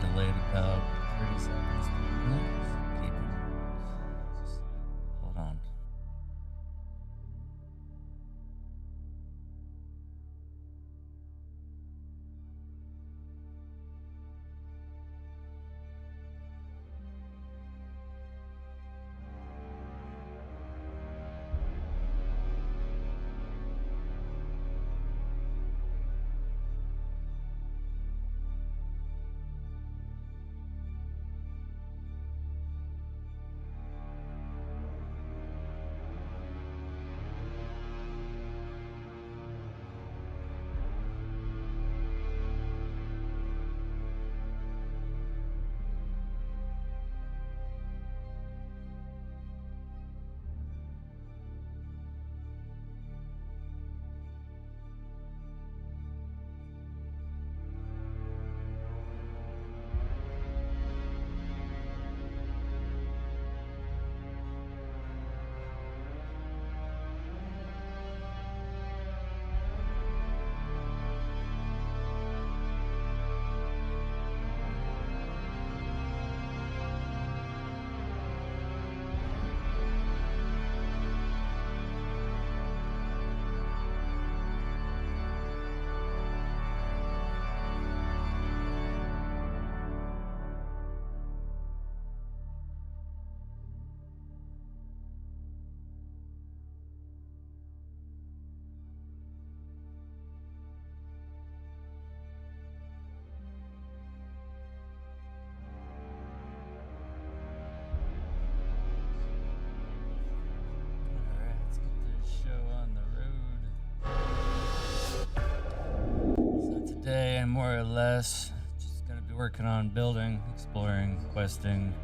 delayed about 30 seconds. Keep it. Just hold on. Today, I'm more or less just going to be working on building, exploring, questing.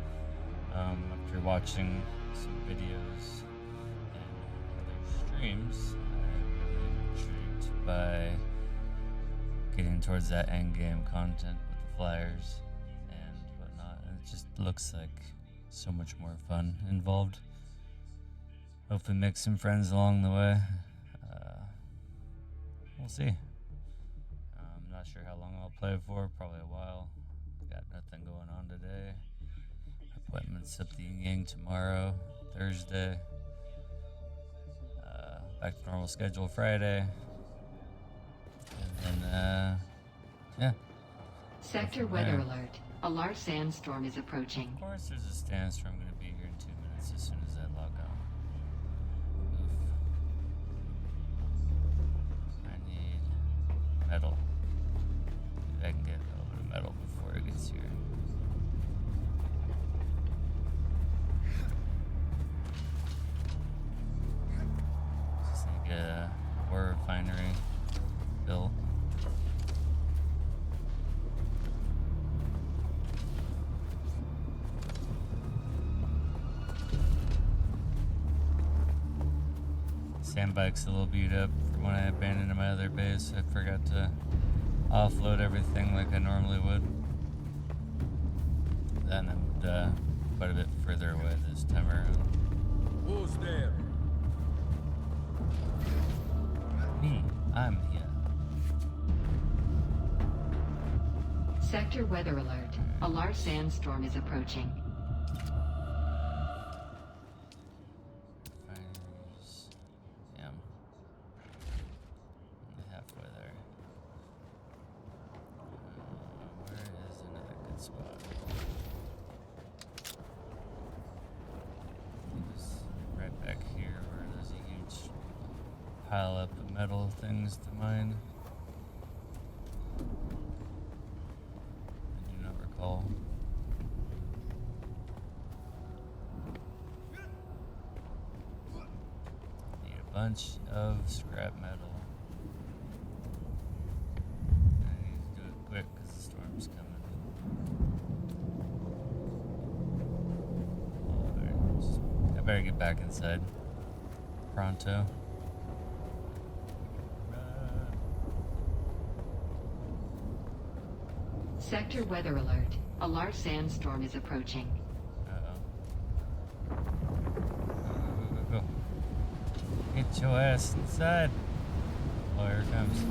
After watching some videos and other streams, I'm really intrigued by getting towards that end game content with the flyers and whatnot. And it just looks like so much more fun involved. Hopefully, make some friends along the way. We'll see. Not sure how long I'll play for, probably a while. Got nothing going on today. Appointments at the Yin Yang tomorrow, Thursday. Back to normal schedule Friday. And then, yeah. Sector weather alert. A large sandstorm is approaching. Of course there's a sandstorm going to be here in 2 minutes as soon as I log on. Oof. I need metal. I can get a little bit of metal before it gets here. Just need to get a ore refinery built. Sandbike's a little beat up from when I abandoned my other base. I forgot to offload everything like I normally would. Then I moved quite a bit further away this time around. Who's there? Me. I'm here. Sector weather alert. A large sandstorm is approaching. Refineries. Damn. Only halfway there. Where is another good spot? Just right back here where there's a huge pile up of metal things to mine. I do not recall. Need a bunch of scrap metal. I need to do it quick because the storm's coming. I better get back inside. Pronto. Sector weather alert. A large sandstorm is approaching. Uh-oh. Go. Get your ass inside. Oh, here it comes.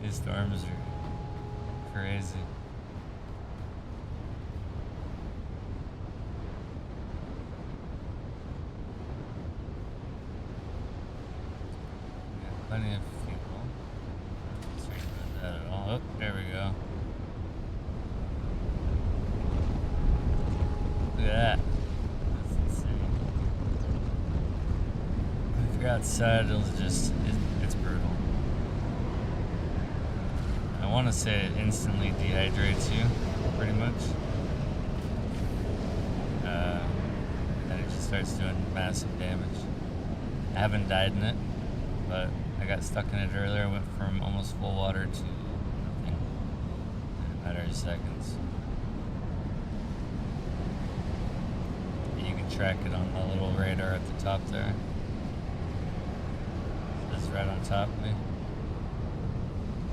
These storms are crazy. Yeah, plenty of people. Sorry about that at all. Oh, there we go. Look at that. That's insane. If you're outside, it's brutal. I want to say it instantly dehydrates you, pretty much. And it just starts doing massive damage. I haven't died in it, but I got stuck in it earlier. I went from almost full water to nothing in a matter of seconds. And you can track it on the little radar at the top there. It's right on top of me.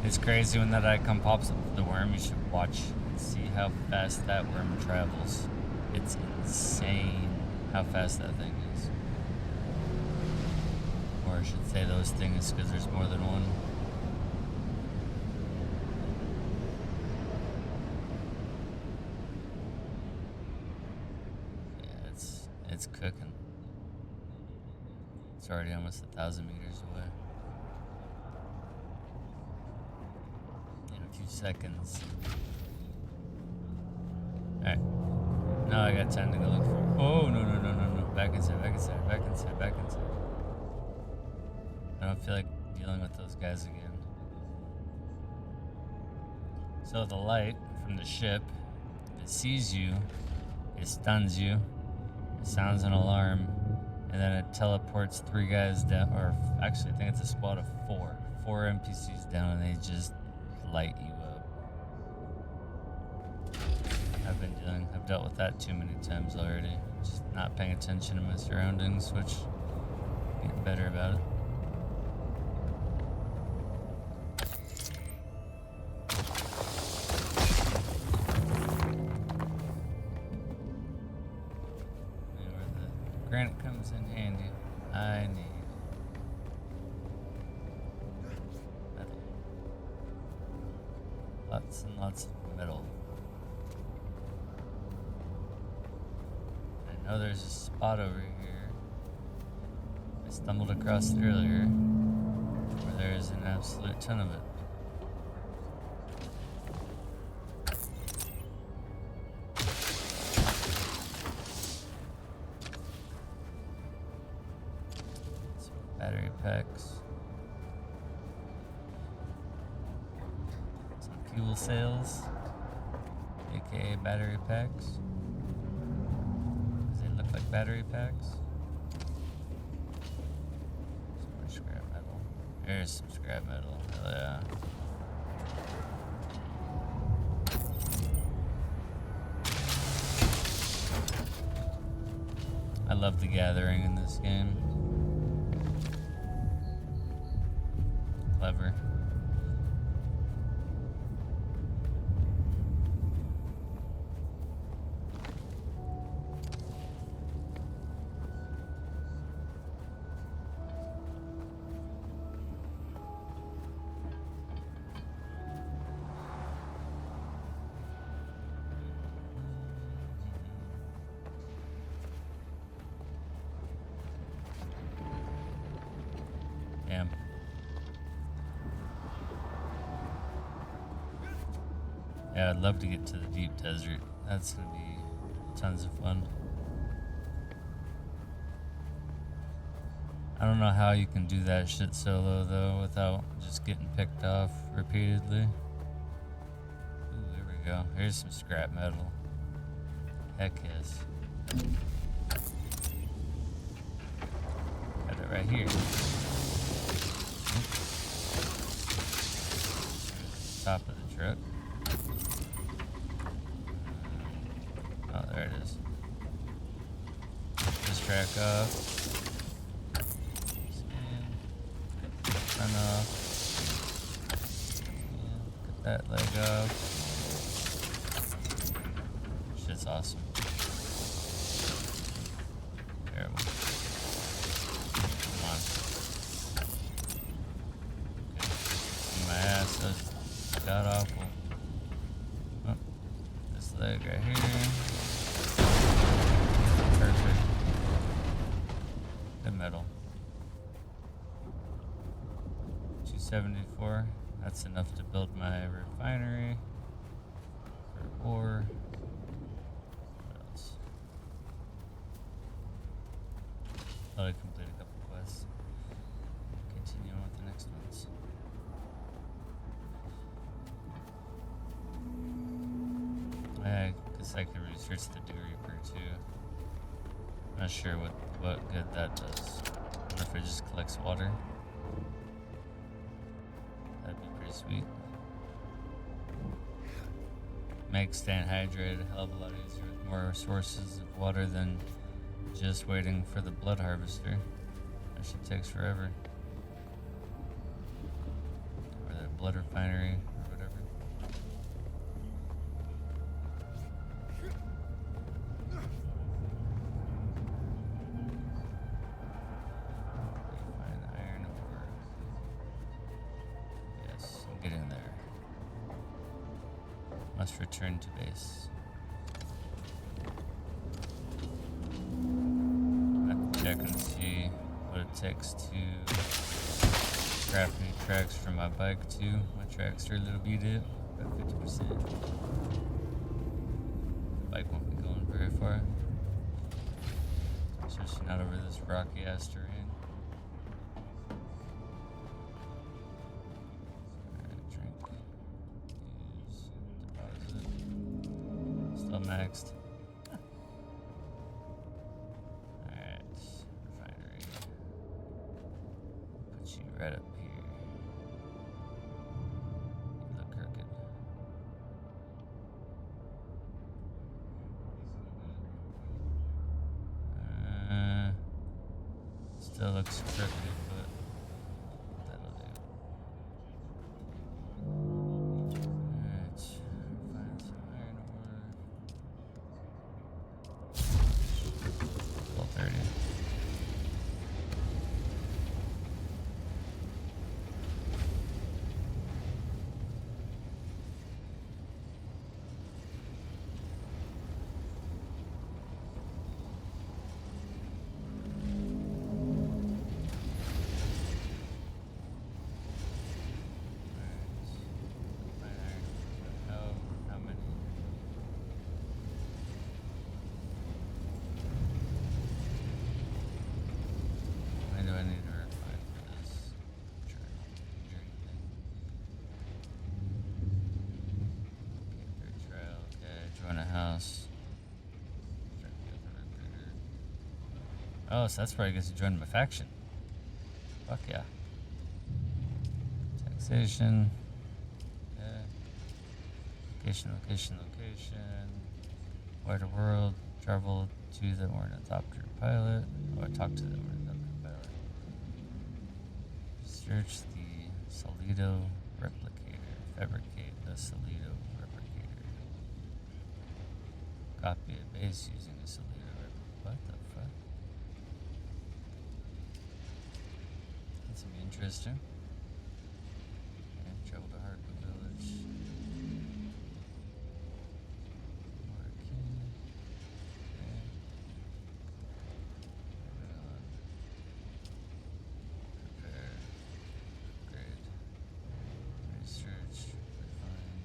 It's crazy when that icon pops up for the worm. You should watch and see how fast that worm travels. It's insane how fast that thing is. Or I should say those things, because there's more than one. Yeah, it's cooking. It's already almost 1,000 meters away. In a few seconds. Alright. Now I got time to go look for it. Oh, no. Back inside. I don't feel like dealing with those guys again. So the light from the ship, it sees you, it stuns you, it sounds an alarm, and then it teleports 3 guys down, or actually I think it's a squad of 4 NPCs down, and they just light you up. I've dealt with that too many times already. Just not paying attention to my surroundings, which getting better about it. Where the granite comes in handy, I need metal. Lots and lots of metal. I know there's a spot over here I stumbled across earlier where there's an absolute ton of it. Some battery packs. Some fuel cells, aka battery packs. Like battery packs. Some more scrap metal. Here's some scrap metal. Hell yeah. I love the gathering in this game. Clever. Damn. Yeah, I'd love to get to the deep desert. That's gonna be tons of fun. I don't know how you can do that shit solo though without just getting picked off repeatedly. Ooh, there we go. Here's some scrap metal. Heck yes. Got it right here. Top of the truck. Oh, there it is. This track off. Turn off. Get that leg off. Shit's awesome. Terrible. Come on. Okay. My ass is god awful. leg right here. Perfect. Good metal. 274. That's enough to build my refinery. For ore. What else? Thought I completed a couple quests. Continue on with the next ones. I guess I could research the Dew Reaper too. Not sure what good that does. I wonder if it just collects water. That'd be pretty sweet. Makes staying hydrated a hell of a lot easier with more sources of water than just waiting for the blood harvester. That shit takes forever. Or the blood refinery or whatever. Refine iron ore. Yes, I'm getting there. Must return to base. I have to check and see what it takes to craft new tracks for my bike too. My tracks are a little beat up, about 50%. The bike won't be going very far. Especially not over this rocky ass terrain. Alright, drink. Use. Deposit. Still maxed. Alright, refinery. Put you right up here. You look crooked. Still looks crooked, but that'll do. Alright, find some iron ore. 1230. How many? Why do I need to refine for this journey thing? Okay, third trial. Okay, join a house. Start with a recruiter. Oh, so that's where I get to join my faction. Fuck yeah. Taxation. Okay. Location. Wider world. Travel to the ornithopter pilot. Oh, I talked to the ornithopter pilot. Search the Solido replicator. Fabricate the Solido replicator. Copy a base using a Solido replicator. What the fuck? That's gonna be interesting. Okay, travel to Hartwood Village. Prepare, upgrade, research, refine.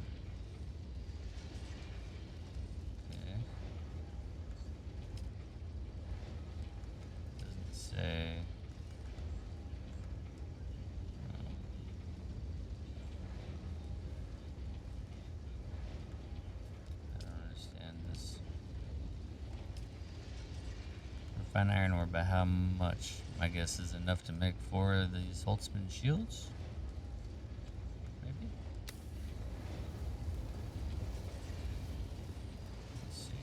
Okay. Doesn't say. I don't understand this. Refine iron ore by how much? My guess is enough to make 4 of these Holtzman shields? Maybe? Let's see.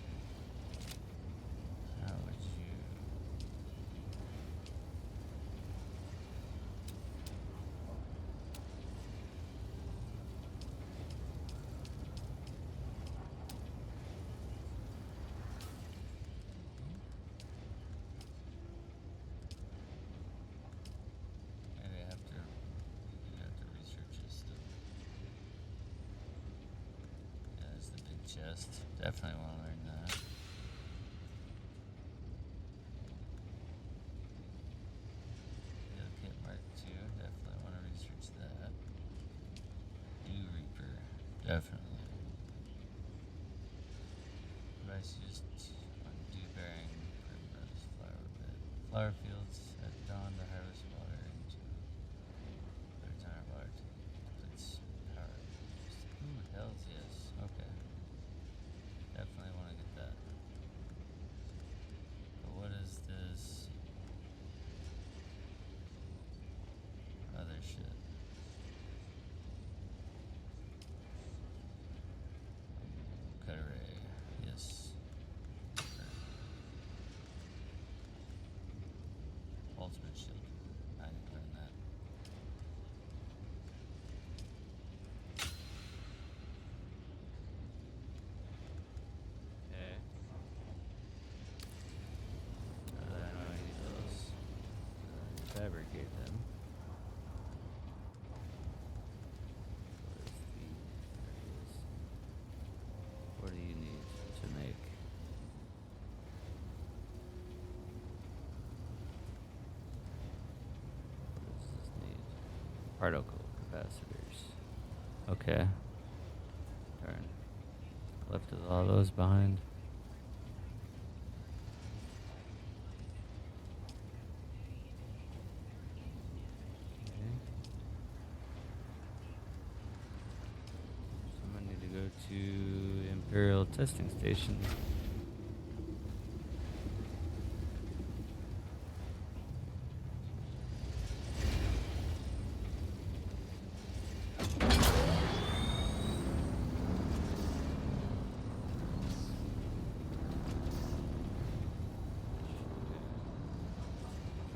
How would you... Maybe I have to chest. Definitely want to learn that. Heal kit Mark II. Definitely want to research that. Dew Reaper. Definitely. Device used on dew bearing primrose flower bed. Flower fields at dawn to harvest water into their time water to depletes power. Ooh, hells yes. Okay. Definitely want to get that. But what is this other shit? Cutter ray. Yes. Ultimate shield. I didn't learn that. Okay. Now that I know I need those, fabricate them. What do you need to make? What does this need? Particle capacitors. Okay. Darn. Left all those behind. Okay. Someone need to go to Imperial Testing Station.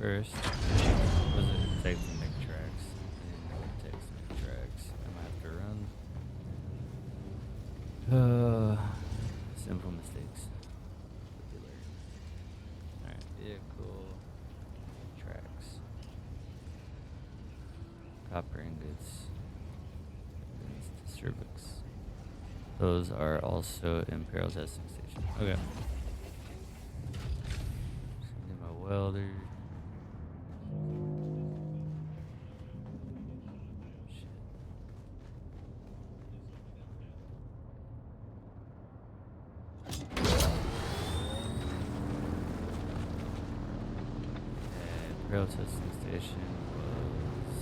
First, was it take the Nick tracks? I didn't take some Nick tracks. I might have to run. Simple mistakes. We learn. Alright, vehicle tracks. Copper ingots. Cervix. Those are also Imperial Testing Station. Okay. Get my welder. Shit. Imperial Testing Station was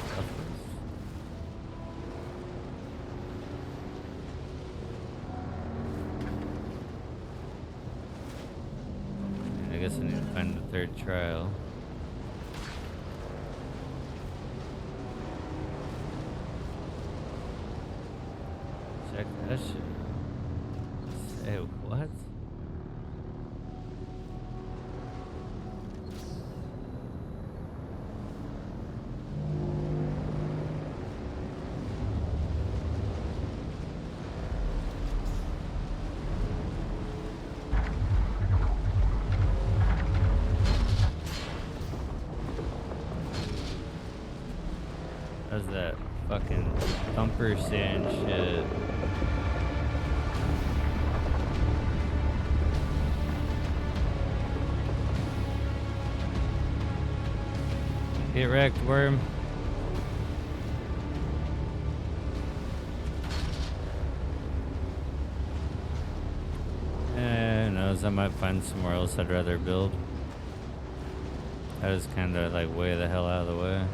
southwest. I guess I need to find the third trial. Check that shit. Say what? How's that fucking thumper sand shit? Get wrecked, worm. Who knows, I might find somewhere else I'd rather build. That is kind of like way the hell out of the way.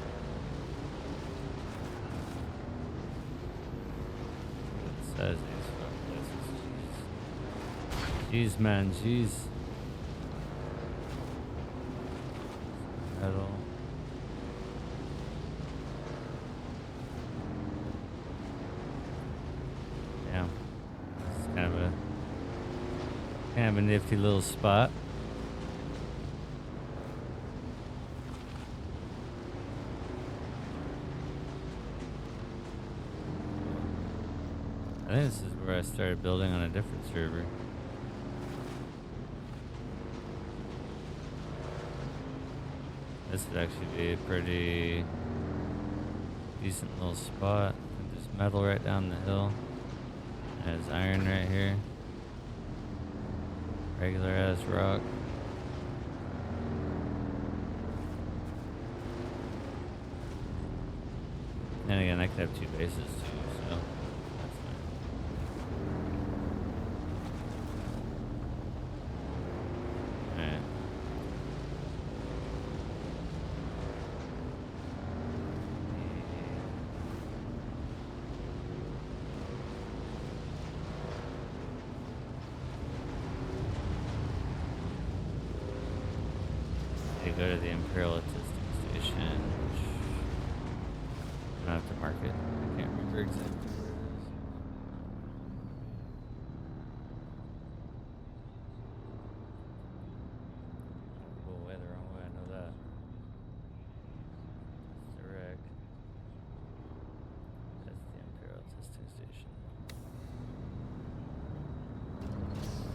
Size of these fucking places, jeez. Jeez, man, jeez. Metal. Damn. It's kind of a nifty little spot. I think this is where I started building on a different server. This would actually be a pretty decent little spot. I can just metal right down the hill. There's iron right here. Regular ass rock. And again, I could have two bases too, so that's fine. Alright. They go to the Imperial Testing Station. I don't have to mark it. I can't remember exactly where it is. Go away the wrong way, I know that. It's direct. That's the Imperial Testing Station.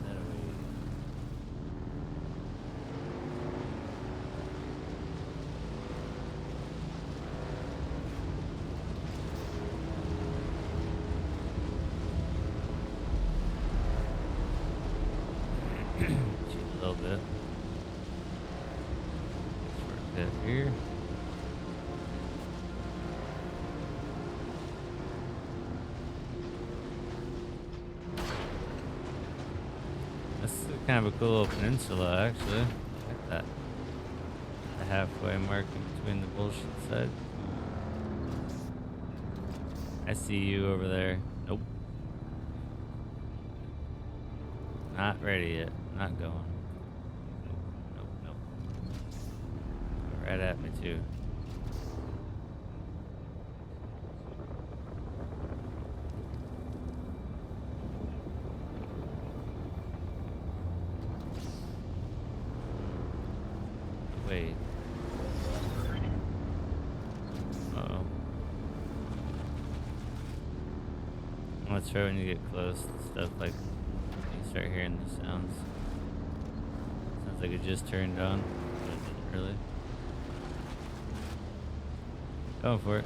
That way. Cheat a little bit. Short bit here. This is kind of a cool little peninsula, actually. I like that. The halfway mark in between the bullshit side. I see you over there. Nope. Not ready yet. Not going. Nope, nope, nope. Right at me, too. Wait. Uh-oh. That's right when you get close, stuff like you start hearing the sounds. Sounds like it just turned on, but it didn't really. Going for it.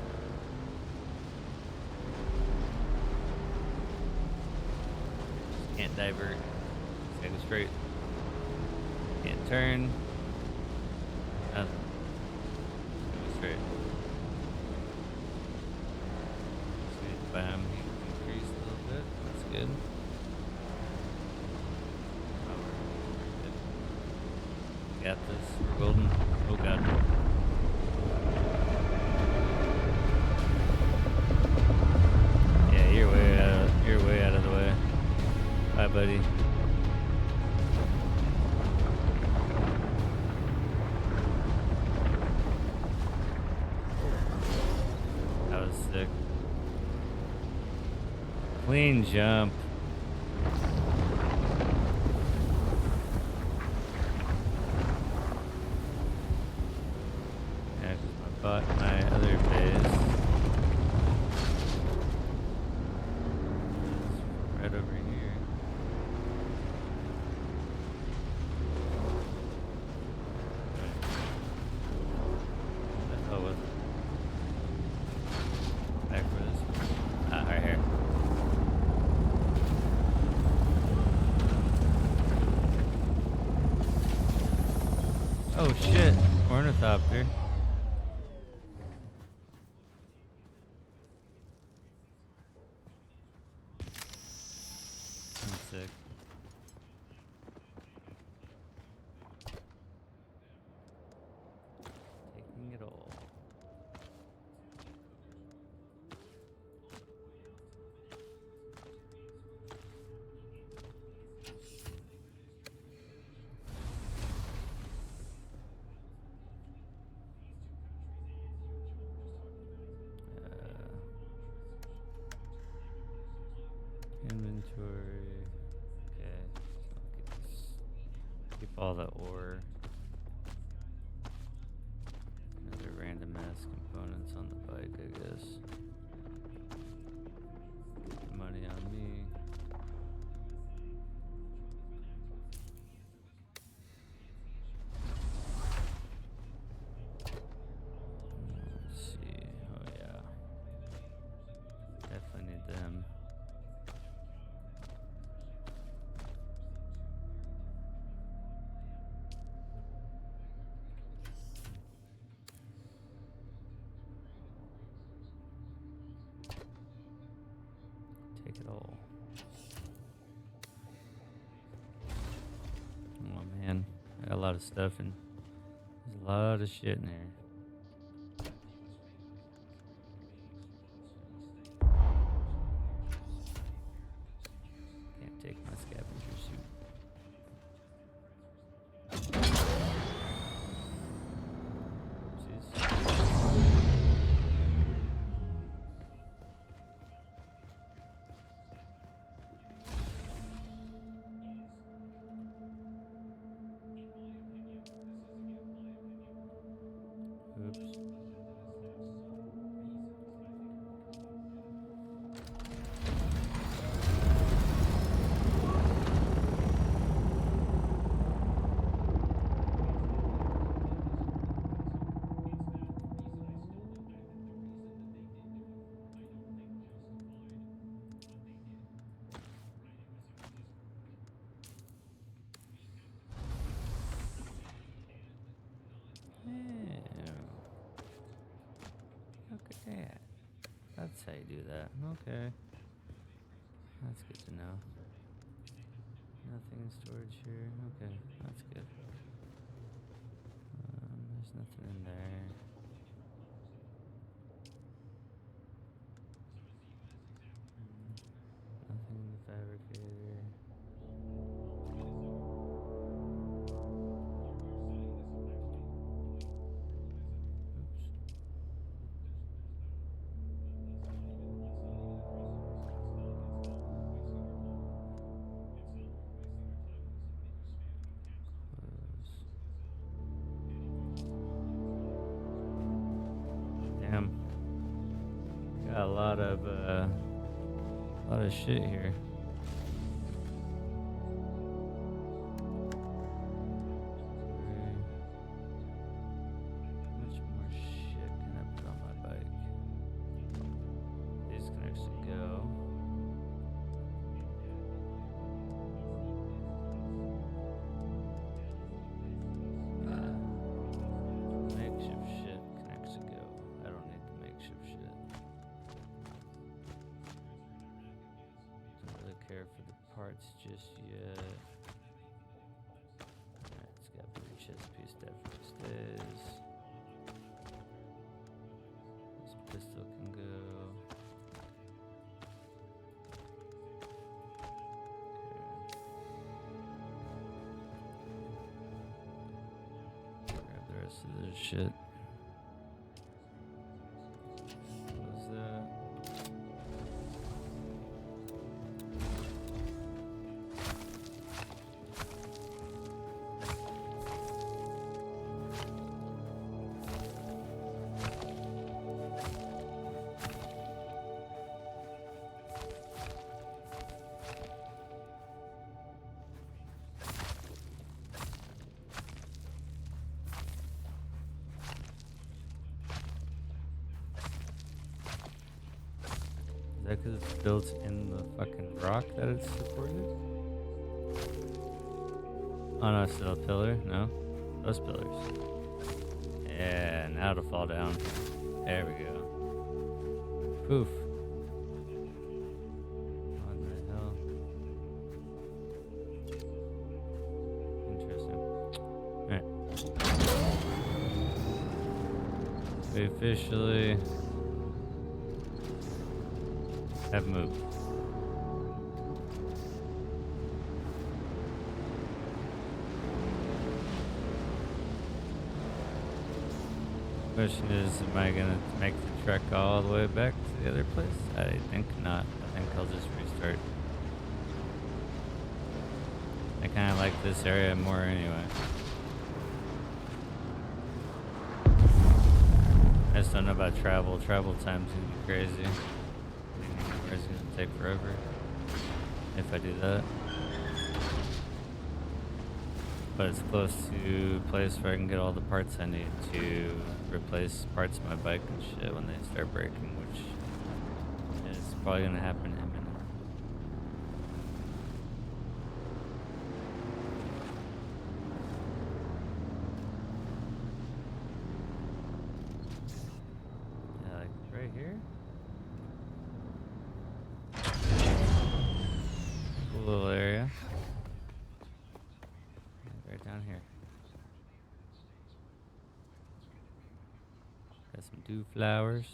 Just can't divert. Just gotta go straight. Can't turn. Nothing. Go straight. Speed bam. Increase a little bit. That's good. Oh, we're good. Got this. We're golden. Oh god. Yeah, you're way out of the way. Bye, buddy. That was sick. Clean jump. Yeah, 'cause my other base is right over here. What the hell was it? Back for this? Ah, right here. Oh shit, ornithopter. I'm sick. Taking it all. Inventory. Okay. Keep all the ore. Other random ass components on the bike, I guess. Money on me. Let's see. Oh yeah. Take it all. Oh man, I got a lot of stuff and there's a lot of shit in there. Can't take my scavenger suit. Oops. Look at that. That's how you do that. Okay. That's good to know. Nothing in storage here. Okay, that's good. There's nothing in there. Nothing in the fabricator. Damn. Got a lot of shit here. How much more shit can I put on my bike? These can actually go. Makeshift shit can actually go. I don't need the makeshift shit. Don't really care for the parts just yet. Alright, it's got to be a chest piece, definitely stays. This pistol can go. Okay. Grab the rest of this shit. What was that? Is that because it's built in the fucking rock that it's supported? Oh no, it's still a pillar? No? Those pillars. Yeah, now it'll fall down. There we go. Poof. What the hell? Interesting. Alright. We officially have moved. Question is, am I gonna make the trek all the way back to the other place? I think not. I think I'll just restart. I kind of like this area more anyway. I just don't know about travel. Travel time's gonna be crazy. It's gonna take forever if I do that. But it's close to a place where I can get all the parts I need to replace parts of my bike and shit when they start breaking, which is probably gonna happen imminently. Yeah, like right here. dew flowers.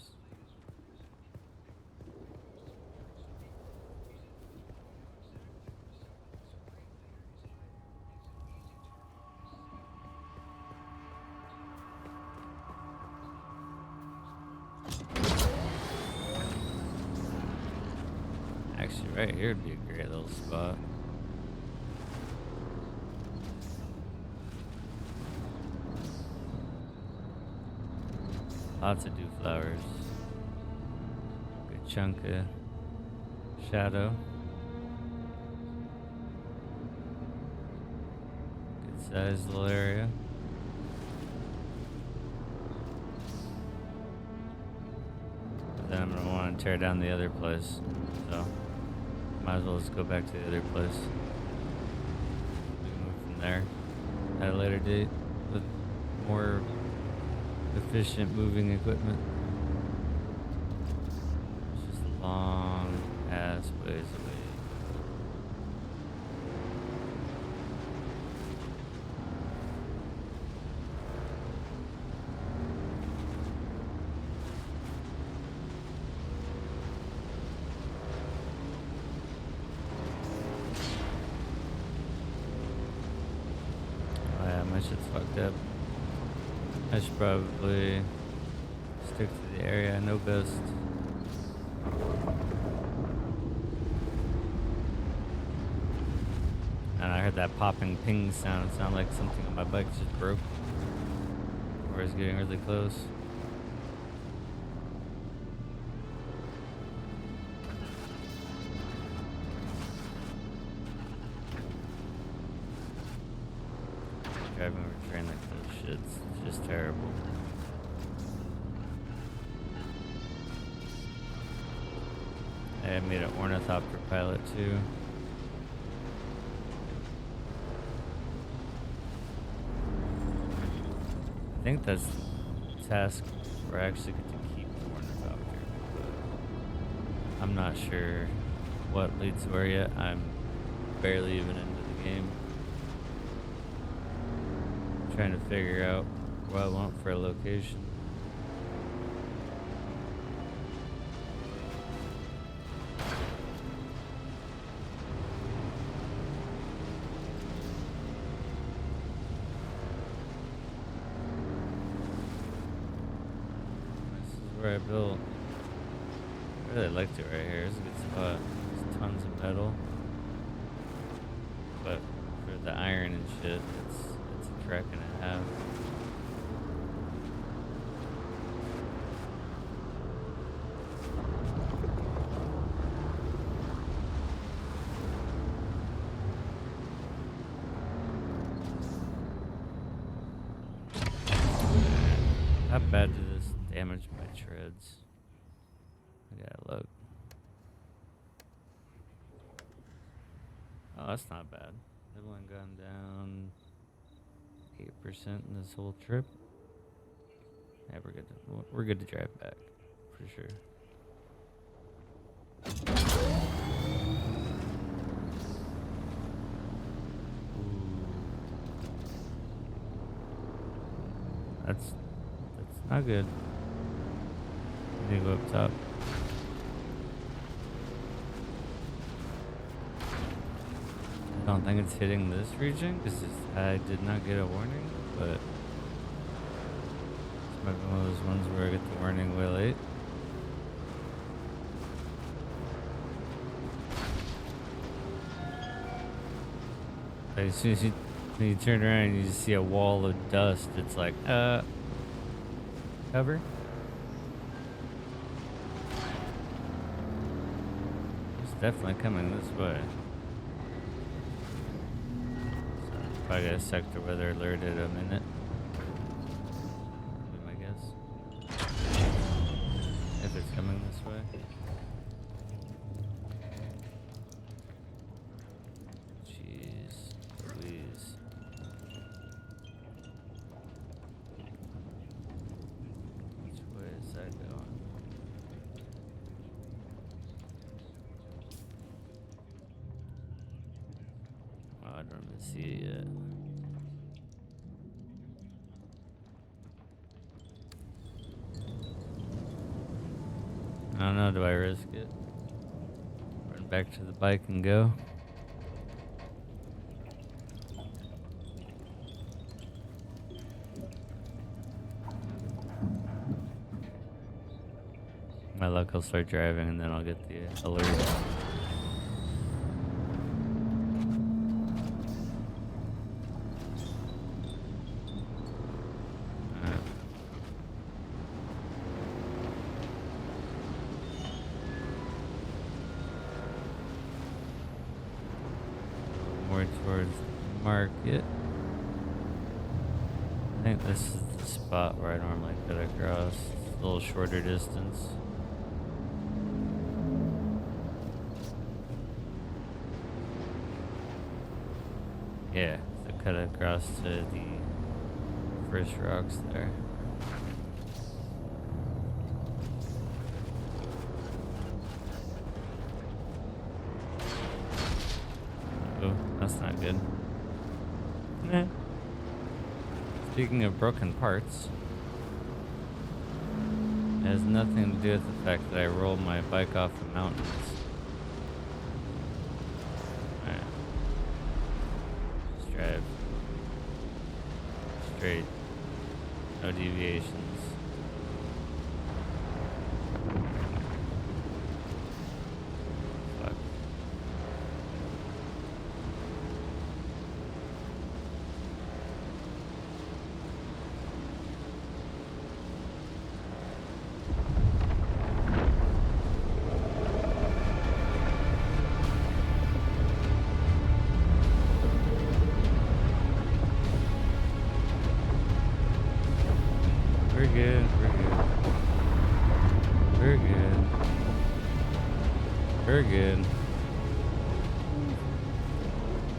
Actually, right here would be a great little spot. Lots of dew flowers. Good chunk of shadow. Good sized little area. But then I'm gonna want to tear down the other place. So might as well just go back to the other place. We can move from there at a later date with more efficient moving equipment. It's just long ass ways away. Oh yeah, my shit's fucked up. I should probably stick to the area I know best. And I heard that popping ping sound. It sounded like something on my bike just broke. Or is getting really close. Driving over a train like those shits is just terrible. I made an ornithopter pilot too. I think that's the task where I actually get to keep the ornithopter. But I'm not sure what leads where yet. I'm barely even into the game. Trying to figure out what I want for a location. This is where I built. I really liked it right here. It's a good spot. There's tons of metal. But for the iron and shit, it's a trek and a half. How bad did this damage my treads? I gotta look. Oh, that's not bad. They've only gone down 8% in this whole trip. Yeah, we're good to drive back, for sure. Ooh. That's not good. I need to go up top. I don't think it's hitting this region because I did not get a warning, but this might be one of those ones where I get the warning way late. Like as soon as when you turn around and you just see a wall of dust, it's like, cover? It's definitely coming this way. I got a sector weather alert at a minute. Would be my guess. If it's coming this way. Jeez, please. Which way is that going? Oh, I don't even see it yet. don't know. Do I risk it? Run back to the bike and go? My luck, I'll start driving and then I'll get the alert. More towards the market. I think this is the spot where I normally cut across. It's a little shorter distance. Yeah, so cut across to the first rocks there. Oh, that's not good. Nah. Speaking of broken parts, it has nothing to do with the fact that I rolled my bike off the mountains. Alright. Just drive. Straight. No deviations. Fuck. We're good, we're good. We're good. We're good.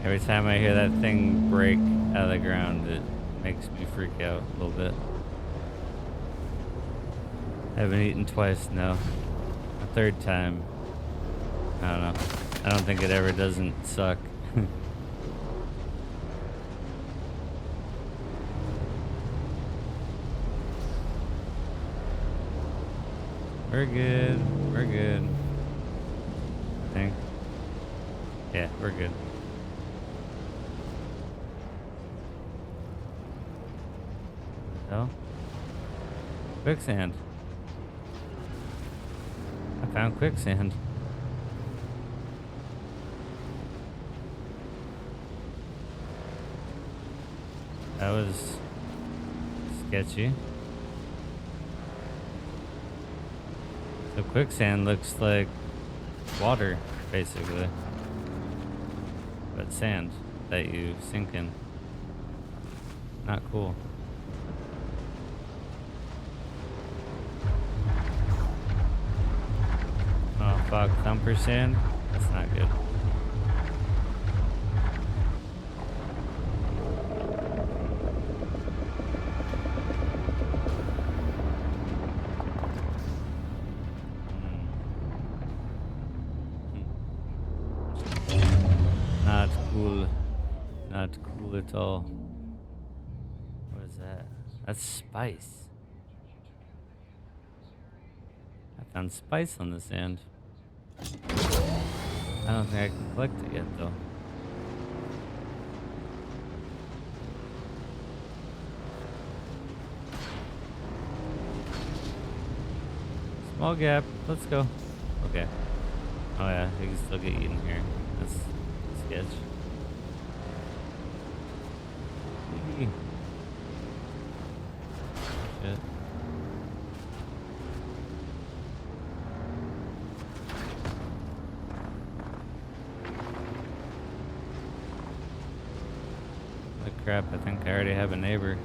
Every time I hear that thing break out of the ground, it makes me freak out a little bit. I haven't eaten twice now. A third time. I don't know. I don't think it ever doesn't suck. We're good. We're good. I think. Yeah, we're good. Oh. Quicksand. I found quicksand. That was sketchy. So quicksand looks like water, basically. But sand that you sink in. Not cool. Oh fuck, thumper sand? That's not good. Not cool. Not cool at all. What is that? That's spice. I found spice on the sand. I don't think I can collect it yet, though. Small gap. Let's go. Okay. Oh yeah, you can still get eaten here. That's sketch. Shit. Holy crap, I think I already have a neighbor.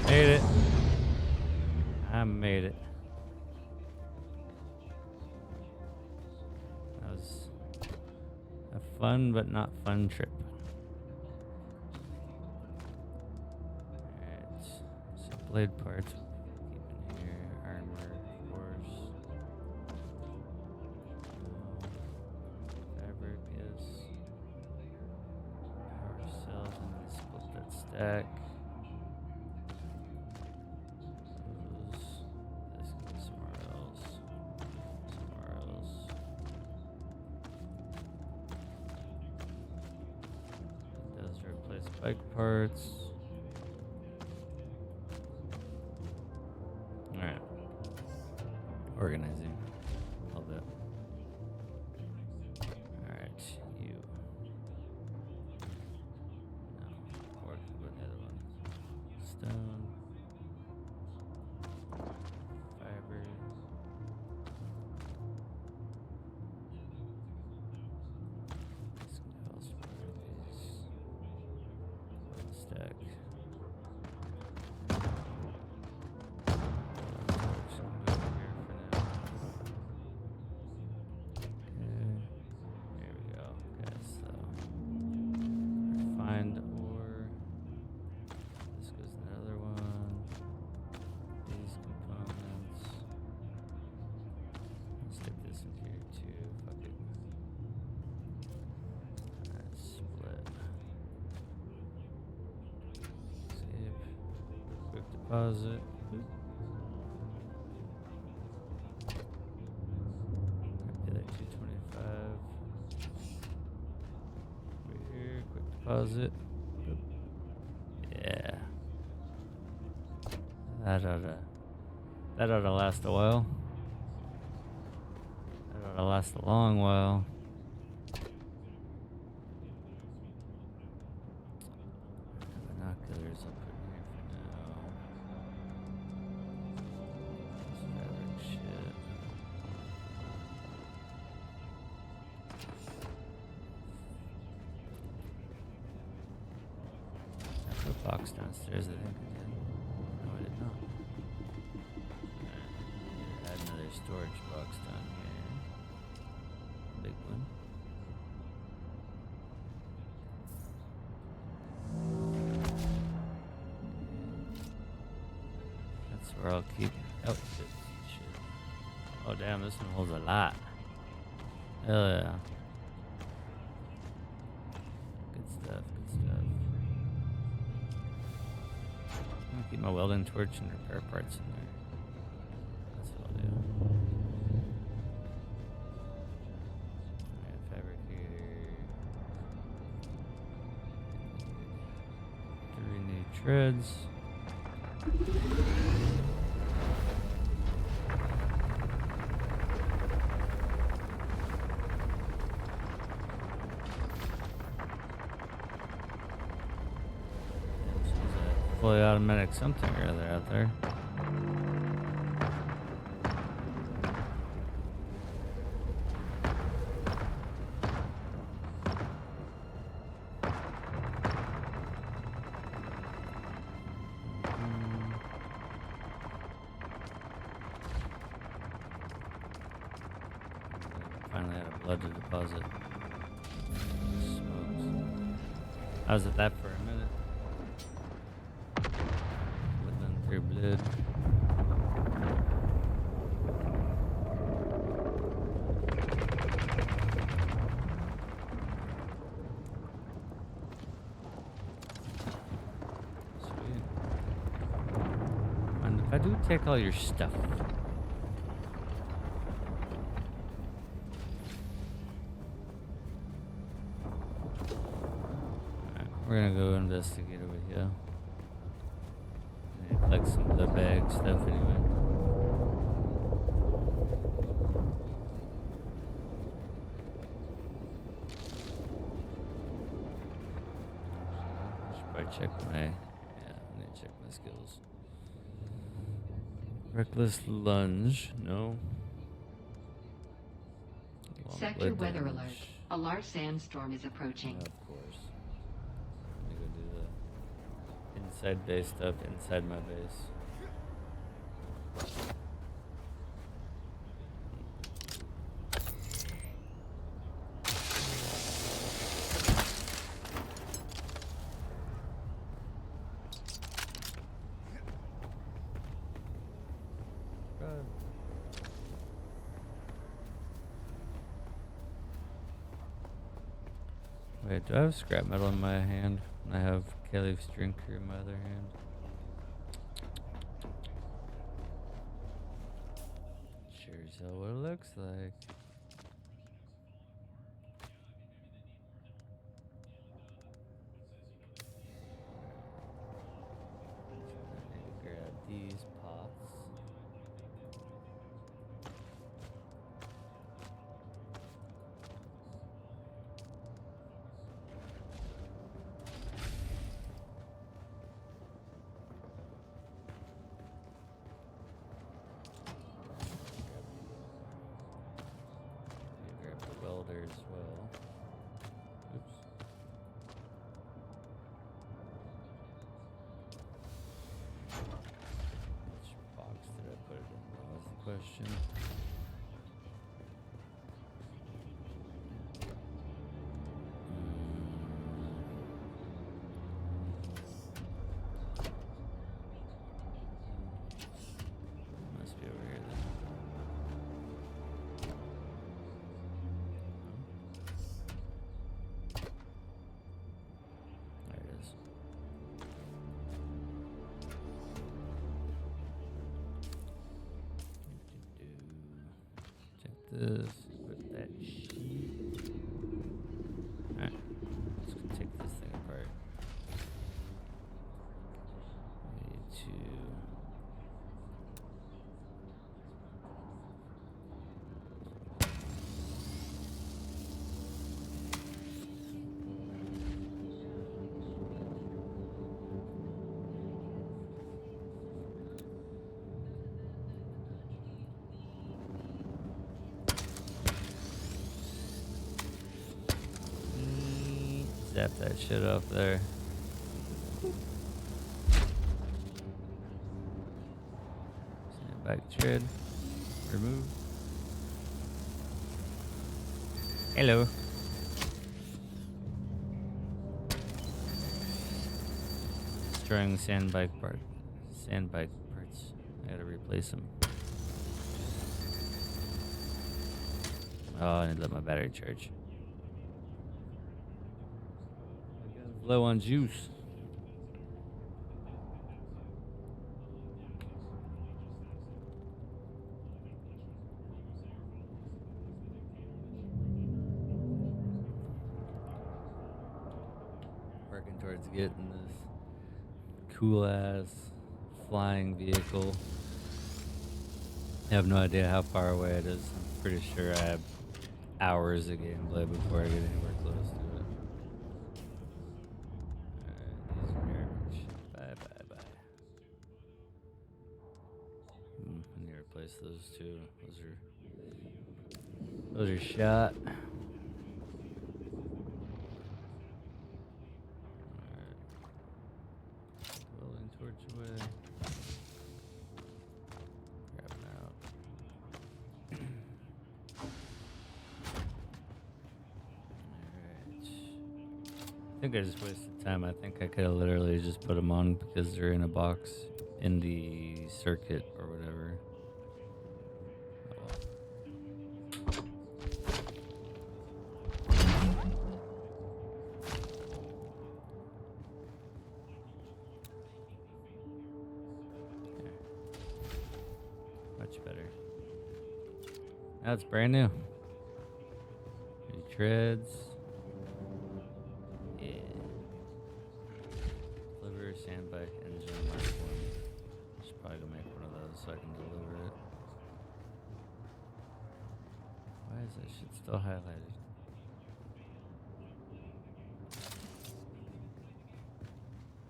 Made it. I made it. That was a fun but not fun trip. Alright. So blade parts. Keep in here. Armor, of course. stack. This can go somewhere else. Somewhere else. It does replace bike parts. Alright. Organizing. A little bit. Alright, you. No, working with the other one. Stone. Fiber. This can also work these. Stack. Deposit. Copy that 225. Over here, quick deposit. Yeah. That oughta last a while. That oughta last a long while. Binoculars up in here for now. Fabric shit. I put a box downstairs, I think I did. No, I did not. Alright. Add another storage box down here. Big one. That's where I'll keep outfits and shit. Oh damn, this one holds a lot. Hell yeah. Good stuff, good stuff. I'm gonna keep my welding torch and repair parts in there. That's what I'll do. Alright, fabricator. 3 new treads. Fully automatic something or other out there. Finally had a blood to deposit. Smokes. I was at that for a minute. Through blood. Sweet. And if I do take all your stuff. Alright, we're gonna go investigate over here. Like some of the bag stuff anyway. I should probably check I need to check my skills. Reckless lunge, no. Sector weather alert. A large sandstorm is approaching. Of course. Let me go do the inside base stuff inside my base. Wait, do I have scrap metal in my hand? I have Kelly's drinker in my other hand. Sure as hell what it looks like. I need to grab these pots. Grab the welder as well. Oops. Which box did I put it in? That was the question. Must be over here then. There it is. Check this. Put that sheet. Alright. Let's go take this thing apart. We need to. Zap that shit off there. Back thread. Remove. Hello. Destroying sandbike parts. I gotta replace them. Oh, I need to let my battery charge. Low on juice. Working towards getting this cool ass flying vehicle. I have no idea how far away it is. I'm pretty sure I have hours of gameplay before I get anywhere close to it. These are garbage. Bye. I need to replace those two. Those are shot. Alright. Welding torch away. Grab them out. Alright. I think I just wasted time. I think I could have literally just put them on because they're in a box in the circuit or whatever. Oh well. There. Much better. Now it's brand new. New treads. Yeah. Deliver sandbike engine Mark 1. Should probably go make one of those so I can deliver it. Why is that shit still highlighted?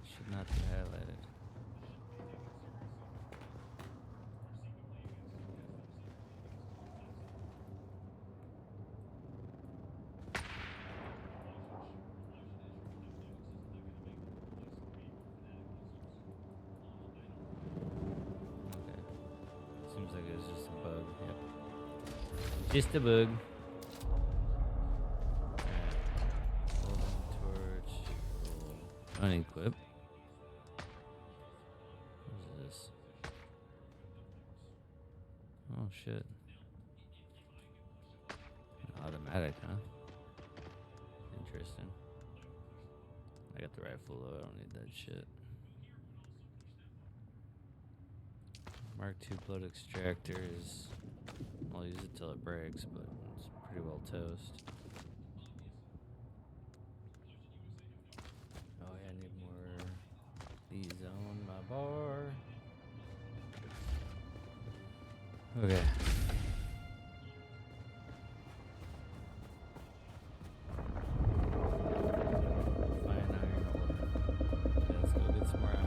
Should not be highlighted. Okay. Seems like it's just a bug. Yep. Just a bug. Golden torch. Unequip. What is this? Oh shit. Automatic, huh? Interesting. I I got the rifle though, I don't need that shit. Mark II blood extractor is, I'll use it till it breaks, but it's pretty well toast. Oh yeah, I need more these on my bar. Okay. Fine iron ore. Okay, let's go get some more iron.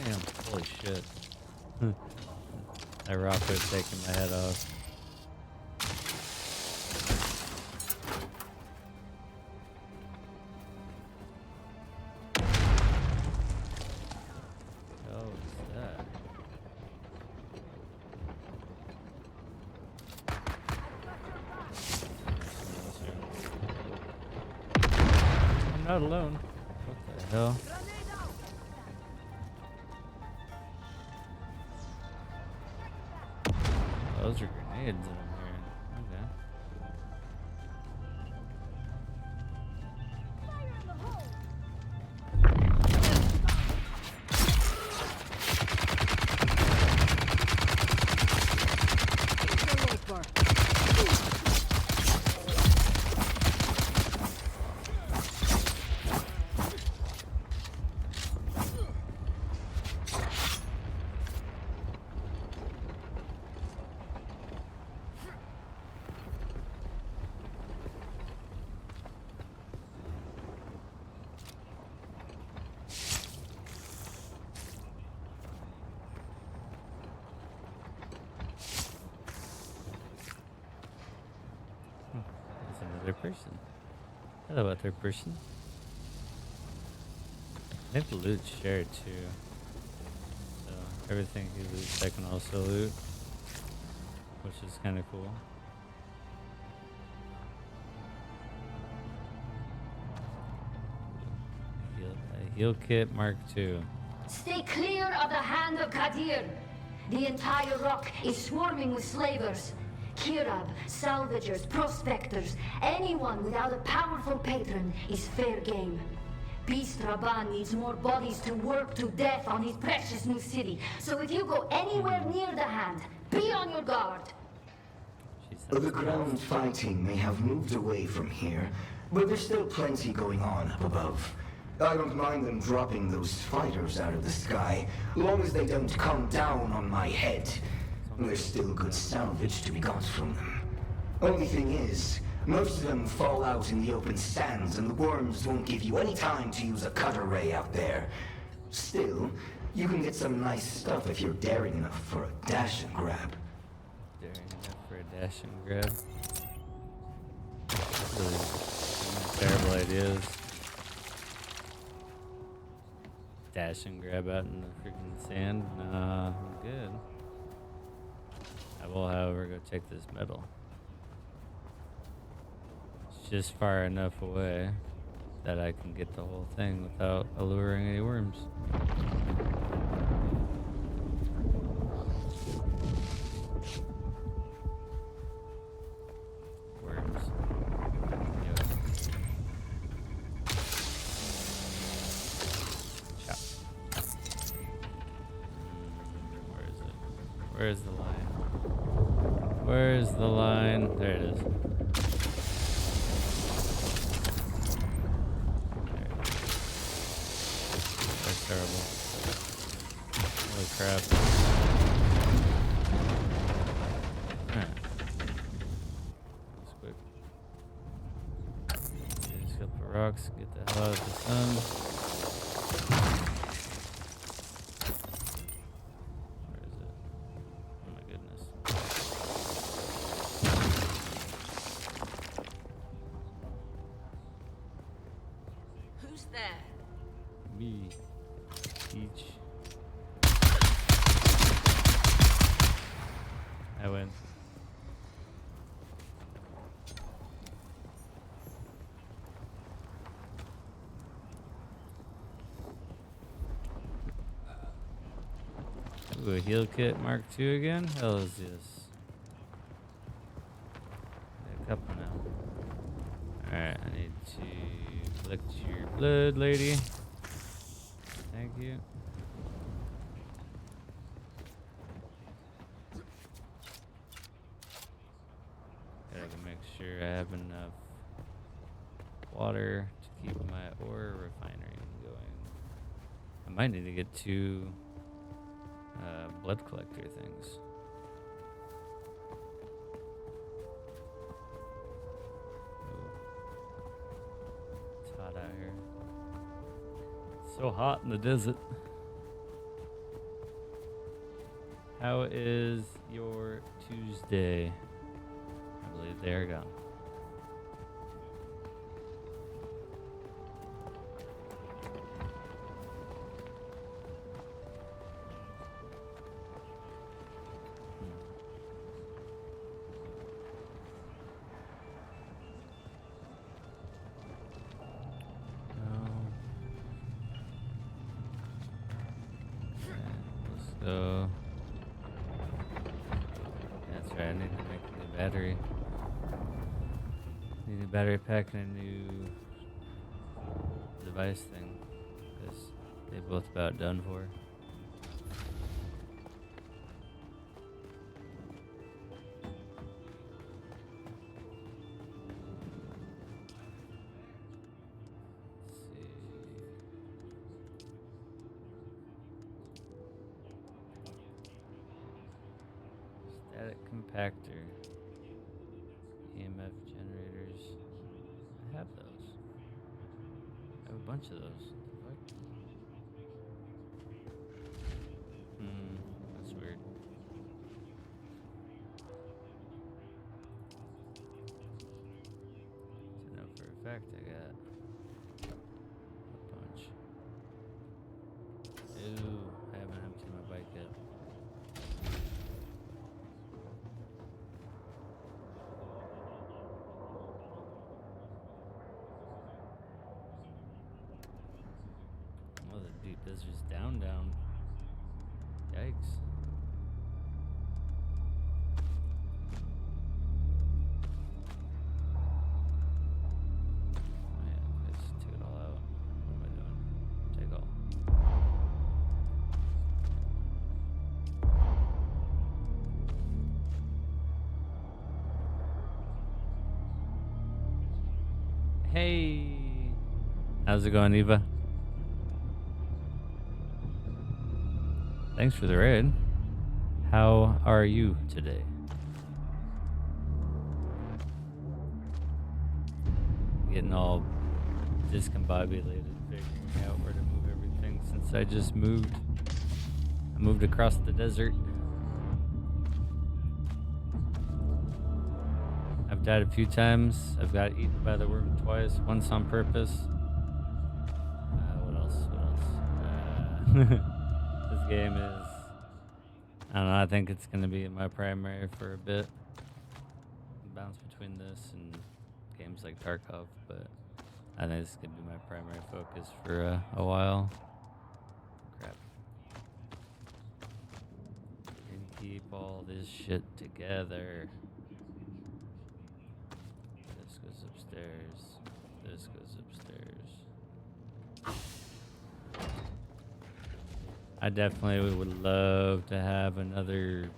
Damn, holy shit. That rocket taking my head off. Oh, what's that? I'm not alone. What the hell? Those are grenades in here. Okay. There's another person. Hello, other person. I think the loot's shared too. So everything he loots I can also loot, which is kind of cool. A heal kit Mark II. Stay clear of the hand of Kadir. The entire rock is swarming with slavers. Kirab, salvagers, prospectors, anyone without a powerful patron is fair game. Beast Rabban needs more bodies to work to death on his precious new city. So if you go anywhere near the hand, be on your guard. The ground fighting may have moved away from here, but there's still plenty going on up above. I don't mind them dropping those fighters out of the sky, long as they don't come down on my head. There's still good salvage to be got from them. Only thing is, most of them fall out in the open sands, and the worms won't give you any time to use a cutter ray out there. Still, you can get some nice stuff if you're daring enough for a dash and grab. Daring enough for a dash and grab. Really terrible ideas. Dash and grab out in the freaking sand? Nah, I'm good. I will, however, go take this metal. It's just far enough away that I can get the whole thing without alluring any worms. Worms. Yep. Chop. Where is it? Where's the line? Where's the line? There it is. That's terrible. Holy crap. Alright. That's quick. Just a couple of rocks, get the hell out of the sun. Where is it? Oh my goodness. Who's there? Me. Each. I win. Ooh, a heal kit Mark II again? Hell is this? A couple now. Alright, I need to collect your blood, lady. Thank you. Gotta make sure I have enough water to keep my ore refinery going. I might need to get 2 blood collector things. Ooh. It's hot out here. It's so hot in the desert. How is your Tuesday? I believe they are gone. So that's right, I need to make a new battery. Need a battery pack and a new device thing. Because they're both about done for. Static compactor, EMF generators. I have those. I have a bunch of those. What? That's weird. So now for a fact I got a bunch. Ooh, I haven't emptied my bike yet. Oh, the deep desert's down. Yikes. Oh yeah, I just took it all out. What am I doing? Take all. Hey! How's it going, Eva? Thanks for the raid. How are you today? Getting all discombobulated, figuring out where to move everything since I just moved. I moved across the desert. I've died a few times. I've got eaten by the worm twice, once on purpose. What else? This game is, I don't know, I think it's going to be my primary for a bit. Bounce between this and games like Tarkov, but I think this could be my primary focus for a while. Crap. And keep all this shit together. This goes upstairs. This goes upstairs. I definitely would love to have another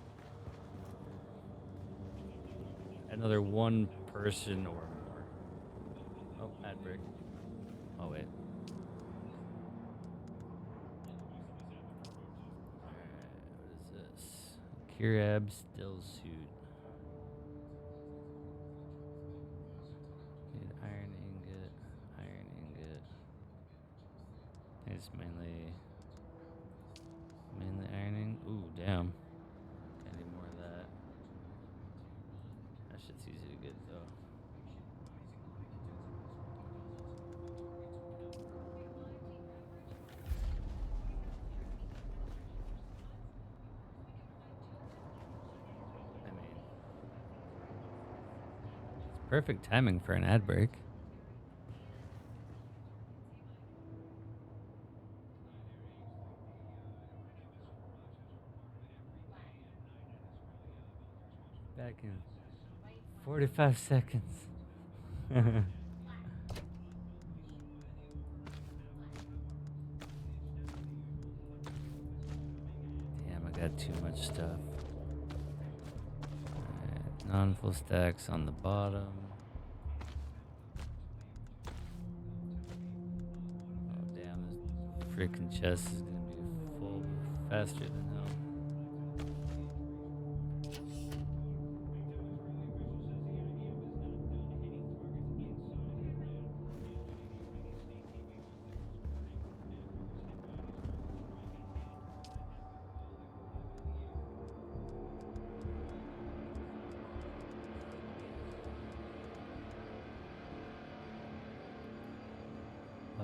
one person or more. Oh, ad break. Oh wait. Alright, what is this? Kirab still suit. Need iron ingot. It's mainly ironing. Ooh, damn. Can't need more of that. That shit's easy to get though. I mean, it's perfect timing for an ad break. back in 45 seconds. Damn, I got too much stuff. Alright, non-full stacks on the bottom. Oh damn, this freaking chest is gonna be full faster than hell.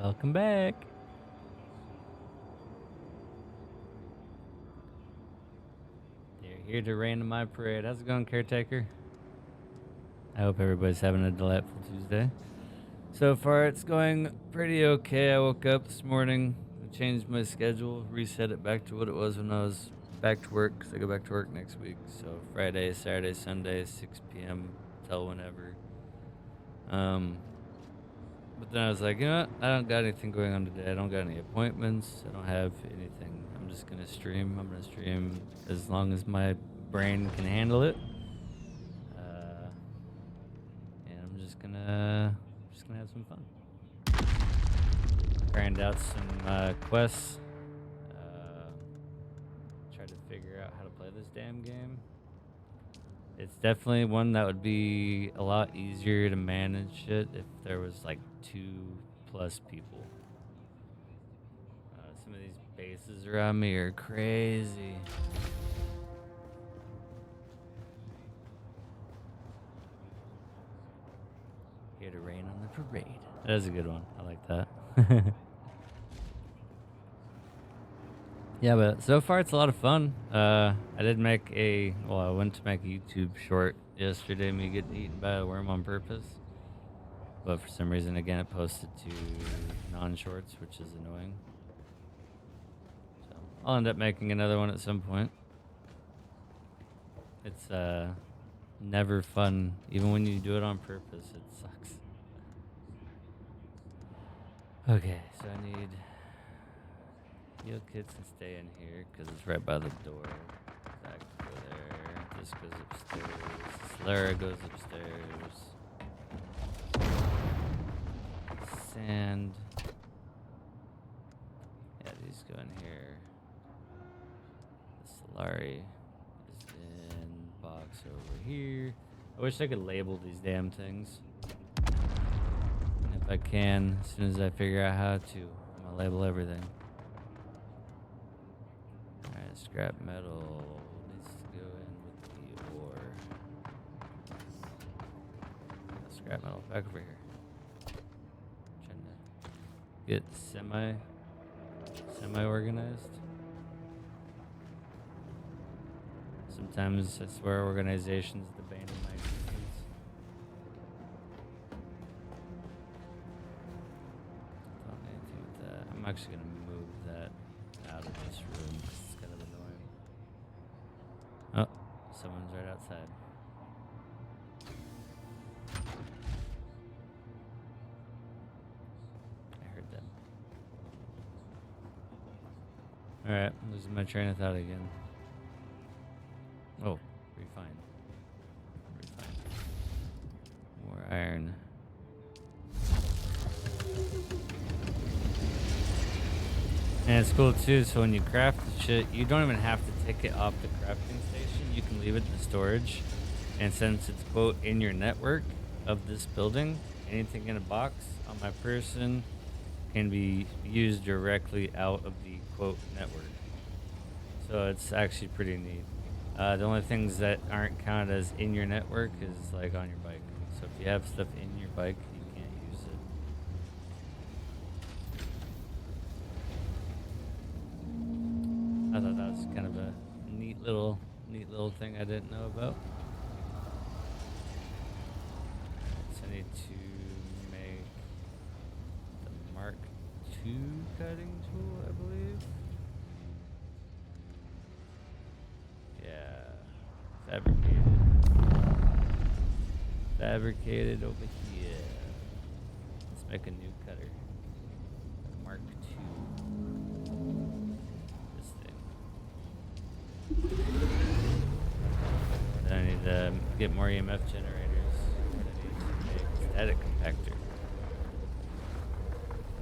Welcome back. They're here to rain in my parade. How's it going, caretaker? I hope everybody's having a delightful Tuesday. So far, it's going pretty okay. I woke up this morning, changed my schedule, reset it back to what it was when I was back to work, because I go back to work next week. So Friday, Saturday, Sunday, 6 p.m. till whenever. But then I was like, you know what? I don't got anything going on today. I don't got any appointments. I don't have anything. I'm just going to stream. I'm going to stream as long as my brain can handle it. And I'm just going to have some fun. Grind out some quests. Try to figure out how to play this damn game. It's definitely one that would be a lot easier to manage it if there was like 2+ people. Some of these bases around me are crazy. Here to rain on the parade. That is a good one. I like that. Yeah, but so far it's a lot of fun. I did make I went to make a YouTube short yesterday, me getting eaten by a worm on purpose. But for some reason, again, it posted to non-shorts, which is annoying. So I'll end up making another one at some point. It's never fun. Even when you do it on purpose, it sucks. Okay, so I need heal kits and stay in here because it's right by the door. That can go there. This goes upstairs. Lara goes upstairs. Sand. Yeah, these go in here. The Solari is in box over here. I wish I could label these damn things. And if I can, as soon as I figure out how to, I'm gonna label everything. Alright, scrap metal needs to go in with the ore. Scrap metal back over here. Trying to get semi organized. Sometimes I swear organization's the bane of my existence. Don't need anything with that. I'm actually gonna move that out of this room because it's kind of annoying. Oh, someone's right outside. I heard them. Alright, losing my train of thought again. Oh, refine. More iron. And it's cool too, so when you craft the shit, you don't even have to take it off the crafting station. You can leave it in storage. And since it's, quote, in your network of this building, anything in a box on my person can be used directly out of the, quote, network. So it's actually pretty neat. The only things that aren't counted as in your network is like on your bike. So if you have stuff in your bike, you can't use it. I thought that was kind of a neat little thing I didn't know about. So I need to make the Mark II cutting tool, I believe. Yeah, fabricated. fabricated over here. Let's make a new cutter. Mark II. This thing. Then I need to get more EMF generators. I need to make static compactor.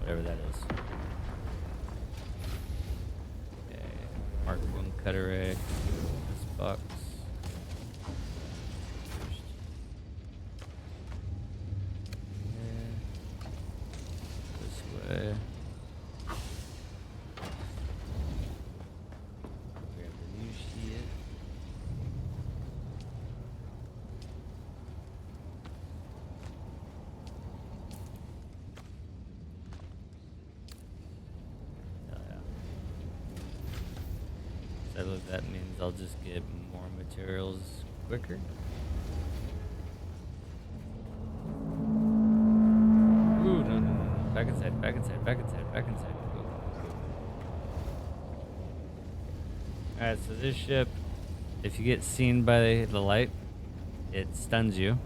Whatever that is. Okay. Mark I cutter rig. This box. First. Yeah. This way. Grab the new shit. So that means I'll just get more materials quicker. Ooh, no. Back inside, back inside, back inside, back inside. Go. Alright, so this ship, if you get seen by the light, it stuns you.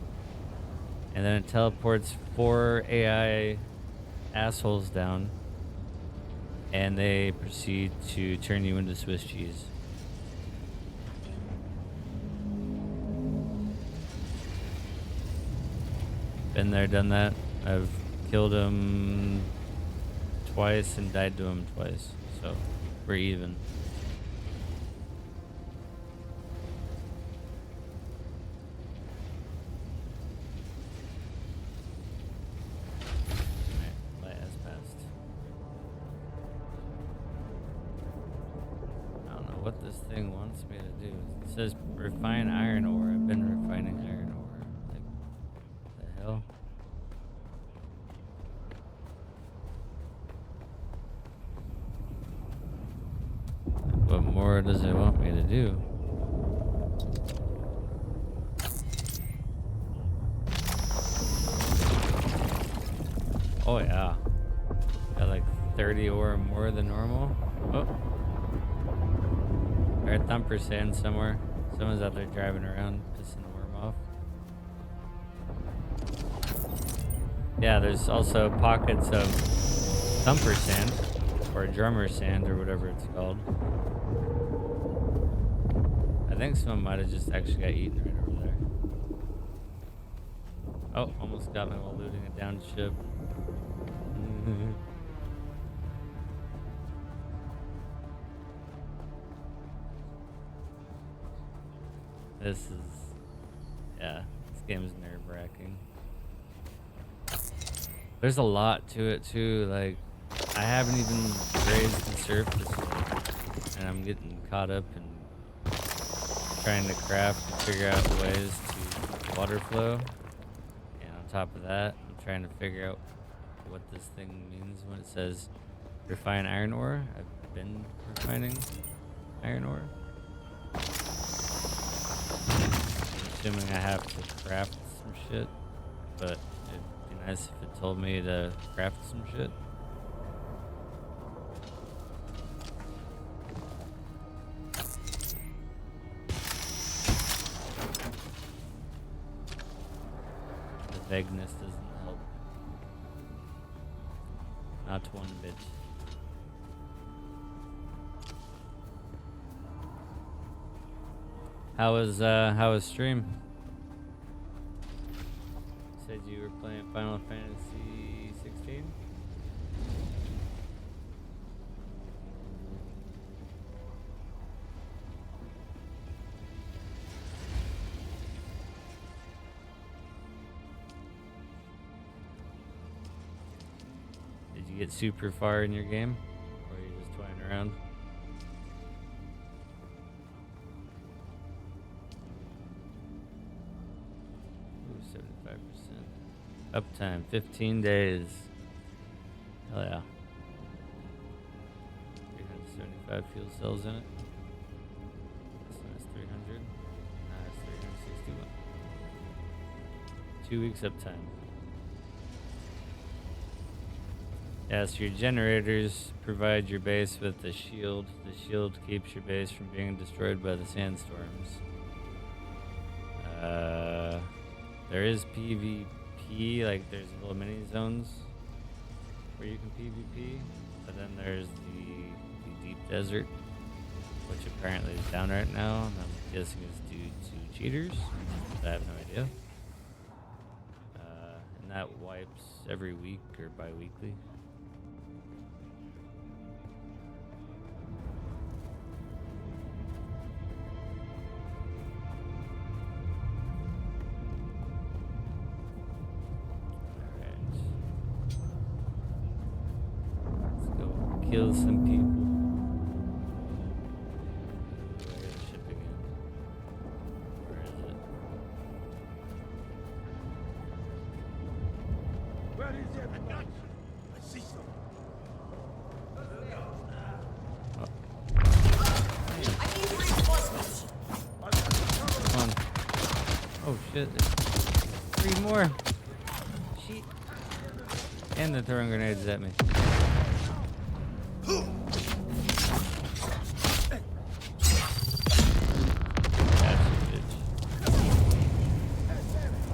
And then it teleports 4 AI assholes down. And they proceed to turn you into Swiss cheese. Been there, done that. I've killed him twice and died to him twice. So, we're even. My ass passed. I don't know what this thing wants me to do. It says refine iron ore. I've been refining iron ore. Hell. What more does it want me to do? Oh yeah. Got like 30 ore more than normal. Oh. Or thumper sand somewhere. Someone's out there driving around, pissing the worm off. Yeah, there's also pockets of thumper sand, or drummer sand, or whatever it's called. I think someone might have just actually got eaten right over there. Oh, almost got me while looting a downed ship. This game is nerve-wracking. There's a lot to it too, like, I haven't even grazed the surface, and I'm getting caught up in trying to craft and figure out ways to water flow. And on top of that, I'm trying to figure out what this thing means when it says refine iron ore. I've been refining iron ore. I'm assuming I have to craft some shit, but it'd be nice if it told me to craft some shit. The vagueness doesn't help. Not one bit. How was stream? You said you were playing Final Fantasy 16? Did you get super far in your game? Or are you just toying around? Uptime, 15 days. Hell yeah. 375 fuel cells in it. This one has 300. Nah, it's 361. 2 weeks uptime. Yeah, so your generators provide your base with the shield. The shield keeps your base from being destroyed by the sandstorms. There is PvP, like there's little mini zones where you can PvP, but then there's the deep desert, which apparently is down right now, and I'm guessing is due to cheaters. I have no idea. And that wipes every week or bi-weekly. Kill some people. Where is the ship again? Where is it? Where is everybody? I see some. Come on. Oh shit. There's 3 more. Shit. And they're throwing grenades at me.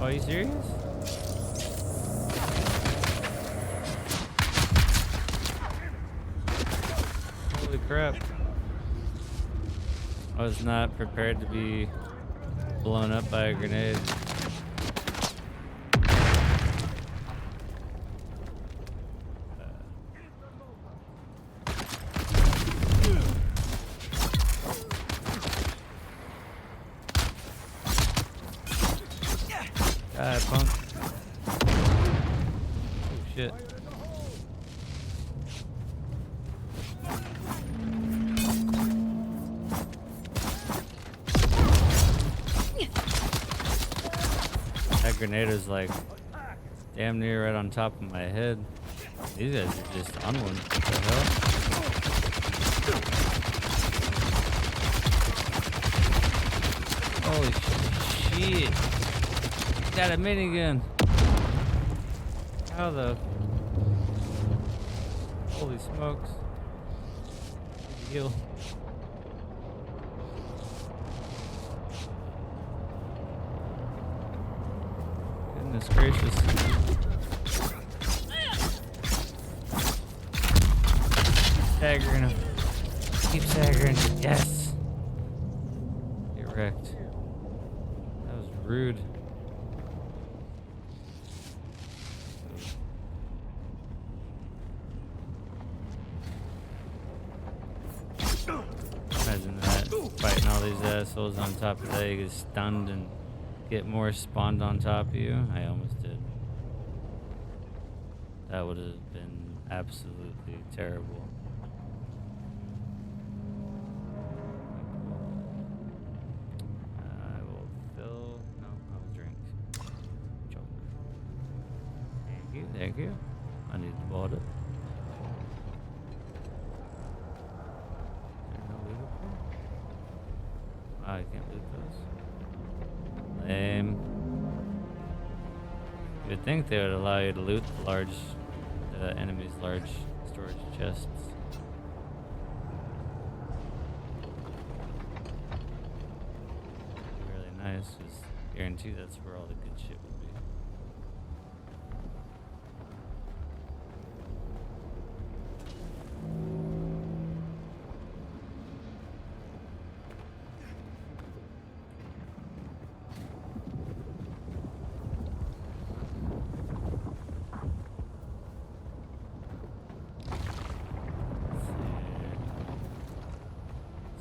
Oh, are you serious? Holy crap. I was not prepared to be blown up by a grenade. God, punk. Oh shit. That grenade is like damn near right on top of my head. These guys are just on one. What the hell? Holy shit. Got a minigun. How the... Holy smokes. Heal. Goodness gracious. Staggering him. Keep staggering. Yes. Get wrecked. That was rude. Imagine that, fighting all these assholes on top of that, you get stunned and get more spawned on top of you. I almost did. That would have been absolutely terrible. I will fill, no, I'll drink. Choke. Thank you. I need the water. I can't loot those. Lame. You would think they would allow you to loot the large, enemy's large storage chests. Really nice, just guarantee that's where all the good shit would be.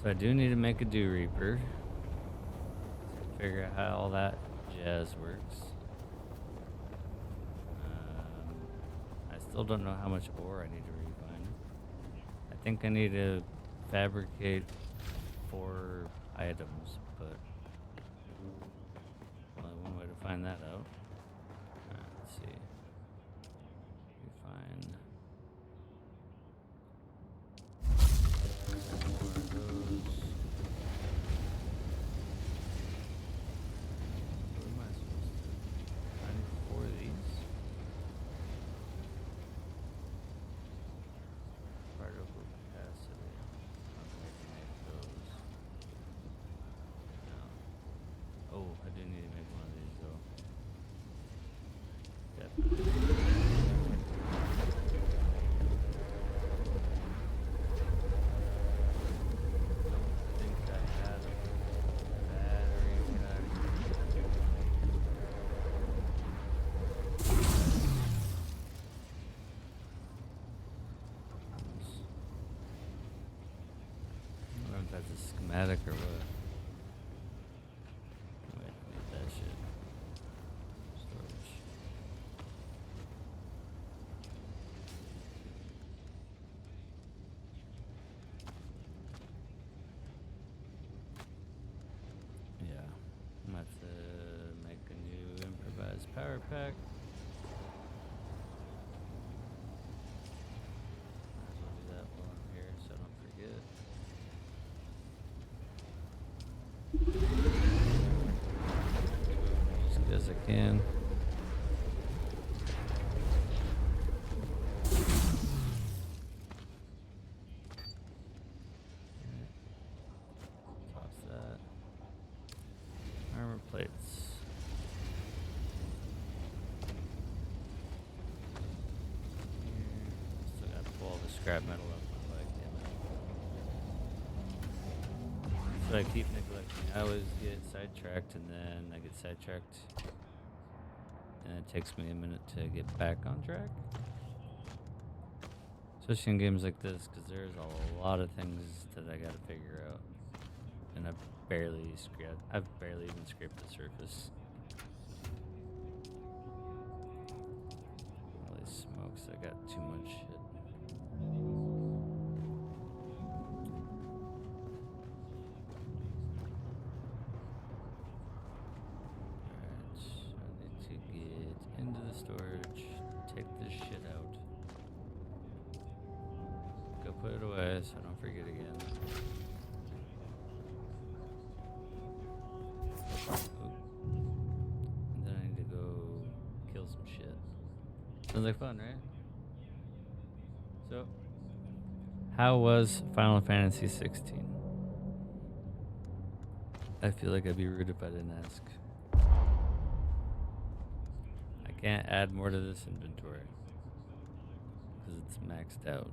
So I do need to make a Dew Reaper. Figure out how all that jazz works. I still don't know how much ore I need to refine. I think I need to fabricate 4 items, but only one way to find that out. Let's see. Refine. that's a schematic or what. Wait, I need that shit. Storage. Yeah, I'm about to make a new improvised power pack. Might as well do that while I'm here so I don't forget. As good as I can. Toss that. Armor plates. Here. Still gotta pull all the scrap metal up my leg, damn it. So I keep neglecting. I always get sidetracked and then I get sidetracked. And it takes me a minute to get back on track. Especially in games like this, because there's a lot of things that I gotta figure out. And I've barely even scraped the surface. Holy smokes, I got too much shit. Alright, I need to get into the storage, take this shit out. Go put it away so I don't forget again. And then I need to go kill some shit. Sounds like fun, right? So, how was Final Fantasy 16? I feel like I'd be rude if I didn't ask. I can't add more to this inventory because it's maxed out.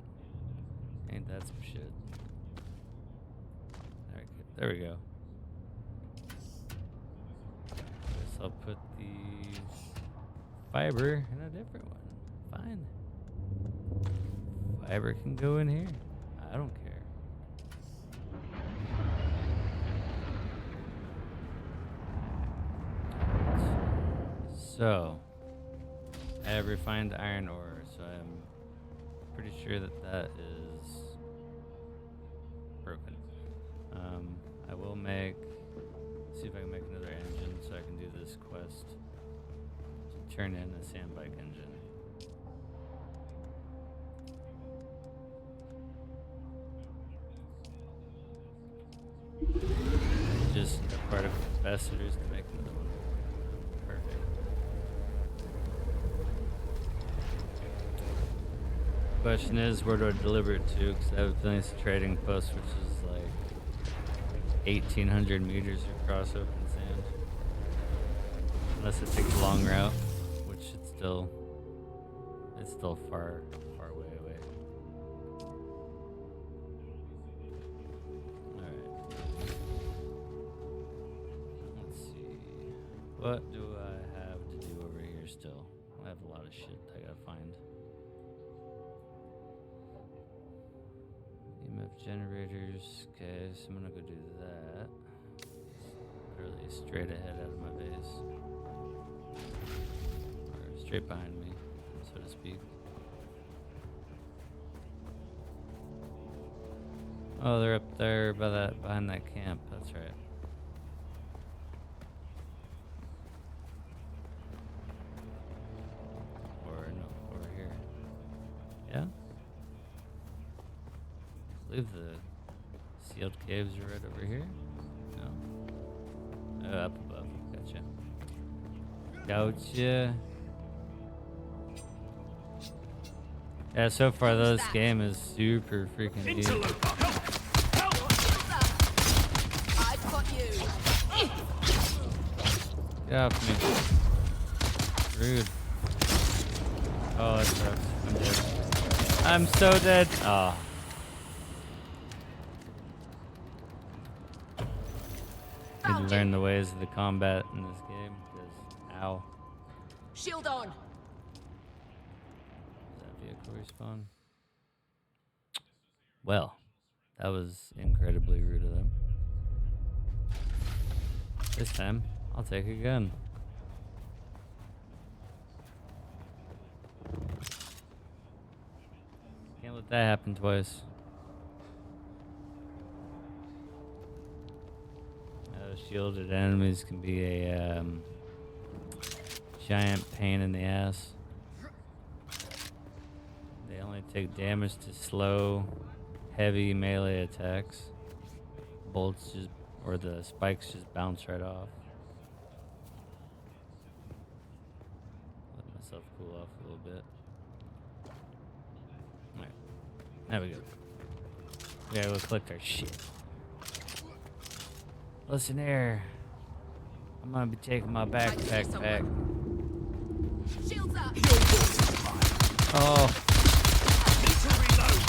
Ain't that some shit? There we go. Guess I'll put the fiber in a different one. Fine. Fiber can go in here. I don't care. So, I have refined iron ore, so I'm pretty sure that that is broken. I will see if I can make another engine so I can do this quest to turn in a sandbike engine. Just a part of capacitors to make another one. Perfect. Question is, where do I deliver it to? Because I have a feeling it's a trading post, which is like 1,800 meters across open sand. Unless it takes a long route, which it's still far way away. Alright. Let's see. What do I have to do over here still? I have a lot of shit I gotta find. EMF generators. Okay, so I'm gonna go do that. Literally straight ahead out of my base. Or straight behind me, so to speak. Oh, they're up there behind that camp, that's right. Or no, over here. Yeah? I believe the sealed caves are right over here. No? Oh, up above. Gotcha. Yeah, so far this game is super freaking easy. I've got you. Get off me. Rude. Oh, that sucks. I'm dead. I'm so dead. Oh. Need to learn the ways of the combat in this game, because ow. Shield on. Is that vehicle respawn? Well, That was incredibly rude of them. This time, I'll take a gun. Can't let that happen twice. Shielded enemies can be a giant pain in the ass. They only take damage to slow, heavy melee attacks. Bolts just, or the spikes just bounce right off. Let myself cool off a little bit. Alright, there we go. We gotta go collect our shit. Listen here. I'm gonna be taking my backpack back. Shields up. Oh. Need to reload.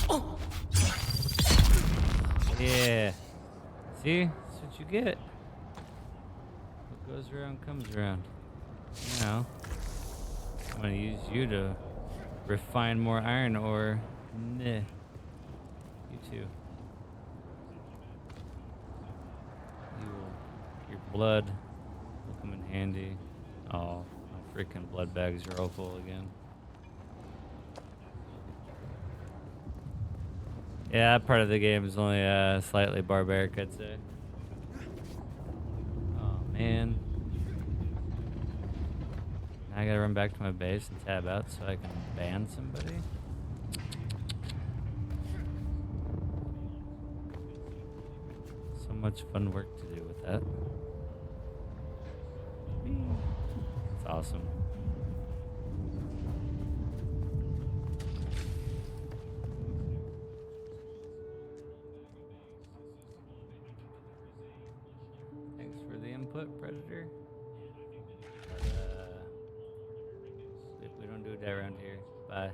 Oh. Yeah. See? That's what you get. What goes around comes around. You know. I'm gonna use you to refine more iron ore. Nah. You too. Your blood will come in handy. Oh, my freaking blood bags are all full again. Yeah, that part of the game is only slightly barbaric, I'd say. Oh, man. Now I gotta run back to my base and tab out so I can ban somebody. So much fun work to do with that. It's awesome. Predator. But, we don't do that around here. Bye.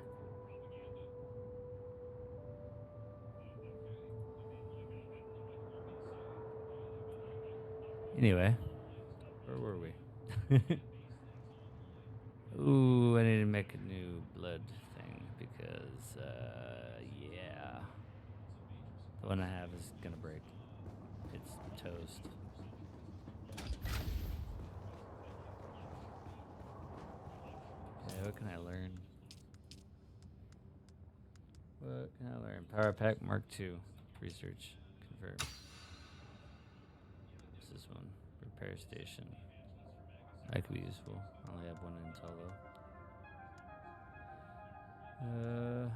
Anyway, where were we? Ooh, I need to make a new blood thing because, yeah, the one I have is gonna break. It's toast. What can I learn? What can I learn? Power Pack Mark II. Research. Confirm. What's this one? Repair station. That could be useful. I only have one intel though.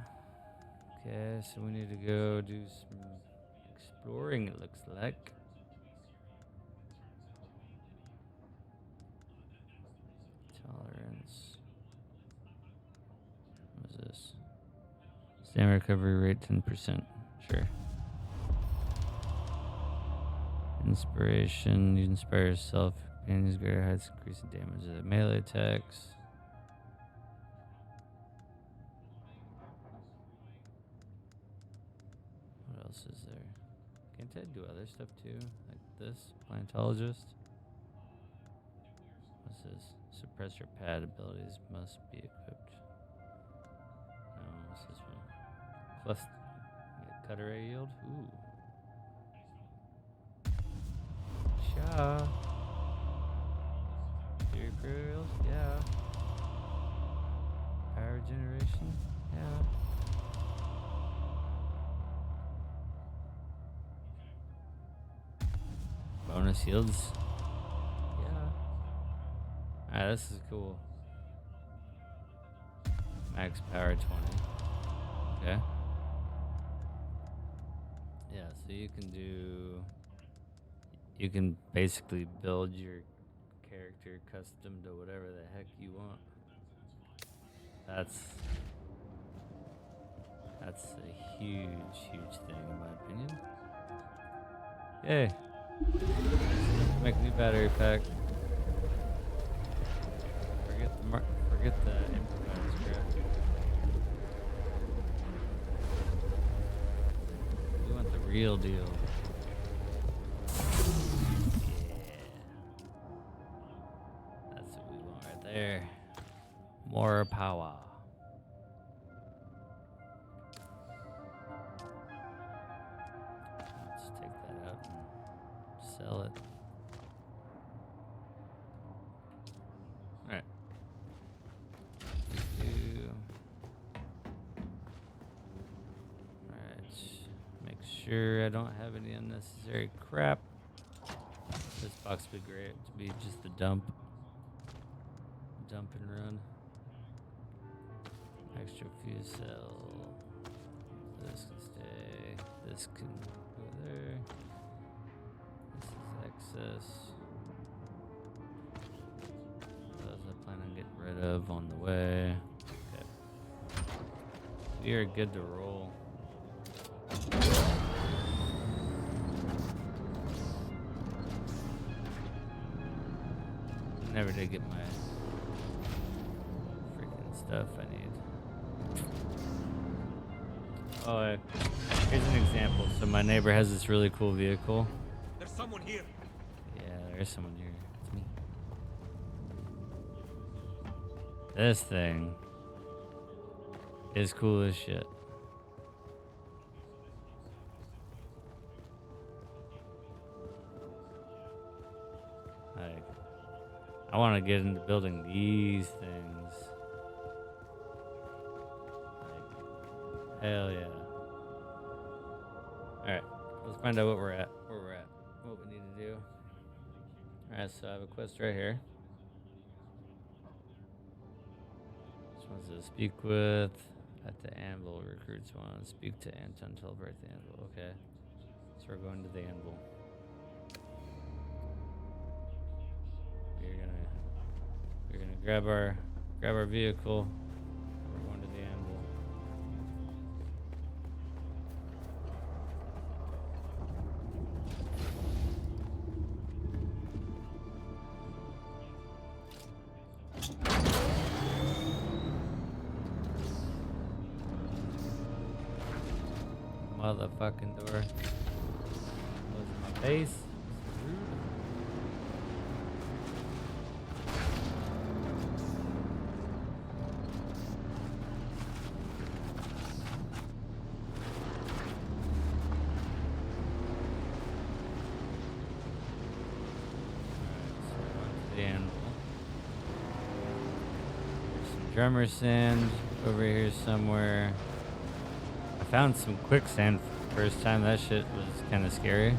Okay, so we need to go do some exploring, it looks like. Tolerance. This stamina recovery rate 10%. Sure. Inspiration. You inspire yourself. Companions greater heights, increasing damage of the melee attacks. What else is there? Can't I do other stuff too? Like this? Paleontologist? What's this? Suppressor pad abilities must be equipped. What's this one? Cluster. Cutter ray yield? Ooh. Sure. Theory materials? Yeah. Power generation? Yeah. Bonus yields? Yeah. Alright, this is cool. Max power 20. Okay. Yeah, so you can basically build your character custom to whatever the heck you want. That's a huge thing in my opinion. Yay. Make a new battery pack. Forget the improvised crap. real deal. That's what we want right there. More power. Let's take that out and sell it. Alright. Alright. Make sure I don't have any unnecessary crap. This box would be great to be just a dump. Dump and run. Extra fuse cell. This can stay. This can go there. This is excess. Those I plan on getting rid of on the way. Okay. We are good to roll. Never did get my freaking stuff I need. Oh, here's an example. So my neighbor has this really cool vehicle. There's someone here. Yeah, there's someone here. It's me. This thing is cool as shit. Like, I want to get into building these things. Like, hell yeah. Alright, let's find out where we're at, what we need to do. Alright, so I have a quest right here. This one's to speak with at the anvil, recruits one. Speak to Anton, teleport at the anvil. Okay, so we're going to the anvil. We're gonna grab our vehicle. We're going to the anvil. Motherfucking door. Close my face. Drummer sand over here somewhere. I found some quicksand for the first time. That shit was kind of scary.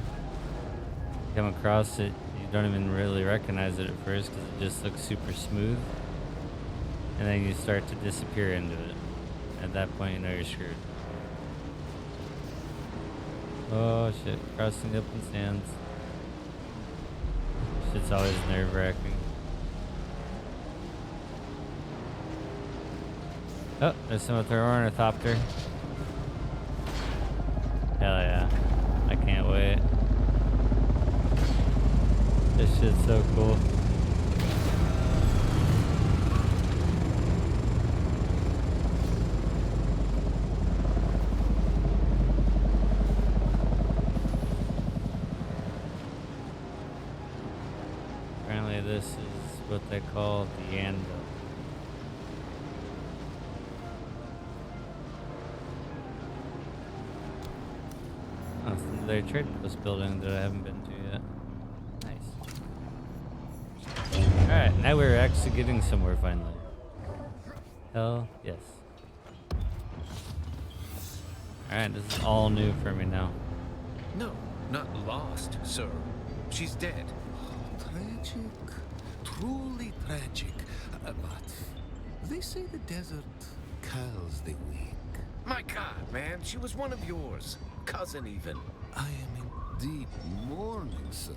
Come across it, you don't even really recognize it at first because it just looks super smooth. And then you start to disappear into it. At that point, you know you're screwed. Oh shit, crossing the open sands. Shit's always nerve-wracking. Oh, there's someone with their ornithopter. Hell yeah. I can't wait. This shit's so cool. Apparently this is what they call the anvil. Oh, it's another trade post building that I haven't been to yet. Nice. Alright, now we're actually getting somewhere finally. Hell yes. Alright, this is all new for me now. No, not lost, sir. She's dead. Tragic. Truly tragic. But they say the desert calls the weak. My God, man, she was one of yours. Cousin, even. I am in deep mourning, sir.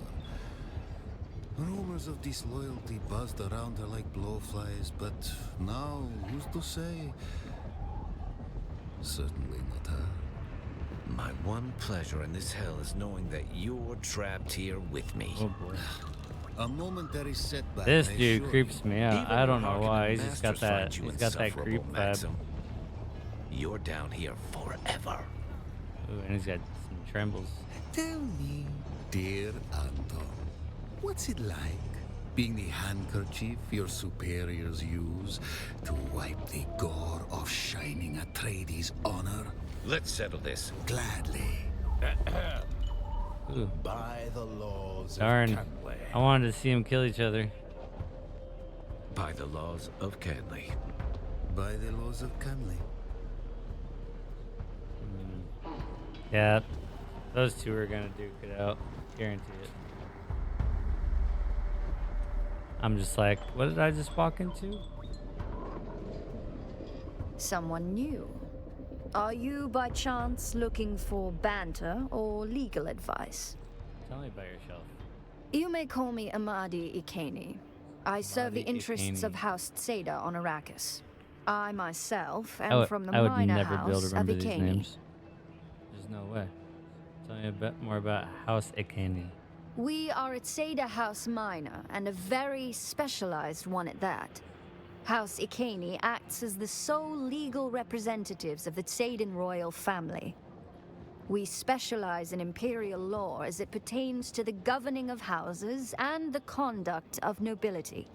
Rumors of disloyalty buzzed around her like blowflies, but now, who's to say? Certainly not her. My one pleasure in this hell is knowing that you're trapped here with me. Oh boy. A momentary setback. This I dude assure creeps you. me out. Even I don't when know Harkonnen why. He's just got masters that. find you He's got that insufferable, creep vibe. Maxim. You're down here forever. Ooh, and he's got some trembles. Tell me, dear Anton, what's it like being the handkerchief your superiors use to wipe the gore off Shining Atreides' honor? Let's settle this. Gladly. Ooh, By the laws darn. of Canley. I wanted to see them kill each other. By the laws of Canley. By the laws of Canley. Yeah, those two are gonna duke it out. Guarantee it. I'm just like, what did I just walk into? Someone new. Are you, by chance, looking for banter or legal advice? Tell me about yourself. You may call me Amadi Ikeni. I serve the Amadi interests Ikeni. of House Tseda on Arrakis. I myself I am would, from the I would minor never be able house to of remember these Ikeni. names. There's no way. Tell me a bit more about House Ikeni. We are a Tseda House minor, and a very specialized one at that. House Ikeni acts as the sole legal representatives of the Tsedan royal family. We specialize in imperial law as it pertains to the governing of houses and the conduct of nobility.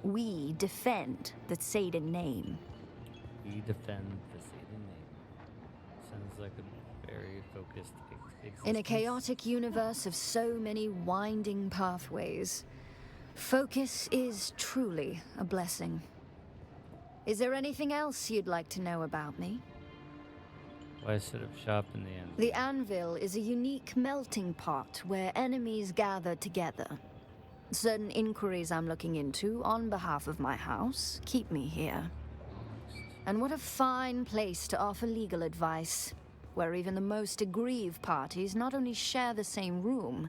We defend the Tsedan name. We defend the Satan name. Sounds like a very focused existence. In a chaotic universe of so many winding pathways, focus is truly a blessing. Is there anything else you'd like to know about me? Why set up shop in the end? The Anvil is a unique melting pot where enemies gather together. Certain inquiries I'm looking into on behalf of my house keep me here. And what a fine place to offer legal advice, where even the most aggrieved parties not only share the same room,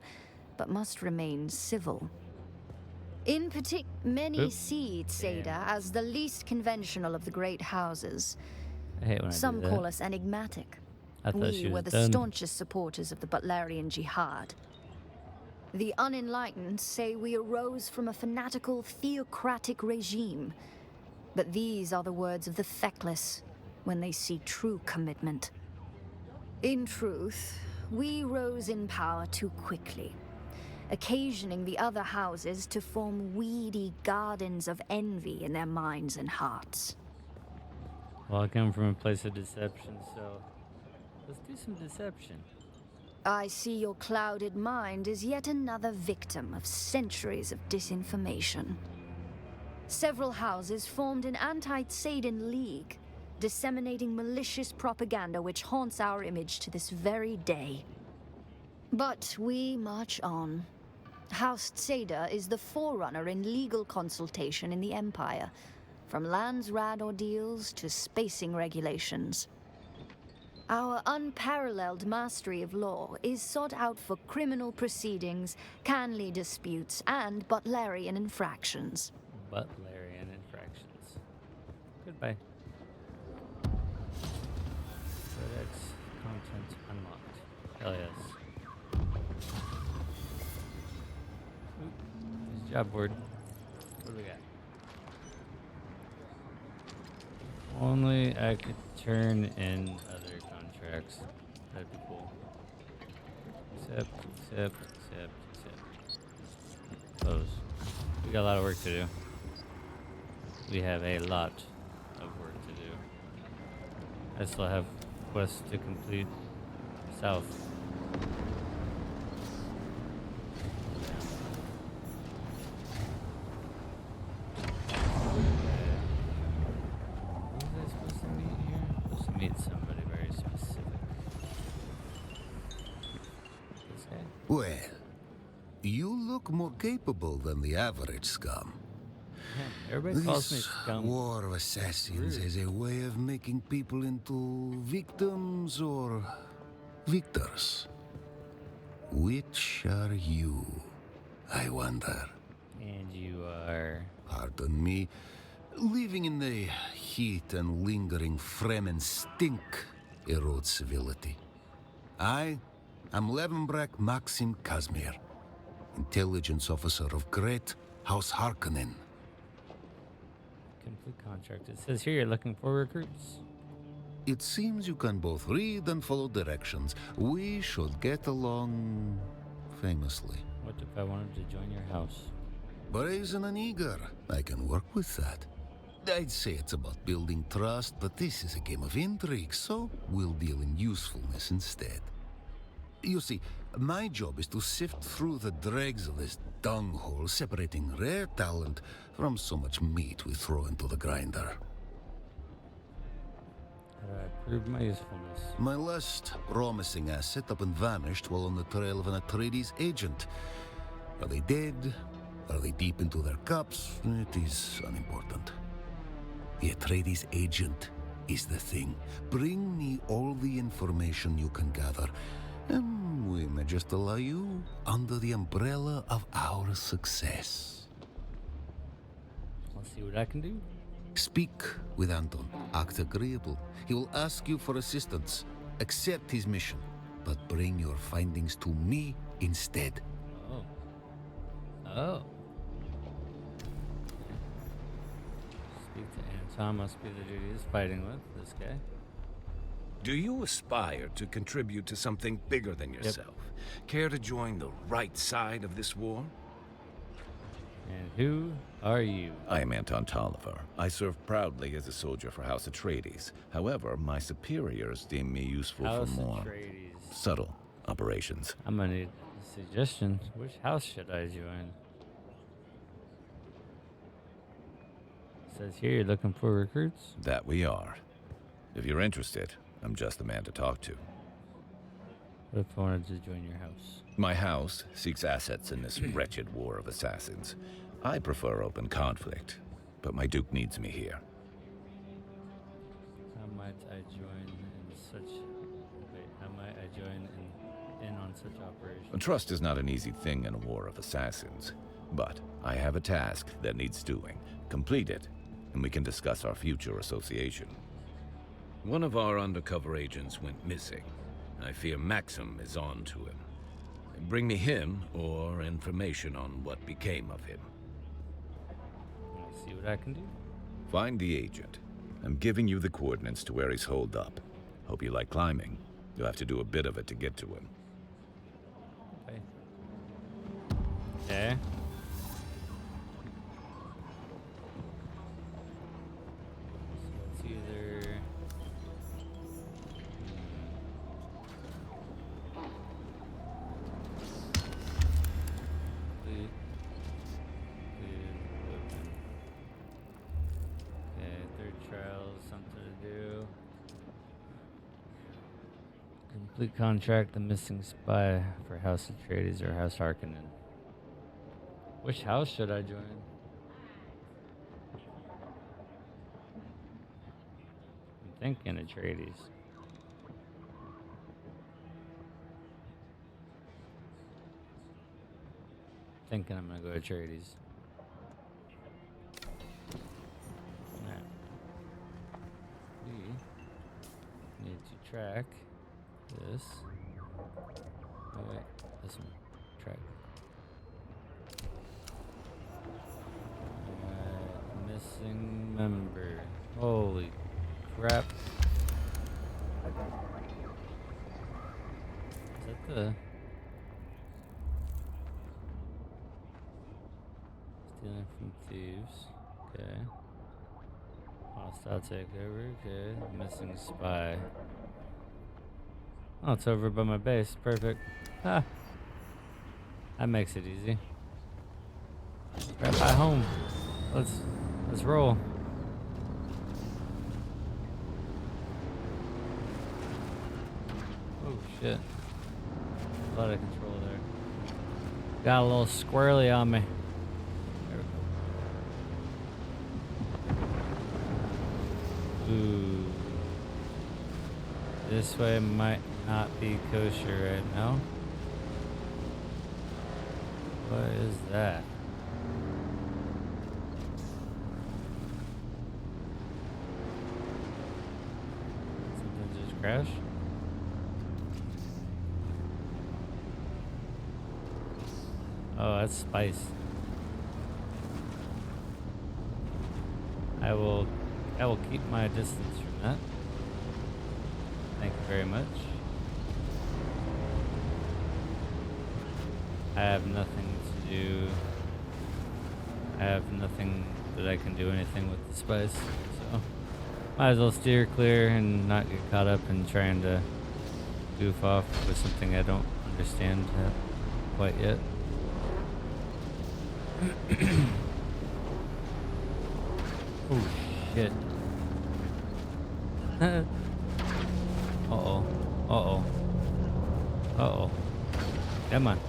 but must remain civil. In particular, many Oop. see Tseda as the least conventional of the great houses. I hate when Some I do that. call us enigmatic. I thought We she were was the done. staunchest supporters of the Butlerian Jihad. The unenlightened say we arose from a fanatical theocratic regime. But these are the words of the feckless when they see true commitment. In truth, we rose in power too quickly, occasioning the other houses to form weedy gardens of envy in their minds and hearts. Well, I come from a place of deception, so let's do some deception. I see your clouded mind as yet another victim of centuries of disinformation. Several houses formed an anti-Tsedan league, disseminating malicious propaganda which haunts our image to this very day. But we march on. House Tseda is the forerunner in legal consultation in the Empire, from Landsrad ordeals to spacing regulations. Our unparalleled mastery of law is sought out for criminal proceedings, Canley disputes, and Butlerian infractions. Butlerian infractions. Goodbye. Codex content unlocked. Hell yes. Oop, there's job board. What do we got? Only I could turn in other contracts. That'd be cool. Except. Close. We got a lot of work to do. We have a lot of work to do. I still have quests to complete south. Who was I supposed to meet here? Supposed to meet somebody very specific. This guy? Well, you look more capable than the average scum. Yeah, everybody calls me This scum. war of assassins Rude. is a way of making people into victims or victors. Which are you, I wonder? And you are. Pardon me, living in the heat and lingering Fremen stink erodes civility. I am Levenbrak Maxim Kazmir, intelligence officer of Great House Harkonnen. Complete contract. It says here you're looking for recruits. It seems you can both read and follow directions. We should get along famously. What if I wanted to join your house? Brazen and eager. I can work with that. I'd say it's about building trust, but this is a game of intrigue, so we'll deal in usefulness instead. You see, my job is to sift through the dregs of this dunghole, separating rare talent from so much meat we throw into the grinder. How do I prove my usefulness? My last promising asset up and vanished while on the trail of an Atreides agent. Are they dead? Are they deep into their cups? It is unimportant. The Atreides agent is the thing. Bring me all the information you can gather, and we may just allow you under the umbrella of our success. Let's see what I can do. Speak with Anton. Act agreeable. He will ask you for assistance. Accept his mission, but bring your findings to me instead. Oh. Oh. Speak to Anton. Must be the dude he's fighting with, this guy. Do you aspire to contribute to something bigger than yourself? Care to join the right side of this war? And who are you? I am Anton Tolliver. I serve proudly as a soldier for House Atreides. However, my superiors deem me useful House for more Atreides. subtle operations. I'm gonna need a suggestion. Which house should I join? It says here you're looking for recruits. That we are. If you're interested, I'm just the man to talk to. What if I wanted to join your house? My house seeks assets in this wretched war of assassins. I prefer open conflict, but my Duke needs me here. How might I join in such... Wait, how might I join in on such operations? Trust is not an easy thing in a war of assassins, but I have a task that needs doing. Complete it, and we can discuss our future association. One of our undercover agents went missing. I fear Maxim is on to him. Bring me him or information on what became of him. Let's see what I can do. Find the agent. I'm giving you the coordinates to where he's holed up. Hope you like climbing. You'll have to do a bit of it to get to him. Okay. Okay. So it's either... Complete contract the missing spy for House Atreides or House Harkonnen. Which house should I join? I'm thinking Atreides. Thinking I'm gonna go Atreides. Alright. We need to track this. Oh wait, this one. Track. Missing member. Holy crap. Is that the... Stealing from thieves. Okay. Hostile takeover. Okay. Missing spy. Oh, it's over by my base. Perfect. Ah. That makes it easy. Right by home. Let's roll. Oh shit. A lot of control there. Got a little squirrely on me. There we go. Ooh. This way might not be kosher right now. What is that? Something just crashed? Oh, that's spice. I will keep my distance from that. very much. I have nothing to do. I have nothing that I can do anything with the spice, so might as well steer clear and not get caught up in trying to goof off with something I don't understand quite yet. Oh shit. Uh-oh. Uh-oh. Uh-oh. Come on.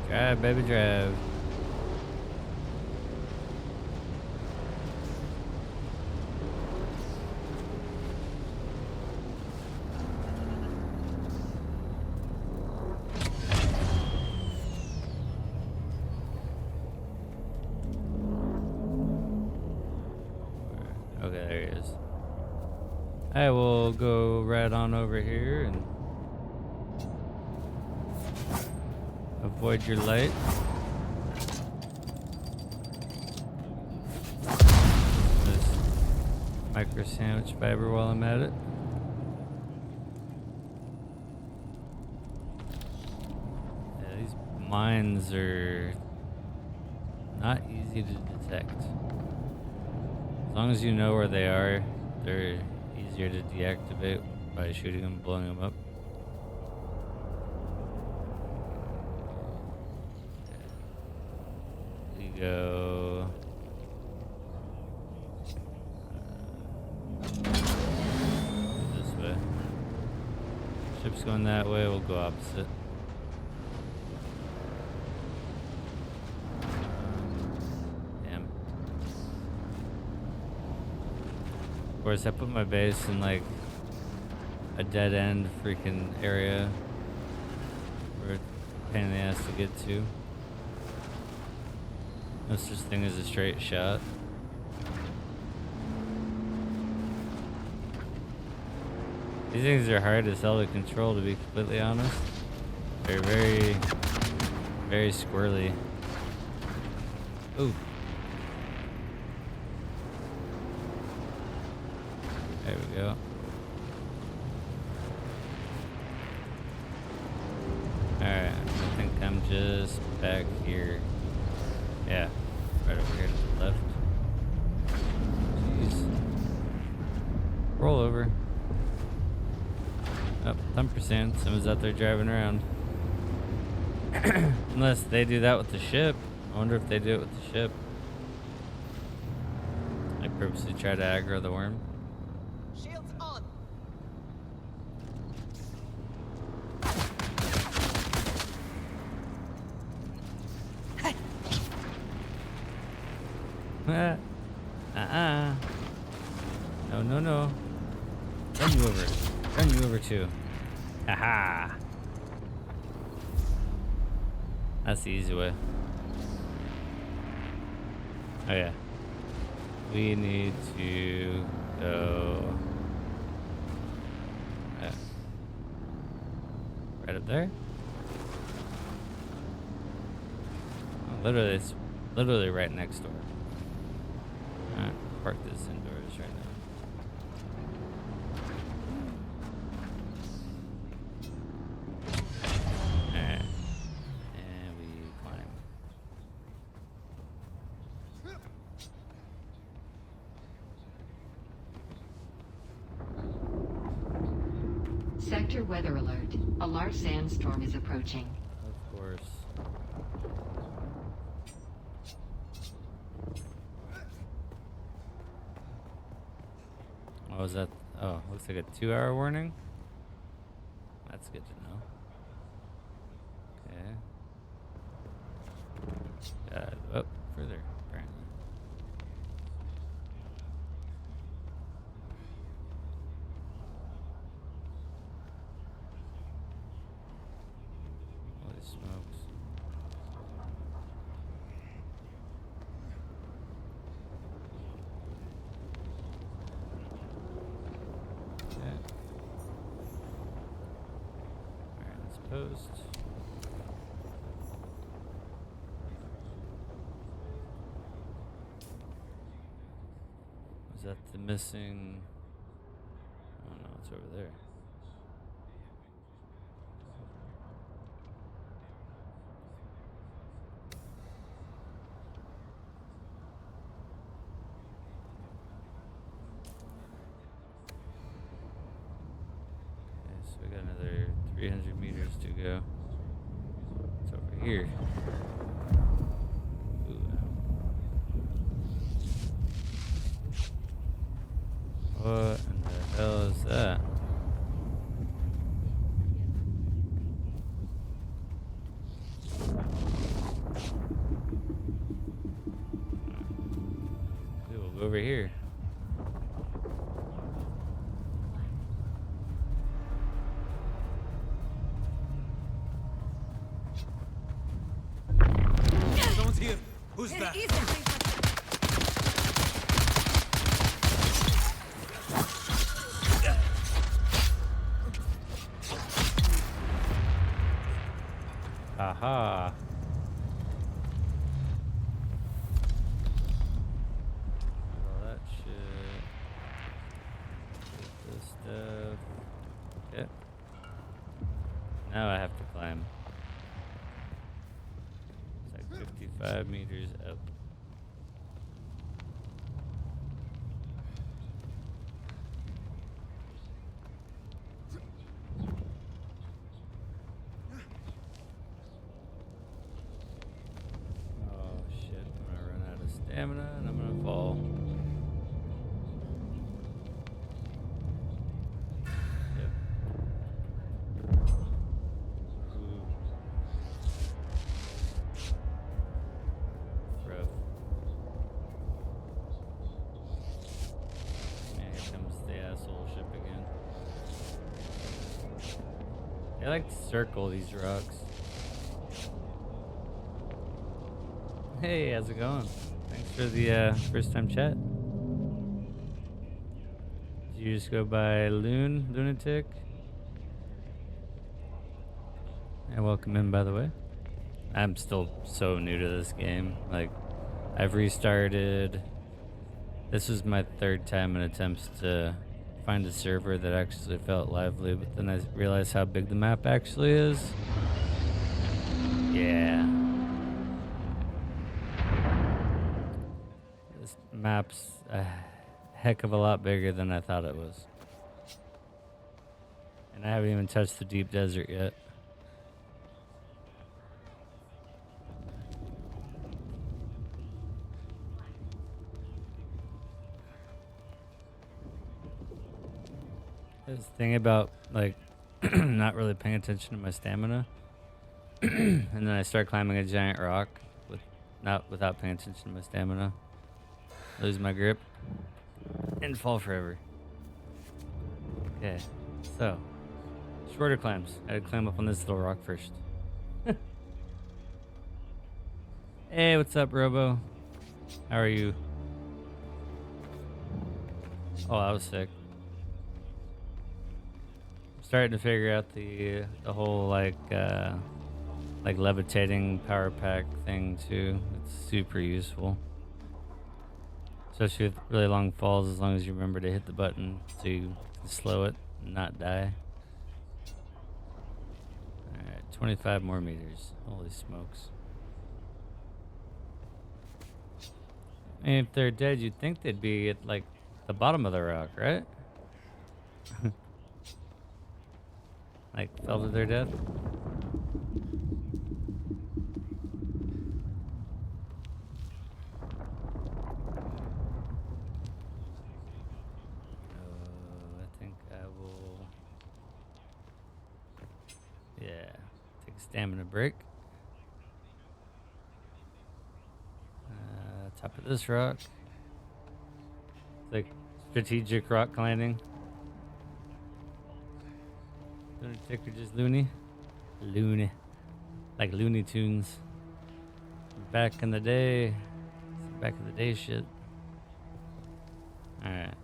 Drive, baby, drive. Okay, there he is. I will go right on over here and avoid your light. This micro sandwich fiber while I'm at it. Yeah, these mines are not easy to detect. As long as you know where they are, they're easier to deactivate by shooting them, blowing them up. We go this way. Ship's going that way, we'll go opposite. Of course, I put my base in like a dead end freaking area where it's a pain in the ass to get to. No such thing as a straight shot. These things are hard as hell to control, to be completely honest. They're very, very squirrely. Ooh. There we go. Alright, I think I'm just back here. Yeah, right over here to the left. Jeez. Roll over. Oh, 10%. Someone's out there driving around. Unless they do that with the ship. I wonder if they do it with the ship. I purposely try to aggro the worm. Shields on. No, no, no. Run you over. Run you over too. Haha. That's the easy way. Oh yeah. We need to go right up there. Oh, literally, it's literally right next door. Alright, park this indoors right now. Alright. And we climb. Sector weather alert. A large sandstorm is approaching. Of course. What was that? Oh, looks like a 2-hour warning. That's good to know. Okay. Oh, further, apparently. Holy smokes. Okay. Alright, let's post. Was that the missing? Oh no, it's over there? Okay, so we got another 300 meters to go. It's over here. Ooh, what in the hell is that? We will go over here. Someone's here. Who's that? Aha. All that shit. Get this stuff. Okay. Now I have to climb. It's like 55 meters up. Oh shit, I'm gonna run out of stamina and I'm gonna fall. Yep. Ooh. Rough. Man, here comes the asshole ship again. They like to circle these rocks. Hey, how's it going? Thanks for the first time chat. Did you just go by Lunatic? And welcome in, by the way. I'm still so new to this game. Like, I've restarted. This was my third time in attempts to find a server that actually felt lively, but then I realized how big the map actually is. Yeah. This map's a heck of a lot bigger than I thought it was. And I haven't even touched the deep desert yet. This thing about, like, not really paying attention to my stamina. And then I start climbing a giant rock without paying attention to my stamina. Lose my grip and fall forever. Okay, so shorter climbs. I had to climb up on this little rock first. Hey, what's up, Robo? How are you? Oh, I was sick. I'm starting to figure out the whole like levitating power pack thing too. It's super useful. Especially with really long falls, as long as you remember to hit the button so you can slow it and not die. Alright, 25 more meters. Holy smokes. I mean, if they're dead, you'd think they'd be at, like, the bottom of the rock, right? Like, fell to their death? Stamina break. Top of this rock. It's like strategic rock climbing. Lunatic or just loony? Loony. Like Looney Tunes. Back in the day. Back in the day shit. Alright.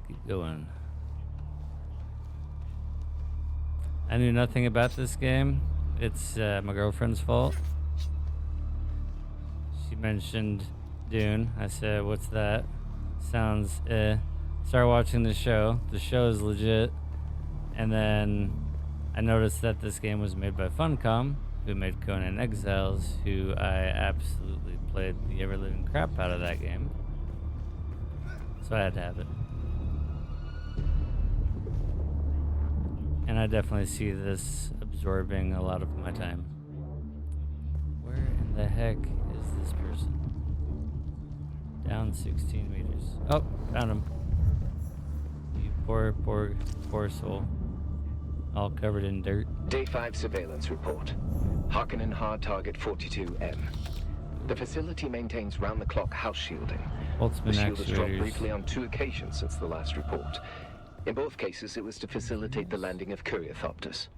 Keep going. I knew nothing about this game. It's my girlfriend's fault. She mentioned Dune. I said, what's that? Sounds started watching the show. The show is legit. And then I noticed that this game was made by Funcom, who made Conan Exiles, who I absolutely played the ever-living crap out of that game. So I had to have it. And I definitely see this absorbing a lot of my time. Where in the heck is this person? Down 16 meters. Oh, found him. You poor soul. All covered in dirt. Day 5 surveillance report. Harkonnen hard target 42M. The facility maintains round-the-clock house shielding. Ultimate The shield has dropped actuators. briefly on 2 occasions since the last report. In both cases, it was to facilitate the landing of Courierthopters.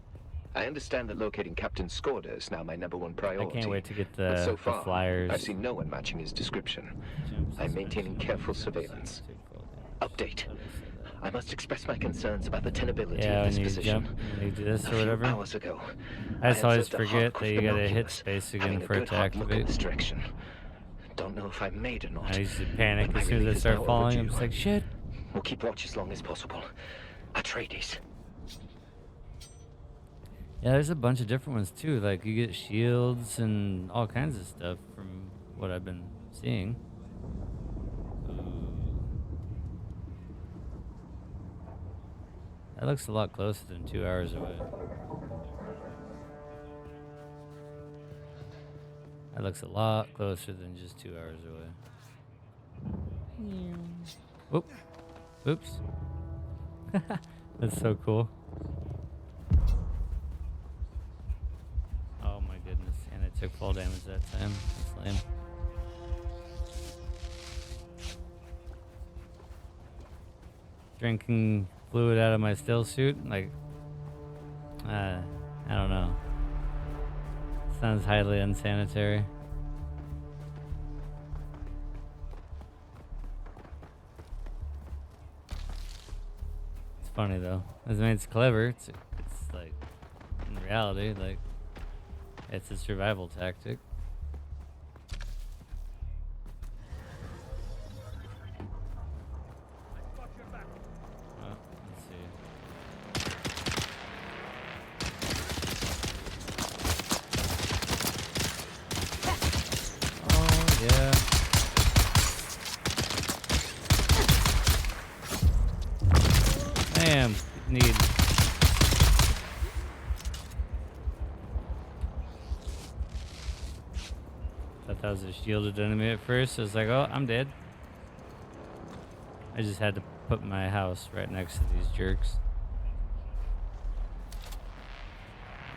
I understand that locating Captain Skorda is now my #1 priority. I can't wait to get but so the far, flyers. I've seen no one matching his description. I'm maintaining careful surveillance. Update. I must express my concerns about the tenability Yeah, of when this you position. jump, when you do this A or few whatever. hours ago, I just always observed a forget hawk that with you gotta hit binoculars, space having again a for it good to hard look in activate. this direction. Don't know if I made or not. I used to panic but my as soon as I relief is start now falling. I'm overdue. just like, shit. We'll keep watch as long as possible. Atreides. Yeah, there's a bunch of different ones too. Like you get shields and all kinds of stuff from what I've been seeing. Ooh. That looks a lot closer than 2 hours away. That looks a lot closer than just 2 hours away. Oop. Oops. That's so cool. Oh my goodness. And I took fall damage that time. That's lame. Drinking fluid out of my still suit? Like, I don't know. Sounds highly unsanitary. It's funny though. I mean, it's clever. It's like, in reality, like, it's a survival tactic. Oh, let's see. Oh, yeah. Damn, need. Thought that was a shielded enemy at first. I was like, oh, I'm dead. I just had to put my house right next to these jerks.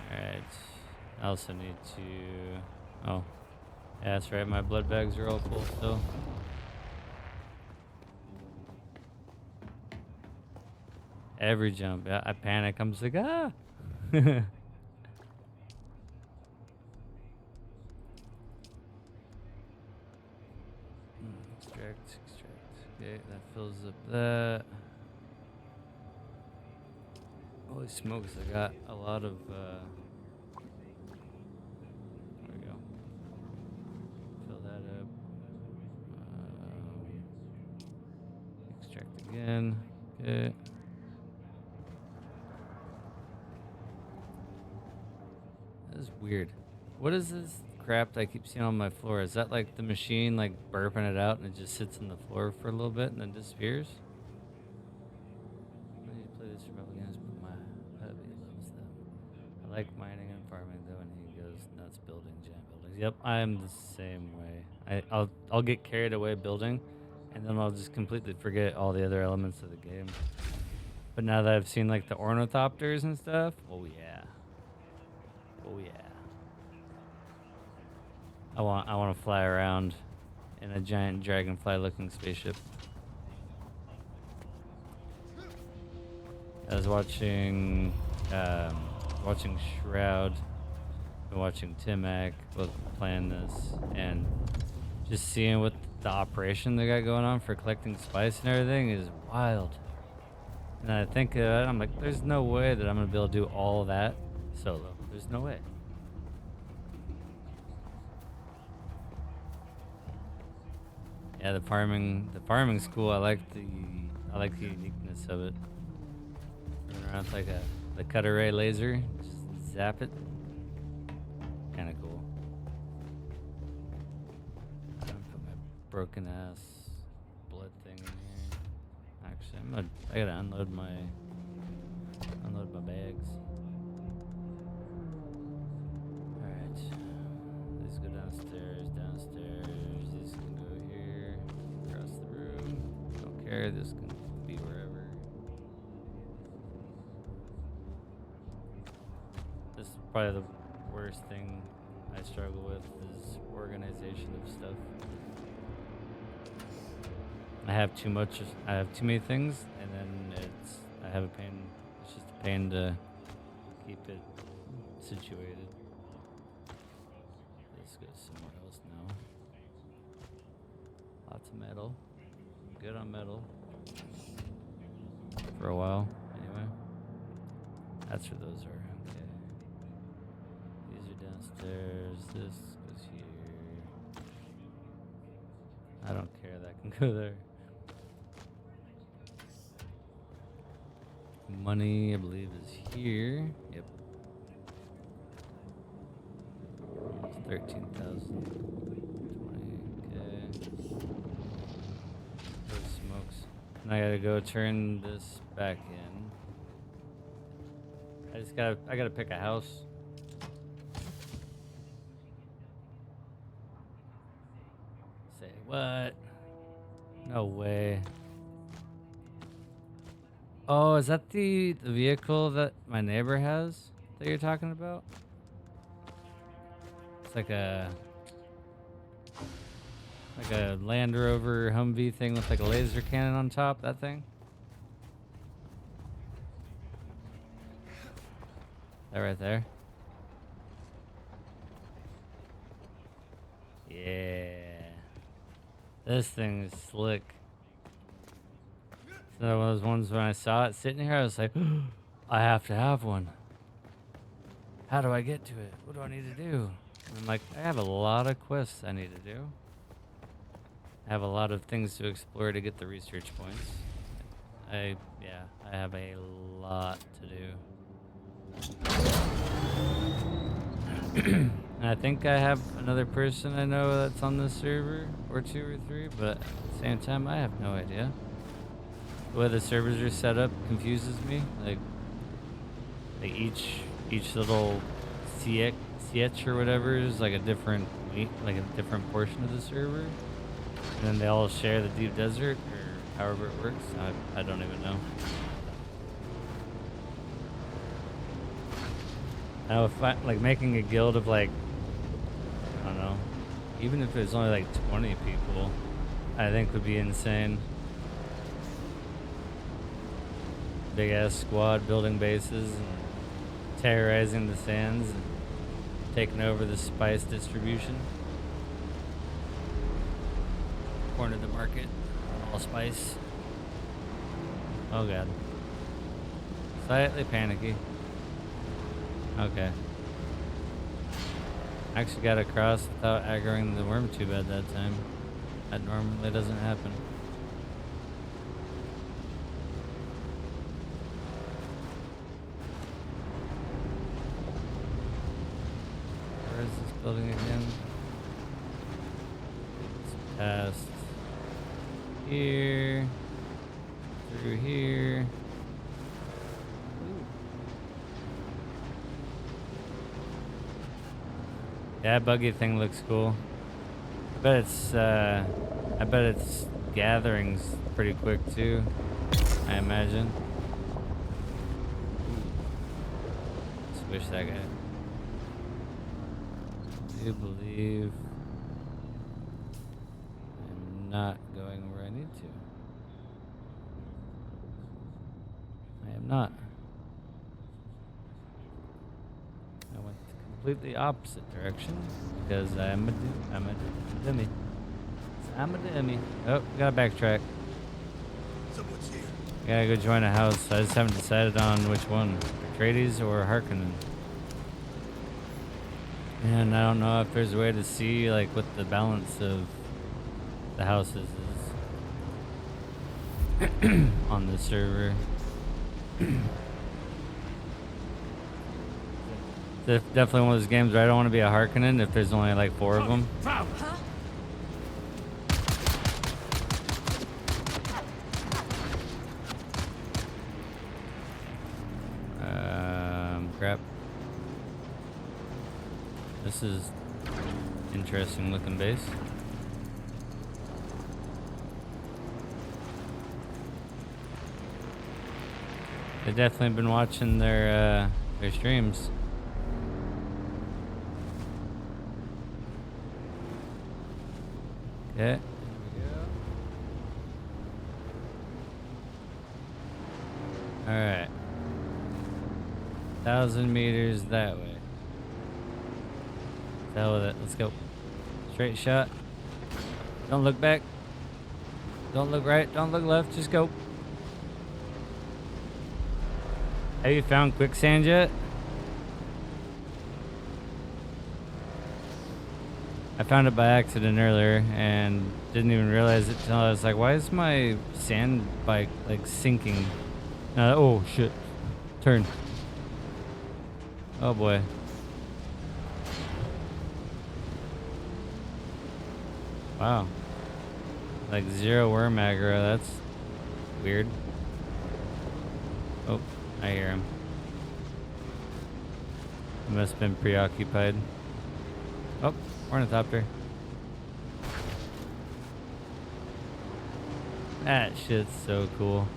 Alright. I also need to... Oh. Yeah, that's right. My blood bags are all full still. Every jump. Yeah, I panic. I'm just like, ah! Extract. Okay, that fills up that. Holy smokes, I got a lot of, there we go. Fill that up. Extract again. Okay. That is weird. What is this crap that I keep seeing on my floor? Is that like the machine like burping it out and it just sits on the floor for a little bit and then disappears? I need to play this survival games, but my hubby loves them. I like mining and farming though, and he goes nuts building giant buildings. Yep, I'm the same way. I'll get carried away building, and then I'll just completely forget all the other elements of the game. But now that I've seen like the ornithopters and stuff, oh yeah. Oh yeah. I want to fly around in a giant dragonfly-looking spaceship. I was watching Shroud, been watching Timac, both playing this, and just seeing what the operation they got going on for collecting spice and everything is wild. And I think I'm like, there's no way that I'm gonna be able to do all that solo. There's no way. Yeah, the farming school. I like the I like the uniqueness of it. Running around with like the cutter ray laser, just zap it. Kind of cool. I'm gonna put my broken ass blood thing in here. Actually, I gotta unload my bags. Alright. These go downstairs. These can go here. Across the room. Don't care, this can be wherever. This is probably the worst thing I struggle with is organization of stuff. I have too many things, and then it's just a pain to keep it situated. Let's go somewhere else now. Lots of metal. Good on metal. For a while, anyway. That's where those are. Okay. These are downstairs. This goes here. I don't care. That can go there. Money, I believe, is here. Yep. It's 13,000. 20. Okay. Holy smokes. And I gotta go turn this back in. I gotta pick a house. Say what? No way. Oh, is that the vehicle that my neighbor has that you're talking about? It's like a Land Rover Humvee thing with like a laser cannon on top, that thing? That right there? Yeah. This thing is slick. So one of those ones when I saw it sitting here, I was like, I have to have one. How do I get to it? What do I need to do? And I'm like, I have a lot of quests I need to do. I have a lot of things to explore to get the research points. I have a lot to do. And I think I have another person I know that's on this server, or 2 or 3, but at the same time, I have no idea. The way the servers are set up confuses me. Like each little CH or whatever is like a different portion of the server, and then they all share the deep desert or however it works. I don't even know. Now if like making a guild of like, I don't know, even if it's only like 20 people, I think would be insane. Big ass squad building bases and terrorizing the sands and taking over the spice distribution. Corner the market, all spice. Oh god. Slightly panicky. Okay. Actually got across without aggroing the worm too bad that time. That normally doesn't happen. Where is this building again? It's past here, through here. Yeah, that buggy thing looks cool. I bet it's gatherings pretty quick too, I imagine. Squish that guy. I do believe I'm not going where I need to. I am not. I went the completely opposite direction because I'm a dummy. I'm a dummy. Oh, gotta backtrack. Someone's here. Gotta go join a house. I just haven't decided on which one, Atreides or Harkonnen. And I don't know if there's a way to see like what the balance of the houses is. on the server. It's definitely one of those games where I don't want to be a Harkonnen if there's only like 4 of them. Crap. This is interesting looking base. They've definitely been watching their streams. Okay. Alright. 1,000 meters that way. The hell with it. Let's go. Straight shot. Don't look back. Don't look right. Don't look left. Just go. Have you found quicksand yet? I found it by accident earlier and didn't even realize it until I was like, why is my sand bike like sinking? Oh shit. Turn. Oh boy. Wow. Like 0 worm aggro, that's weird. Oh, I hear him. He must have been preoccupied. Oh, ornithopter. That shit's so cool.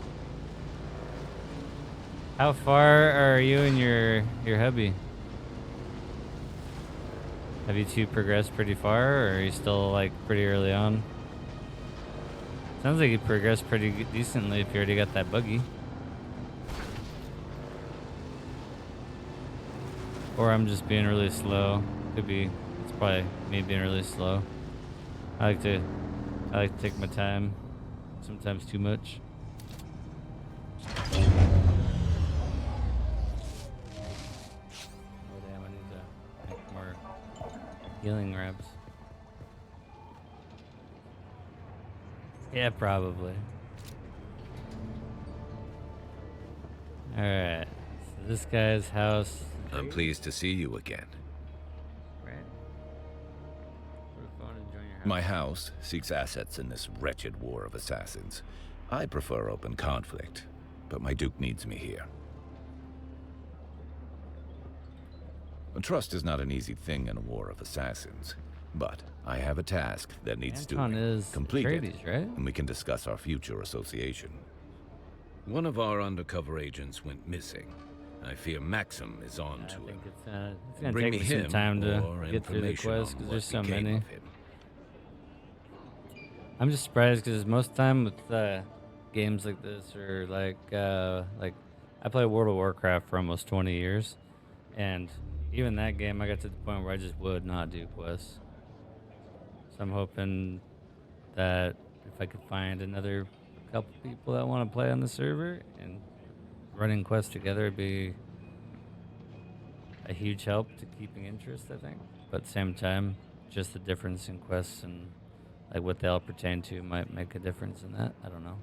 How far are you and your hubby? Have you two progressed pretty far, or are you still like pretty early on? Sounds like you progressed pretty decently if you already got that buggy. Or I'm just being really slow. Could be. It's probably me being really slow. I like to take my time. Sometimes too much. Healing wraps. Yeah, probably. Alright. So this guy's house. I'm pleased to see you again. Right. My house seeks assets in this wretched war of assassins. I prefer open conflict, but my Duke needs me here. Trust is not an easy thing in a war of assassins, but I have a task that needs doing. Is complete Atreides, it, right? and we can discuss our future association. One of our undercover agents went missing. I fear Maxim is on to him. It's gonna Bring take me me some him time to or get through the information quest on because what there's so became many. of him. I'm just surprised because most time with games like this or like I played World of Warcraft for almost 20 years, and even that game I got to the point where I just would not do quests. So I'm hoping that if I could find another couple people that want to play on the server and running quests together would be a huge help to keeping interest, I think. But at the same time, just the difference in quests and like what they all pertain to might make a difference in that. I don't know.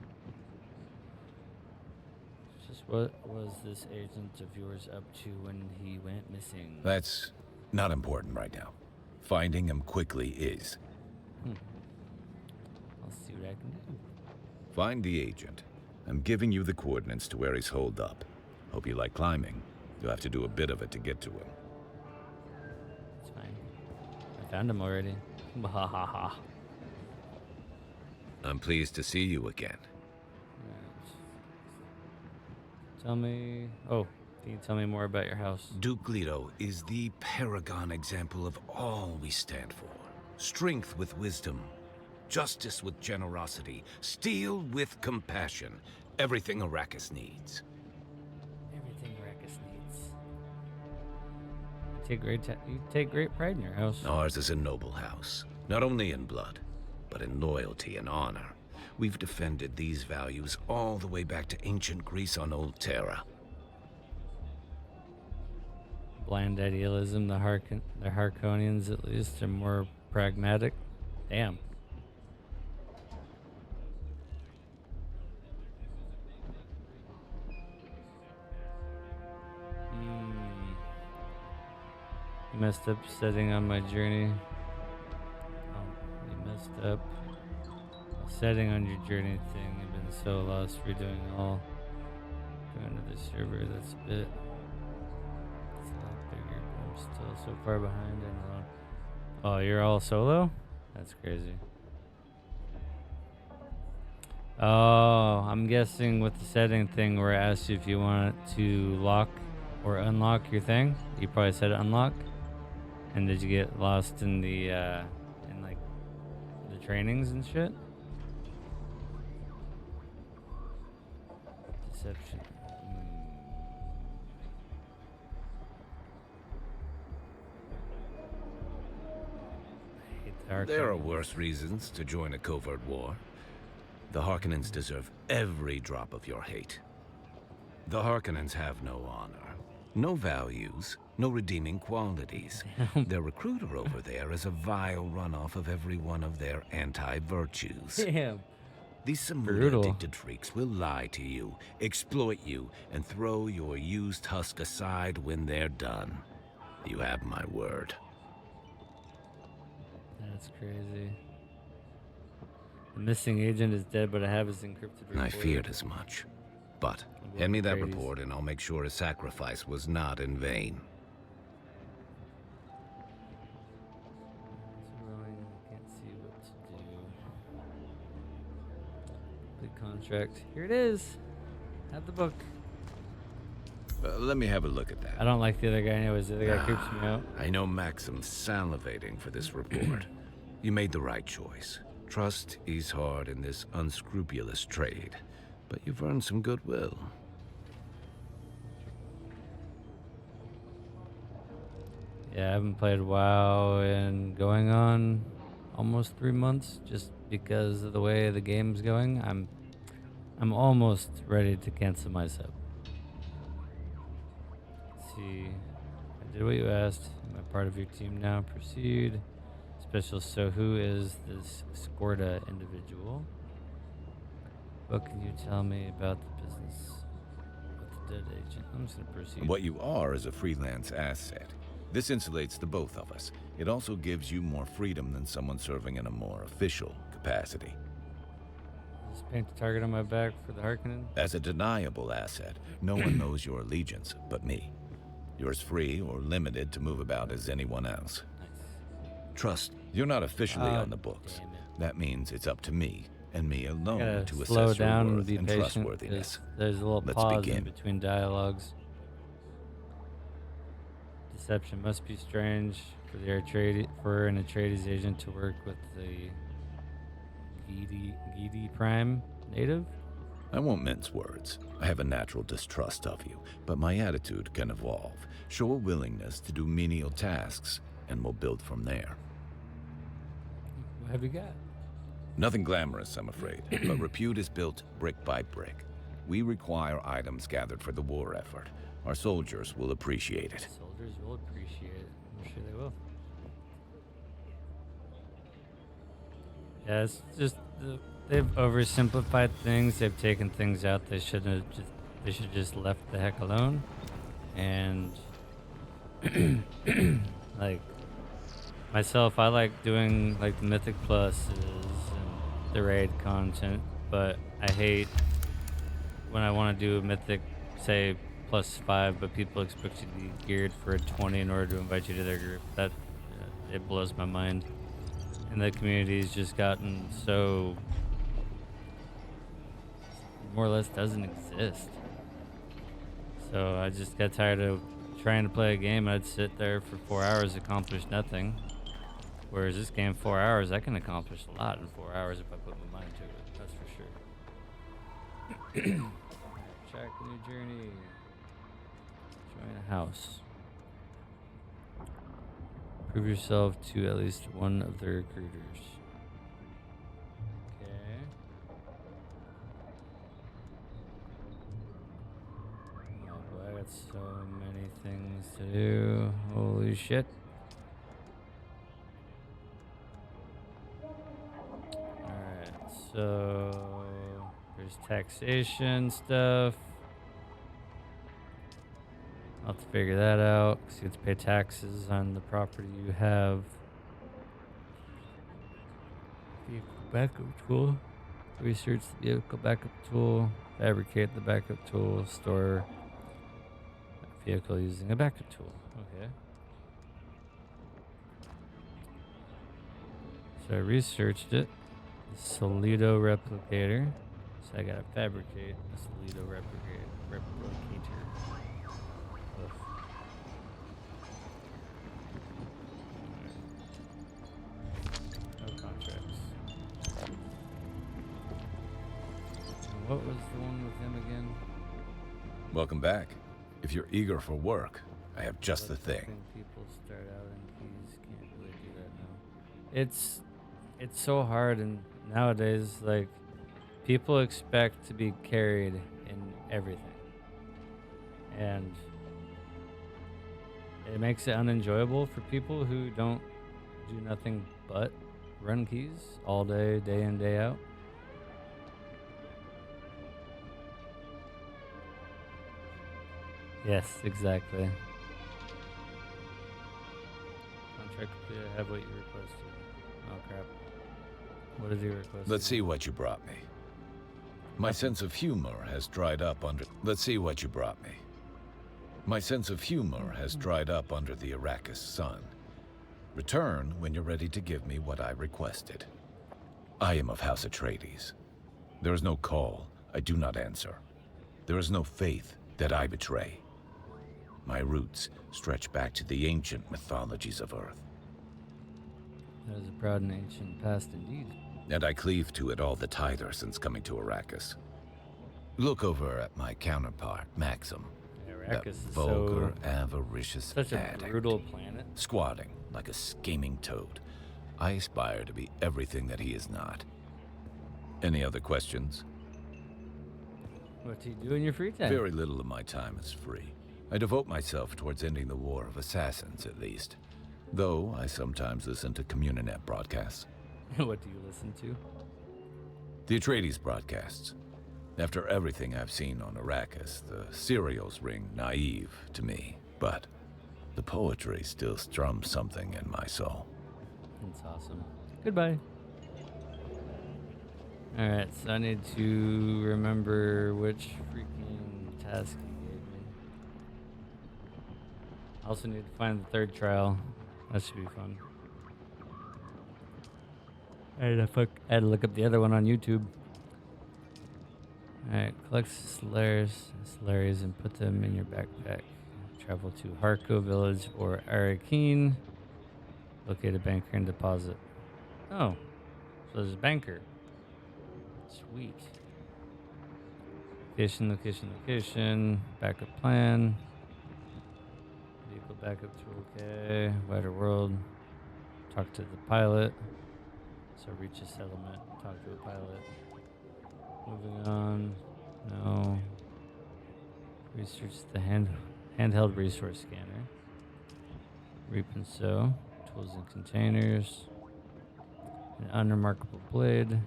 Just what was this agent of yours up to when he went missing? That's not important right now. Finding him quickly is. I'll see what I can do. Find the agent. I'm giving you the coordinates to where he's holed up. Hope you like climbing. You'll have to do a bit of it to get to him. It's fine. I found him already. Ha ha ha. I'm pleased to see you again. Tell me... Oh, can you tell me more about your house? Duke Leto is the paragon example of all we stand for. Strength with wisdom, justice with generosity, steel with compassion. Everything Arrakis needs. Everything Arrakis needs. You take great pride in your house. Ours is a noble house, not only in blood, but in loyalty and honor. We've defended these values all the way back to ancient Greece on Old Terra. Blind idealism, the Harkonians at least are more pragmatic. Damn. You messed up setting on my journey. You messed up setting on your journey thing. You've been so lost redoing all. Going to the server, that's a bit. It's a lot bigger, but I'm still so far behind and alone. Oh, you're all solo? That's crazy. Oh, I'm guessing with the setting thing where I asked you if you wanted to lock or unlock your thing. You probably said unlock. And did you get lost in the in like the trainings and shit? Deception. I hate the There are Harkonnens. worse reasons to join a covert war. The Harkonnens deserve every drop of your hate. The Harkonnens have no honor, no values, no redeeming qualities. Their recruiter over there is a vile runoff of every one of their anti-virtues. Damn. These Brutal. Samura-addicted freaks will lie to you, exploit you, and throw your used husk aside when they're done. You have my word. That's crazy. The missing agent is dead, but I have his encrypted report. I feared as much. But hand me that report and I'll make sure his sacrifice was not in vain. Can't see what to do. Complete contract. Here it is. Have the book. Let me have a look at that. I don't like the other guy anyways. The other guy creeps me out. I know Maxim's salivating for this report. You made the right choice. Trust is hard in this unscrupulous trade, but you've earned some goodwill. Yeah, I haven't played WoW in going on almost 3 months just because of the way the game's going. I'm almost ready to cancel my sub. Let's see. I did what you asked. Am I part of your team now? Proceed. Special. So who is this Skorda individual? What can you tell me about the business with the dead agent? I'm just gonna proceed. What you are is a freelance asset. This insulates the both of us. It also gives you more freedom than someone serving in a more official capacity. Just paint the target on my back for the Harkonnen. As a deniable asset, no one knows your allegiance but me. You're as free or limited to move about as anyone else. Trust, you're not officially on the books. Damn it. That means it's up to me, and me alone, Gotta to slow assess your down and worth be and patient. trustworthiness. 'Cause there's a little Let's pause begin. in between dialogues. Deception must be strange for an Atreides agent to work with the Gidi Prime native. I won't mince words. I have a natural distrust of you, but my attitude can evolve. Show a willingness to do menial tasks, and we'll build from there. What have you got? Nothing glamorous, I'm afraid, but repute is built brick by brick. We require items gathered for the war effort. Our soldiers will appreciate it. Soldiers will appreciate it. I'm sure they will. Yeah, it's just they've oversimplified things. They've taken things out. They should just left the heck alone. And like myself, I like doing like the Mythic Pluses and the raid content, but I hate when I want to do a Mythic, say +5, but people expect you to be geared for a 20 in order to invite you to their group. That it blows my mind. And the community's just gotten so more or less doesn't exist. So I just got tired of trying to play a game. I'd sit there for 4 hours, accomplish nothing. Whereas this game, 4 hours, I can accomplish a lot in 4 hours if I put my mind to it. That's for sure. Track a new journey. Join a house. Prove yourself to at least one of the recruiters. Okay. Oh boy, I got so many things to do. Holy shit. Alright, so there's taxation stuff. I'll have to figure that out. So you have to pay taxes on the property you have. Vehicle backup tool. Research the vehicle backup tool. Fabricate the backup tool. Store a vehicle using a backup tool. Okay. So I researched it. The Solido replicator. So I gotta fabricate the Solido replicator. Oof. No contracts. And what was the one with him again? Welcome back. If you're eager for work, I have just the thing. People start out in keys. Can't really do that now. It's so hard, and nowadays, like, people expect to be carried in everything. And it makes it unenjoyable for people who don't do nothing but run keys all day, day in, day out. Yes, exactly. Contract complete. I have what you requested. Oh, crap. What did you request? Let's see what you brought me. My sense of humor has dried up under... Let's see what you brought me. My sense of humor has dried up under the Arrakis sun. Return when you're ready to give me what I requested. I am of House Atreides. There is no call I do not answer. There is no faith that I betray. My roots stretch back to the ancient mythologies of Earth. That is a proud and ancient past indeed. And I cleave to it all the tighter since coming to Arrakis. Look over at my counterpart, Maxim. Arrakis is vulgar, avaricious such a addict, brutal planet. squatting like a scheming toad. I aspire to be everything that he is not. Any other questions? What do you do in your free time? Very little of my time is free. I devote myself towards ending the war of assassins, at least. Though I sometimes listen to Communinet broadcasts. What do you listen to? The Atreides broadcasts. After everything I've seen on Arrakis, the serials ring naive to me, but the poetry still strums something in my soul. That's awesome. Goodbye. Alright, so I need to remember which freaking task he gave me. I also need to find the third trial. That should be fun. I had to look up the other one on YouTube. Alright, collect Solaris and put them in your backpack. Travel to Harko Village or Arrakeen. Locate a banker and deposit. Oh, so there's a banker. Sweet. Location. Backup plan. Vehicle backup tool, okay. Wider world. Talk to the pilot. So reach a settlement. Talk to a pilot. Moving on. No. Research the handheld resource scanner. Reap and sow. Tools and containers. An unremarkable blade.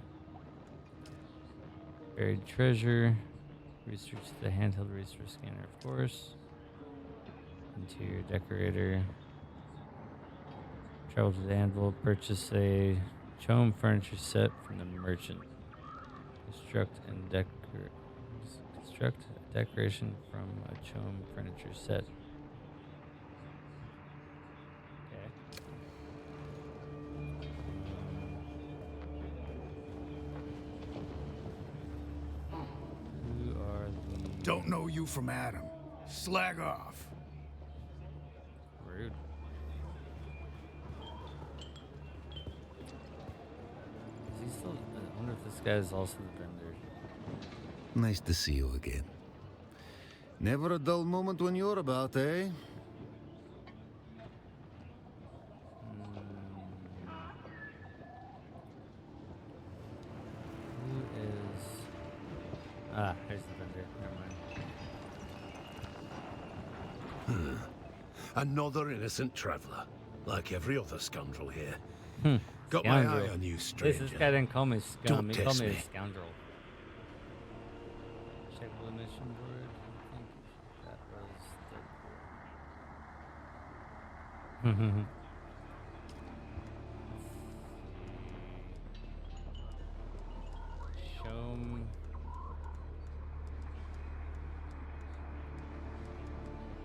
Buried treasure. Research the handheld resource scanner, of course. Interior decorator. Travel to the anvil. Purchase a Chom furniture set from the merchant. Construct a decoration from a Chom furniture set. Don't know you from Adam. Slag off. Rude. Is he still? I wonder if this guy is also the vendor. Nice to see you again. Never a dull moment when you're about, eh? Who is? Here's the vendor. Never mind. Another innocent traveler, like every other scoundrel here. Got Scoundrel. my eye on you, stranger. This guy didn't call me scum. He called test me a me. scoundrel. Check the mission board. I think that was the Shome.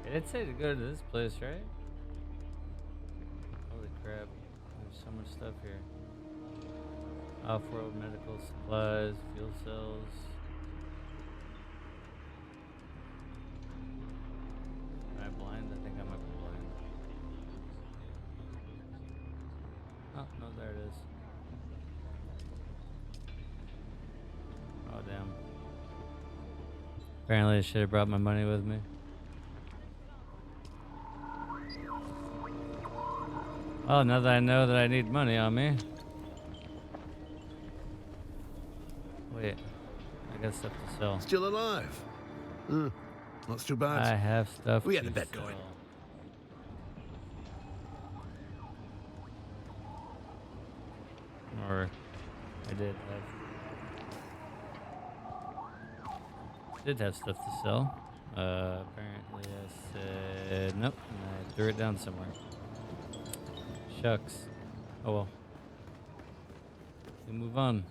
It did say to go to this place, right? Holy crap. There's so much stuff here. Off-road medical supplies, fuel cells. Am I blind? I think I might be blind. Oh, no, there it is. Oh, damn. Apparently I should have brought my money with me. Oh, now that I know that I need money on me. Wait, I got stuff to sell. Still alive? Not too bad. I have stuff We had to a bet sell. going. Or I did have stuff to sell. Apparently I said nope, and I threw it down somewhere. Shucks. Oh well. We move on.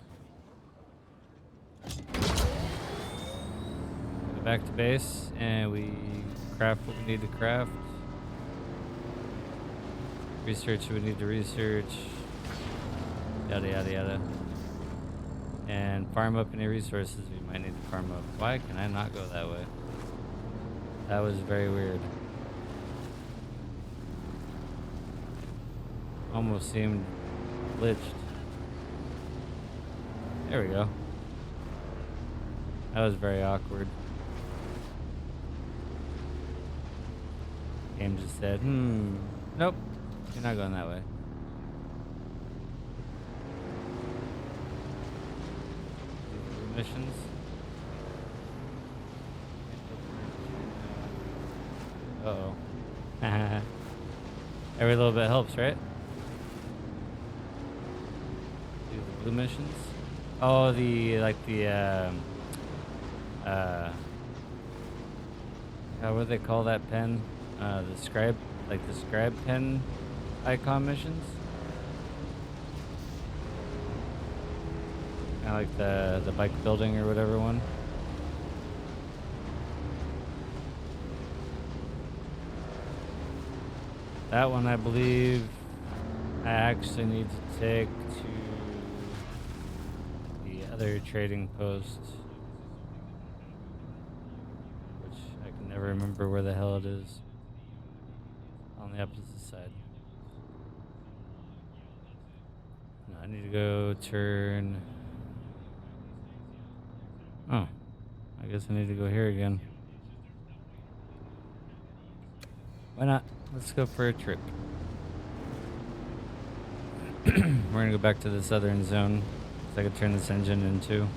Go back to base and we craft what we need to craft. Research what we need to research. Yada yada yada. And farm up any resources we might need to farm up. Why can I not go that way? That was very weird. Almost seemed glitched. There we go. That was very awkward. Game just said, nope, you're not going that way. Missions. Uh-oh. Every little bit helps, right? Do the blue missions. Oh, what do they call that pen? The scribe pen icon missions. Kind of like the bike building or whatever one. That one, I believe, I actually need to take to the other trading post, which I can never remember where the hell it is. On the opposite side. No, I need to go turn. Oh, I guess I need to go here again. Why not? Let's go for a trip. We're gonna go back to the southern zone, so I can turn this engine into.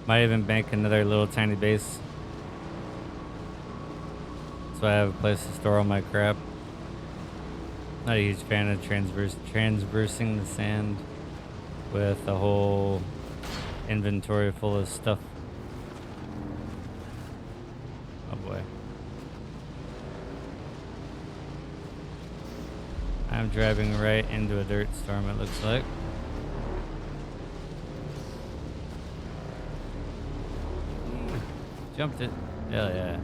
Might even bank another little tiny base, so I have a place to store all my crap. Not a huge fan of transversing the sand with a whole inventory full of stuff. Oh boy. I'm driving right into a dirt storm, it looks like. Jumped it. Hell yeah.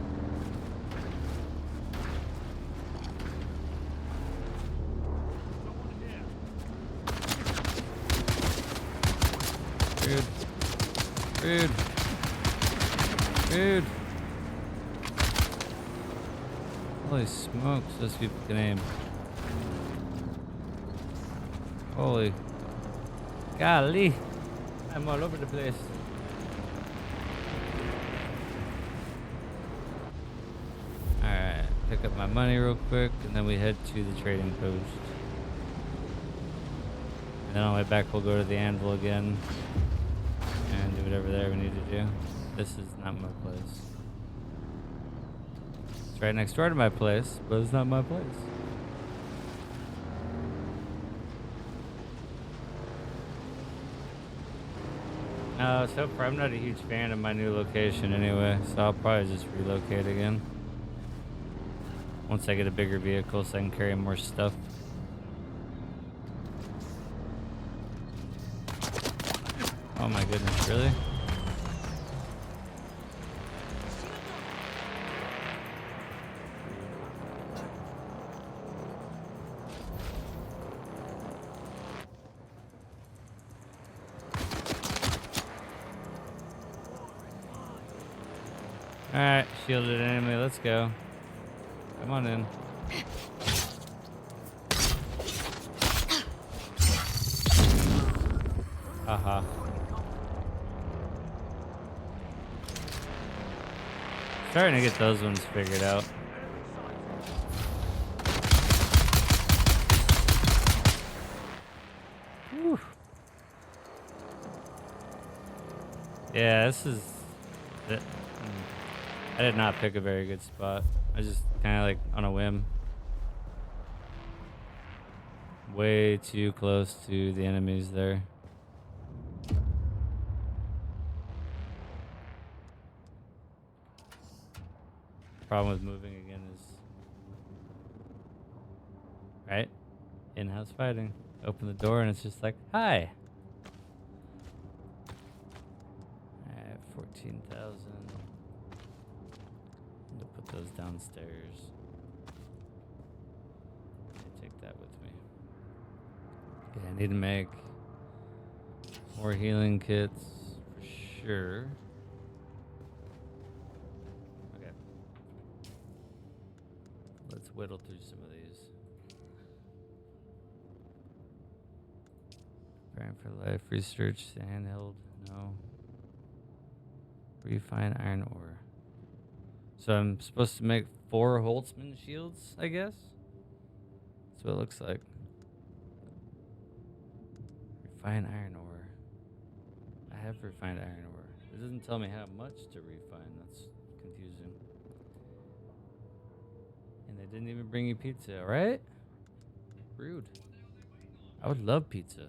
Rude. Rude. Rude. Holy smokes, those people can aim. Holy. Golly. I'm all over the place. Alright, pick up my money real quick, and then we head to the trading post. And then on my way back, we'll go to the anvil again and do whatever there we need to do. This is not my place. It's right next door to my place, but it's not my place. So far I'm not a huge fan of my new location anyway, so I'll probably just relocate again. once I get a bigger vehicle so I can carry more stuff. Oh my goodness, really? Alright, shielded enemy, let's go. Come on in. Haha. Starting to get those ones figured out. Whew. Yeah, this is... I did not pick a very good spot. I just kind of like on a whim. Way too close to the enemies there. Problem with moving again is... Right? In-house fighting. Open the door and it's just like, hi! Alright, 14,000. Put those downstairs. Take that with me. Okay, I need to make more healing kits for sure. Okay. Let's whittle through some of these. Preparing for life. Research. Handheld. No. Refine iron ore. So I'm supposed to make 4 Holtzman shields, I guess? That's what it looks like. Refine iron ore. I have refined iron ore. It doesn't tell me how much to refine. That's confusing. And they didn't even bring you pizza, alright? Rude. I would love pizza.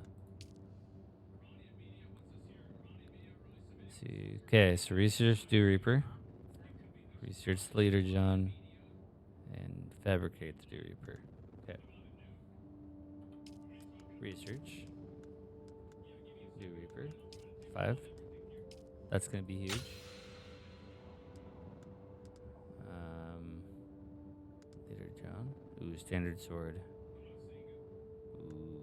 Let's see. Okay, so research Dew Reaper. Research the Leader John and fabricate the Dew Reaper. Okay. Research Dew Reaper 5. That's gonna be huge. Leader John. Ooh, standard sword. Ooh.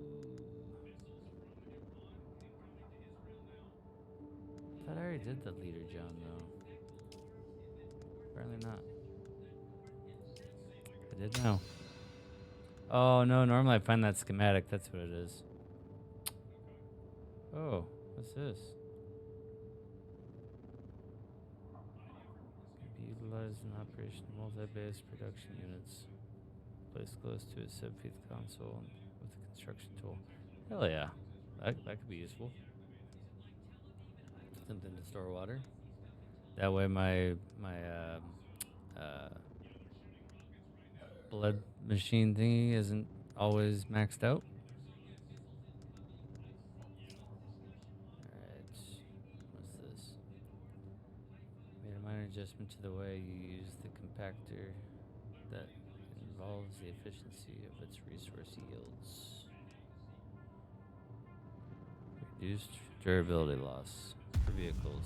I thought I already did the Leader John though. Apparently not. I did now. Oh no, normally I find that schematic. That's what it is. Oh, what's this? Can be utilized in operation multi-base production units. Placed close to a sub-feet console with a construction tool. Hell yeah. That could be useful. Something to store water. That way my blood machine thingy isn't always maxed out. Alright, what's this? Made a minor adjustment to the way you use the compactor that involves the efficiency of its resource yields. Reduced durability loss for vehicles.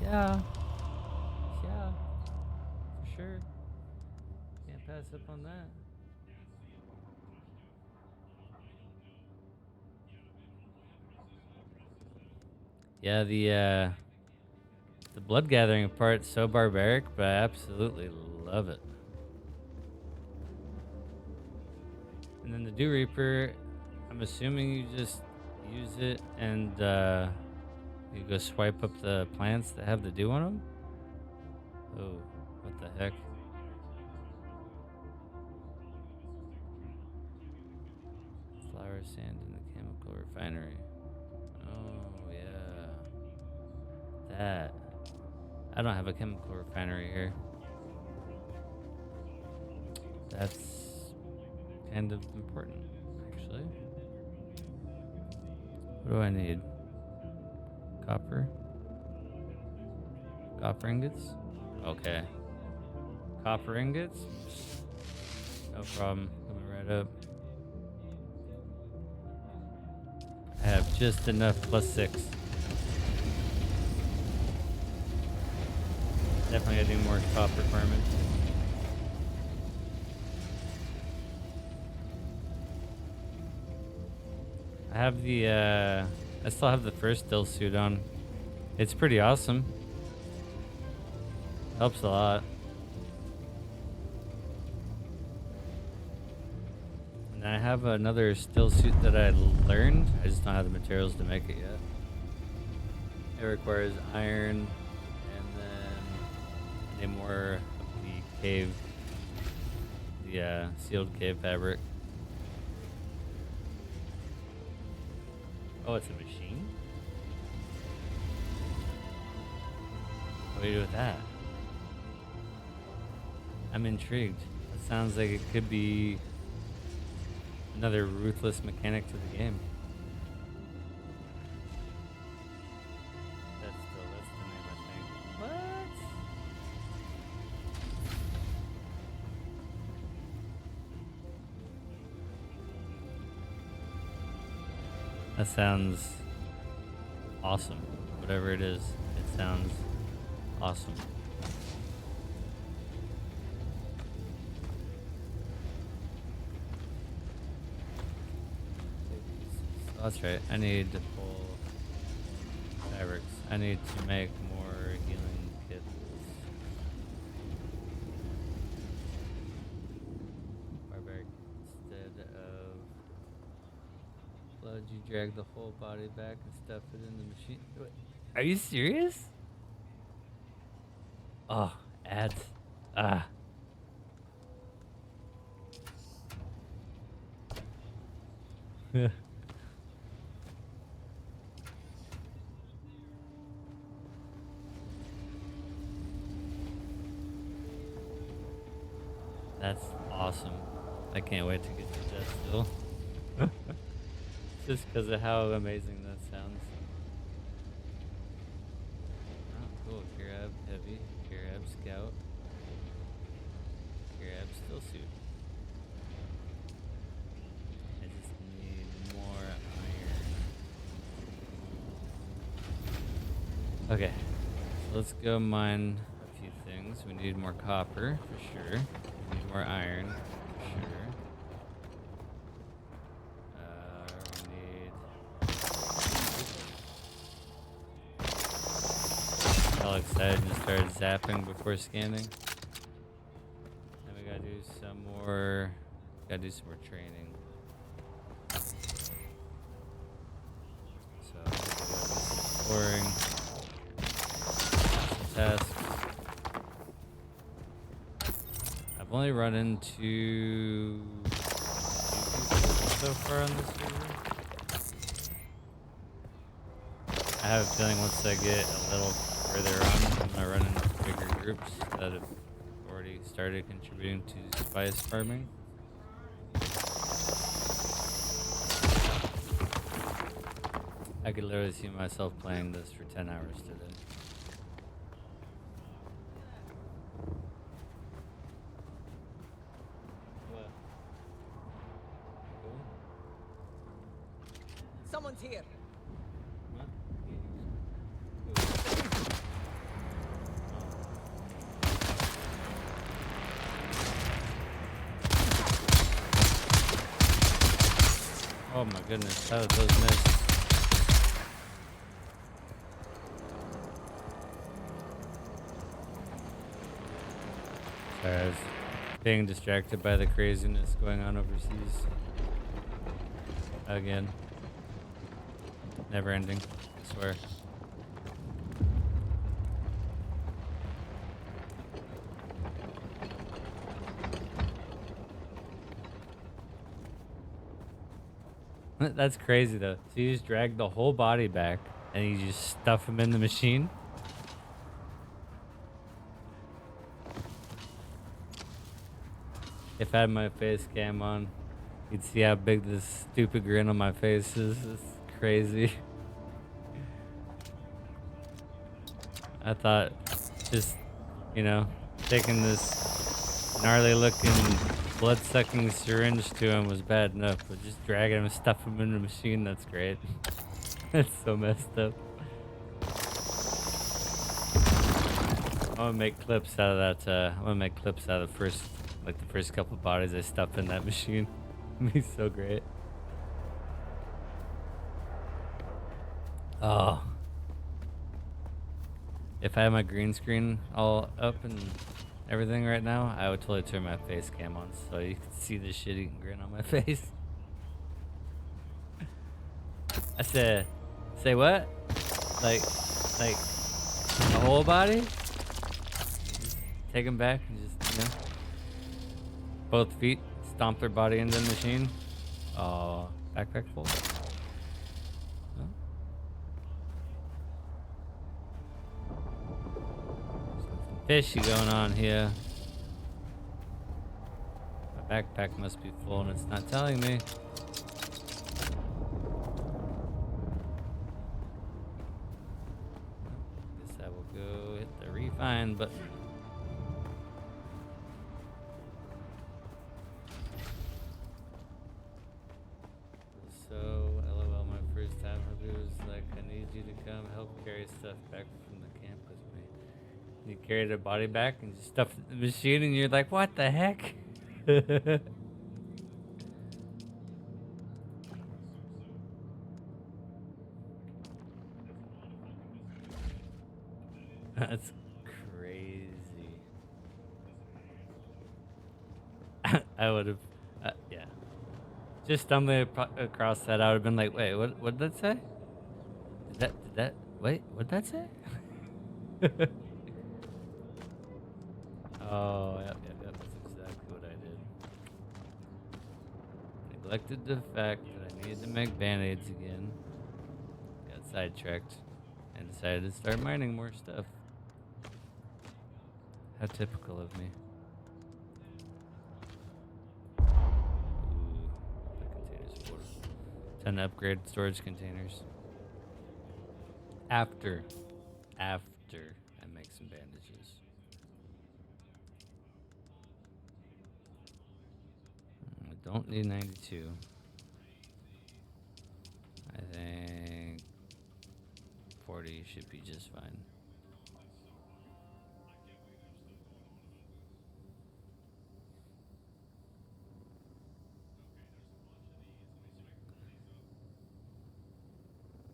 Yeah, for sure. Can't pass up on that. Yeah, the blood gathering part's so barbaric, but I absolutely love it. And then the Dew Reaper, I'm assuming you just use it and you go swipe up the plants that have the dew on them. Oh, what the heck? Flour sand in the chemical refinery. Oh, yeah. That. I don't have a chemical refinery here. That's kind of important, actually. What do I need? Copper? Copper ingots? Okay. Copper ingots? No problem. Coming right up. I have just enough +6. Definitely gotta do more top requirements. I have the, I still have the first still suit on. It's pretty awesome. Helps a lot. And I have another still suit that I learned. I just don't have the materials to make it yet. It requires iron and then any more of the cave, the sealed cave fabric. Oh, it's a machine? What do you do with that? I'm intrigued. It sounds like it could be another ruthless mechanic to the game. That's the name, I think. What? That sounds awesome. Whatever it is, it sounds awesome. So that's right. I need to pull fabrics. I need to make more healing kits. Barbaric instead of blood, you drag the whole body back and stuff it in the machine. Wait, are you serious? Oh, ads. Ah. Yeah. That's awesome. I can't wait to get to that still. Just because of how amazing that sounds. Oh, cool. Kirab heavy. Kirab scout. Kirab still suit. I just need more iron. Okay. So let's go mine a few things. We need more copper for sure. We need more iron for sure. All excited and started zapping before scanning. Then we gotta do some more. Gotta do some more training. So exploring, some tasks. I've only run into 2 people so far on this server. I have a feeling once I get a little further on, I'm gonna run into bigger groups that have already started contributing to spice farming. I could literally see myself playing this for 10 hours today. What? Cool? Someone's here. What? Oh my goodness, how did those miss? Sorry, I was being distracted by the craziness going on overseas. Again. Never ending, I swear. That's crazy though. So you just drag the whole body back and you just stuff him in the machine? If I had my face cam on, you'd see how big this stupid grin on my face is. It's crazy. I thought just, you know, taking this gnarly looking blood sucking syringe to him was bad enough, but just dragging him and stuff him in the machine, that's great. That's so messed up. I'm gonna make clips out of that. I'm gonna make clips out of the first couple bodies I stuffed in that machine. It'd be so great. Oh. If I had my green screen all up and everything right now, I would totally turn my face cam on so you could see the shitty grin on my face. I said, say what? Like the whole body? Just take them back and just, you know, both feet, stomp their body into the machine. Oh, backpack full. No? Something fishy going on here. My backpack must be full and it's not telling me. Guess I will go hit the refine button. So, LOL, my first time, Hubby was like, I need you to come help carry stuff back from the camp with me. And you carried her body back and just stuffed it in the machine, and you're like, what the heck? That's crazy. I would have, yeah. Just stumbling across that, I would have been like, wait, what did that say? Did that, wait, what did that say? Oh, yep, that's exactly what I did. Neglected the fact that I needed to make band-aids again. Got sidetracked and decided to start mining more stuff. How typical of me. Ooh, the containers full. 10 upgrade storage containers. After I make some bandages. I don't need 92. I think 40 should be just fine.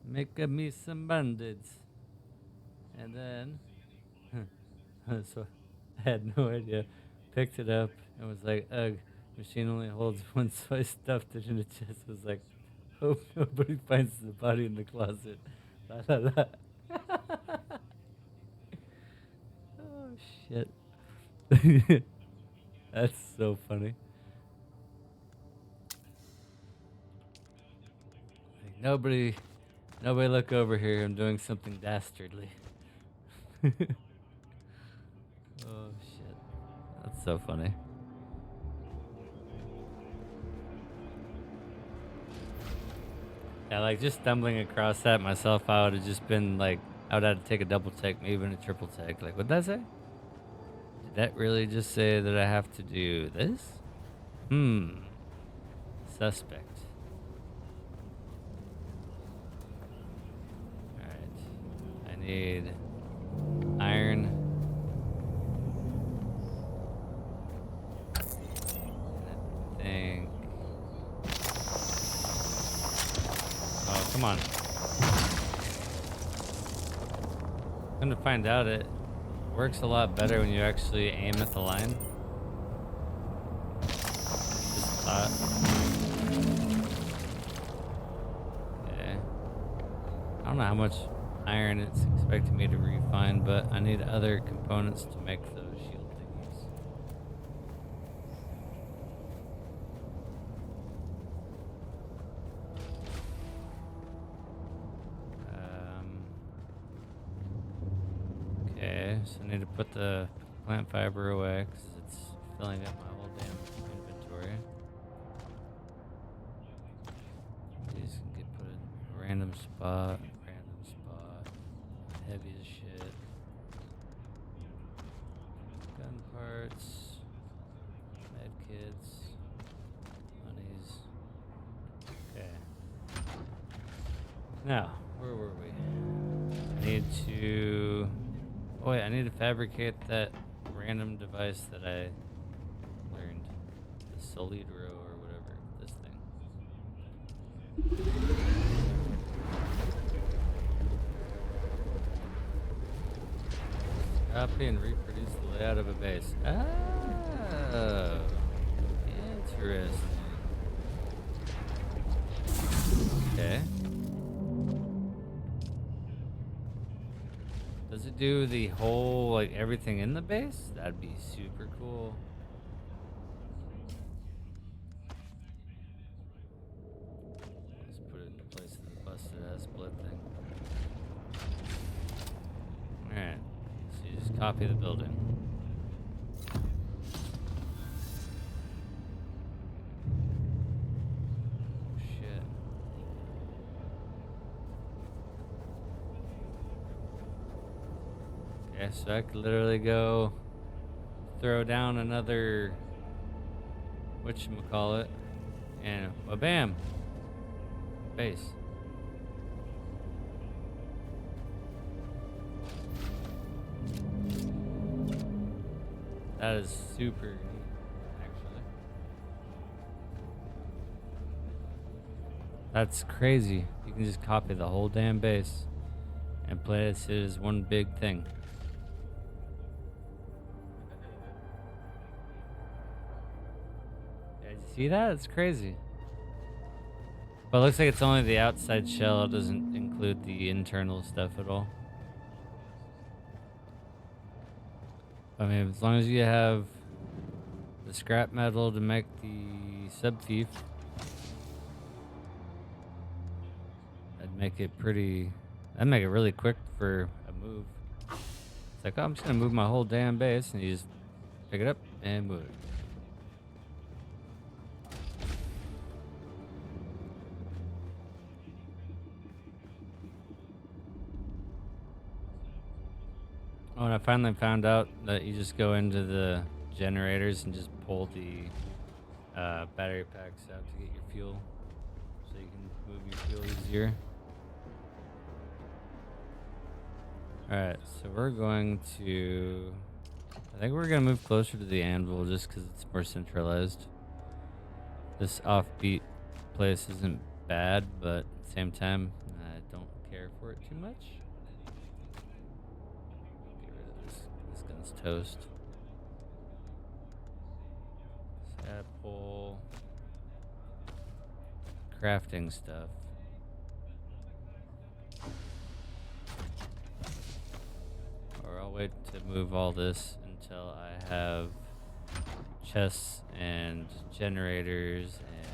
Make me some bandits. And then, so I had no idea. Picked it up and was like, ugh, machine only holds one, so I stuffed it in the chest. Was like, hope nobody finds the body in the closet. La la la. Oh shit. That's so funny. Like, nobody look over here. I'm doing something dastardly. Oh shit. That's so funny. Yeah, like just stumbling across that myself, I would have just been like, I would have to take a double take, maybe even a triple take. Like, what'd that say? Did that really just say that I have to do this? Suspect. Alright. I need iron. I think. Oh, come on. Come to find out, it works a lot better when you actually aim at the line. Just thought. Okay. I don't know how much iron it's expecting me to refine, but I need other components to make those shield thingies. Okay, so I need to put the plant fiber away because it's filling up my whole damn inventory. These can get put in a random spot. Heavy as shit. Gun parts. kids. Monies. Okay. Now, where were we? I need to... Oh wait, I need to fabricate that random device that I learned. The Solidro or whatever, this thing. Copy and reproduce the layout of a base. Oh, interesting. Okay. Does it do the whole, like, everything in the base? That'd be super cool. Let's put it in place of the busted ass split thing. Alright. So you just copy the building. Shit. Okay, so I could literally go throw down another whatchamacallit and bam! Base. That is super neat, actually. That's crazy. You can just copy the whole damn base and place it as one big thing. Did you see that? It's crazy. But it looks like it's only the outside shell. It doesn't include the internal stuff at all. I mean, as long as you have the scrap metal to make the sub-thief, that'd make it really quick for a move. It's like, oh, I'm just gonna move my whole damn base, and you just pick it up and move it. Oh, and I finally found out that you just go into the generators and just pull the battery packs out to get your fuel, so you can move your fuel easier. Alright, so we're going to... I think we're going to move closer to the anvil just because it's more centralized. This offbeat place isn't bad, but at the same time, I don't care for it too much. This gun's toast. Apple. Crafting stuff. Or I'll wait to move all this until I have chests and generators and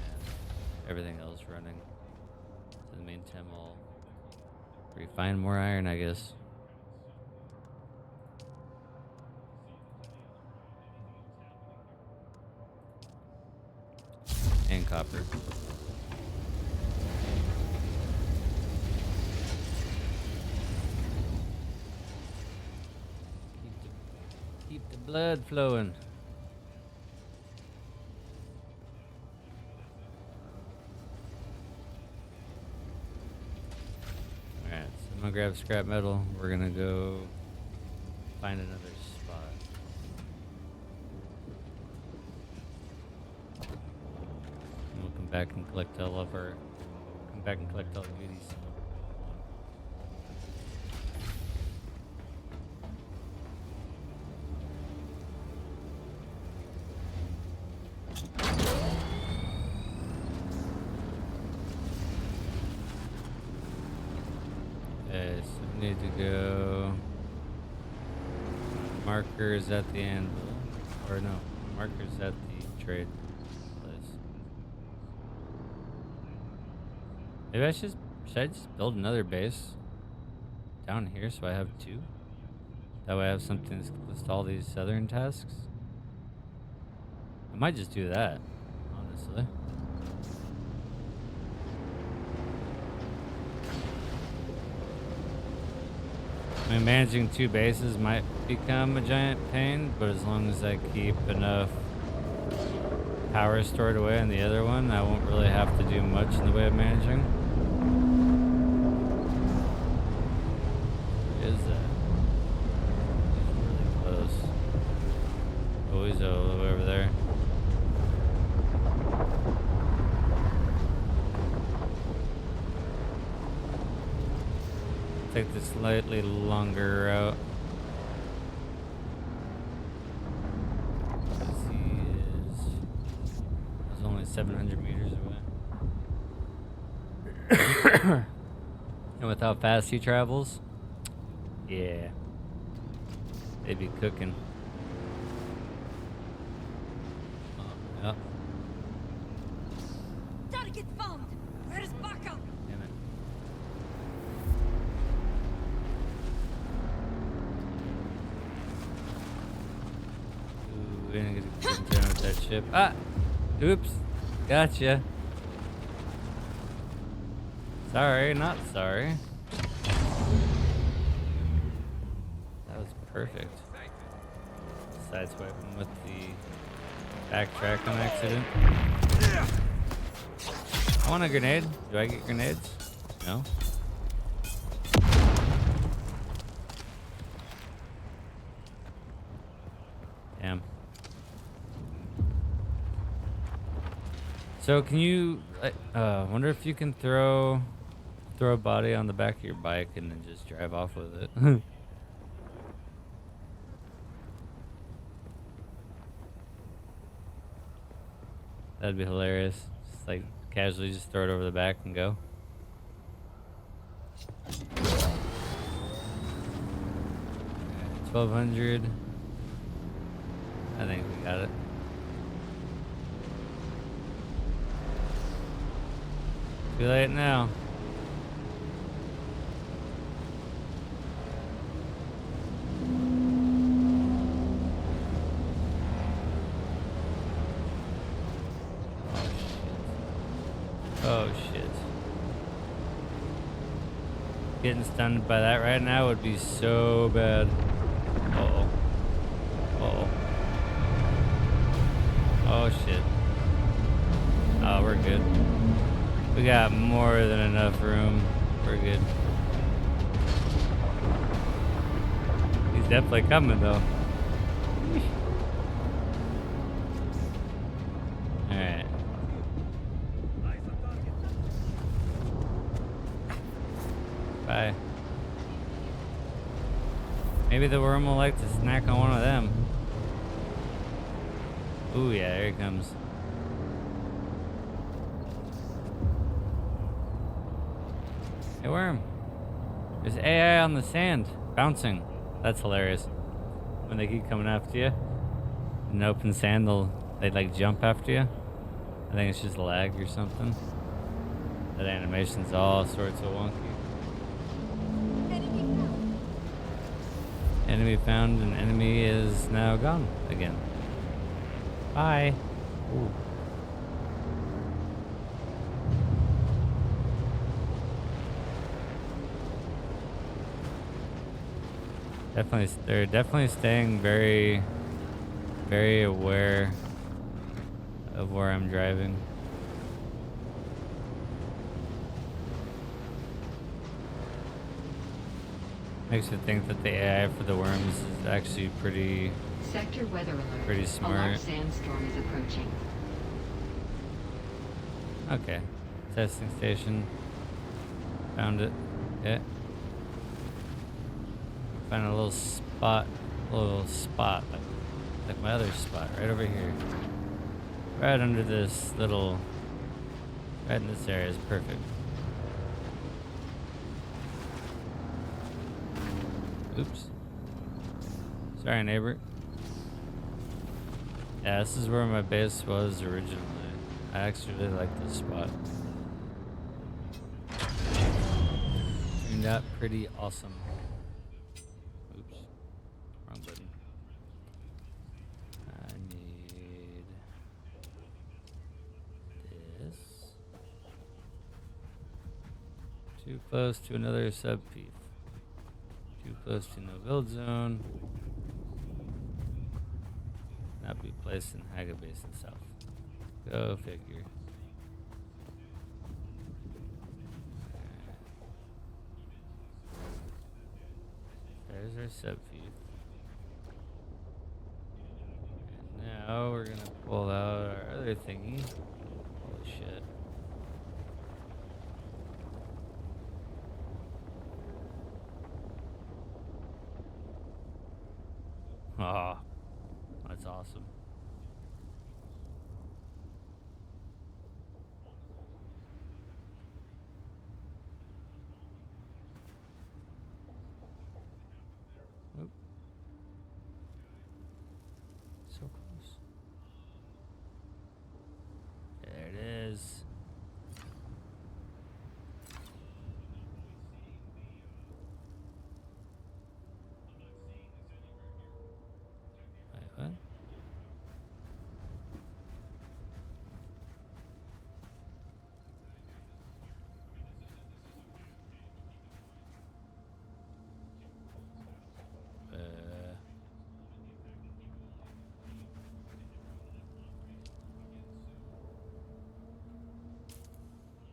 everything else running. So in the meantime, I'll refine more iron, I guess. And copper. Keep the blood flowing. Alright, so I'm gonna grab scrap metal. We're gonna go find another spot. And we'll come back and collect all of our the goodies. Okay, so we need to go markers at the anvil, or no, markers at the trade place. Maybe should I just build another base down here so I have two? That way I have something to list all these southern tasks. I might just do that, honestly. I mean, managing two bases might become a giant pain, but as long as I keep enough power stored away in the other one, I won't really have to do much in the way of managing. Where is that? He's really close. Oh, he's all the way over there. Take the slightly longer route. He's only 700 meters away. And with how fast he travels, yeah, they'd be cooking. Oh, yep. Target found! Where's backup? Damn it. Ooh, we didn't get to get down with that ship. Ah! Oops. Gotcha. Sorry, not sorry. That was perfect. Sideswipe him with the backtrack on accident. I want a grenade. Do I get grenades? No. Damn. So can you? Wonder if you can throw a body on the back of your bike and then just drive off with it. That'd be hilarious. Just like casually just throw it over the back and go. 1200. I think we got it. Too late now. Oh shit. Getting stunned by that right now would be so bad. Uh-oh. Uh-oh. Oh shit. Oh, we're good. We got more than enough room. We're good. He's definitely coming though. Alright. Bye. Maybe the worm will like to snack on one of them. Ooh yeah, here he comes. Hey worm. There's AI on the sand, bouncing. That's hilarious. When they keep coming after you in open sand, they'd like jump after you. I think it's just lag or something. That animation's all sorts of wonky. Enemy found, and enemy is now gone again. Bye. Ooh. They're definitely staying very, very aware of where I'm driving. Makes you think that the AI for the worms is actually pretty Sector weather alert. Pretty A smart. large sandstorm is approaching. Okay. Testing station. Found it. Yeah. Found a little spot. Like my other spot, right over here. Right under this little. Right in this area is perfect. Oops. Sorry, neighbor. Yeah, this is where my base was originally. I actually really like this spot. Turned out pretty awesome. Oops. Wrong button. I need this. Too close to another sub-piece. Too close to no build zone. Not be placed in Haga Basin South. Go figure. There's our subfeed. And now we're gonna pull out our other thingy. Holy shit. Ah, that's awesome. Oop. So close. There it is. Wait, what?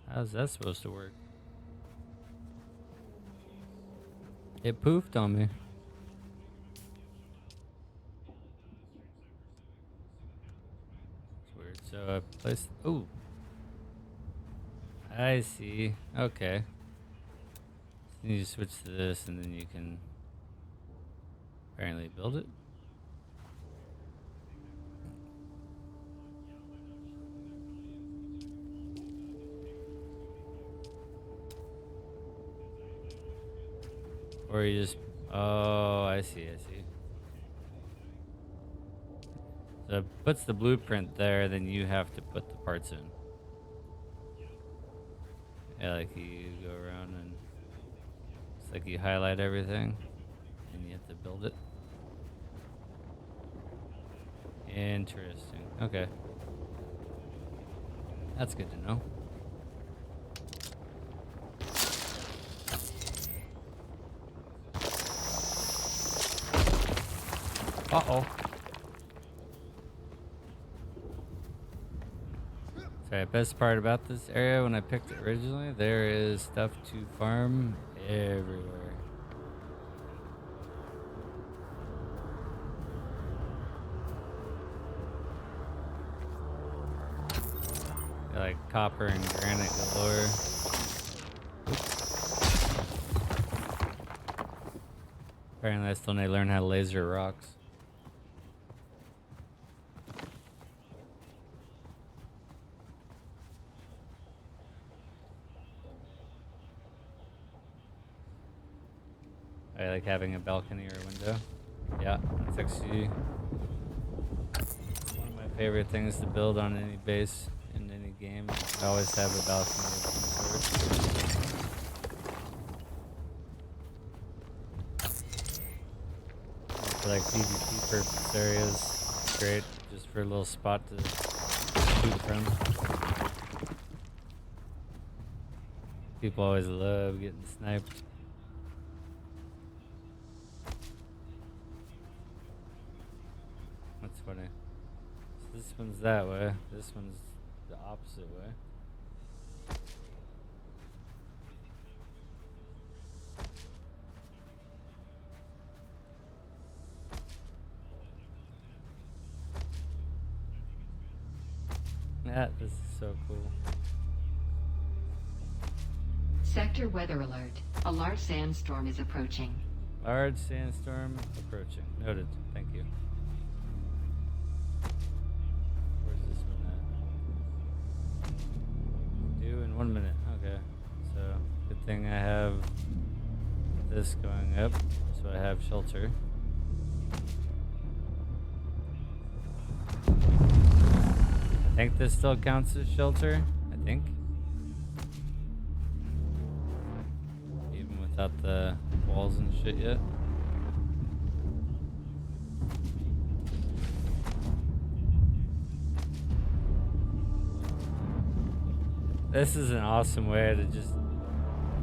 How's that supposed to work? It poofed on me. It's weird. So I placed. Ooh. I see. Okay. So you switch to this and then you can apparently build it. Or you just, oh, I see. So it puts the blueprint there, then you have to put the parts in. Yeah, like you go around and it's like you highlight everything and you have to build it. Interesting. Okay. That's good to know. Uh-oh. Sorry, best part about this area when I picked it originally, there is stuff to farm everywhere. Got like copper and granite galore. Apparently I still need to learn how to laser rocks. I like having a balcony or a window. Yeah, that's actually one of my favorite things to build on any base in any game. I always have a balcony of some sort. For like PvP purpose areas, great, just for a little spot to shoot from. People always love getting sniped. That's funny. So this one's that way. This one's the opposite way. Yeah, this is so cool. Sector weather alert. A large sandstorm is approaching. Large sandstorm approaching. Noted. Thank you. Where's this one at? Due in 1 minute. Okay. So, good thing I have this going up, so I have shelter. I think this still counts as shelter. I think. Even without the walls and shit yet. This is an awesome way to just,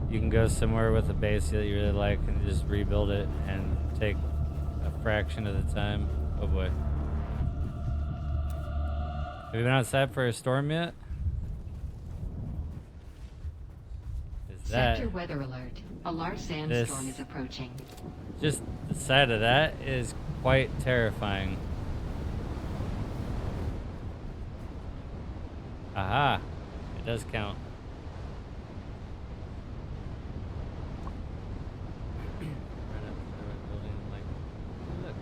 you can go somewhere with a base that you really like and just rebuild it and take a fraction of the time. Oh boy. Have you been outside for a storm yet? Sector weather alert. A large sandstorm is approaching. Just the sight of that is quite terrifying. Aha! It does count. Right up to the building, I'm like, look,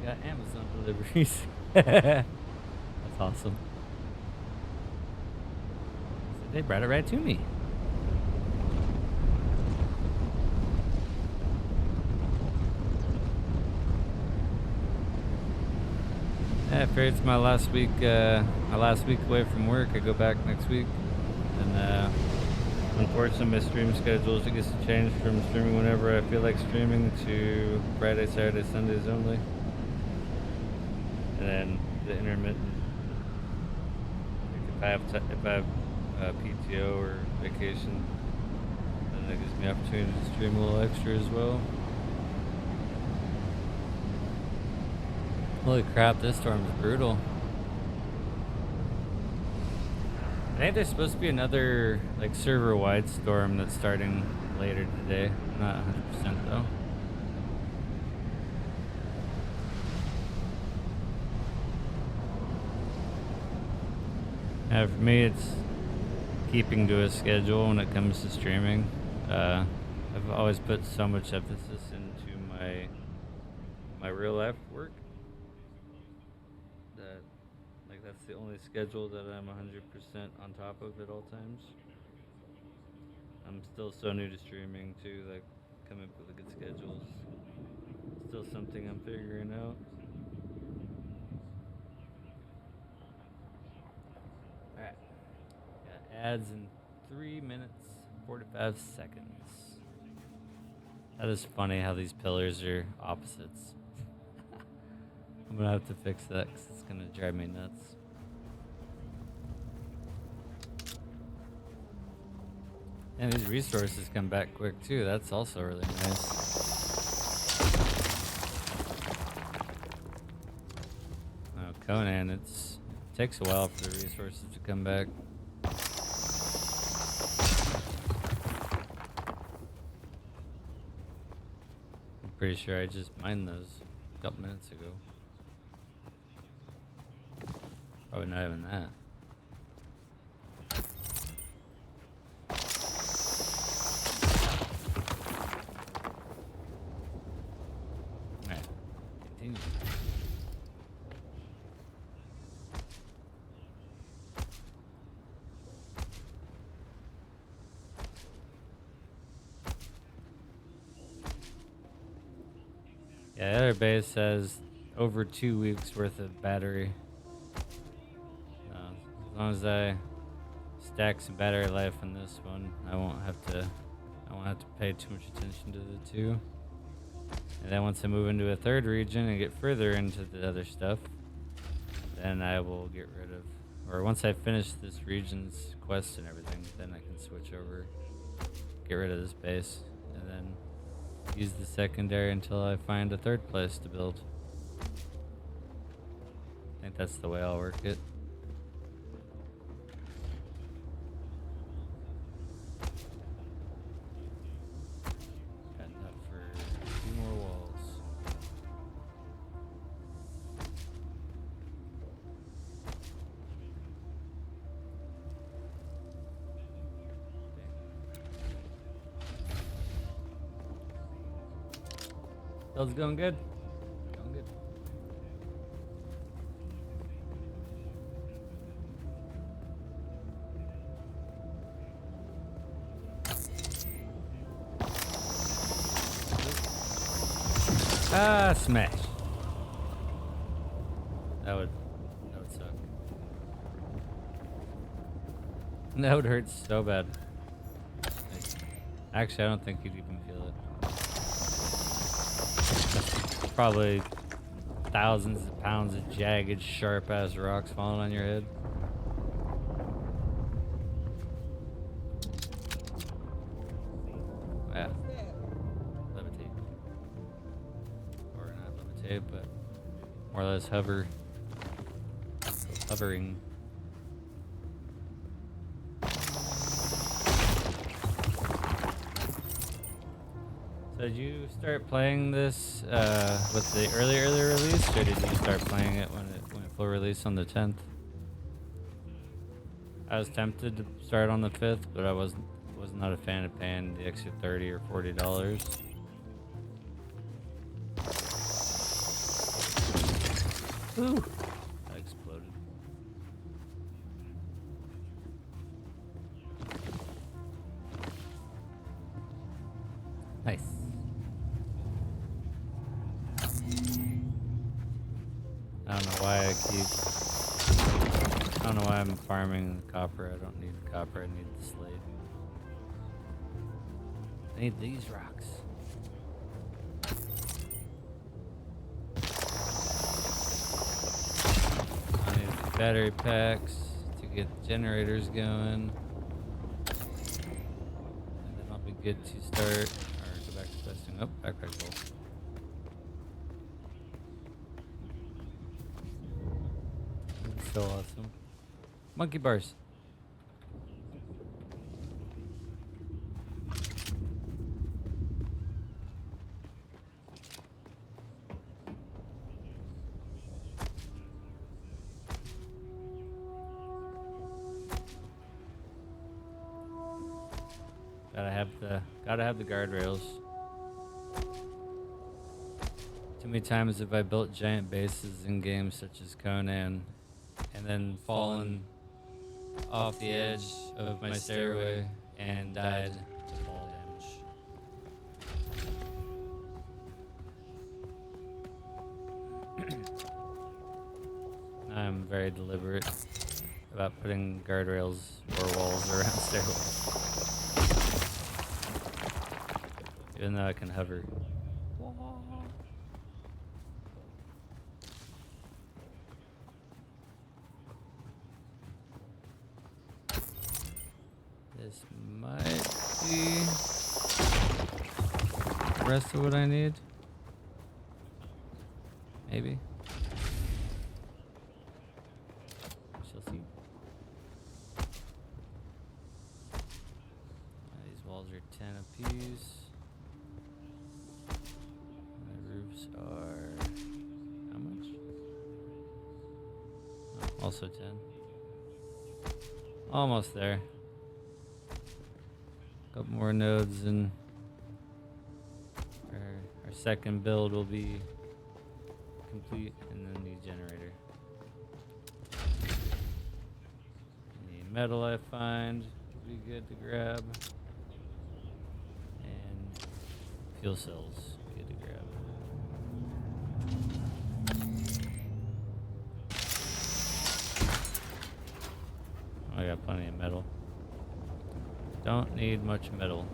we got Amazon deliveries. That's awesome. So they brought it right to me. Yeah, I figured it's my last week away from work. I go back next week, and unfortunately my stream schedule gets to change from streaming whenever I feel like streaming to Friday, Saturday, Sundays only, and then the intermittent. Like if I have PTO or vacation, then that gives me the opportunity to stream a little extra as well. Holy crap, this storm is brutal. I think there's supposed to be another like server-wide storm that's starting later today. I'm not 100% though. For me, it's keeping to a schedule when it comes to streaming. I've always put so much emphasis into my real life work. That's the only schedule that I'm 100% on top of at all times. I'm still so new to streaming too, like coming up with a good schedule. Still something I'm figuring out. Alright. Got ads in 3 minutes, 45 seconds. That is funny how these pillars are opposites. I'm gonna have to fix that because it's gonna drive me nuts. And these resources come back quick too. That's also really nice. Oh, Conan, it takes a while for the resources to come back. I'm pretty sure I just mined those a couple minutes ago. Probably not even that. Alright, continue. Yeah, the other base says over 2 weeks worth of battery. As long as I stack some battery life on this one, I won't have to pay too much attention to the two. And then once I move into a third region and get further into the other stuff, then I will get rid of, or once I finish this region's quest and everything, then I can switch over, get rid of this base, and then use the secondary until I find a third place to build. I think that's the way I'll work it. Build's going good. Going good. Ah, smash. That would suck. That would hurt so bad. Actually, I don't think you'd even feel it. Probably thousands of pounds of jagged, sharp-ass rocks falling on your head. Yeah. Levitate. Or not levitate, but more or less hovering. So did you start playing this with the early release, or did you start playing it when it went full release on the 10th? I was tempted to start on the 5th, but I was not a fan of paying the extra $30 or $40. Ooh, that exploded. Nice. I don't know why I don't know why I'm farming copper. I don't need copper, I need the slate. I need these rocks. I need a few battery packs to get generators going. And then I'll be good to start, or go back to testing. Oh, backpack full. So awesome. Monkey bars. Gotta have the guardrails. Too many times have I built giant bases in games such as Conan and then fallen off the edge of my stairway and died to fall damage. I'm very deliberate about putting guardrails or walls around stairways. Even though I can hover. This might be the rest of what I need. Maybe. We shall see. These walls are 10 apiece. Are how much? Oh, also 10. Almost there. Couple more nodes and our second build will be complete, and then the generator. Any metal I find will be good to grab, and fuel cells. I got plenty of metal. Don't need much metal.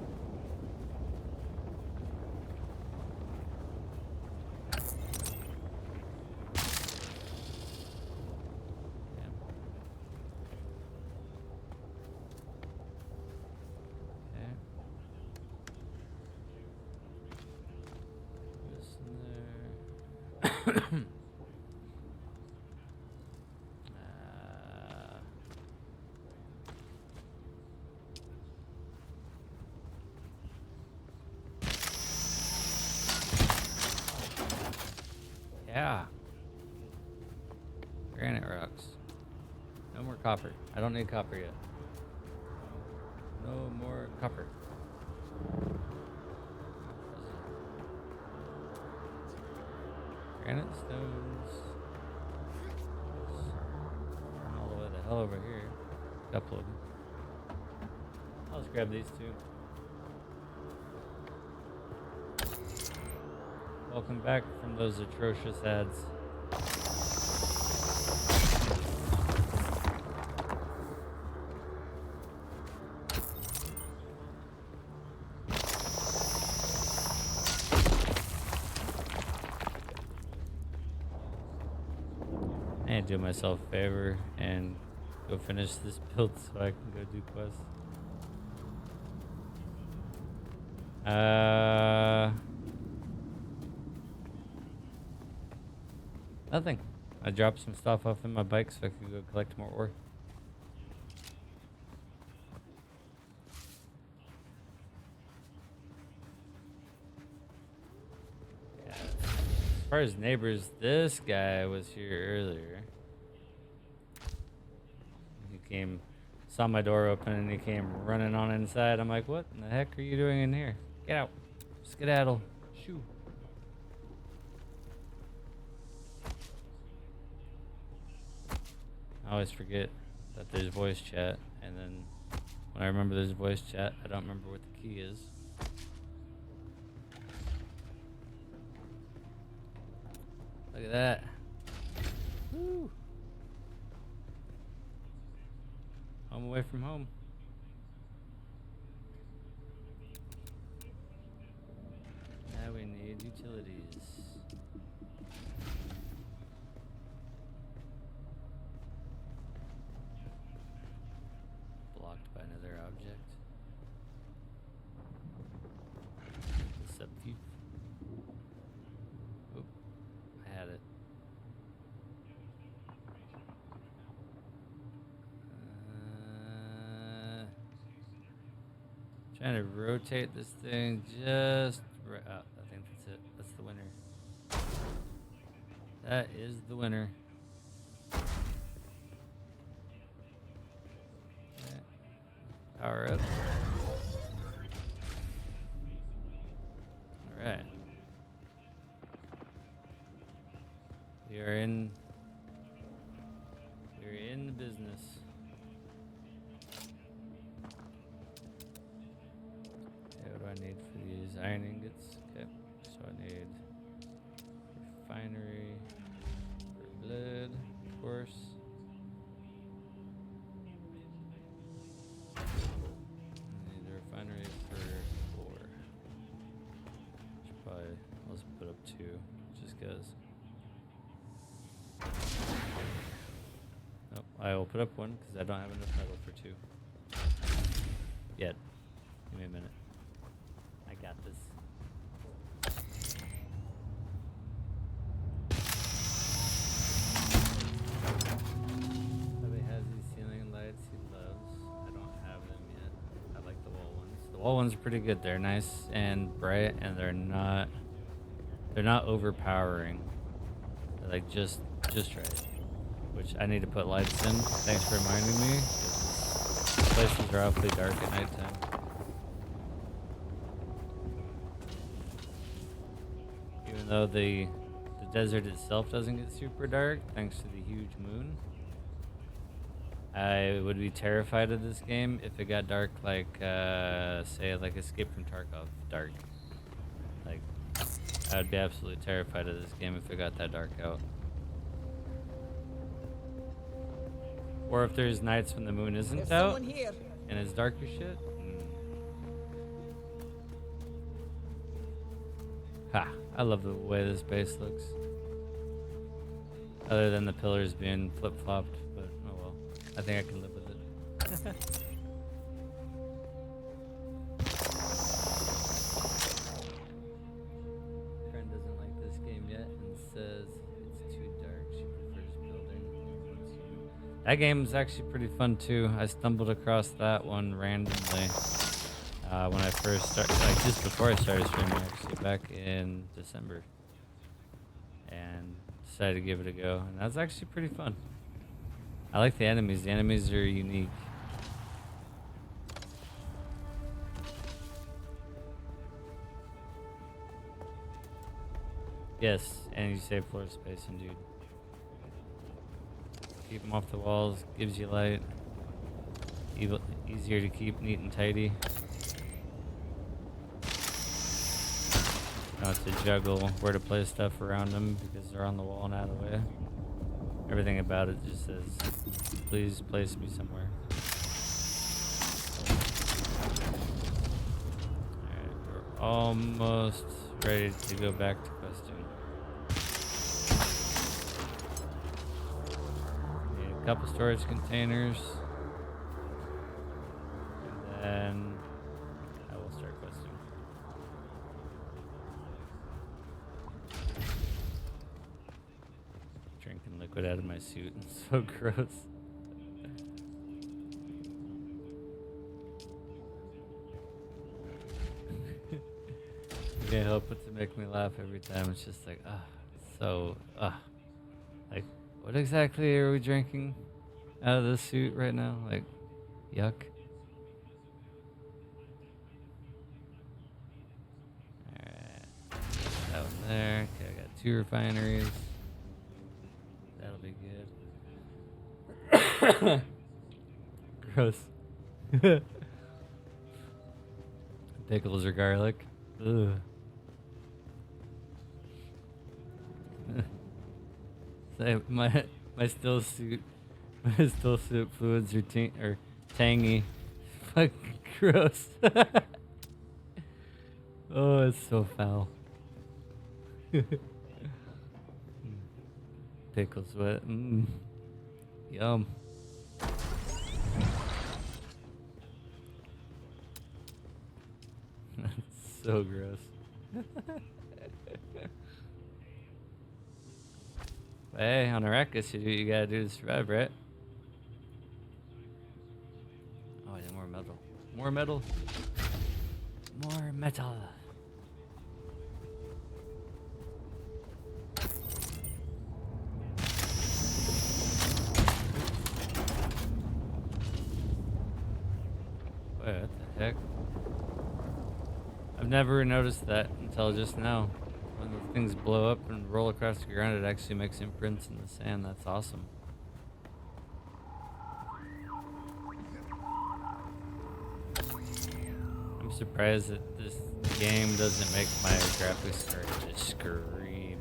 Yeah. Granite rocks. No more copper. I don't need copper yet. No more copper. Granite stones. All the way the hell over here. A couple of them. I'll just grab these two. Welcome back from those atrocious ads. I need to do myself a favor and go finish this build so I can go do quests. Nothing. I dropped some stuff off in my bike so I could go collect more ore. far as neighbors, this guy was here earlier. He came, saw my door open, and he came running on inside. I'm like, what in the heck are you doing in here? Get out. Skedaddle. Shoo. I always forget that there's voice chat, and then when I remember there's voice chat, I don't remember what the key is. Look at that. Woo. Home away from home. Now we need utilities. Blocked by another object. Subview. Oop, I had it. Trying to rotate this thing just right. Oh, I think that's it. That's the winner. That is the winner. Okay. Power up. Alright. We're in the business. Okay, what do I need for these iron ingots? Okay, so I need refinery for blood, of course. I need a refinery for ore. Should probably, let's put up 2, just cause. Nope, I will put up 1 because I don't have enough metal for 2. Yet. Give me a minute. I got this. Probably has these ceiling lights he loves. I don't have them yet. I like the wall ones. The wall ones are pretty good. They're nice and bright, and they're not overpowering. They're like just right. Which I need to put lights in. Thanks for reminding me. Places are awfully dark at nighttime. Even though the desert itself doesn't get super dark, thanks to the huge moon. I would be terrified of this game if it got dark like, say, like Escape from Tarkov dark. Like, I would be absolutely terrified of this game if it got that dark out. Or if there's nights when the moon isn't out and it's dark as shit. Ha! I love the way this base looks. Other than the pillars being flip-flopped, but oh well. I think I can live with it. Friend doesn't like this game yet and says it's too dark. She prefers building. That game is actually pretty fun too. I stumbled across that one randomly when I first started, like just before I started streaming, actually back in December, and decided to give it a go, and that was actually pretty fun. I like the enemies. The enemies are unique. Yes, and you save floor space, indeed. Keep them off the walls, gives you light. Easier to keep neat and tidy. Not to juggle where to place stuff around them because they're on the wall and out of the way. Everything about it just says, please place me somewhere. Alright, we're almost ready to go back to questing. Need a couple storage containers. And then I will start questing. Drinking liquid out of my suit. It's so gross. I can't help but to make me laugh every time. It's just like, ah, it's So, like, what exactly are we drinking out of this suit right now? Like, yuck. Alright. That one there. Okay, I got 2 refineries. That'll be good. Gross. Pickles or garlic. Ugh. So my still suit fluids are tangy. Fucking gross. Oh, it's so foul. Pickle sweat. Yum. So gross. Hey, on Arrakis, you do what you gotta do to survive, right? Oh, I need more metal. More metal. More metal. Wait, what the heck? I've never noticed that until just now. When the things blow up and roll across the ground, it actually makes imprints in the sand. That's awesome. I'm surprised that this game doesn't make my graphics card just scream.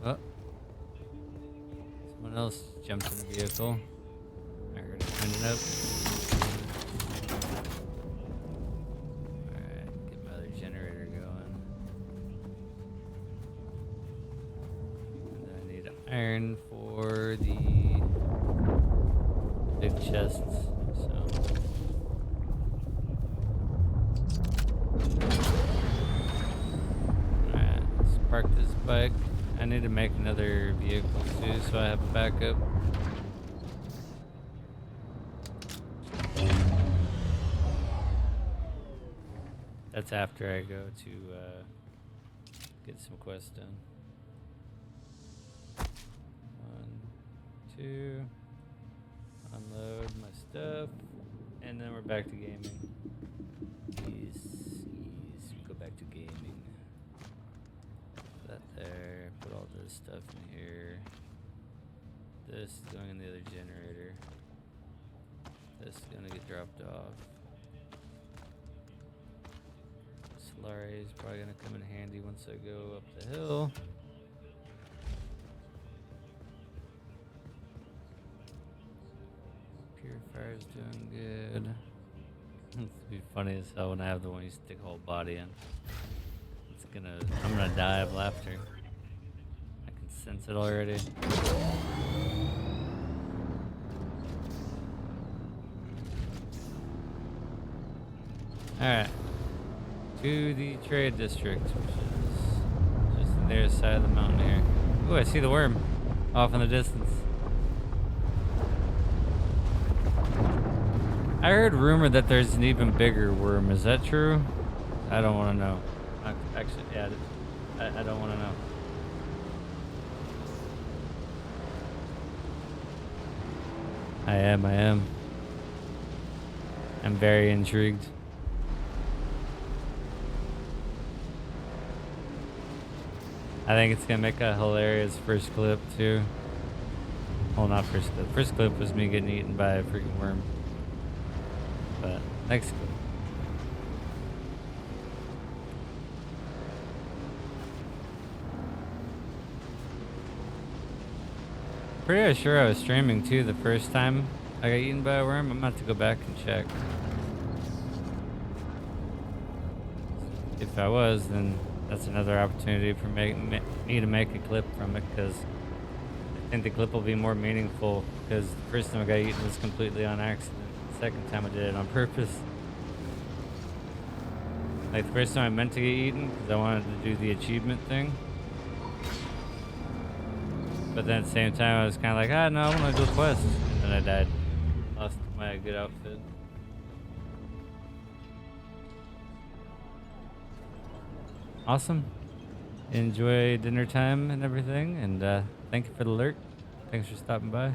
Oh. Someone else jumped in the vehicle. I heard it winding up. Alright, get my other generator going. And then I need iron for the big chests, so. Alright, let's park this bike. I need to make another vehicle too, so I have a backup. That's after I go to get some quests done. 1, 2, unload my stuff, and then we're back to gaming. Yes, go back to gaming. That there, put all this stuff in here. This is going in the other generator. This is gonna get dropped off. Solari is probably gonna come in handy once I go up the hill. Purifier's doing good. It's be funny as hell when I have the one you stick whole body in. I'm gonna die of laughter. I can sense it already. Alright. To the trade district, which is just on the other side of the mountain here. Ooh, I see the worm off in the distance. I heard rumor that there's an even bigger worm. Is that true? I don't want to know. Actually, yeah, I don't want to know. I am. I'm very intrigued. I think it's gonna make a hilarious first clip too. Well, not first clip. First clip was me getting eaten by a freaking worm. But next clip. Pretty sure I was streaming too the first time I got eaten by a worm. I'm about to go back and check. If I was, then that's another opportunity for me to make a clip from it, because I think the clip will be more meaningful, because the first time I got eaten was completely on accident. The second time I did it on purpose. Like the first time I meant to get eaten because I wanted to do the achievement thing. But then at the same time I was kind of like, no, I want to do a quest. And then I died. Lost Am I a good outfit? Awesome. Enjoy dinner time and everything, and thank you for the alert. Thanks for stopping by.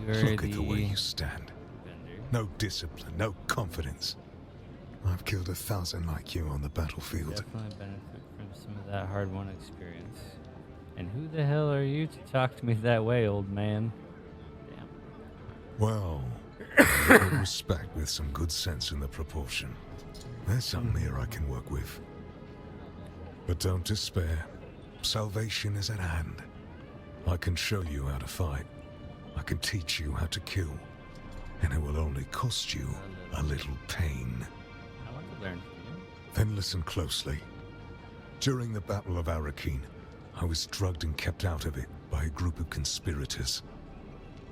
Look at the way you stand. Vendor. No discipline, no confidence. I've killed 1,000 like you on the battlefield. Definitely benefit from some of that hard-won experience. And who the hell are you to talk to me that way, old man? Damn. Well, a little respect with some good sense in the proportion. There's something here I can work with. But don't despair. Salvation is at hand. I can show you how to fight. I can teach you how to kill. And it will only cost you a little pain. I want to learn from you. Then listen closely. During the Battle of Arakeen, I was drugged and kept out of it by a group of conspirators.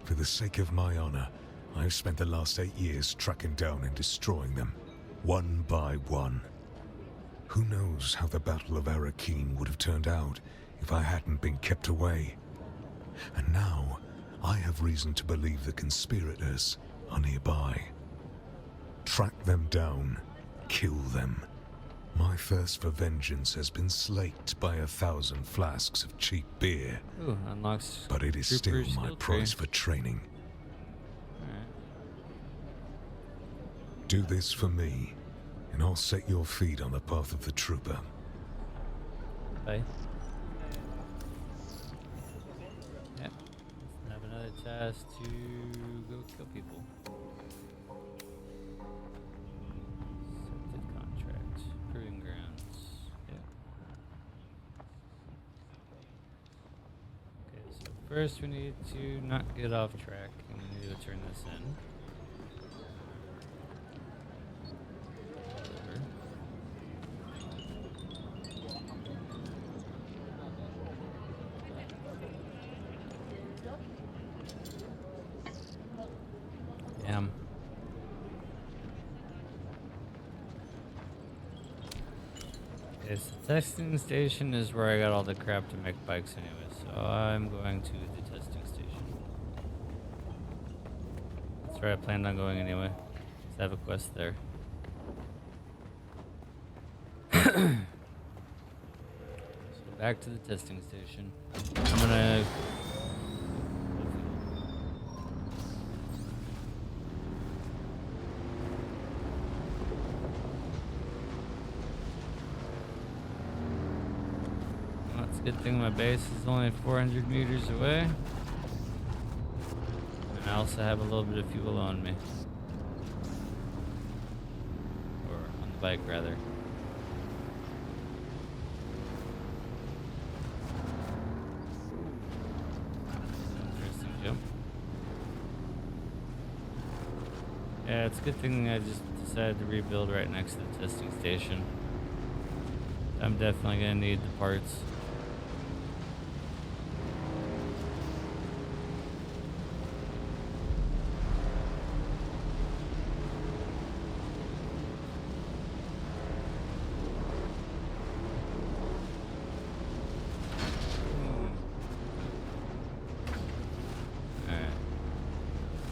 For the sake of my honor, I have spent the last 8 years tracking down and destroying them, one by one. Who knows how the Battle of Arakeen would have turned out if I hadn't been kept away. And now, I have reason to believe the conspirators are nearby. Track them down, kill them. My thirst for vengeance has been slaked by 1,000 flasks of cheap beer. Ooh, unlocks. But it is still my price for training. Alright. Do this for me, and I'll set your feet on the path of the trooper. Bye. Yep. Let's have another task to go kill people. Accepted contract. Proving grounds. Yep. Okay, so first we need to not get off track, and we need to turn this in. Damn. Okay, so the testing station is where I got all the crap to make bikes anyway, so I'm going to the testing station. That's where I planned on going anyway, because I have a quest there. So back to the testing station. I'm gonna... Good thing my base is only 400 meters away. And I also have a little bit of fuel on me. Or on the bike, rather. Interesting jump. Yeah, it's a good thing I just decided to rebuild right next to the testing station. I'm definitely gonna need the parts.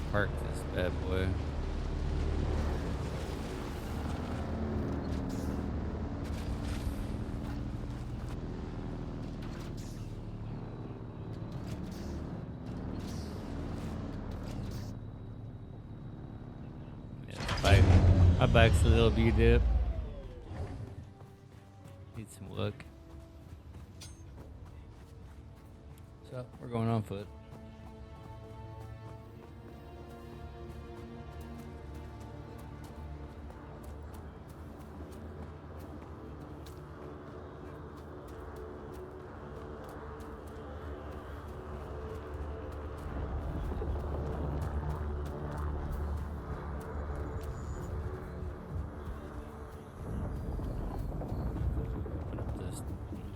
Park this bad boy. Yeah, my bike's a little beat up. Need some look. So we're going on foot.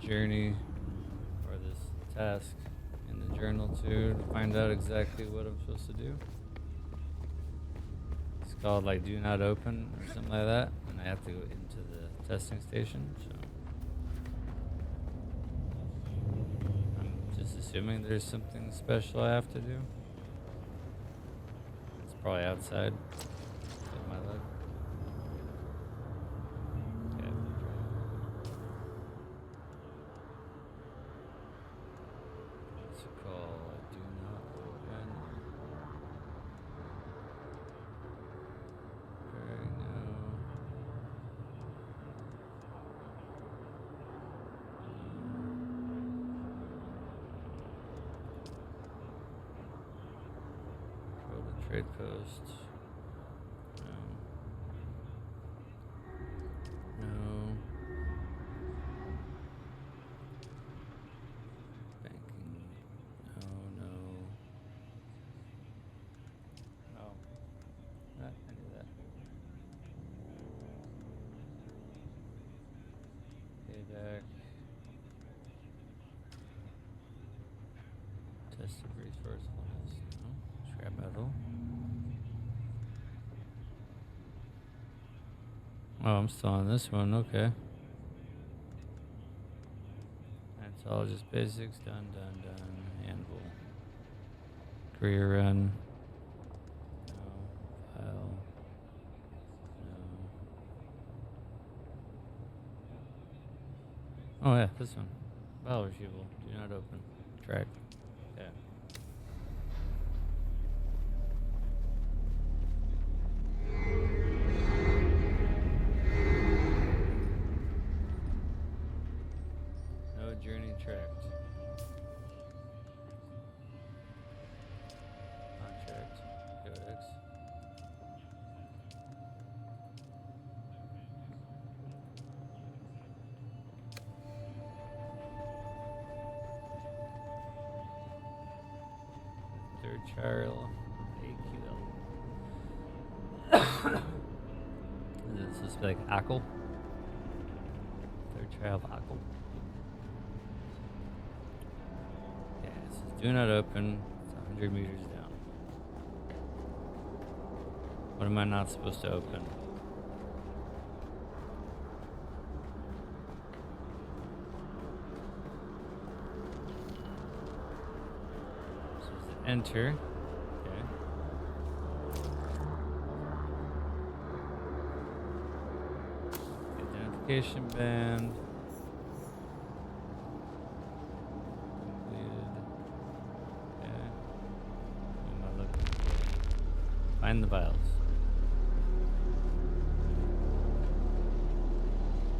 Journey or this task in the journal too to find out exactly what I'm supposed to do. It's called like do not open or something like that, and I have to go into the testing station, so I'm just assuming there's something special I have to do. It's probably outside of my leg. Okay. What's it called? Do not open. Okay, no. Go to trade post. No. No. Banking. No, no. No. I knew that. Payback. Test of resourcefulness. No. Scrap metal. Oh, I'm still on this one. Okay. That's all just basics. Done, done, done. Anvil. Career run. No. File. No. Oh yeah, this one. File retrieval. Do not open. Track. Yeah. No journey tracked. Contract. Codex. Third trial. AQL. Is it supposed to be like Ackle? Third trial of Ackle. Yeah, it says do not open. It's 100 meters down. What am I not supposed to open? So is it enter? Okay. Identification band. Completed. Okay. What am I looking for? Find the vials.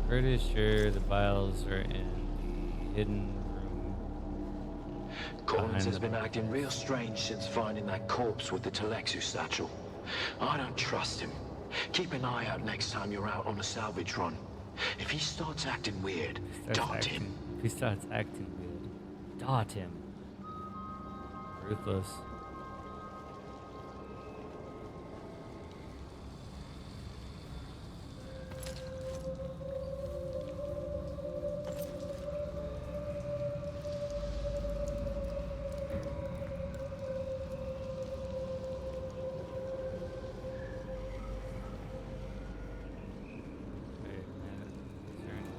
Pretty sure the vials are in the hidden room. Collins has been acting real strange since finding that corpse with the Telexu satchel. I don't trust him. Keep an eye out next time you're out on a salvage run. If he starts acting weird, dart him. If he starts acting weird, dart him. Ruthless.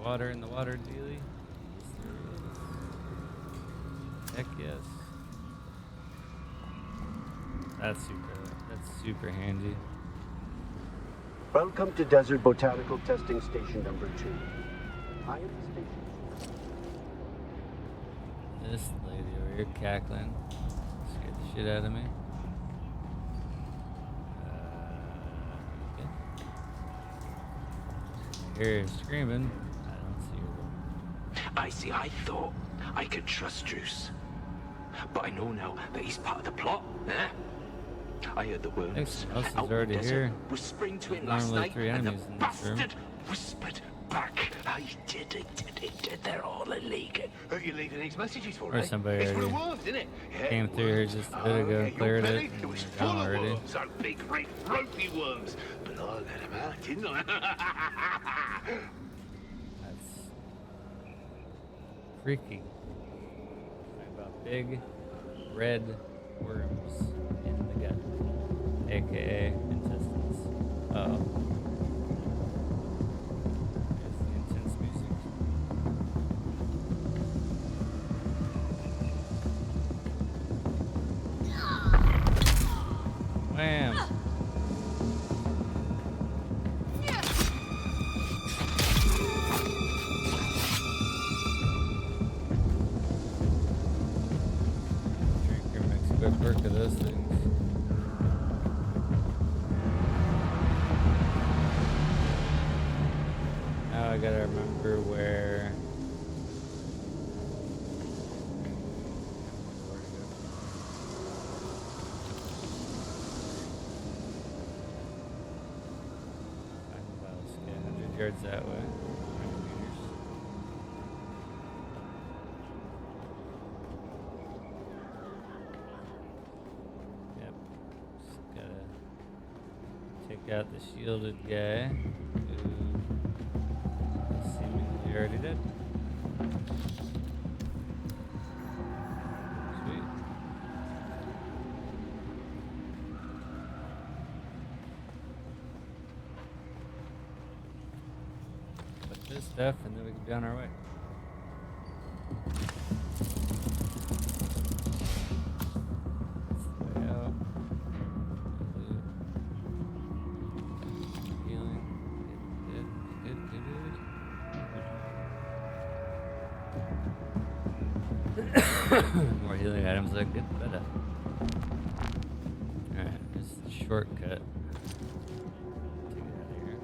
Water in the water dealie? Heck yes. That's super handy. Welcome to Desert Botanical Testing Station number 2. I am the station. This lady over here cackling. Scared the shit out of me. Okay. I hear her screaming. I see, I thought I could trust Druce. But I know now that he's part of the plot, eh? I heard the worms out in the desert whispering to him last night, and the bastard whispered back. I did it. They're all illegal. Who are you leaving these messages for, or somebody It's for the worms, isn't it? came through here just a bit ago, cleared it, It was and full gone of already. worms, so big, great, ropey worms. But I let him out, didn't I? Freaky. Talking about big red worms in the gut, aka intestines. Oh. There's quick work of those things. Now I gotta remember where. Yeah, 100 yards that way. 100 meters. Yep. Just gotta take out the shielded guy who seemingly already dead. Sweet. Put this stuff and then we can be on our way. That's the way out. Loot. Healing. Good. More healing items that get better. Alright, this is the shortcut. Take it out of here.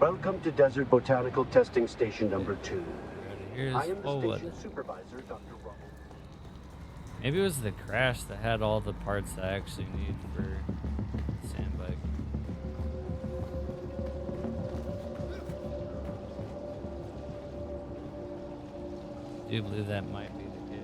Welcome to Desert Botanical Testing Station number 2. Here's I am the forward. station supervisor, Dr. Rubble. Maybe it was the crash that had all the parts I actually need for the sandbike. I do believe that might be the case.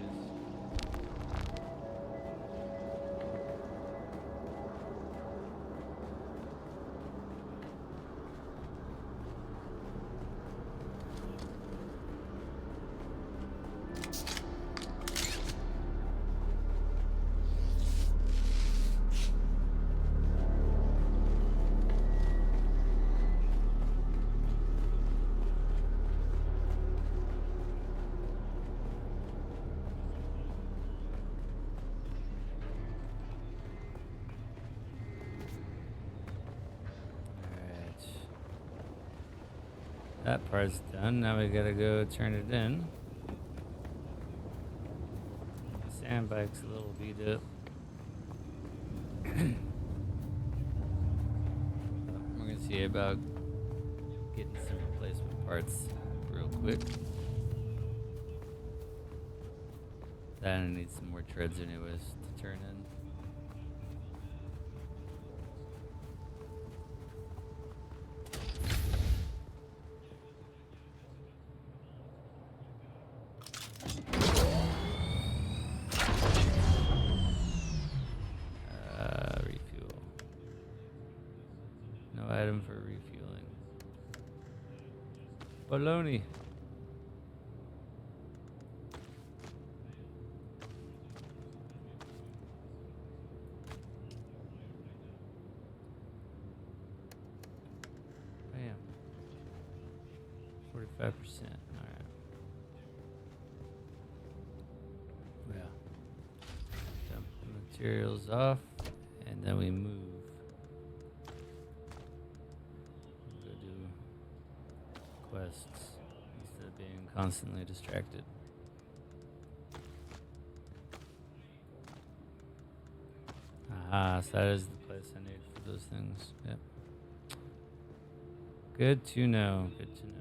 That part's done. Now we gotta go turn it in. The sandbike's a little beat up. We're gonna see about getting some replacement parts real quick. Then I need some more treads anyways to turn in. Refuel. No item for refueling. Baloney. Bam. 45%. Alright. Yeah. Dump the materials off, and then we move. Go do quests instead of being constantly distracted. Aha, so that is the place I need for those things. Yep. Good to know. Good to know.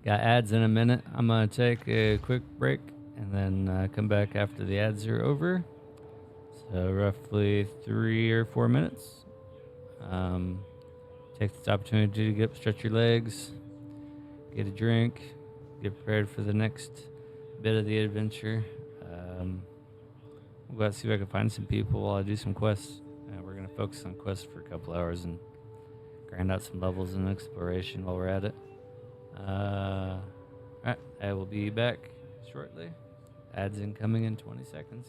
Got ads in a minute. I'm gonna take a quick break and then come back after the ads are over. So roughly 3 or 4 minutes. Take this opportunity to get up, stretch your legs, get a drink, get prepared for the next bit of the adventure. We'll go out and see if I can find some people while I do some quests. We're gonna focus on quests for a couple hours and grind out some levels and exploration while we're at it. Alright, I will be back shortly. Ads incoming in 20 seconds.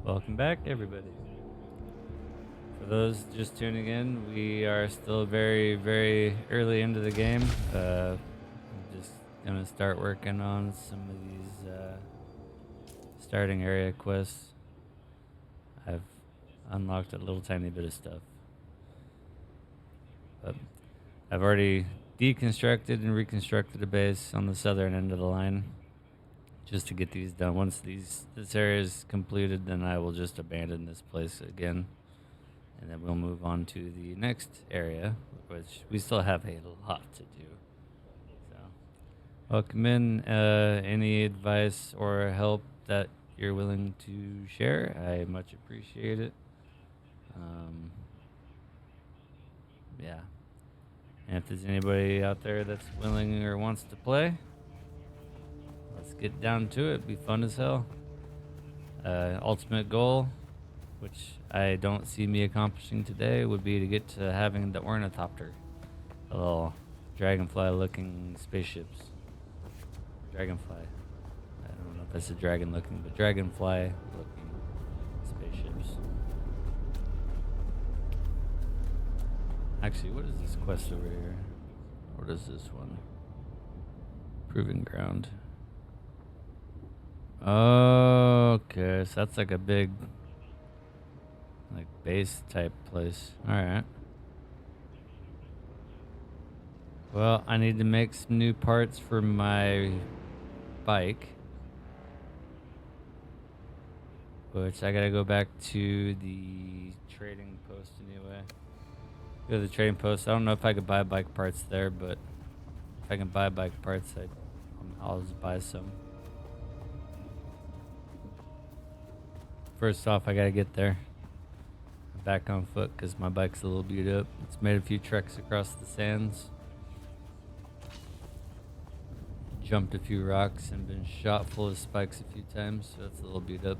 Welcome back, everybody. For those just tuning in, we are still very, very early into the game. I'm just gonna start working on some of these starting area quests. I've unlocked a little tiny bit of stuff, but I've already deconstructed and reconstructed a base on the southern end of the line, just to get these done. Once this area is completed, then I will just abandon this place again, and then we'll move on to the next area, which we still have a lot to do. So, welcome in. Any advice or help that you're willing to share, I much appreciate it. Yeah. And if there's anybody out there that's willing or wants to play, let's get down to it. Be fun as hell. Ultimate goal, which I don't see me accomplishing today, would be to get to having the ornithopter. A little dragonfly-looking spaceships. Dragonfly. I don't know if that's a dragon-looking, but dragonfly-looking spaceships. Actually, what is this quest over here? What is this one? Proving ground. Okay, so that's like a big, like, base type place. Alright. Well, I need to make some new parts for my bike. Which I gotta go back to the trading post anyway. Go to the trading post. I don't know if I could buy bike parts there, but if I can buy bike parts, I'll just buy some. First off, I gotta get there. I'm back on foot because my bike's a little beat up. It's made a few treks across the sands. Jumped a few rocks and been shot full of spikes a few times, so it's a little beat up.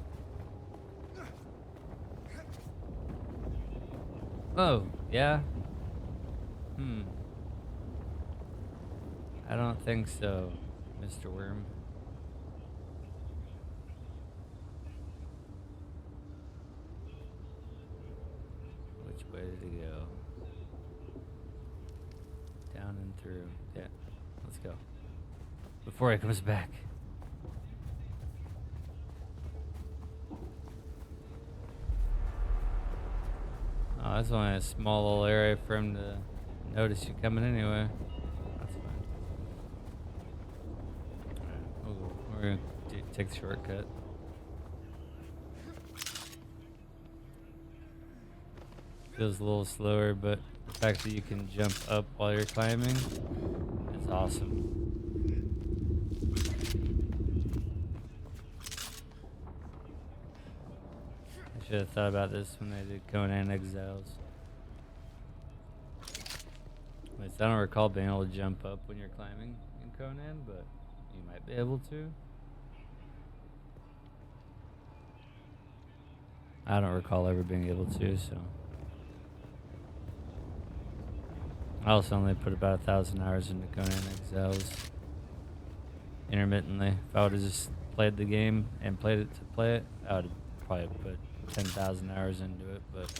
Oh, yeah? I don't think so, Mr. Worm. Which way did he go? Down and through. Yeah, let's go. Before he comes back. Oh, that's only a small little area for him to notice you coming anyway. That's fine. Alright, we're gonna take the shortcut. Feels a little slower, but the fact that you can jump up while you're climbing is awesome. I should have thought about this when they did Conan Exiles. At least I don't recall being able to jump up when you're climbing in Conan, but you might be able to. I don't recall ever being able to, so. I also only put about 1,000 hours into Conan Exiles intermittently. If I would have just played the game and played it to play it, I would have probably put 10,000 hours into it, but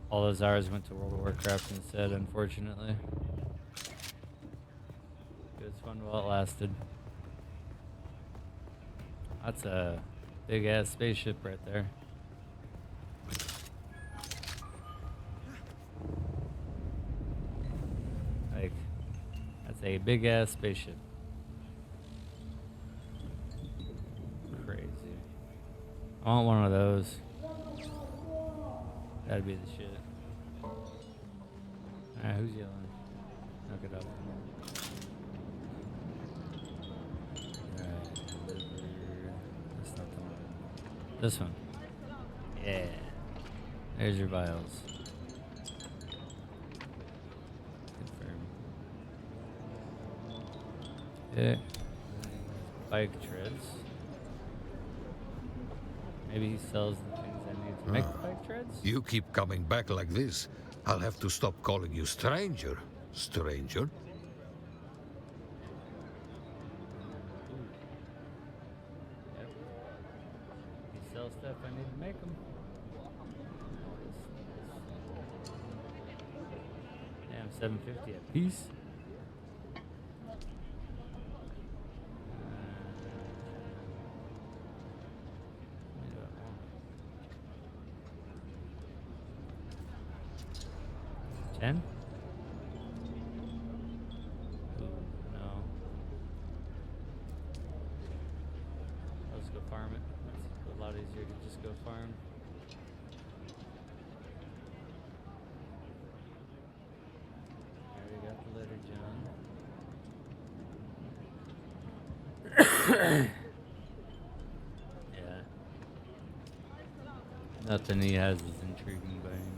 all those hours went to World of Warcraft instead, unfortunately. It was fun while it lasted. That's a big ass spaceship right there. Like, that's a big ass spaceship. Crazy. I want one of those. That'd be the shit. Alright, who's yelling? Knock it up. Alright, that's not the one. This one. Yeah. There's your vials. Confirm. Yeah. Bike treads. Maybe he sells the things I need to make bike treads? You keep coming back like this. I'll have to stop calling you stranger. Stranger? Yep. He sells stuff I need to make them. Damn, $7.50 a piece. $10? Ooh, no. Let's go farm it. It's a lot easier to just go farm. Already got the letter, John. Yeah. Nothing he has is intriguing by any means.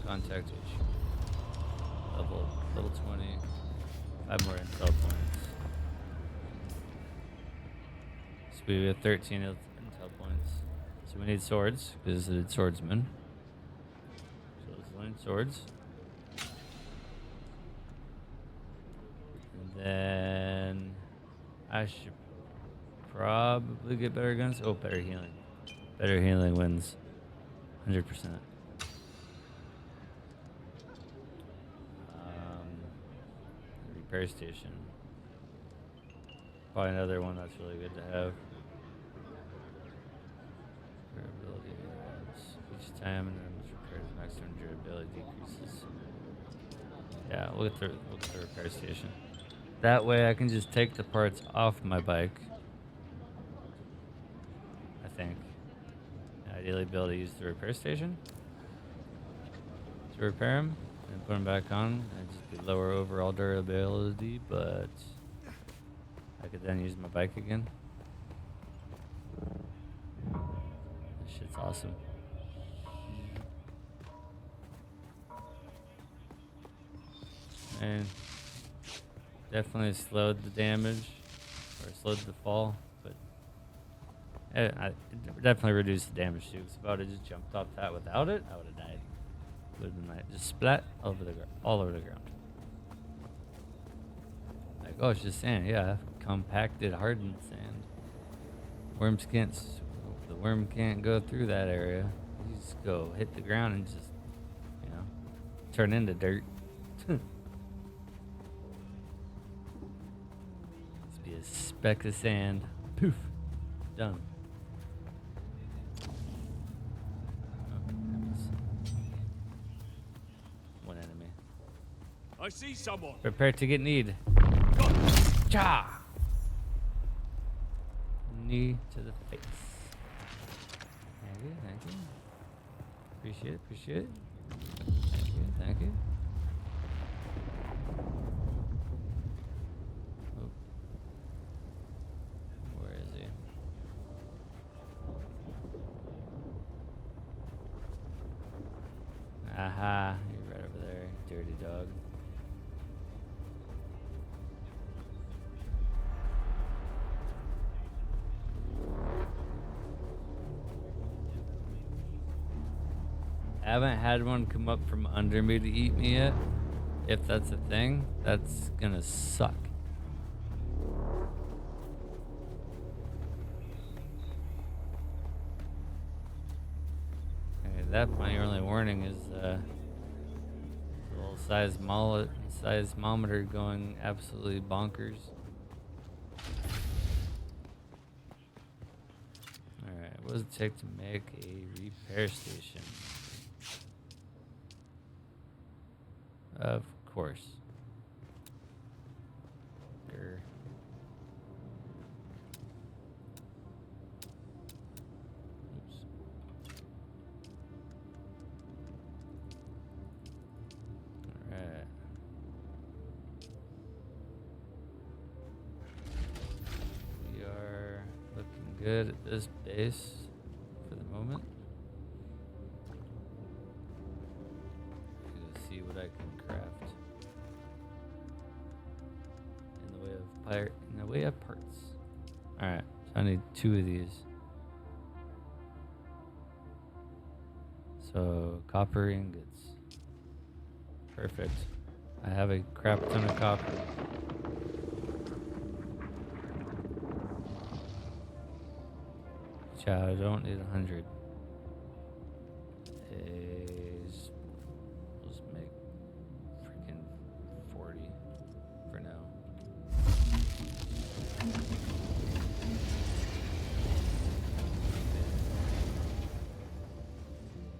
Contact each level 20. 5 more intel points. we have 13 intel points. So we need swords, because it's swordsman. So let's learn swords. And then I should probably get better guns. Oh, better healing. Better healing wins. 100%. Repair station. Probably another one that's really good to have. Durability adds each time and then repairs maximum durability decreases. Yeah, we'll get the repair station. That way I can just take the parts off my bike. I think. Ideally be able to use the repair station to repair them and put them back on. And just be lower overall durability, but I could then use my bike again. This shit's awesome. And definitely slowed the damage, or slowed the fall, but it definitely reduced the damage too. Because if I would have just jumped off that without it, I would have died. Would have been like just splat all over the ground. Like, oh, it's just sand. Yeah, compacted, hardened sand. The worm can't go through that area. You just go hit the ground and just, turn into dirt. Just be a speck of sand. Poof. Done. One enemy. I see someone. Prepare to get kneed. Cha! Knee to the face. Thank you. Appreciate it. Thank you. Oh. Where is he? Aha, you're right over there, dirty dog. I haven't had one come up from under me to eat me yet. If that's a thing, that's gonna suck. Okay, at that point, your only warning is the little seismometer going absolutely bonkers. Alright, what does it take to make a repair station? Of course. Grr. Oops. Alright. We are looking good at this base for the moment. See what I can craft in the way of parts. All right, so I need 2 of these. So copper ingots. Perfect. I have a crap ton of copper. I don't need 100. Let's make freaking 40 for now.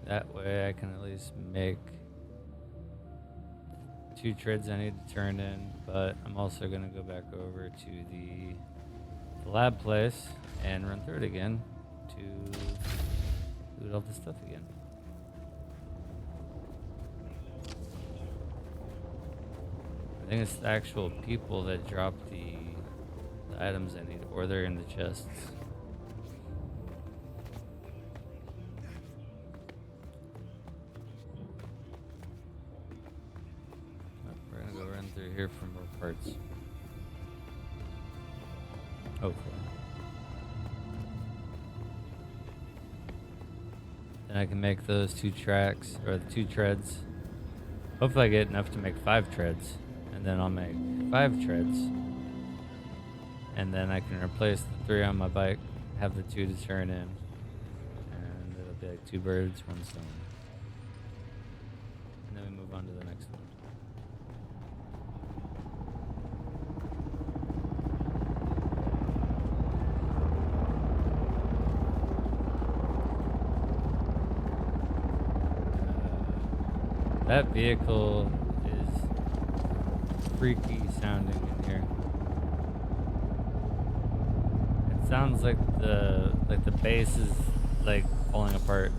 That way I can at least make 2 treads I need to turn in, but I'm also going to go back over to the lab place and run through it again to loot all this stuff again. I think it's the actual people that drop the items I need, or they're in the chests. We're gonna go run through here for more parts. Hopefully. Then I can make those 2 tracks, or the 2 treads. Hopefully I get enough to make 5 treads. And then I'll make 5 treads. And then I can replace the 3 on my bike, have the 2 to turn in. And it'll be like 2 birds, 1 stone. And then we move on to the next one. That vehicle is freaky sounding in here. It sounds like the bass is like falling apart.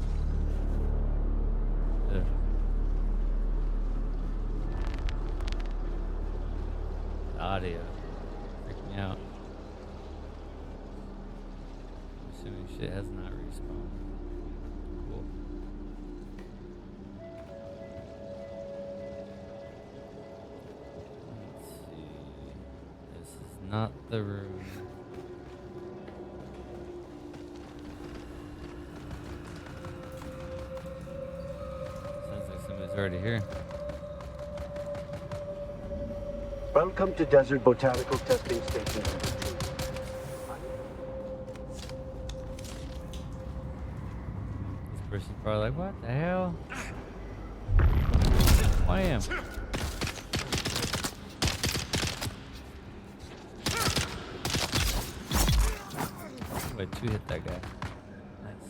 Ugh. The audio freaked me out. I'm assuming shit has not respawned. Cool. Not the room. Sounds like somebody's already here. Welcome to Desert Botanical Testing Station number 2. This person's probably like, what the hell? Wham! Wait, 2 hit that guy. Nice.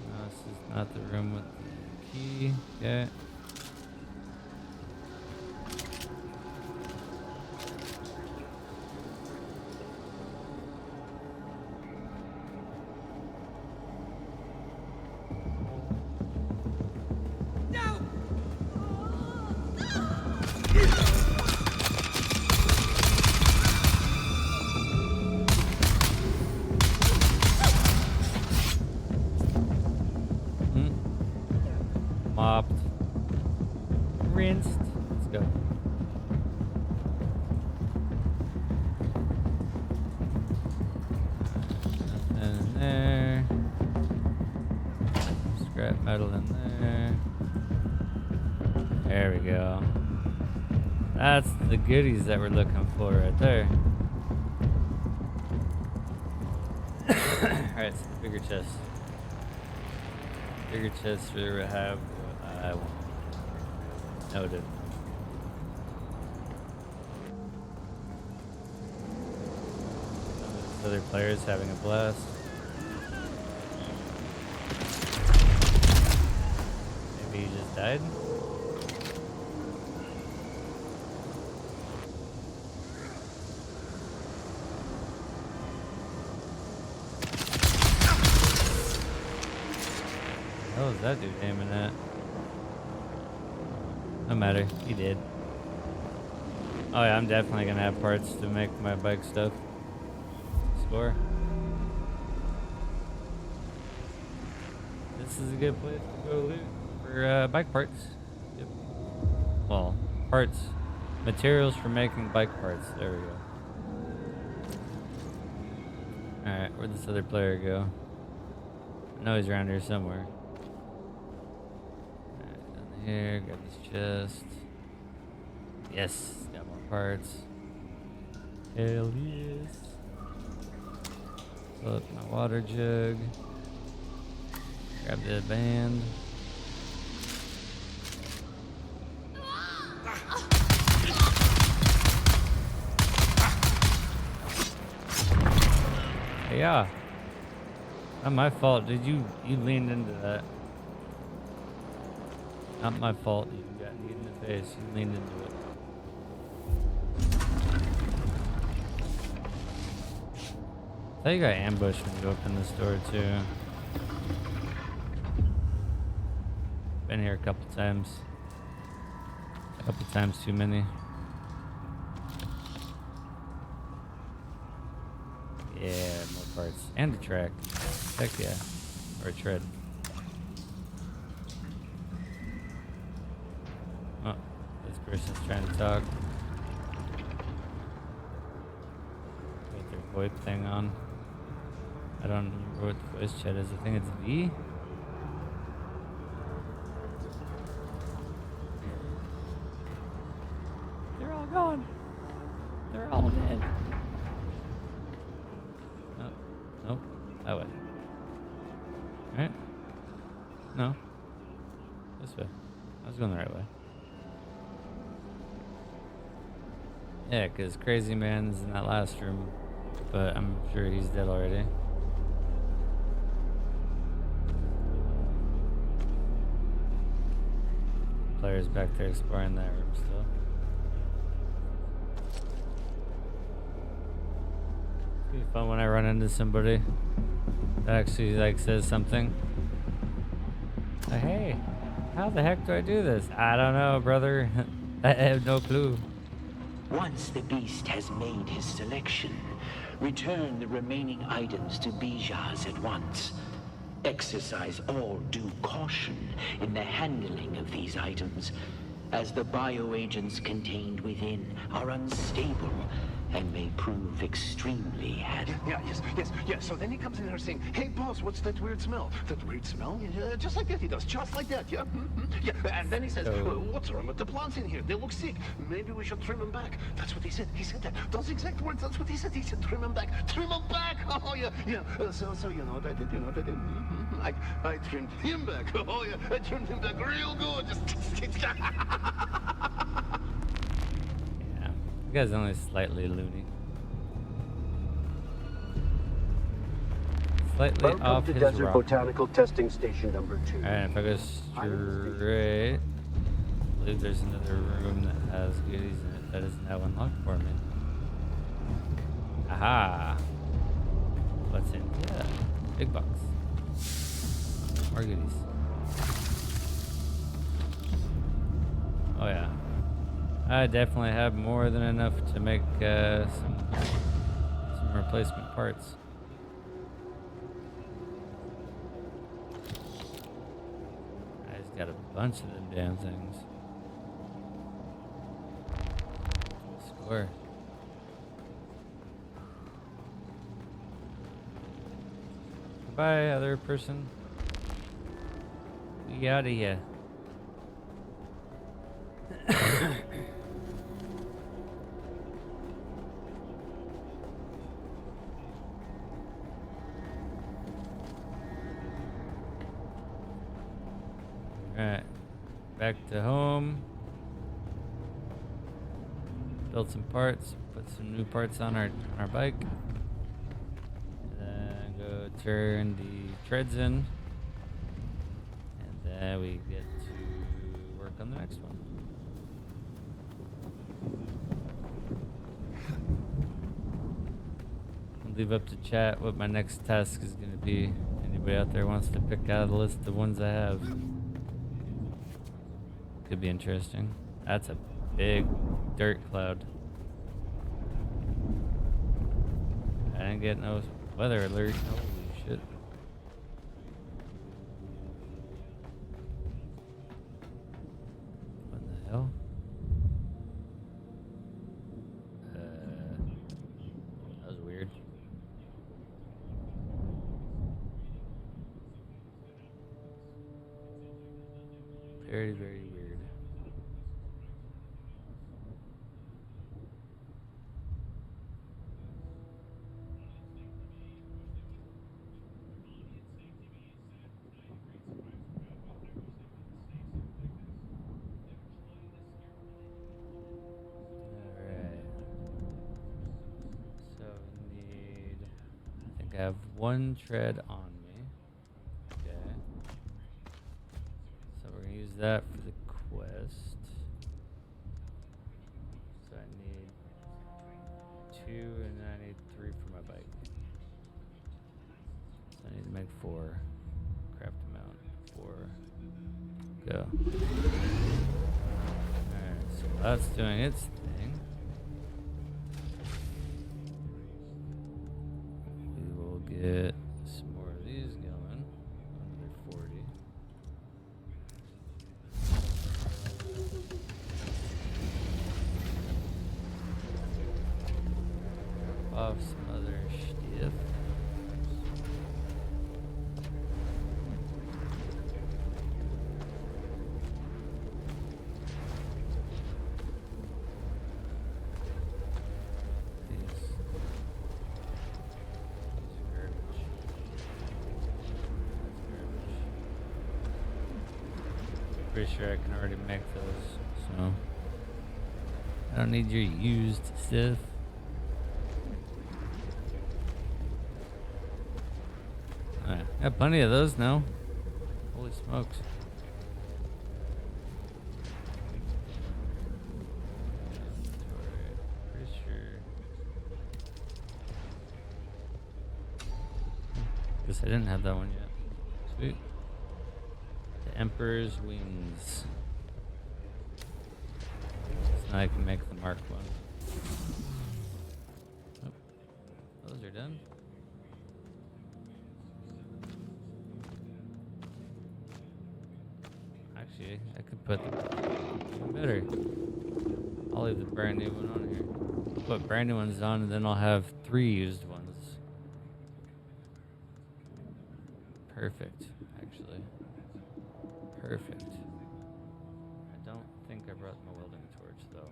No, this is not the room with the key. Okay. Mopped. Rinsed. Let's go. Nothing in there. Scrap metal in there. There we go. That's the goodies that we're looking for right there. Alright, so the bigger chest. Bigger chest really have what I want. Noted. Other players having a blast. Maybe he just died? What was that dude aiming at? No matter, he did. Oh yeah, I'm definitely gonna have parts to make my bike stuff. Score. This is a good place to go loot for bike parts. Yep. Well, parts. Materials for making bike parts. There we go. Alright, where'd this other player go? I know he's around here somewhere. Alright, down here, grab this chest. Yes, got more parts. Hell yes. Fill up my water jug. Grab the band. Hey, yeah. Not my fault, dude. You leaned into that. Not my fault. You got hit in the face. You leaned into it. I thought you got ambushed when you opened this door too. Been here a couple times. A couple times too many. Yeah, more parts. And a track. Heck yeah. Or a tread. person's trying to talk. With their VoIP thing on. I don't remember what the voice chat is. I think it's V. They're all gone. They're all dead. Oh, nope. That way. Right? No. This way. I was going the right way. Yeah, because Crazy Man's in that last room, but I'm sure he's dead already. Players back there exploring that room still. It'd be fun when I run into somebody that actually like says something. Like, hey, how the heck do I do this? I don't know, brother. I have no clue. Once the beast has made his selection, return the remaining items to Bijaz at once. Exercise all due caution in the handling of these items, as the bioagents contained within are unstable and may prove extremely hazardous. Yeah. So then he comes in here saying, "Hey, boss, what's that weird smell?" That weird smell? Yeah, just like that he does. Just like that, yeah? Yeah, and then he says, "What's wrong with the plants in here? They look sick. Maybe we should trim them back." That's what he said. He said that. Those exact words, that's what he said. He said, "Trim them back. Trim them back." Oh, yeah. So you know what I did? You know what I did? I trimmed him back. Oh, yeah. I trimmed him back real good. You guys only slightly loony. Slightly Welcome off to his Desert rock. Botanical Testing Station number 2. Alright, if I go straight, I believe there's another room that has goodies in it that isn't now unlocked for me. Aha! What's in here? Big box. More goodies. Oh yeah. I definitely have more than enough to make some replacement parts. I just got a bunch of them damn things. Score. Goodbye, other person. We out of here. Alright, back to home. Build some parts, put some new parts on our bike. And then go turn the treads in. And then we get to work on the next one. I'll leave up to chat what my next task is going to be. Anybody out there wants to pick out a list of ones I have. Could be interesting. That's a big dirt cloud. I didn't get no weather alert. Holy shit. What the hell? That was weird. Very, very weird. I have one tread on me. Okay. So we're going to use that for the quest. So I need 2 and then I need 3 for my bike. So I need to make 4. Craft amount. 4. Go. Alright, so that's doing its thing. Get some more of these going. Another 40. off some other stuff. Pretty sure I can already make those, so I don't need your used stuff. Alright, got plenty of those now. Holy smokes. Pretty sure. Guess I didn't have that one yet. Sweet. Emperor's Wings. So now I can make the marked one. Oh, those are done. Actually, I could put the even better. I'll leave the brand new one on here. I'll put brand new ones on, and then I'll have 3 used ones. Perfect, actually. Perfect. I don't think I brought my welding torch though.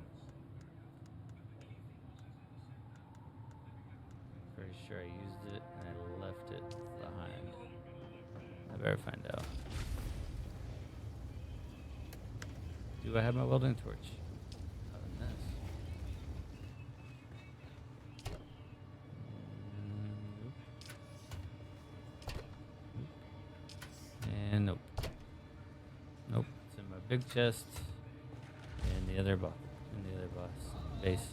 Pretty sure I used it and I left it behind. I better find out. Do I have my welding torch? Other than this. And nope. Nope, it's in my big chest and the other boss. And the other boss. Base.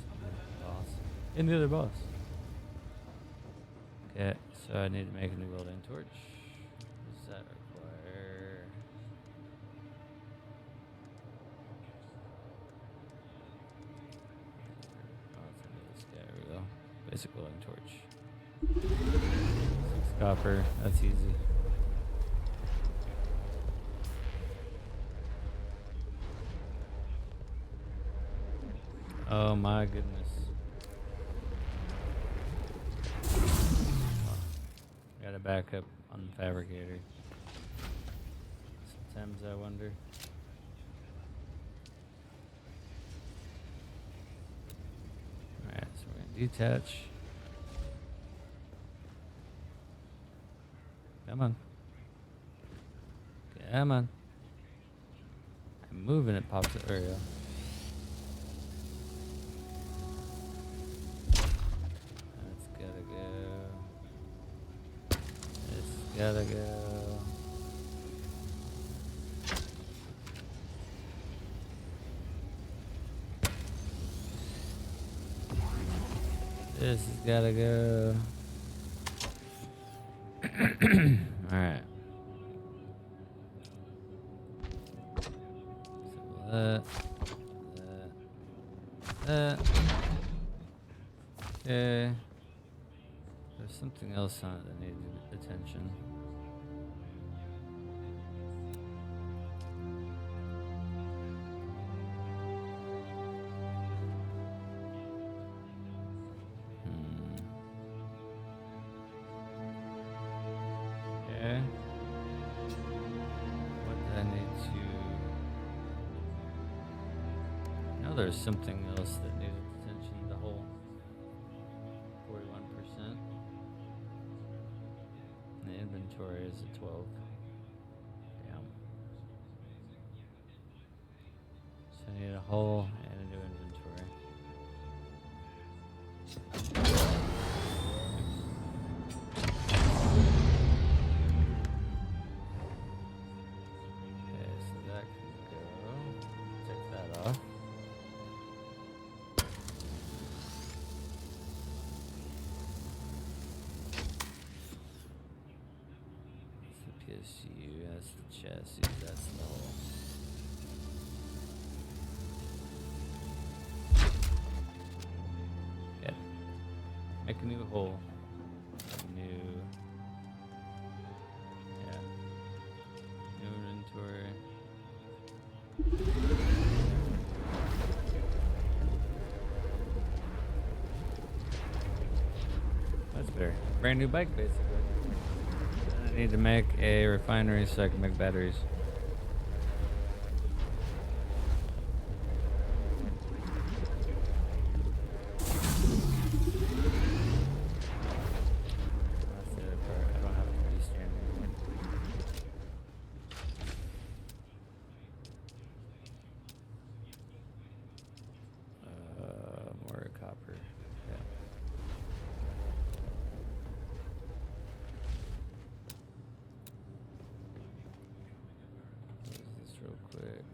Boss. And the other boss. Okay, so I need to make a new welding torch. What does that require? Oh, it's under this guy. There we go. Basic welding torch. 6 copper. That's easy. Oh my goodness. Gotta back up on the fabricator. Sometimes I wonder. Alright, so we're gonna detach. Come on. Come on. I'm moving, it pops it. There we go. Gotta go. This has gotta go. Alright. So that. Okay. There's something else on it that needs attention. Okay. What do I need to... No, there's something else that needed attention. The whole 41%. The inventory is at 12. Damn. So I need a hole and a new inventory. Okay, so that can go. Take that off. PSU, that's the chassis, that's the hole. Okay. Make a new hole. New. Yeah. New inventory. better. Brand new bike, basically. I need to make a refinery so I can make batteries. More copper. Yeah. Close this real quick.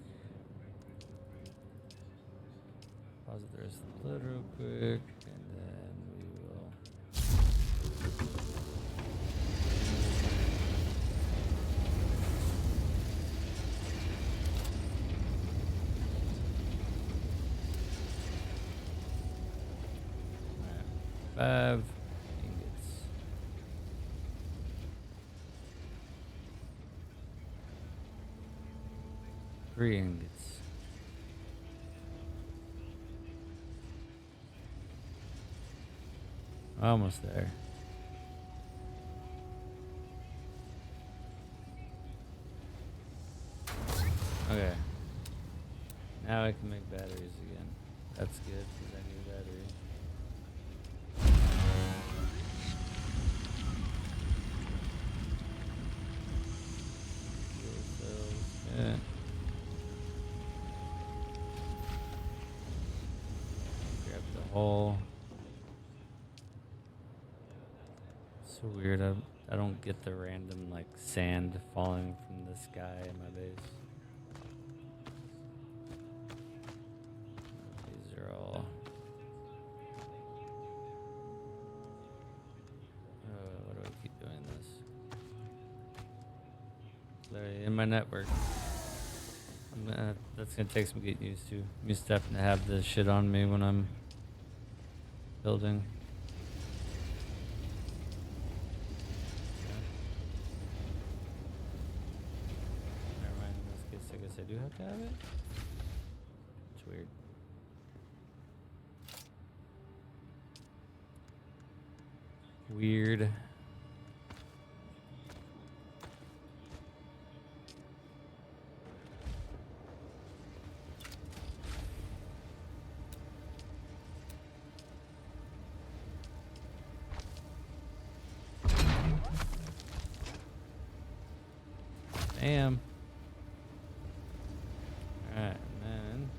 Pause the rest of the blood real quick, and then we will. Alright, 5 ingots. Three ingots. Almost there. Okay. Now I can make batteries again. That's good because I need a battery. Fuel cells. Yeah. Grab the hole. So weird. I don't get the random like sand falling from the sky in my base. These are all. Why do I keep doing this? Literally in my network. That's gonna take some getting used to. I'm used to having to have this shit on me when I'm building. I do have to have it? It's weird. Weird. Damn. Alright, and then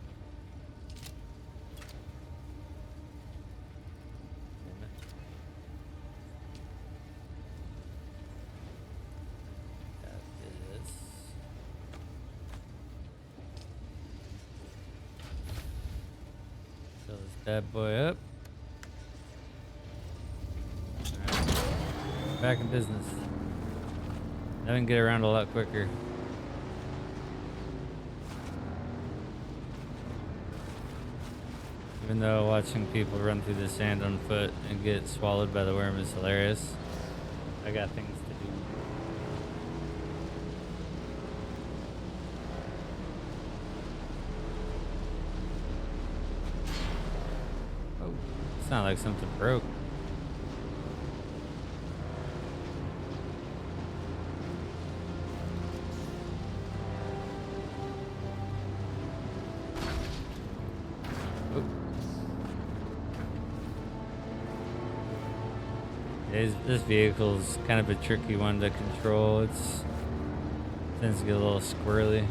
got this. Fill this bad boy up. Alright. Back in business. I can get around a lot quicker. Even though watching people run through the sand on foot and get swallowed by the worm is hilarious, I got things to do. Oh, it's not like something broke. This vehicle is kind of a tricky one to control. It tends to get a little squirrely.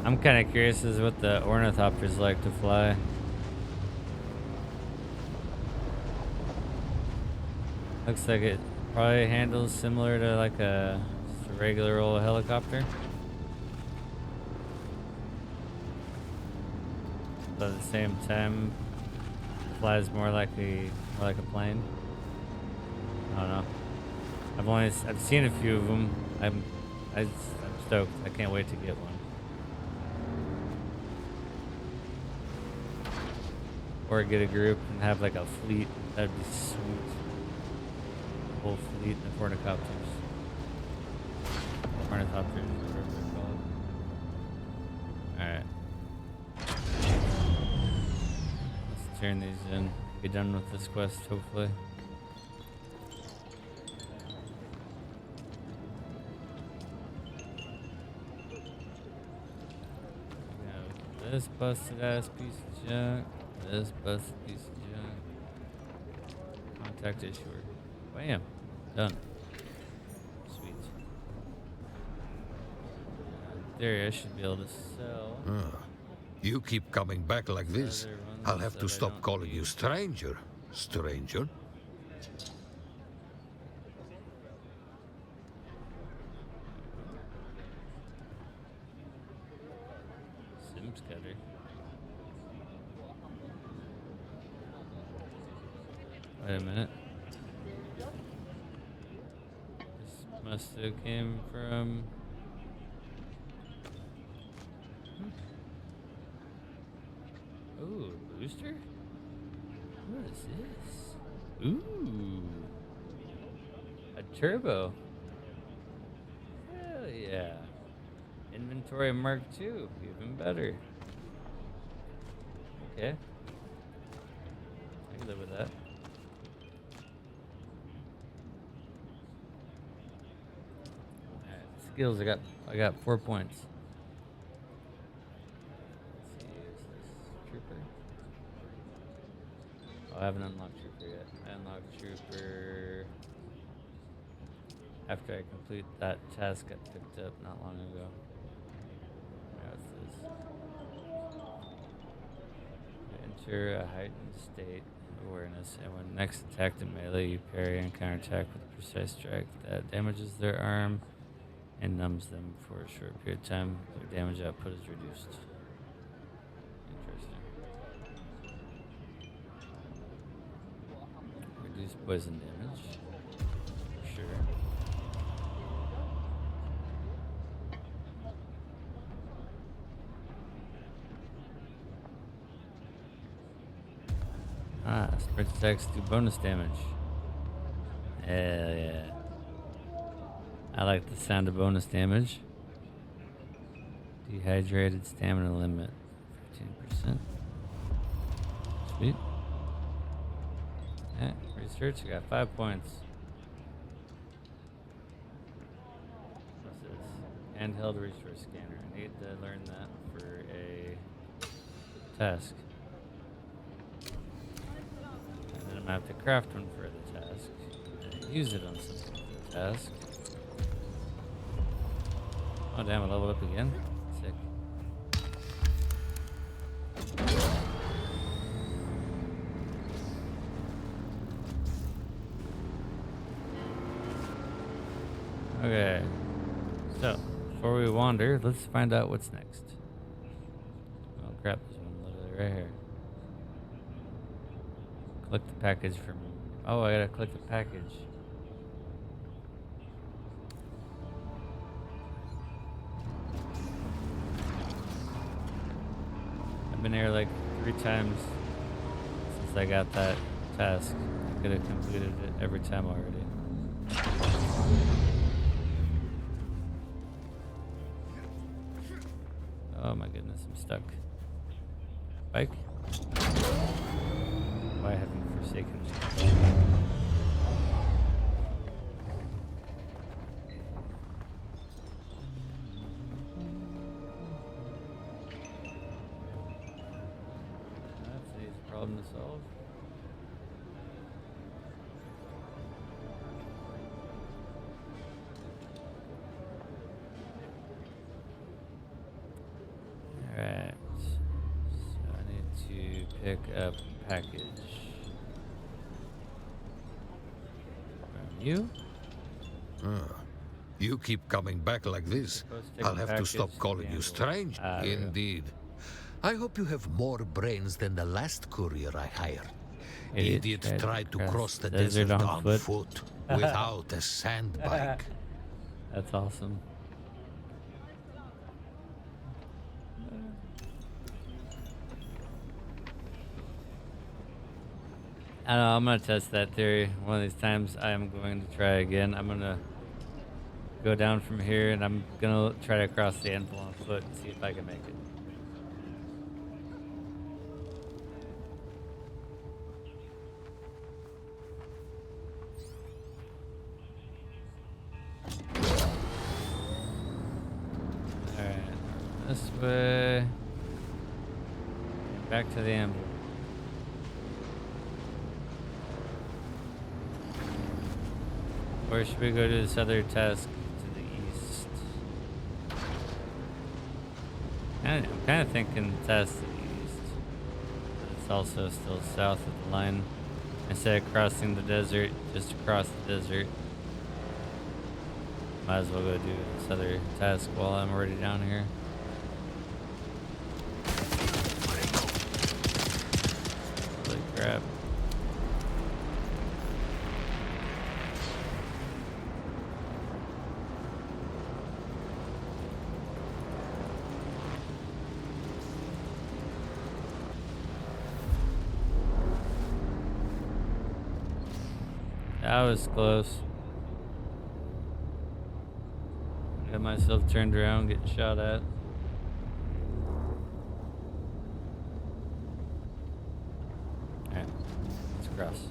I'm kind of curious as what the ornithopters like to fly. Looks like it probably handles similar to like just a regular old helicopter. But at the same time, flies more like a plane. I don't know. I've seen a few of them. I'm stoked. I can't wait to get one. Or get a group and have like a fleet. That'd be sweet. A whole fleet of ornithopters. Ornithopters, whatever they're called. Alright. Turn these in, be done with this quest, hopefully. This busted ass piece of junk. This busted piece of junk. Contact issuer. Bam. Done. Sweet. There, I should be able to sell. You keep coming back like this. I'll have to stop calling you stranger. Stranger? Sims cutter. Wait a minute. This must have came from... Ooh, booster? What is this? Ooh. A turbo. Hell yeah. Inventory Mark II, even better. Okay. I can live with that. Alright, skills, I got 4 points. Oh, I haven't unlocked Trooper yet. I unlocked Trooper after I complete that task I picked up not long ago. What's this? Enter a heightened state of awareness, and when next attacked in melee, you parry and counterattack with a precise strike that damages their arm and numbs them for a short period of time. Their damage output is reduced. Reduce poison damage. For sure. Ah, sprint attacks do bonus damage. Hell yeah. I like the sound of bonus damage. Dehydrated stamina limit. 15%. Sweet. Yeah, research, I got 5 points. What's this? Handheld resource scanner. I need to learn that for a task. And then I'm gonna have to craft one for the task. And use it on something for the task. Oh damn, I leveled up again? Sick. Okay, so before we wander, let's find out what's next. Oh crap, there's one literally right here. Click the package from... Oh, I gotta click the package. I've been here like 3 times since I got that task. I could have completed it every time already. Oh my goodness, I'm stuck. Bike? Why haven't you forsaken me? That's an easy problem to solve. Alright, so I need to pick up package from you. You keep coming back like this. I'll have to stop calling you strange. Indeed. I hope you have more brains than the last courier I hired. Idiot tried to cross the desert on foot without a sandbag. That's awesome. I don't know, I'm gonna test that theory. One of these times I am going to try again. I'm gonna go down from here and I'm gonna try to cross the anvil on foot and see if I can make it. way. Back to the ambush. Or should we go to this other task to the east? I'm kind of thinking task to the east. But it's also still south of the line. Instead of crossing the desert, just across the desert. Might as well go do this other task while I'm already down here. Holy crap. That was close. Got myself turned around, getting shot at. Alright, let's cross.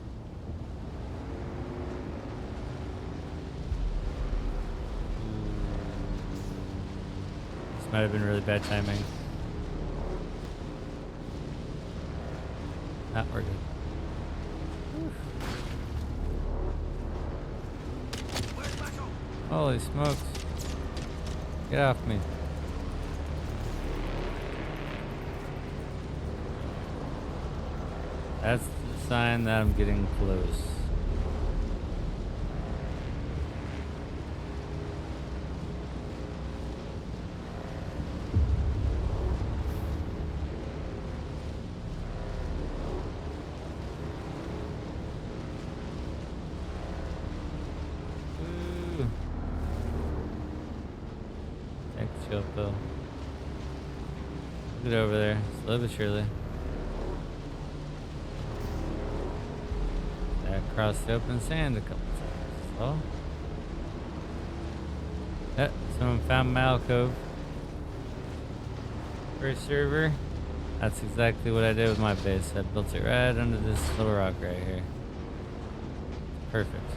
This might have been really bad timing. Ah, we're good. Holy smokes. Get off me. That's the sign that I'm getting close. Though. Get over there, slow but surely. I crossed the open sand a couple times. Oh. Yep, someone found my alcove. First server. That's exactly what I did with my base. I built it right under this little rock right here. Perfect.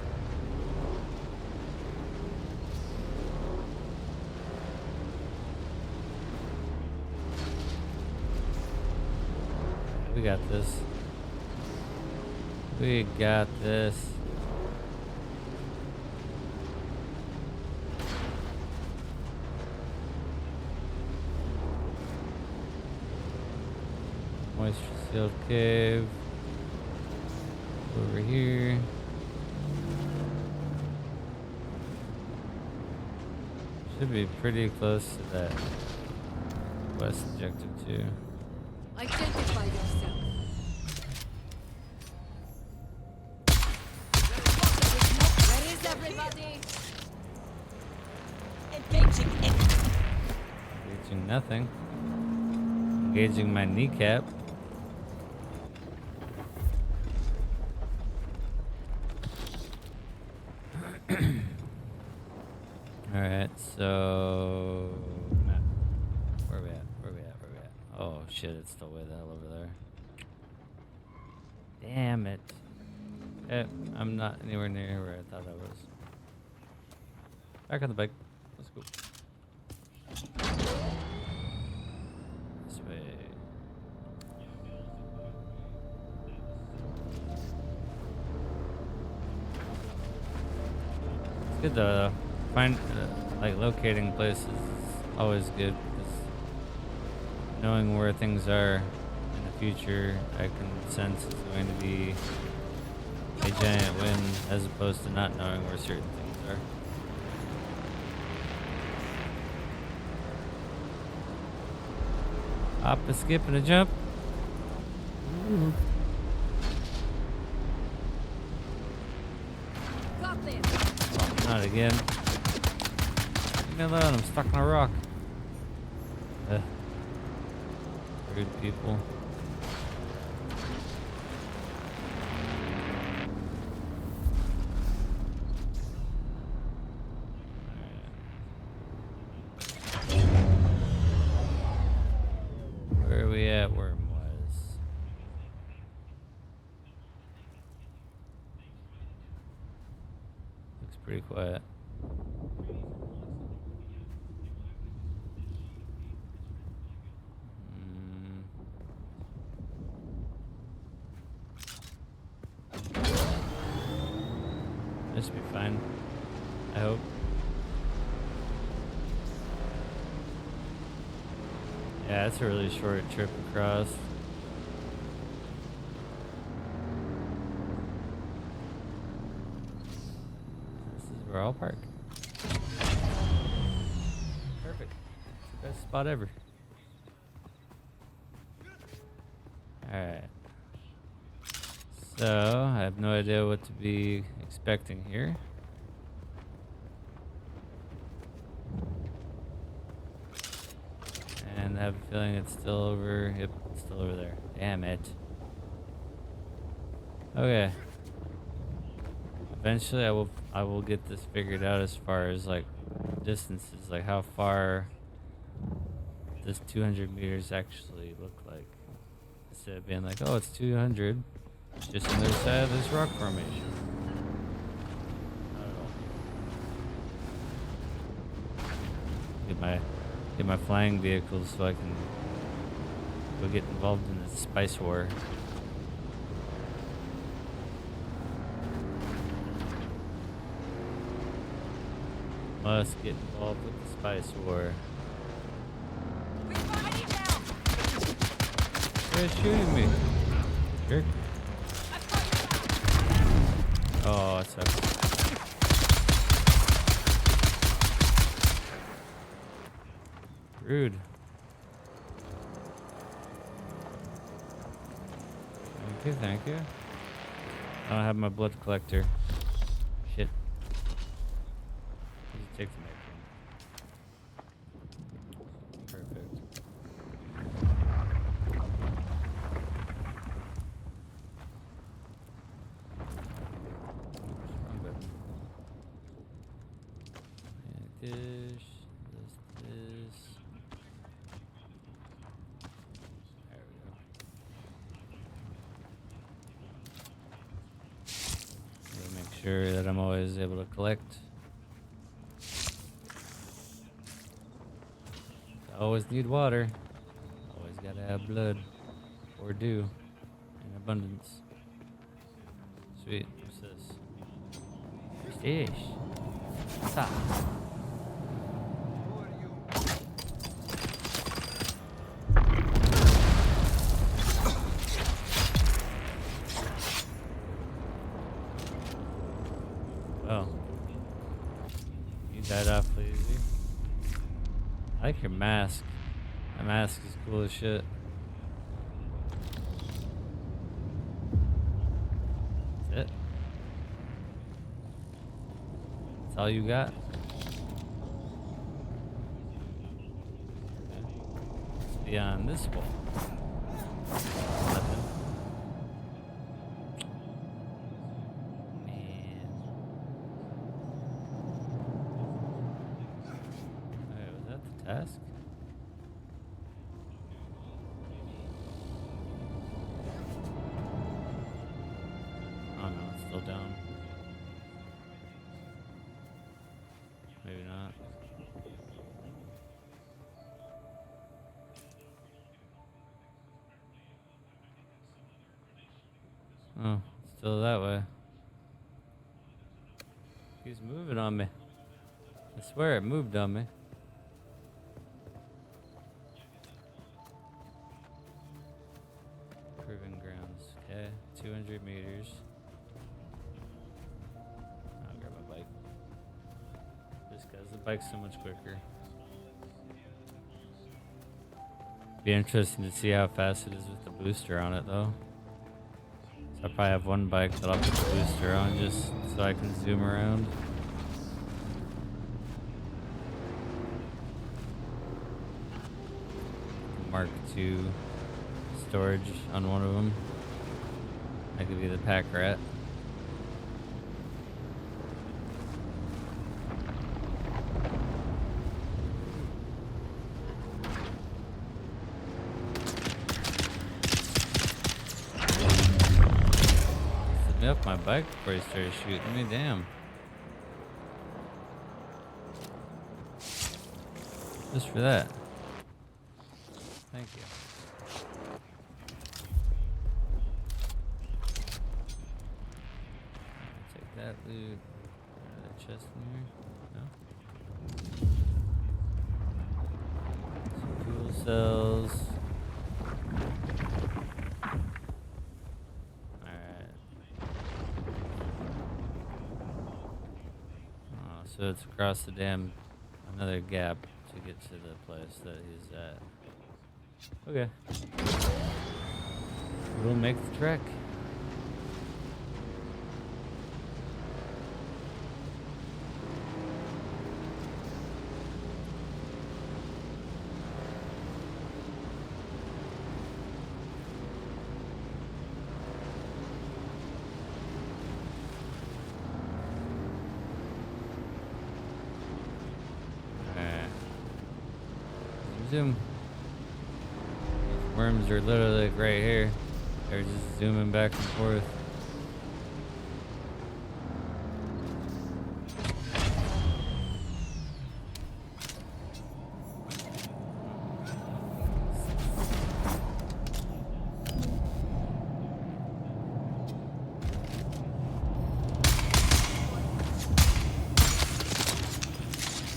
We got this. We got this. Moisture sealed cave. Over here. Should be pretty close to that west objective too. Identify yourself. Where is everybody? Engaging it. Engaging nothing. Engaging my kneecap. Alright, so map. Where we at? Where we at? Where we at? Oh shit, it's still way the hell over there. Damn it. I'm not anywhere near where I thought I was. Back on the bike. Let's go. This way. It's good though. Like locating places is always good because knowing where things are in the future, I can sense it's going to be a giant win as opposed to not knowing where certain things are. Hop, a skip, and a jump. Ooh. Got this. Oh, not again. Leave me alone, I'm stuck on a rock. Rude people. Where are we at? Wormwise. Looks pretty quiet. This should be fine. I hope. Yeah, it's a really short trip across. This is where I'll park. Perfect. It's the best spot ever. Alright. So, I have no idea what to be expecting here. And I have a feeling it's still over. Yep, it's still over there. Damn it. Okay. Eventually I will get this figured out as far as like distances, like how far does 200 meters actually look like. Instead of being like, oh, it's 200, it's just on the other side of this rock formation. Not at all. Get my flying vehicles so I can go get involved in the spice war. Must get involved with the spice war. They're shooting me. Jerk. Oh, it sucks. Rude. Thank you, thank you. I don't have my blood collector. Shit. Just take the med. Perfect. Wrong button. Yeah, this. Sure that I'm always able to collect. I always need water. Always gotta have blood. Or dew. In abundance. Sweet. What's this? Fish. What's up? Oh. You died awfully easy. I like your mask. That mask is cool as shit. That's it. That's all you got? What's beyond this wall? Nothing. Task? Oh no, it's still down. Maybe not. Oh, it's still that way. He's moving on me. I swear it moved on me. Proving grounds. Okay, 200 meters. I'll grab my bike. Just because the bike's so much quicker. Be interesting to see how fast it is with the booster on it, though. So I probably have one bike that I'll put the booster on just so I can zoom around. Mark II storage on one of them. That could be the pack rat. Set me up my bike before he started shooting me, damn. Just for that. Thank you. Take that loot. chest in here? No. Some fuel cells. Alright. Oh, so it's across the dam, another gap to get to the place that he's at. Okay. We'll make the trek. Zoom. These worms are literally like right here. They're just zooming back and forth.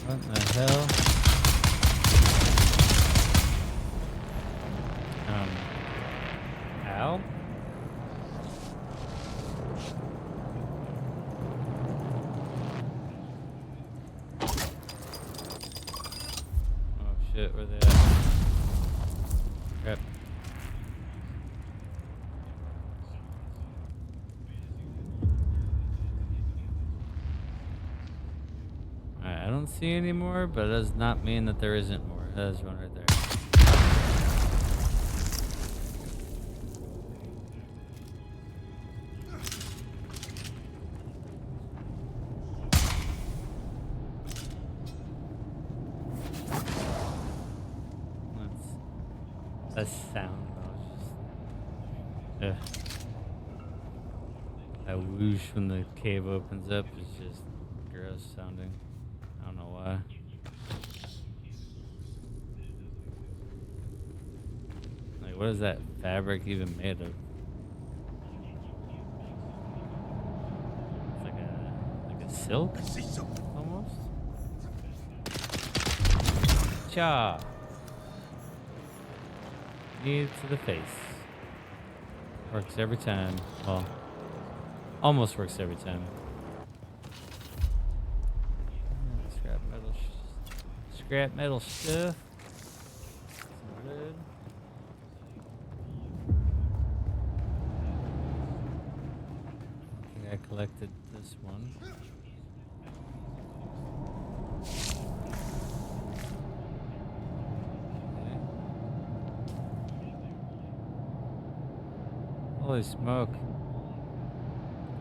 What the hell? Ow? Oh shit, where they at? Crap. Alright, I don't see any more, but it does not mean that there isn't more. There's one right there. That sound though, just that whoosh when the cave opens up is just gross sounding. I don't know why. Like, what is that fabric even made of? It's like a silk almost. Cha. Knee to the face. Works every time. Well, almost works every time. Scrap metal stuff. Some wood. I think I collected this one. Holy smoke.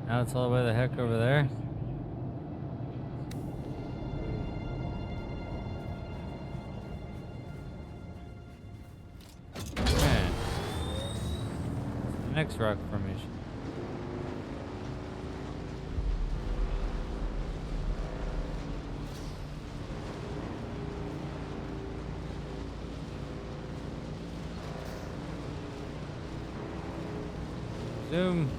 Now it's all the way the heck over there. Man. The next rock formation. Zoom.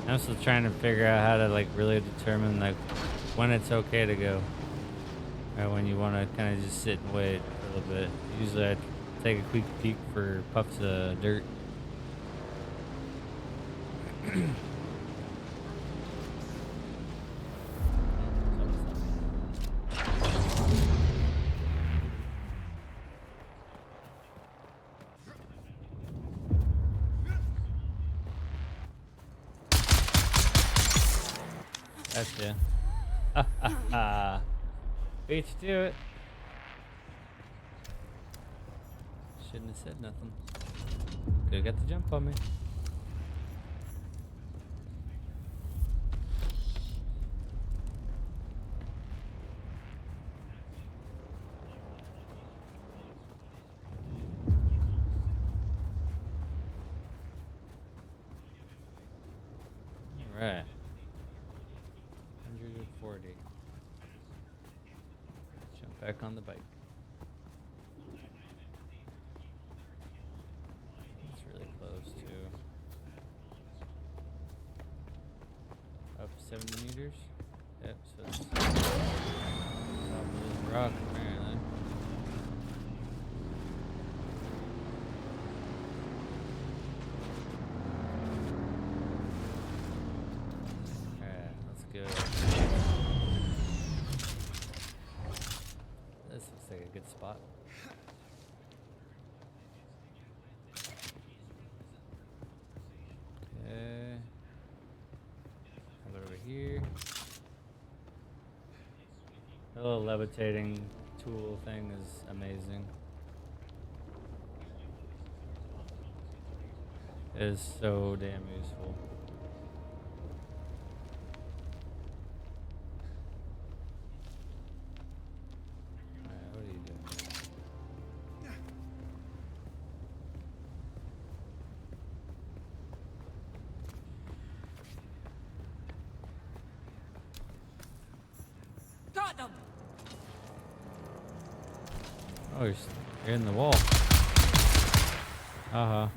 I'm still trying to figure out how to like really determine like when it's okay to go, or when you want to kind of just sit and wait a little bit. Usually I take a quick peek for puffs of dirt. Gotcha. Ha ha ha. Beat you to it. Shouldn't have said nothing. Could've got the jump on me. Alright. 140. Jump back on the bike. That's really 70 meters. Yep, so it's top of this rock apparently. Alright, let's go. This looks like a good spot. Okay. Come over here. The little levitating tool thing is amazing. It is so damn useful. Alright, what are you doing? Got them. Oh, you're in the wall. Uh-huh.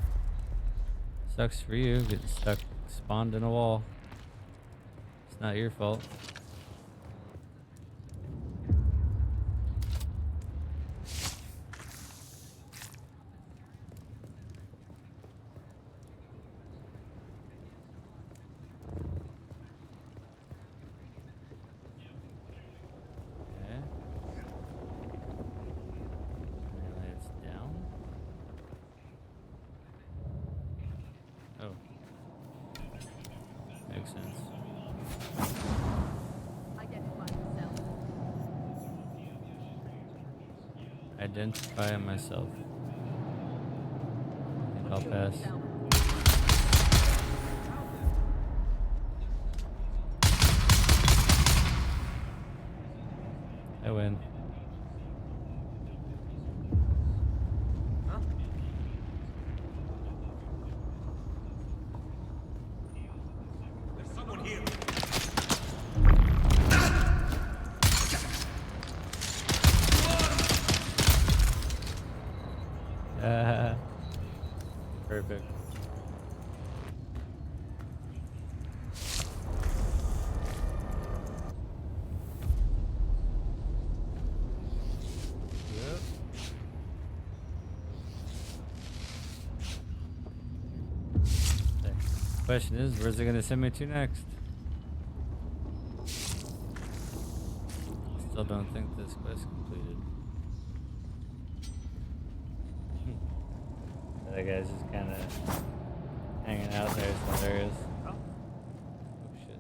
Sucks for you, getting stuck, spawned in a wall. It's not your fault. Makes sense. Identify myself. I think I'll pass. I win. Perfect. Yep. The question is, where's it gonna send me to next? Still don't think this quest completed. That guy's just kind of hanging out there. It's hilarious. Oh shit.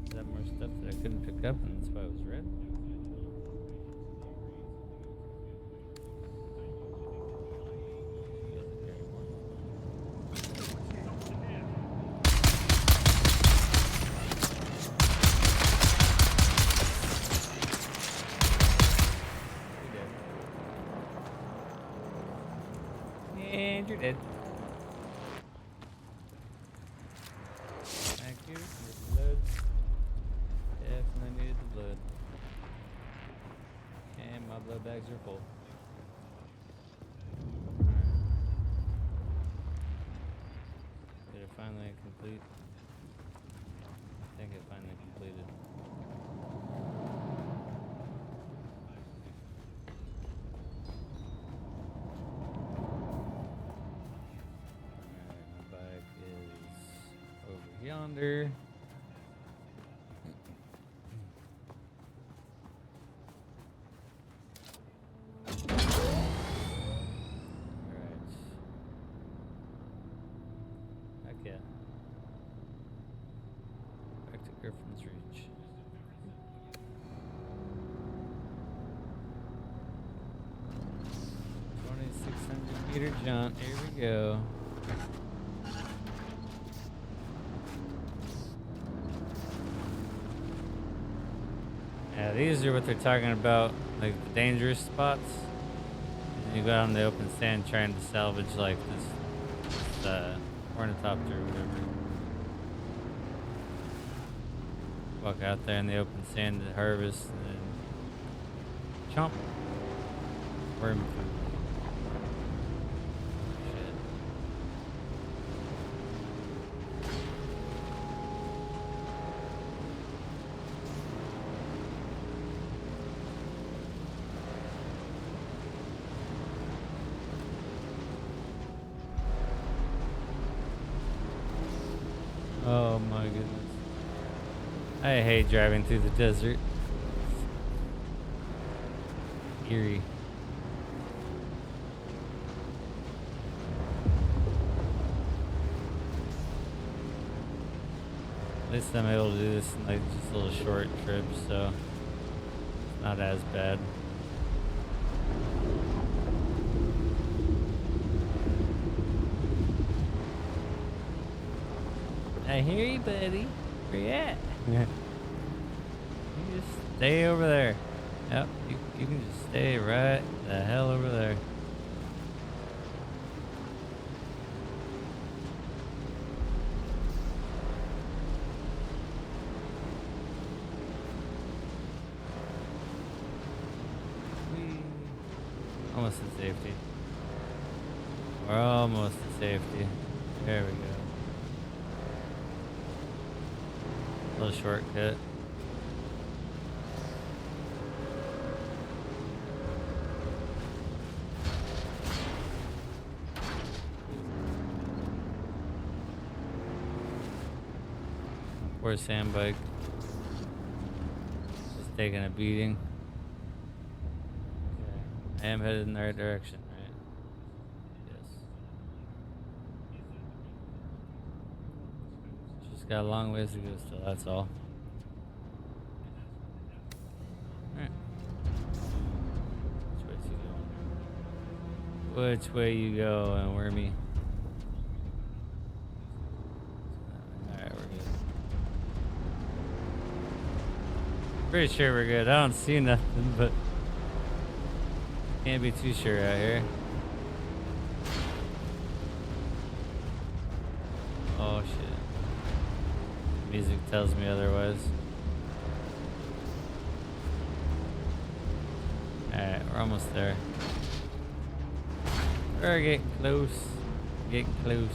Is that more stuff that I couldn't pick up and that's why it was red? And you're dead. Thank you for the blood. Definitely needed the blood. And my blood bags are full. Did it finally complete? I think it finally completed. Yonder. Alright. Heck yeah. Back to Griffin's Reach. .600 meter jaunt. Here we go. Yeah, these are what they're talking about, like the dangerous spots. And you go out in the open sand trying to salvage like this ornithopter or whatever. walk out there in the open sand to harvest and then chomp. Worm food. Shit. Oh my goodness. I hate driving through the desert. Eerie. At least I'm able to do this in like just little short trips, so it's not as bad. I hear you, buddy. Where you at? You just stay over there. Yep, you can just stay right the hell over there. Almost to safety. We're almost to safety. There we go. Little shortcut. Poor sand bike. Just taking a beating. Okay. I am headed in the right direction, right? Yes. Just got a long ways to go still, that's all. Alright. Which way you going, Wormy? Pretty sure we're good. I don't see nothing, but can't be too sure out here. Oh shit. Music tells me otherwise. Alright, we're almost there. We're getting close. Getting close.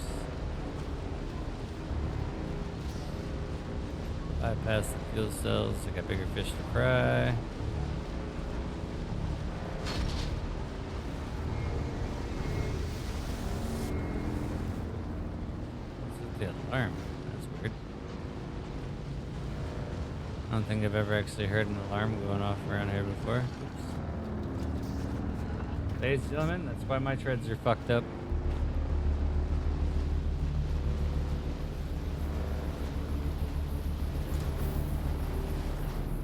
Bypass the fuel cells, I got bigger fish to fry. What's with the alarm? That's weird. I don't think I've ever actually heard an alarm going off around here before. Ladies and gentlemen, that's why my treads are fucked up.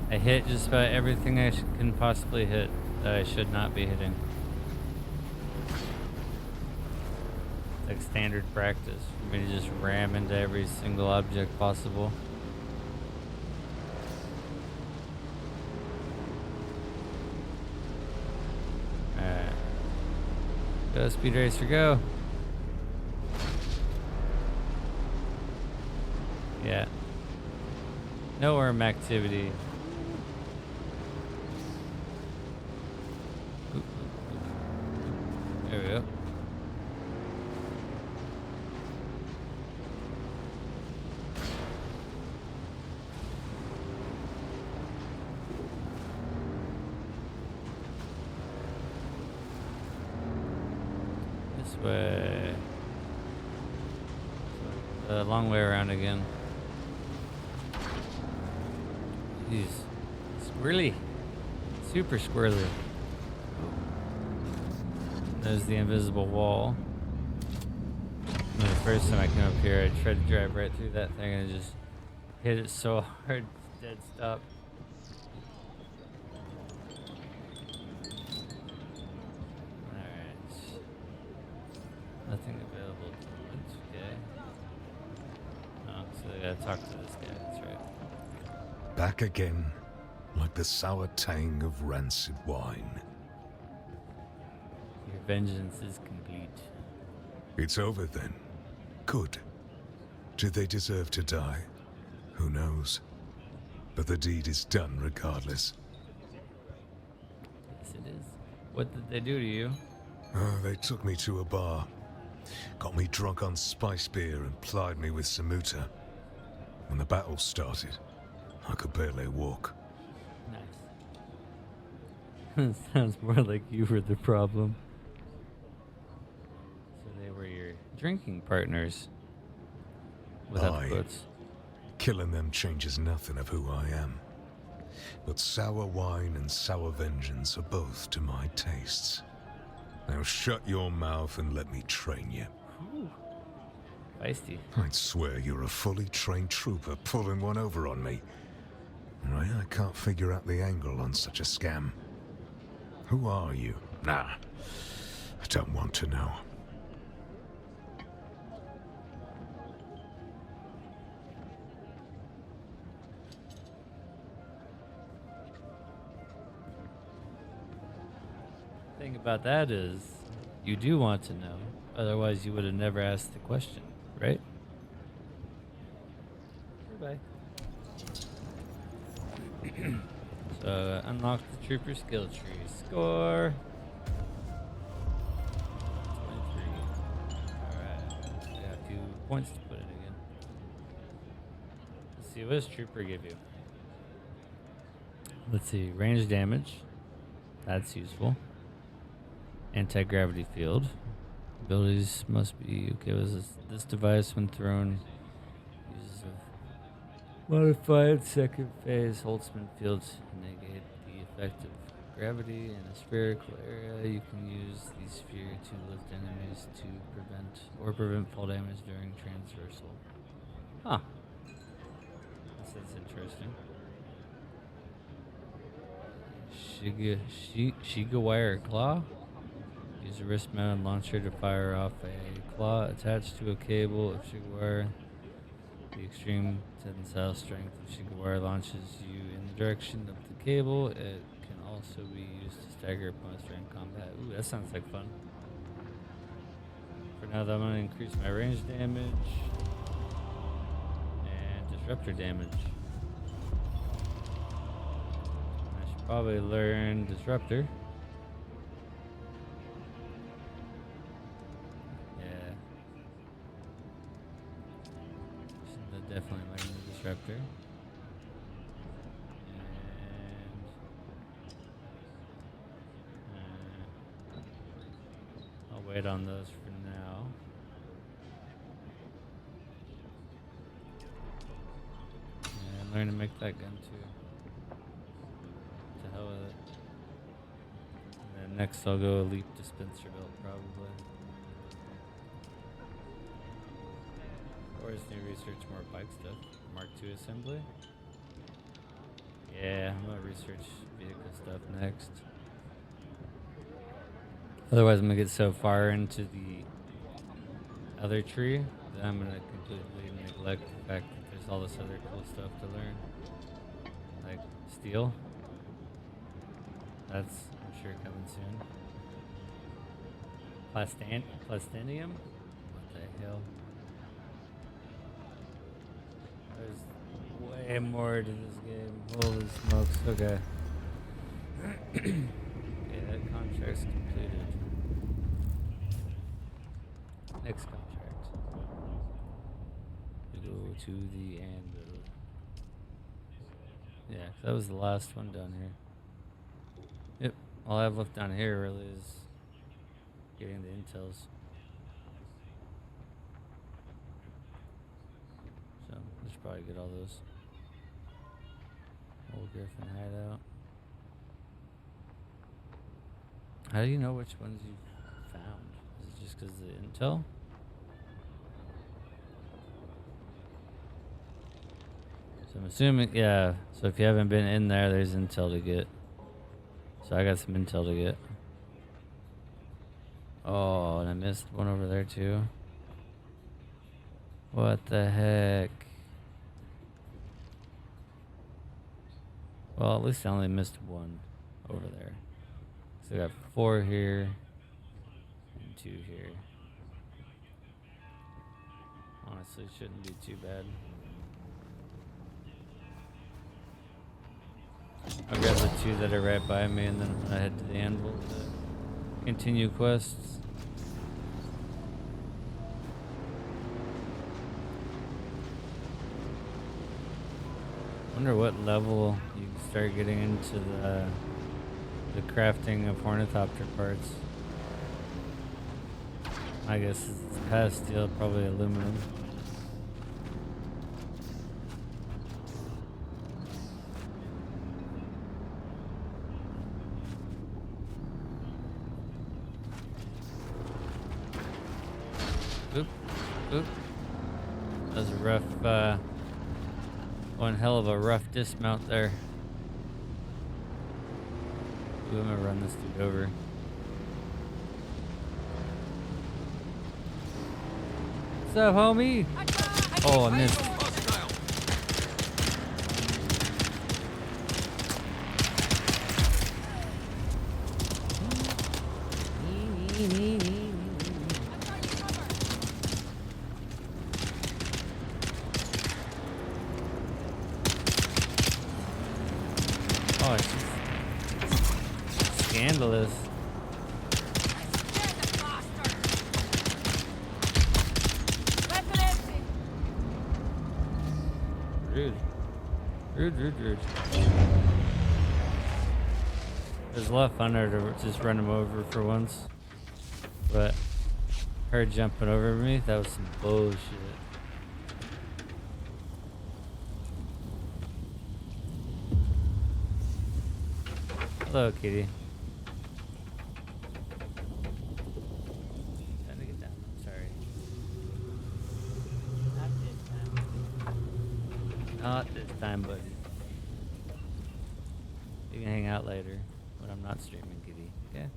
I hit just about everything I can possibly hit that I should not be hitting. It's like standard practice for me to just ram into every single object possible. Alright. Go, Speed Racer, go! Yeah. No worm activity. There we go. This way. A long way around again. Jeez. Squirrely. Super squirrely. There's the invisible wall. And the first time I came up here, I tried to drive right through that thing and just hit it so hard, dead stop. Alright. Nothing available to lunch, okay. Oh, so I gotta talk to this guy, that's right. Back again, like the sour tang of rancid wine. Your vengeance is complete. It's over then. Good. Did they deserve to die? Who knows? but the deed is done regardless. Yes, it is. What did they do to you? They took me to a bar, got me drunk on spice beer and plied me with Samuta. When the battle started, I could barely walk. Nice. Sounds more like you were the problem. So they were your drinking partners. Without the quotes. Killing them changes nothing of who I am. But sour wine and sour vengeance are both to my tastes. Now shut your mouth and let me train you. Ooh. Feisty. I'd swear you're a fully trained trooper pulling one over on me. Right, I can't figure out the angle on such a scam. Who are you? Nah, I don't want to know. Thing about that is, you do want to know. Otherwise, you would have never asked the question, right? Goodbye. So, unlock the trooper skill tree. Score! 23. Alright. I got a few points to put in again. Let's see, what does trooper give you? Let's see, range damage. That's useful. Anti-gravity field. Abilities must be okay with this device when thrown. Uses a modified second phase Holtzman field to negate the effect of gravity in a spherical area. You can use the sphere to lift enemies to prevent fall damage during transversal. Huh. That's interesting. Shigawire Claw. Use a wrist-mounted launcher to fire off a claw attached to a cable of Shigawire. The extreme tensile strength of Shigawire launches you in the direction of the cable. It can also be used to stagger opponents during combat. Ooh, that sounds like fun. For now, though, I'm going to increase my range damage and disruptor damage. I should probably learn disruptor. Definitely learn the disruptor. And I'll wait on those for now. And learn to make that gun too. To hell with it. And then next I'll go Elite Dispenser Belt probably. Or is new research more bike stuff? Mark II assembly? Yeah, I'm gonna research vehicle stuff next. Otherwise, I'm gonna get so far into the other tree that I'm gonna completely neglect the fact that there's all this other cool stuff to learn. Like steel. That's, I'm sure, coming soon. Plastinium? What the hell? There's way more to this game. Holy smokes. Okay. Yeah, that contract's completed. Next contract. We go to the anvil. Yeah, 'cause that was the last one down here. Yep. All I have left down here really is getting the intels. So, I should probably get all those. Old Griffin hideout. How do you know which ones you found? Is it just because of the intel? So I'm assuming, yeah. So if you haven't been in there, there's intel to get. So I got some intel to get. Oh, and I missed one over there too. What the heck? Well, at least I only missed one over there. So I got 4 here and 2 here. Honestly, shouldn't be too bad. I'll grab the 2 that are right by me, and then I'm gonna head to the anvil to continue quests. Wonder what level you can start getting into the crafting of ornithopter parts. I guess it's past steel, probably aluminum. Oop, oop. That was a rough, one hell of a rough dismount there. Ooh, I'm gonna run this dude over. What's up, homie? Oh, I missed. Oh, it's just scandalous. Rude. Rude. It was a lot funner to just run him over for once. But her jumping over me, that was some bullshit. Hello, kitty. Time to get down. I'm sorry. Not this time, buddy. You can hang out later when I'm not streaming, kitty. Okay?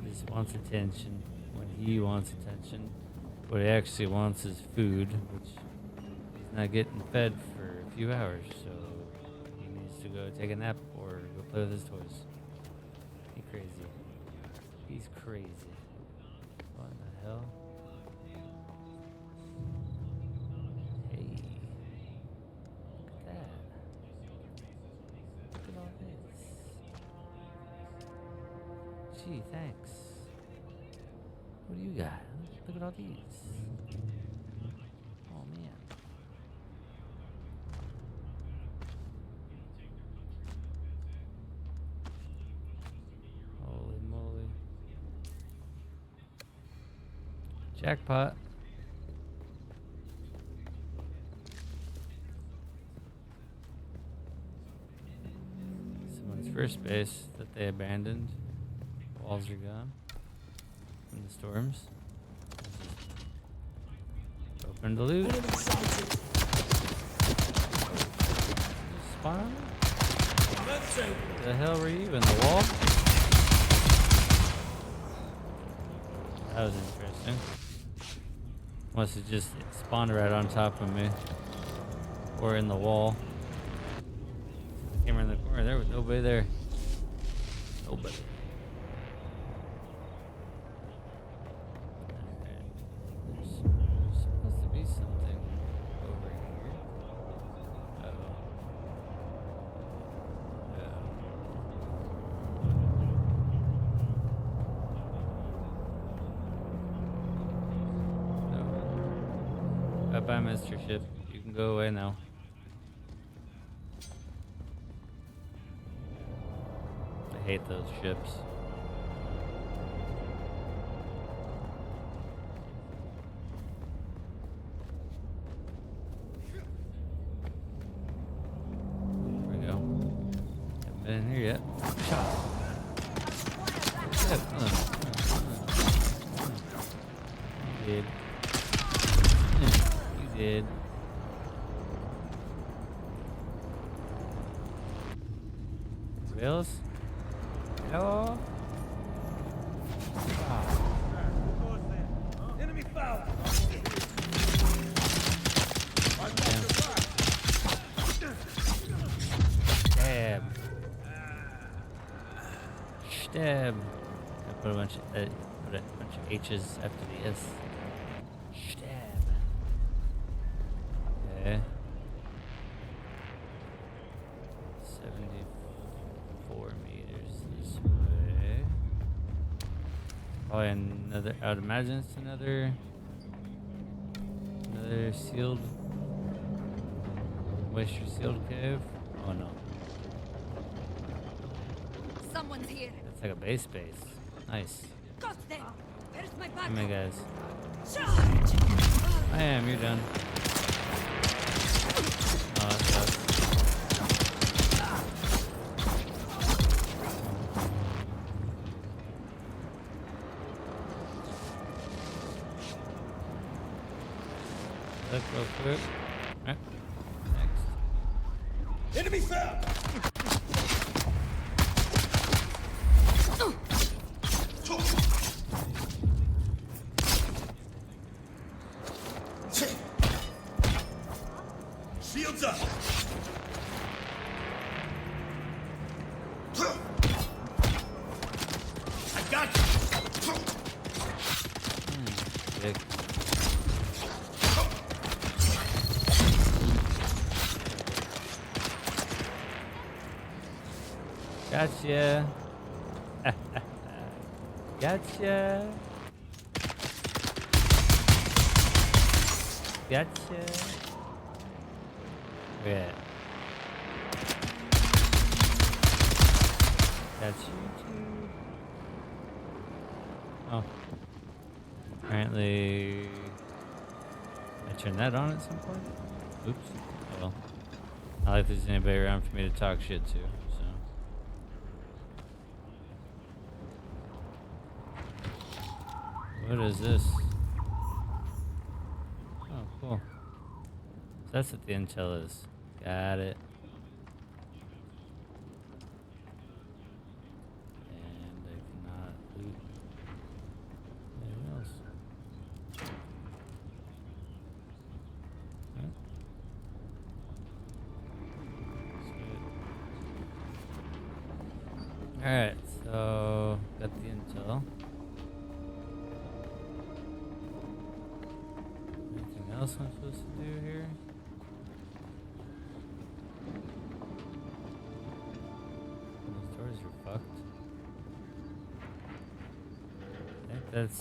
He just wants attention when he wants attention. What he actually wants is food, which he's not getting fed for a few hours, so he needs to go take a nap or go play with his toys. He's crazy. He's crazy. What the hell? Hey. Look at that. Look at all this. Gee, thanks. What do you got? Look at all these. Oh, man. Holy moly. Jackpot. Someone's first base that they abandoned. Walls are gone from the storms. Open the loot. Spawn? The hell were you in the wall? That was interesting. Must have just spawned right on top of me. Or in the wall. I came around the corner, there was nobody there. Nobody. There's supposed to be something over here. Uh-oh. Bye-bye, Mr. Ship. You can go away now. I hate those ships. There we go. Haven't been in here yet. You did. You did. Rails? Hello? Enemy foul. Stab. Stab. put a bunch of H's after the S. Stab. Okay. 74 meters this way. Probably another. I would imagine it's another sealed, moisture sealed cave. Oh no. Someone's here. It's like a base. Nice. Got them. Where's my back? Come here, guys. Charge! I am. You're done. Oh, that sucks. Let's go quick. Alright. Next. Enemy found! Shields up! I got you! Big. Gotcha. Gotcha. Gotcha. Yeah. Gotcha. Oh. Apparently, I turned that on at some point. Oops. Oh well. Not like there's anybody around for me to talk shit to. What is this? Oh, cool. So that's what the intel is. Got it. And I cannot loot anyone else. Sweet. Alright, so got the intel. Anything else I'm supposed to do here? Those doors are fucked. I think that's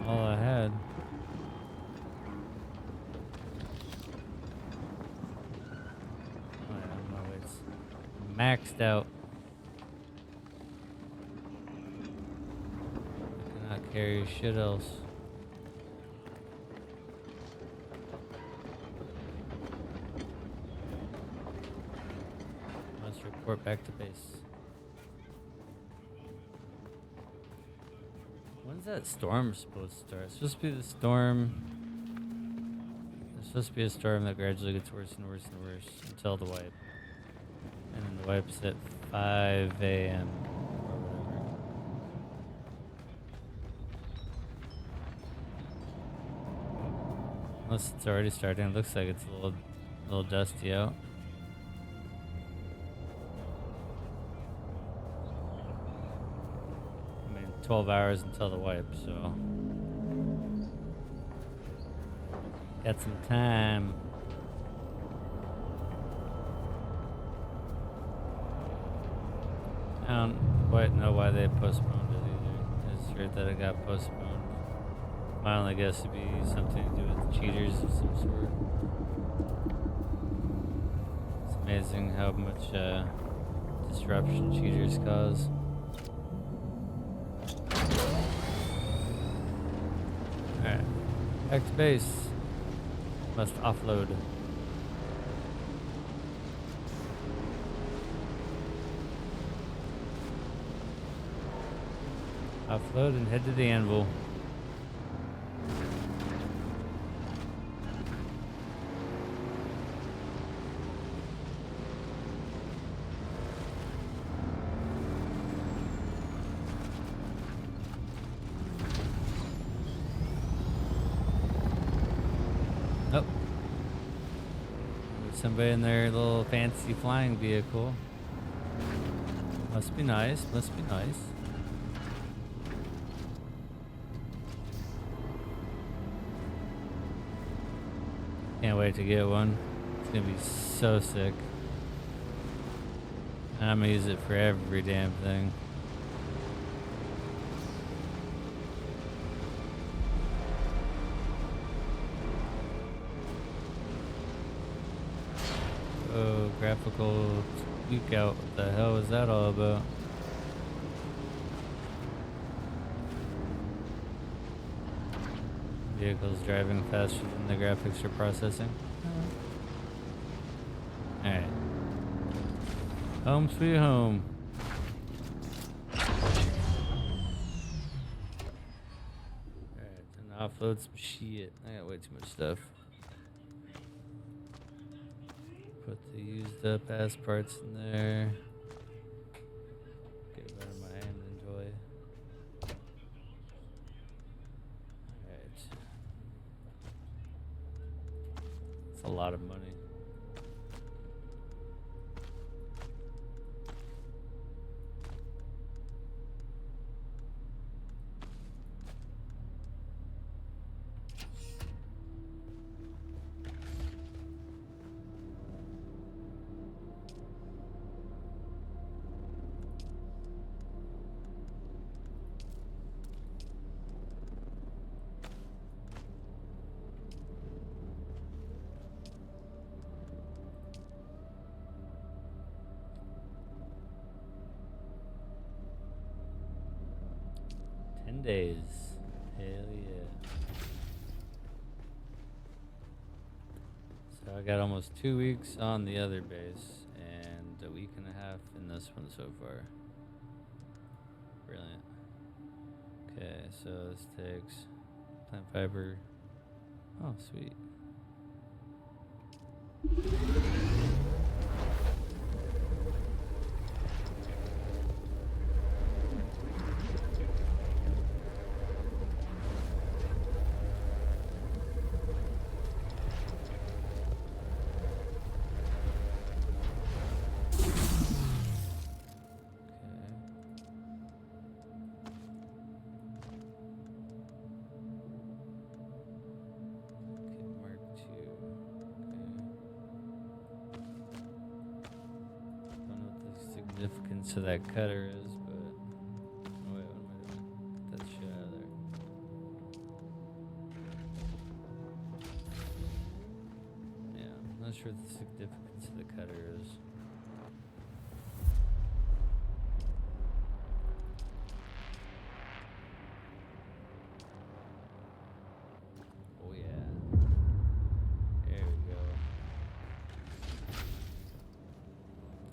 all I had. Oh yeah, no, it's maxed out. I cannot carry shit else. Report back to base. When's that storm supposed to start? It's supposed to be the storm. It's supposed to be a storm that gradually gets worse and worse and worse until the wipe. And then the wipe's at 5 a.m. or whatever. Unless it's already starting. It looks like it's a little dusty out. I mean, 12 hours until the wipe, so got some time. I don't quite know why they postponed it either. I just heard that it got postponed. My only guess would be something to do with cheaters of some sort. It's amazing how much disruption cheaters cause. Alright, back to base. Must offload. Offload and head to the anvil. Oh. There's somebody in their little fancy flying vehicle. Must be nice, must be nice. Can't wait to get one. It's gonna be so sick. And I'm gonna use it for every damn thing. Oh, graphical tweak out. What the hell is that all about? Vehicles driving faster than the graphics are processing. Alright. Home sweet home. Alright, time to offload some shit. I got way too much stuff. Put the used up ass parts in there. Get it out of my inventory. Alright. It's a lot of money. Days. Hell yeah. So I got almost 2 weeks on the other base and a week and a half in this one so far. Brilliant. Okay, so this takes plant fiber. Oh, sweet. So that cutter is, but oh wait, what am I doing? Get that shit out of there. Yeah, I'm not sure what the significance of the cutter is. Oh yeah, there we go.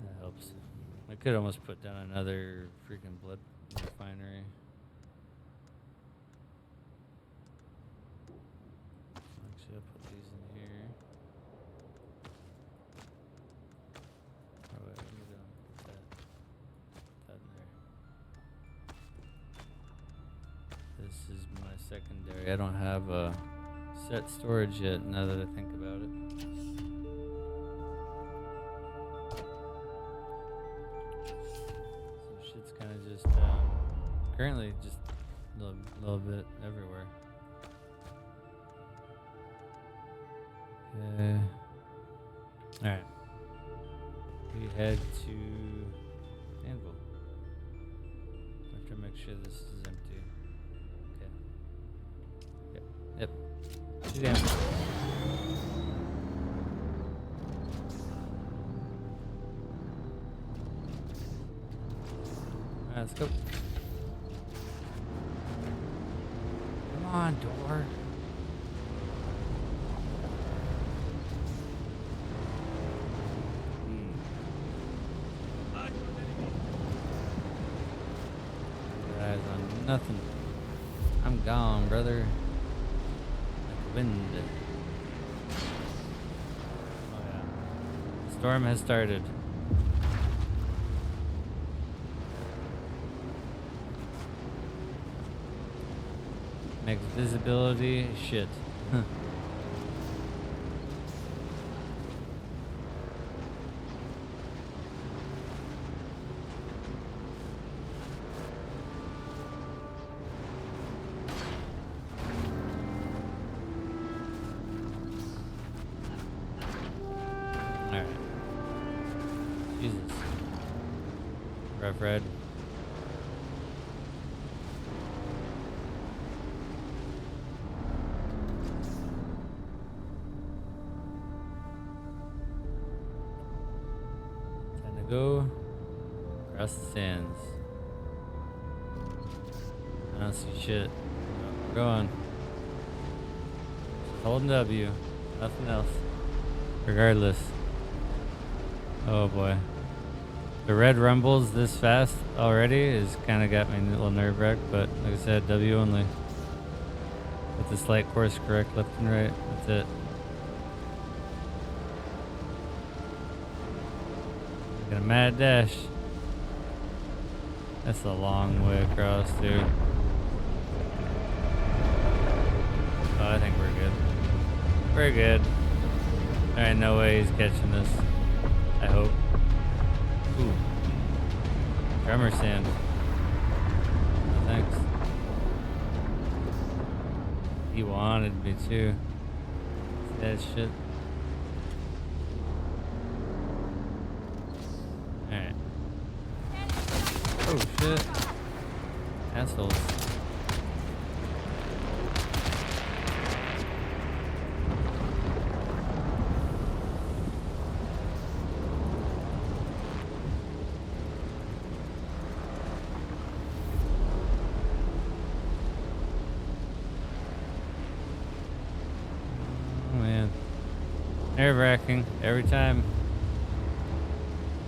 That helps. I could almost put down another freaking blood refinery. Actually, I'll put these in here. Oh wait, let me go put that in there. This is my secondary. I don't have a set storage yet now that I think about it. Currently, just a little bit everywhere. Okay. Alright. We head to Anvil. I have to make sure this is empty. Okay. Yep. To Anvil. Alright, let's go. Come on, door. Eyes on nothing. I'm gone, brother. Like wind. Oh yeah. The storm has started. Makes visibility shit. Alright. Jesus. Rough Red. Time to go across the sands. I don't see shit. We're going. Just holding W. Nothing else. Regardless. Oh boy. The red rumbles this fast already is kind of got me a little nerve wracked, but like I said, W only. With the slight course correct left and right. That's it. Got a mad dash. That's a long way across, dude. Oh, I think we're good. We're good. Alright, no way he's catching this. I hope. Ooh. Tremor sand. No, thanks. He wanted me to. See that shit? Alright. Oh shit. Assholes. Nerve-wracking every time.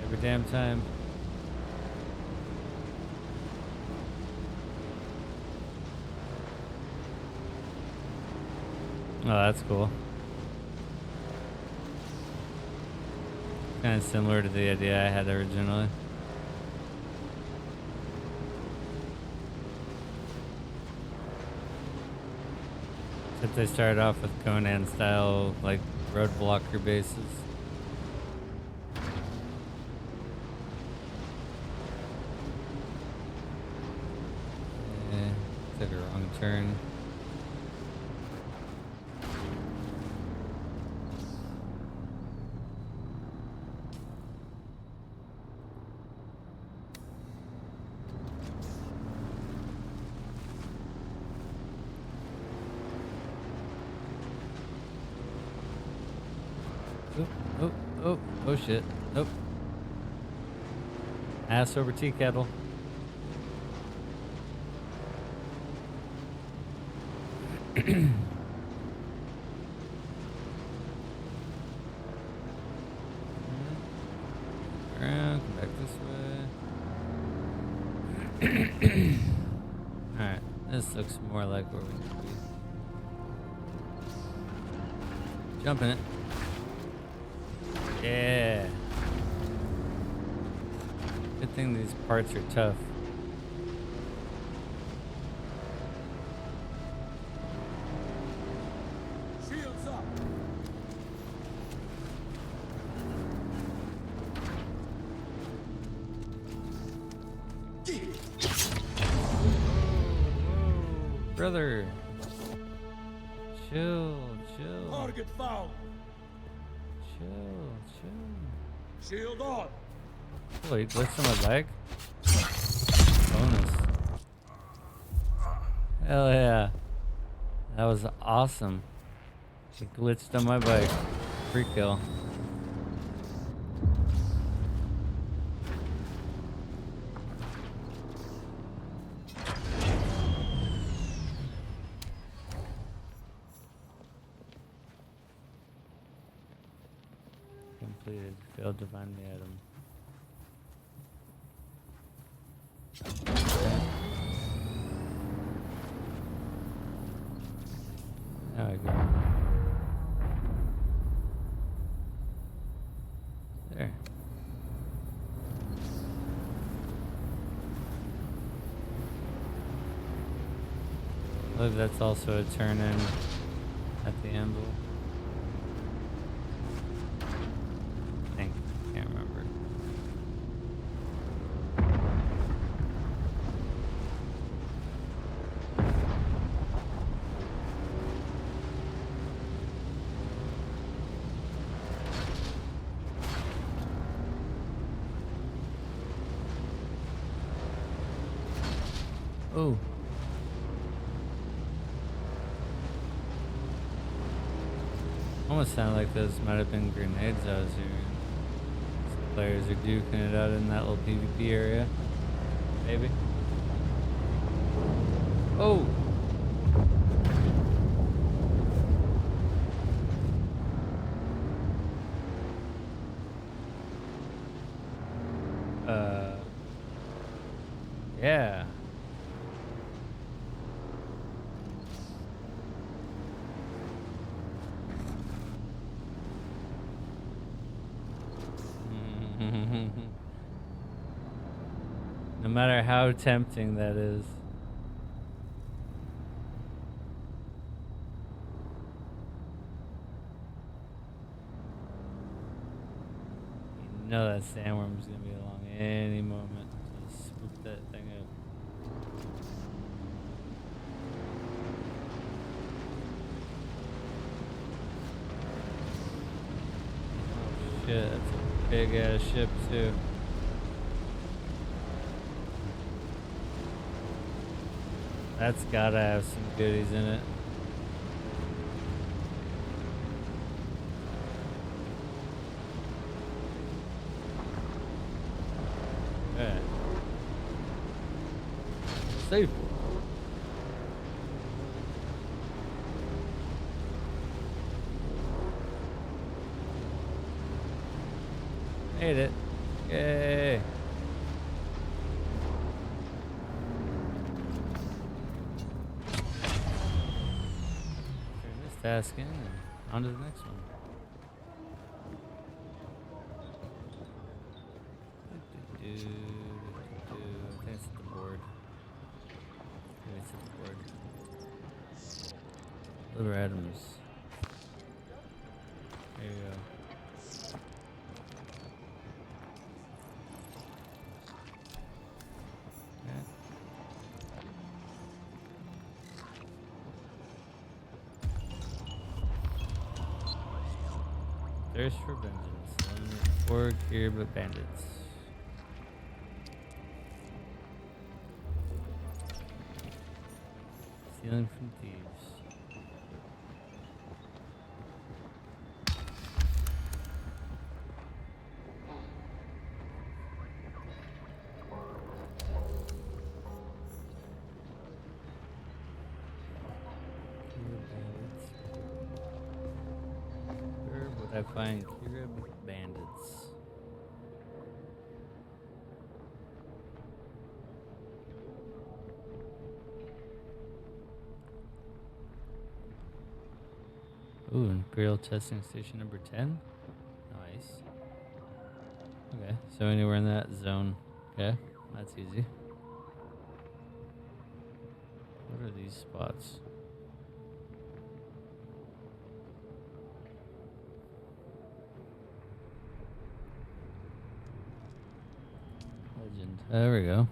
Every damn time. Oh, that's cool. Kind of similar to the idea I had originally. Except they started off with Conan style, like, roadblocker bases. Yeah, took a wrong turn. Oh shit. Nope. Ass over tea kettle. Around, come back this way. Alright, this looks more like where we need to be. Jump in it. Yeah. Good thing these parts are tough. Shields up. Brother. Chill. Target found. Chill. Shield on. Oh, he glitched on my bike? Bonus. Hell yeah. That was awesome. He glitched on my bike. Free kill. Completed. Failed to find the item. There we go. There. I believe that's also a turn in at the anvil. I think. Can't remember. Oh. Almost sounded like those might have been grenades I was hearing. Some players are duking it out in that little PvP area. Maybe. Oh! Yeah. No matter how tempting that is. You know that sandworm's gonna be along any moment to swoop that thing up. Oh shit, that's a big ass ship too. That's gotta have some goodies in it. Okay. Safe. Made it. Yay. Task in and on to the next one. I think it's at the board. I think it's at the board. Liver Adams. There you go. Thirst for vengeance. Or here but bandits. Stealing from thieves. I find Kirib bandits. Ooh, Imperial testing station number 10. Nice. Okay, so anywhere in that zone. Okay, that's easy. What are these spots? There we go.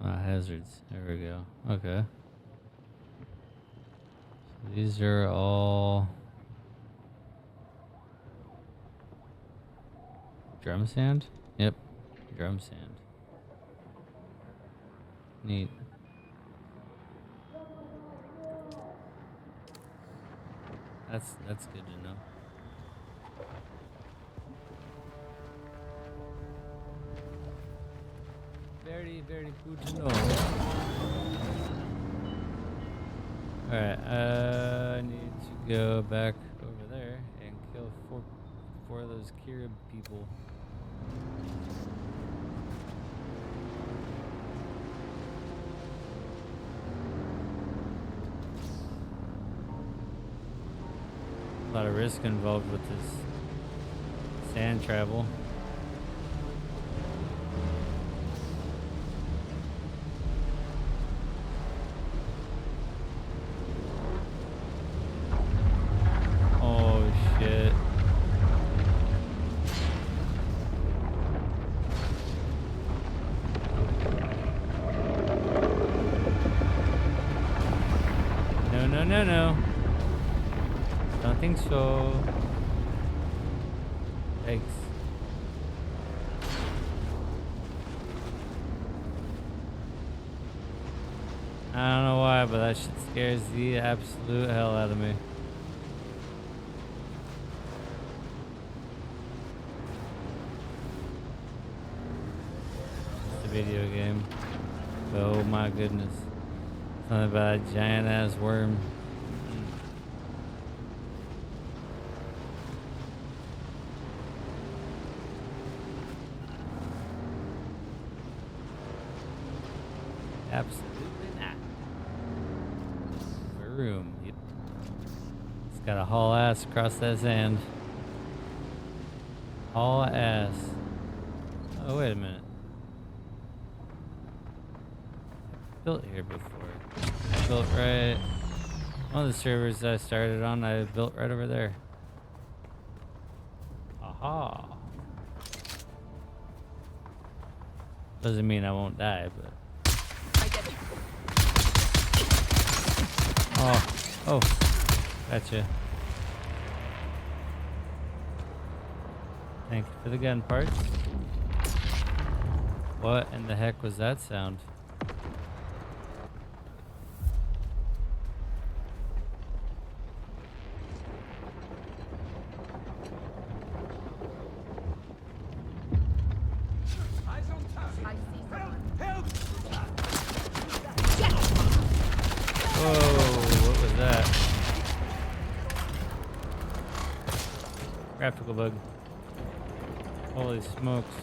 Hazards. There we go. Okay. So these are all drum sand? Yep. Drum sand. Neat. That's good to know. Very, very good to know. Alright, I need to go back over there and kill four of those Kirib people. A lot of risk involved with this sand travel. No. Don't think so. Thanks. I don't know why, but that shit scares the absolute hell out of me. It's a video game. Oh my goodness. Something about a giant ass worm. Absolutely not. Room. Yep. It's got a haul ass across that sand. Haul ass. Oh, wait a minute. I built here before. I built right. One of the servers I started on, I built right over there. Aha. Doesn't mean I won't die, but. Oh, gotcha. Thank you for the gun parts. What in the heck was that sound? Graphical bug. Holy smokes.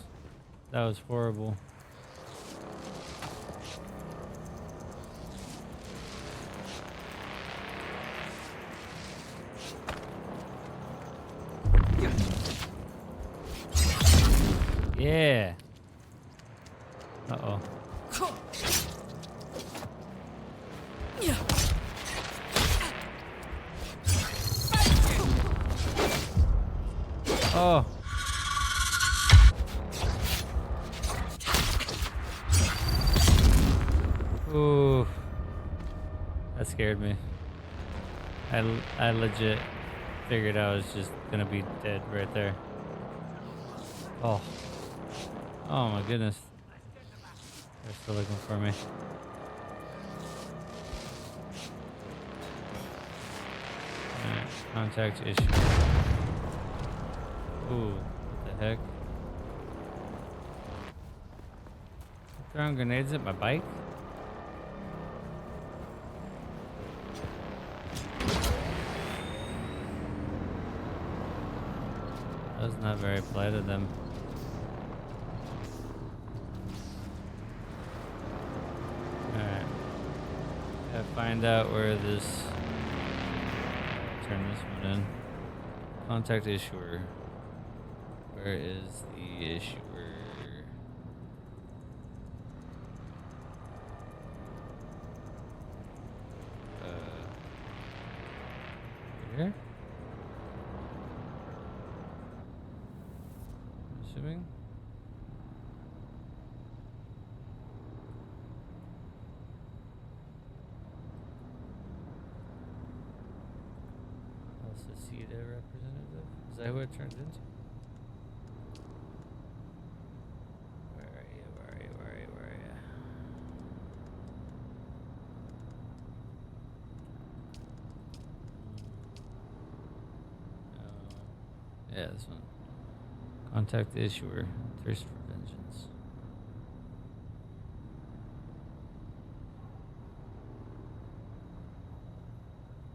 That was horrible. Yeah. Uh-oh. Oh. Ooh. That scared me. I legit figured I was just gonna be dead right there. Oh. Oh my goodness. They're still looking for me. Alright, contact issue. Ooh, what the heck? Throwing grenades at my bike? That was not very polite of them. Alright. Gotta find out where this... Turn this one in. Contact issuer. Where is the issuer? Here? I'm assuming. Also CEDA representative? Is that who it turns into? Yeah, this one. Contact the issuer. Thirst for vengeance.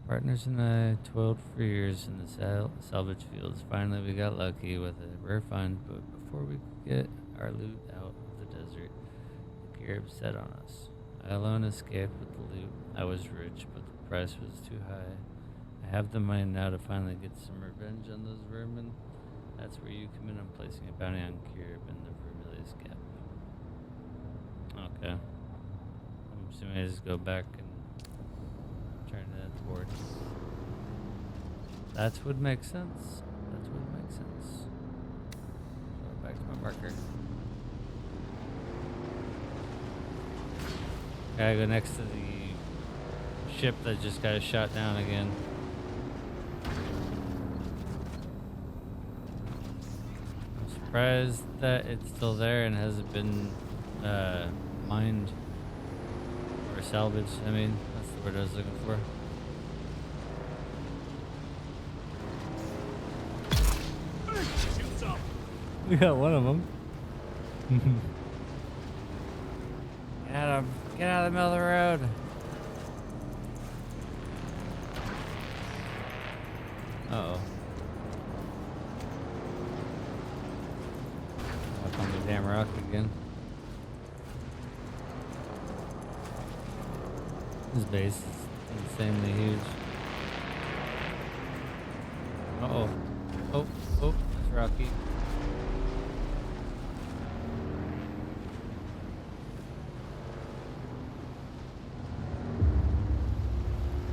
Partners and I toiled for years in the salvage fields. Finally, we got lucky with a rare find, but before we could get our loot out of the desert, the Carib set on us. I alone escaped with the loot. I was rich, but the price was too high. I have the money now to finally get some revenge on those vermin. That's where you come in. I'm placing a bounty on Carib in the Vermilius Gap. Okay. I'm assuming I just go back and turn it towards. That would make sense. That would make sense. Go back to my marker. Gotta go next to the ship that just got shot down again. Surprised that it's still there and hasn't been mined or salvage. I mean, that's the word I was looking for. Shields up. We got one of them. Get out of the middle of the road. Uh-oh. Up on the damn rock again. This base is insanely huge. Uh-oh. Oh, that's rocky.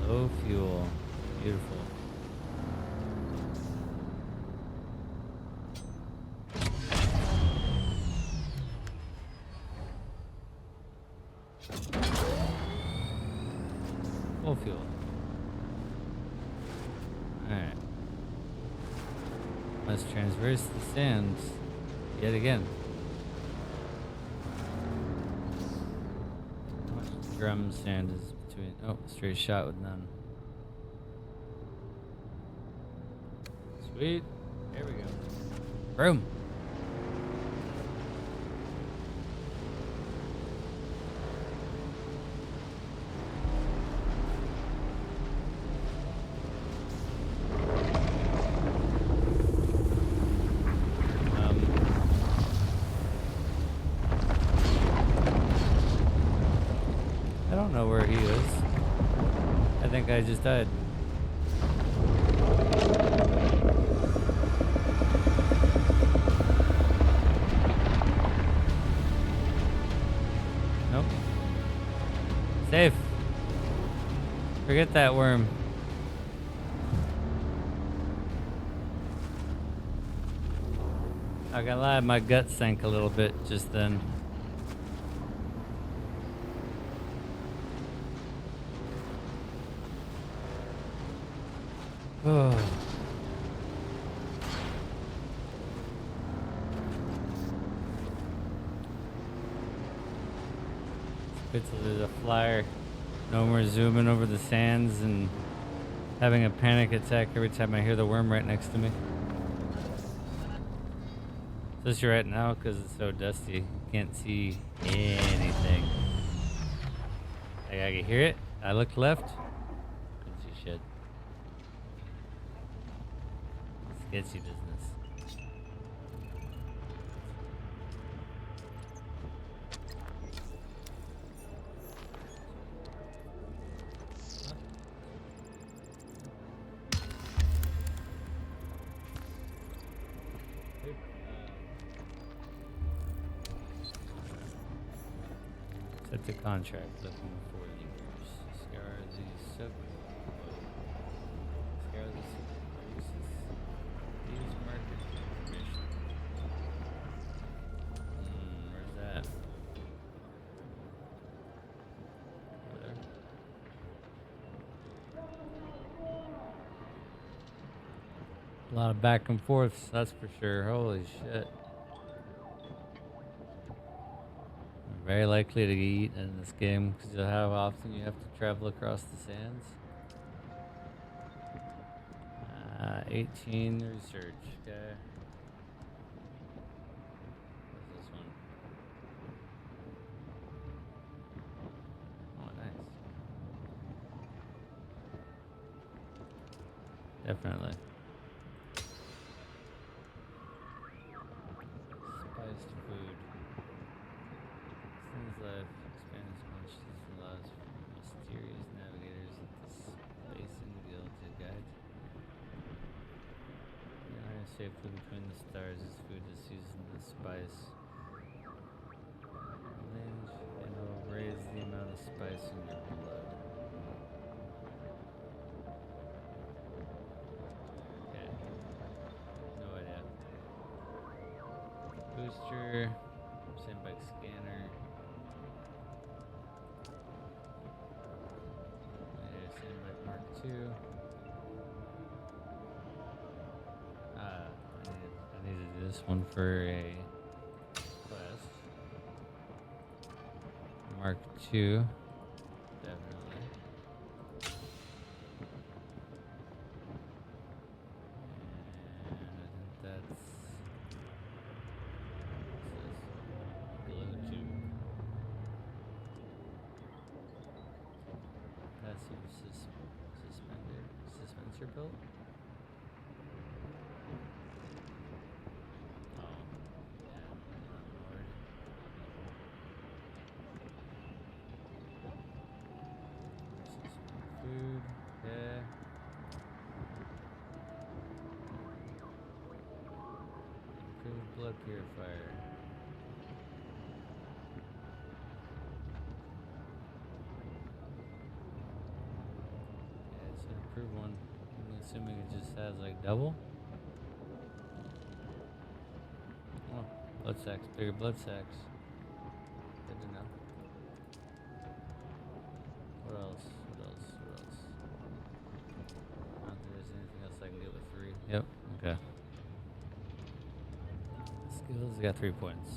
Low fuel. Beautiful. Full fuel. Alright. Let's traverse the sands yet again. How much drum sand is between? Oh, straight shot with none. Sweet. Here we go. Boom. I don't know where he is. I think I just died. Nope. Safe. Forget that worm. I gotta lie, my gut sank a little bit just then. Oh. Good to there's a flyer. No more zooming over the sands and having a panic attack every time I hear the worm right next to me. Especially right now because it's so dusty. You can't see anything. I can hear it. I looked left. Couldn't see shit. Sketchy business. Set the contract looking for leaders. Scar the sub. Scar the sub. Use market information. Where's that? Over there. A lot of back and forths, that's for sure. Holy shit. Very likely to get eaten in this game because of how often you have to travel across the sands. 18 research. Okay. What's this one? Oh, nice. Definitely. Spiced food. Since life expands consciousness allows for mysterious navigators of the space and guild to guide. You are safely between the stars. This food is seasoned with spice. Range and it will raise the amount of spice in your blood. Okay. No idea. Booster. Sandbag scanner. Sandbag Mark II. I need to do this one for a quest. Mark II. definitely. And I think that's glue tube. Passive suspensor belt. Food, yeah. Improved blood purifier. Yeah, it's an improved one. I'm assuming it just has like double. Oh, blood sacks, bigger blood sacks. Good to know. What else? What else? What else? I don't think there's anything else I can get with 3. Yep. Okay. Skills got 3 points.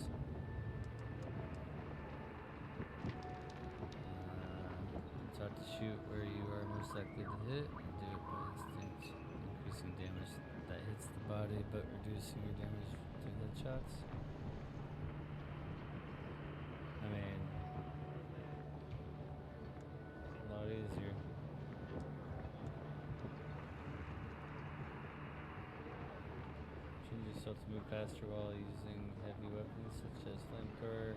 Taught to shoot where you are most likely to hit and do it by instinct, increasing damage that hits the body but reducing your damage to headshots. I mean, a lot easier. Change yourself to move faster while using heavy weapons such as flamethrower.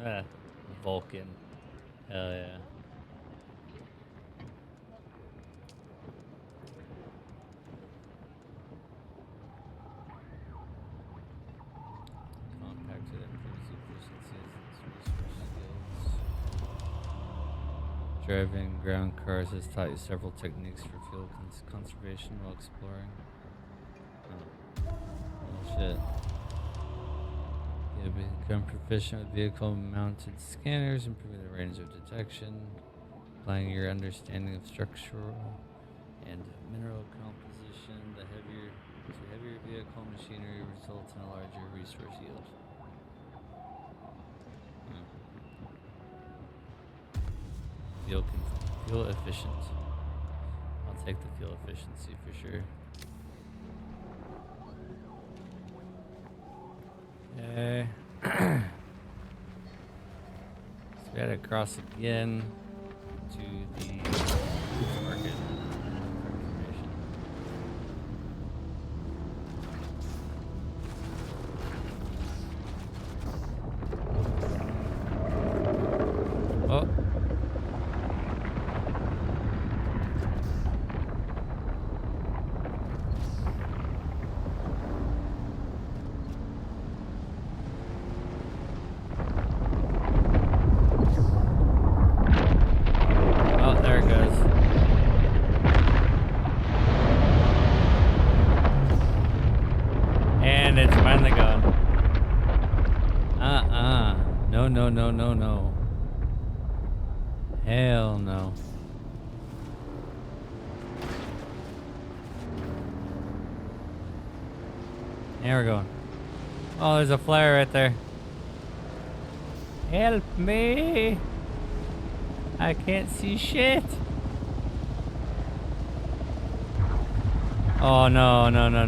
Ah, Vulcan. Hell yeah. Compactor that improves efficiencies and resource skills. Driving ground cars has taught you several techniques for fuel conservation while exploring. Oh shit. You'll become proficient with vehicle-mounted scanners, improving the range of detection, applying your understanding of structural and mineral composition. The heavier vehicle machinery results in a larger resource yield. Fuel efficient. I'll take the fuel efficiency for sure. Okay. So we gotta cross again to the market. Oh. No. Hell no. There we're going. Oh, there's a flare right there. Help me! I can't see shit. Oh no, no, not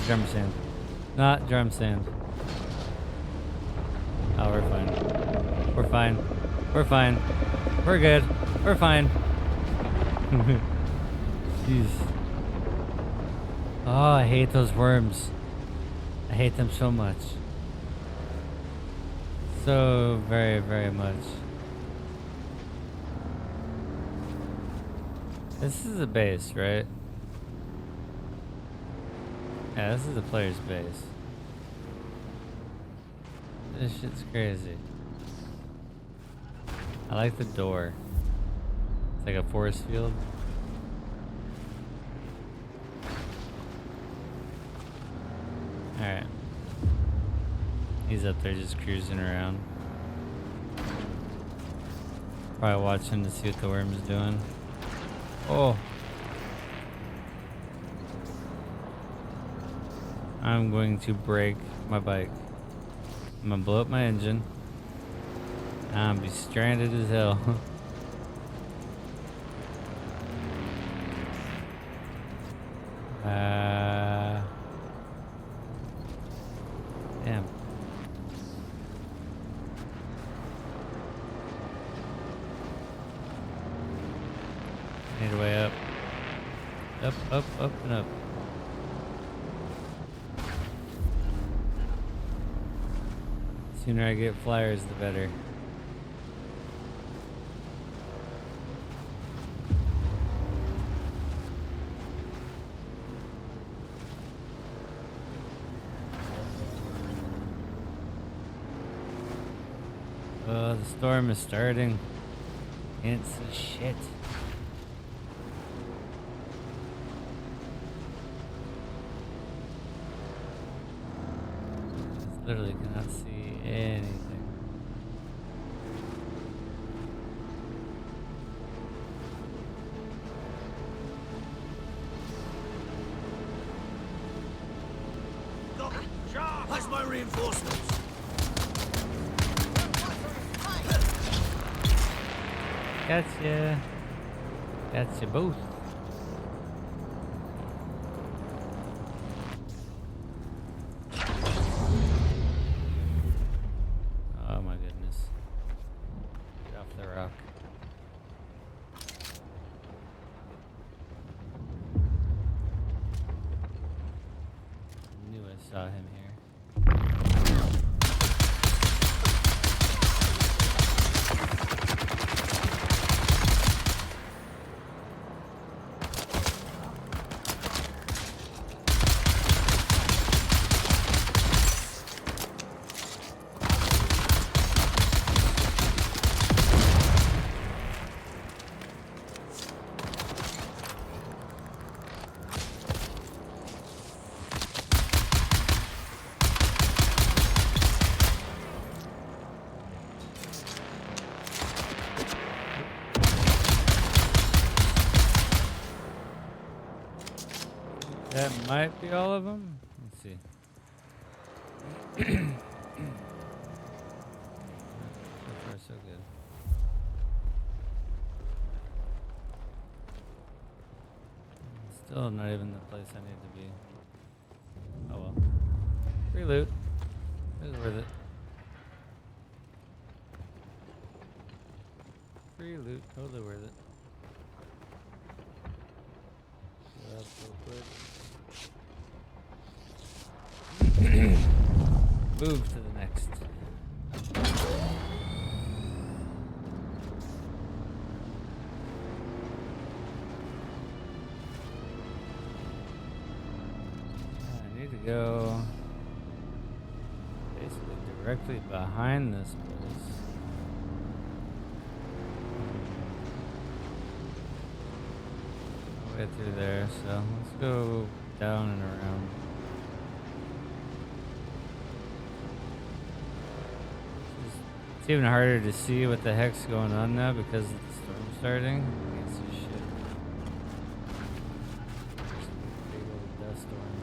drum sand. Not drum sand. Oh, we're fine. We're fine. We're fine. We're good. We're fine. Jeez. Oh, I hate those worms. I hate them so much. So very, very much. This is a base, right? Yeah, this is the player's base. This shit's crazy. I like the door. It's like a force field. Alright. He's up there just cruising around. Probably watching to see what the worm's doing. Oh. I'm going to break my bike. I'm gonna blow up my engine. I'm be stranded as hell. Damn. Need a way up. Up, up, up, and up. The sooner I get flyers, the better. Oh, the storm is starting. It's a shit. Literally cannot see anything. Where's my reinforcements? Gotcha. Gotcha both. Oh my goodness. Get off the rock. Knew I saw him here. That might be all of them. Let's see. So far, so good. Still not even the place I need to be. Oh well. Free loot. It was worth it. Free loot. Totally worth it. That's real quick. Move to the next. I need to go basically directly behind this place. All the way through there, so let's go down and around. It's even harder to see what the heck's going on now because of the storm starting. I can't see shit. Just a big old dust storm.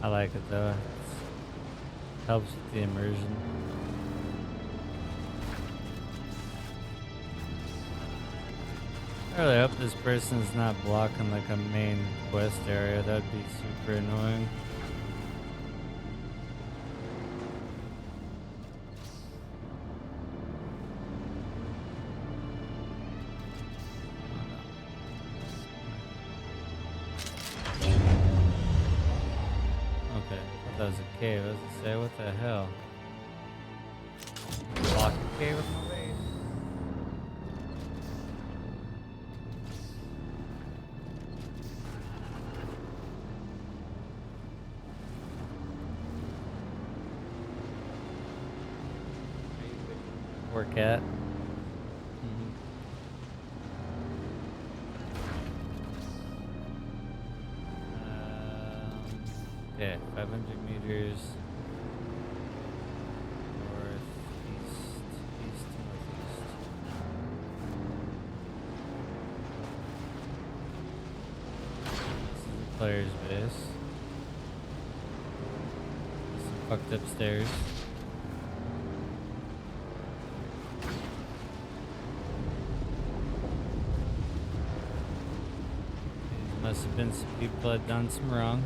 I like it though. It helps with the immersion. I really hope this person's not blocking like a main quest area. That'd be super annoying. That was a cave. I was gonna say, what the hell? Block a cave with my base. Poor cat. Okay, 500 meters northeast, east to northeast. This is the player's base. Some fucked up stairs. must have been some people that done some wrong.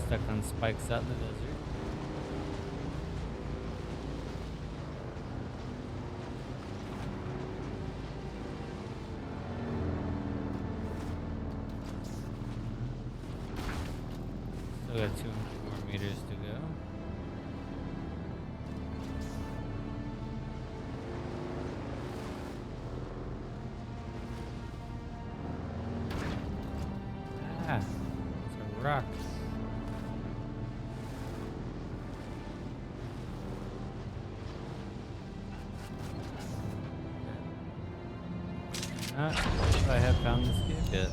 Stuck on spikes out in the desert. Still got 200 more meters to go. Ah, it's a rock. Not if I have found this cave yet.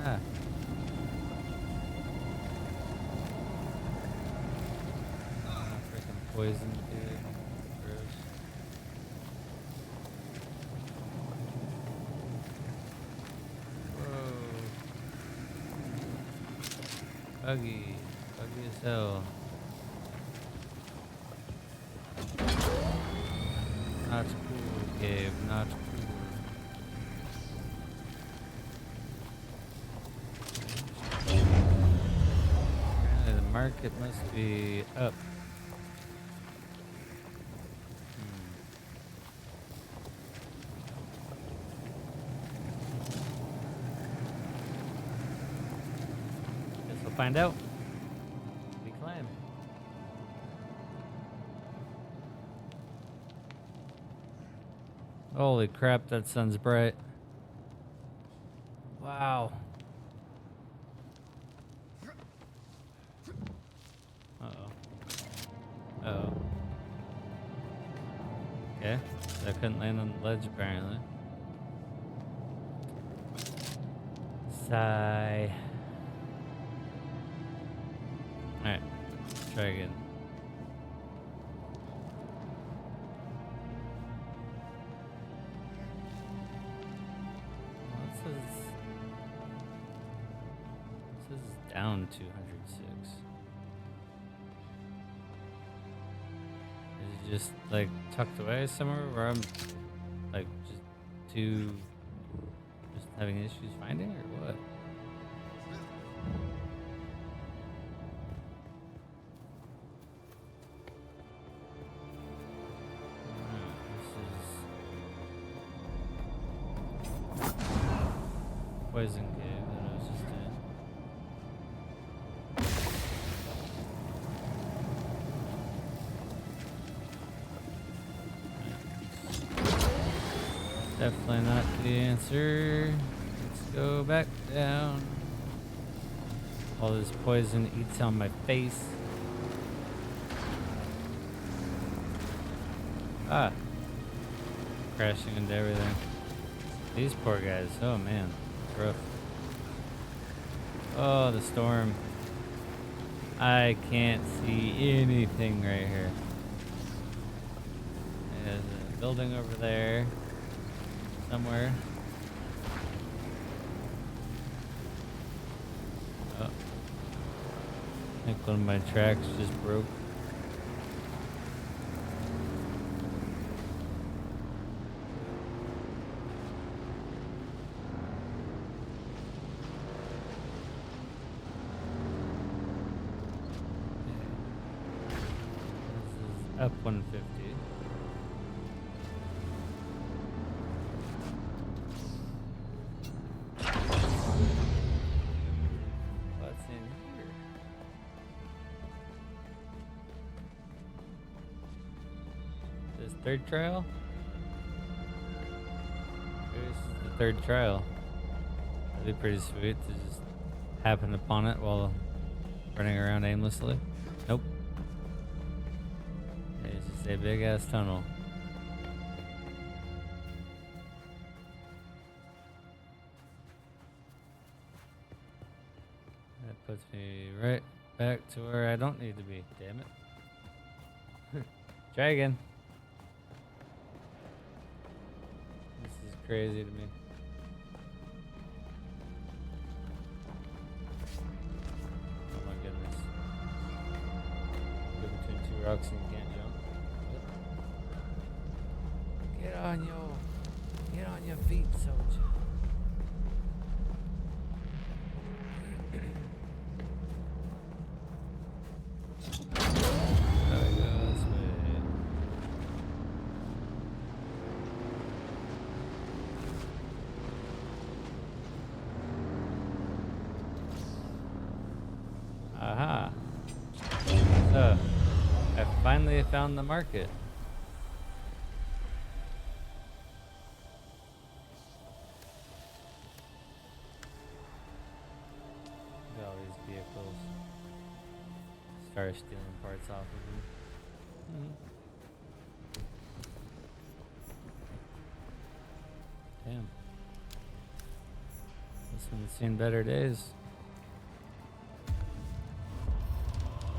Ah. Freaking poison, dude. Gross. Whoa. Buggy. Buggy as hell. Not cool, cave. Not cool. Apparently the market must be up. Guess we'll find out. We climb. Holy crap, that sun's bright. Wow. Uh-oh. Uh-oh. Okay. I couldn't land on the ledge, apparently. Sigh. Alright. Try again. Well, this is down 206. Is it just like tucked away somewhere where I'm like just having issues finding it, or what? Poison cave that I was just in. Definitely not the answer. Let's go back down. All this poison eats on my face. Ah. Crashing into everything. These poor guys. Oh man. Rough. Oh, the storm. I can't see anything right here. There's a building over there somewhere. Oh. I think one of my tracks just broke. Up 150. What's in here? This third trial? Maybe this is the third trial. That'd be pretty sweet to just happen upon it while running around aimlessly. Nope. It's a big ass tunnel. That puts me right back to where I don't need to be. Damn it. Try again. This is crazy to me. Oh my goodness. rocks and you can't jump. Get on your feet, soldier. Aha. So, I finally found the market. Got all these vehicles. Start stealing parts off of them. Damn. This one's seen better days.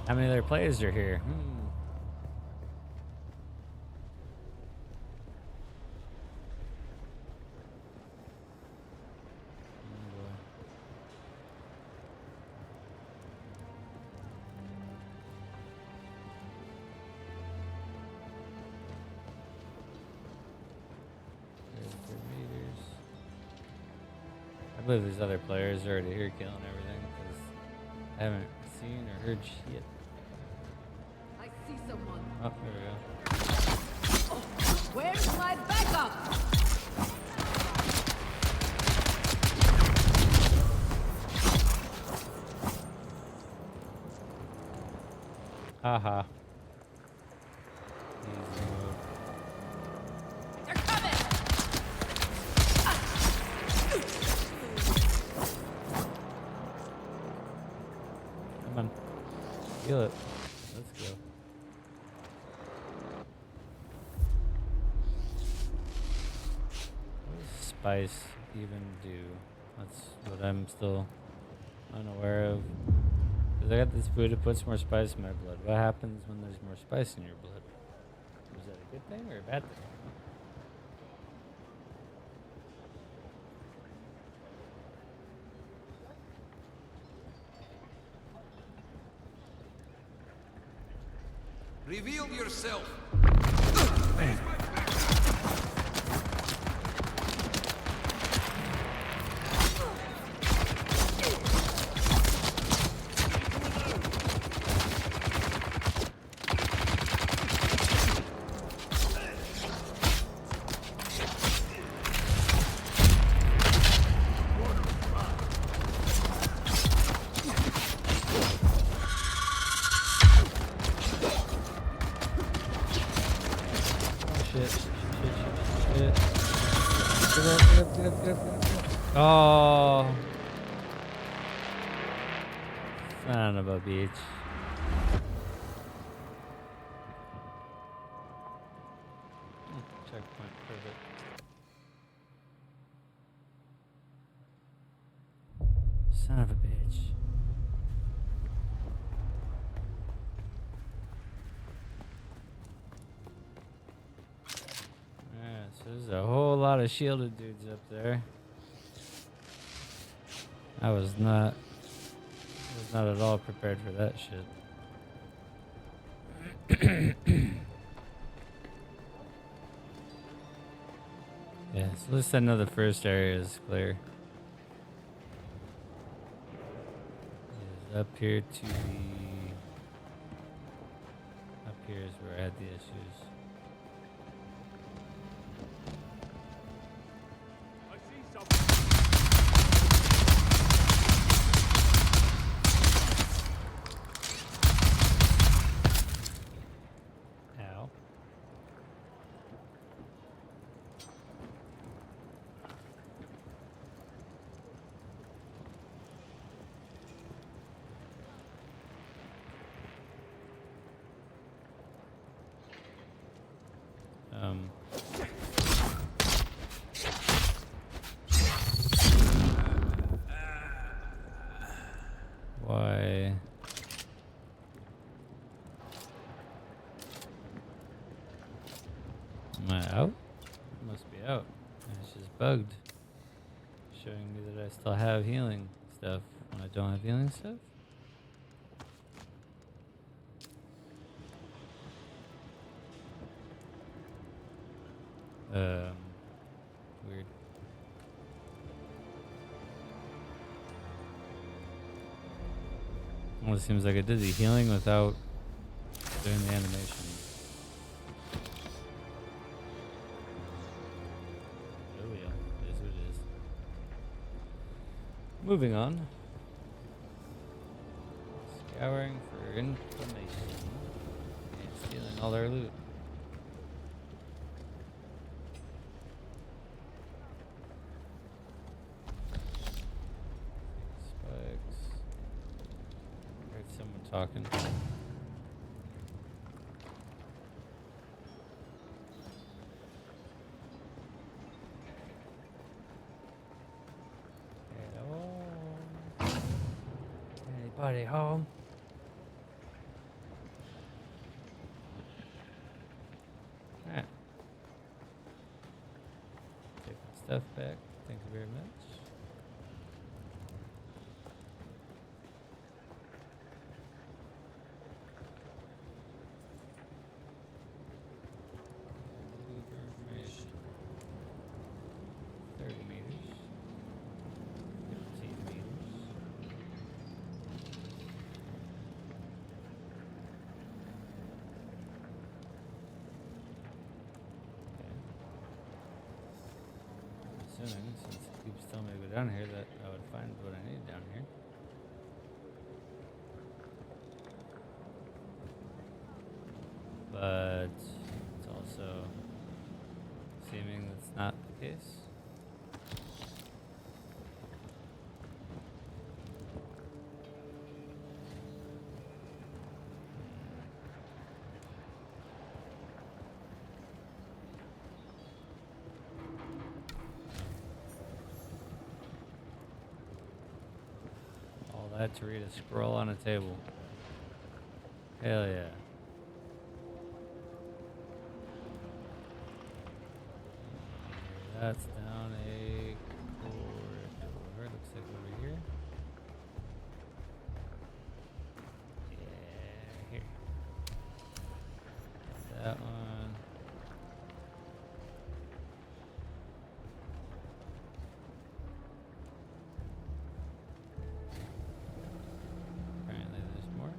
How many other players are here? I believe there's other players already here killing everything because I haven't seen or heard shit. I see someone. Oh, there we go. Where's my backup? Haha. They're coming. Come on. Feel it. Let's go. What does spice even do? That's what I'm still unaware of. Because I got this food, it puts more spice in my blood. What happens when there's more spice in your blood? Is that a good thing or a bad thing? Reveal yourself. Oh, son of a bitch. Checkpoint, perfect. Son of a bitch. Alright, so there's a whole lot of shielded dudes up there. I was not at all prepared for that shit. Yeah, so at least I know the first area is clear. It is up here to the... Up here is where I had the issues. Ow. Why? Am I out? Must be out. It's just bugged. Showing me that I still have healing stuff when I don't have healing stuff. Weird. Almost seems like it did the healing without doing the animation. Oh yeah, it is what it is. Moving on. Scouring for information and stealing all their loot. Spikes. Heard someone talking. Hello? Anybody home? Alright. Take my stuff back. Thank you very much. Information. 30 meters. 15 meters. Assuming, since it keeps telling me to go down here, that I would find what I need down here. But it's also seeming that's not the case. All that to read a scroll on a table. Hell yeah. That's down a corridor. Looks like over here. Yeah, here. That one. Apparently there's more.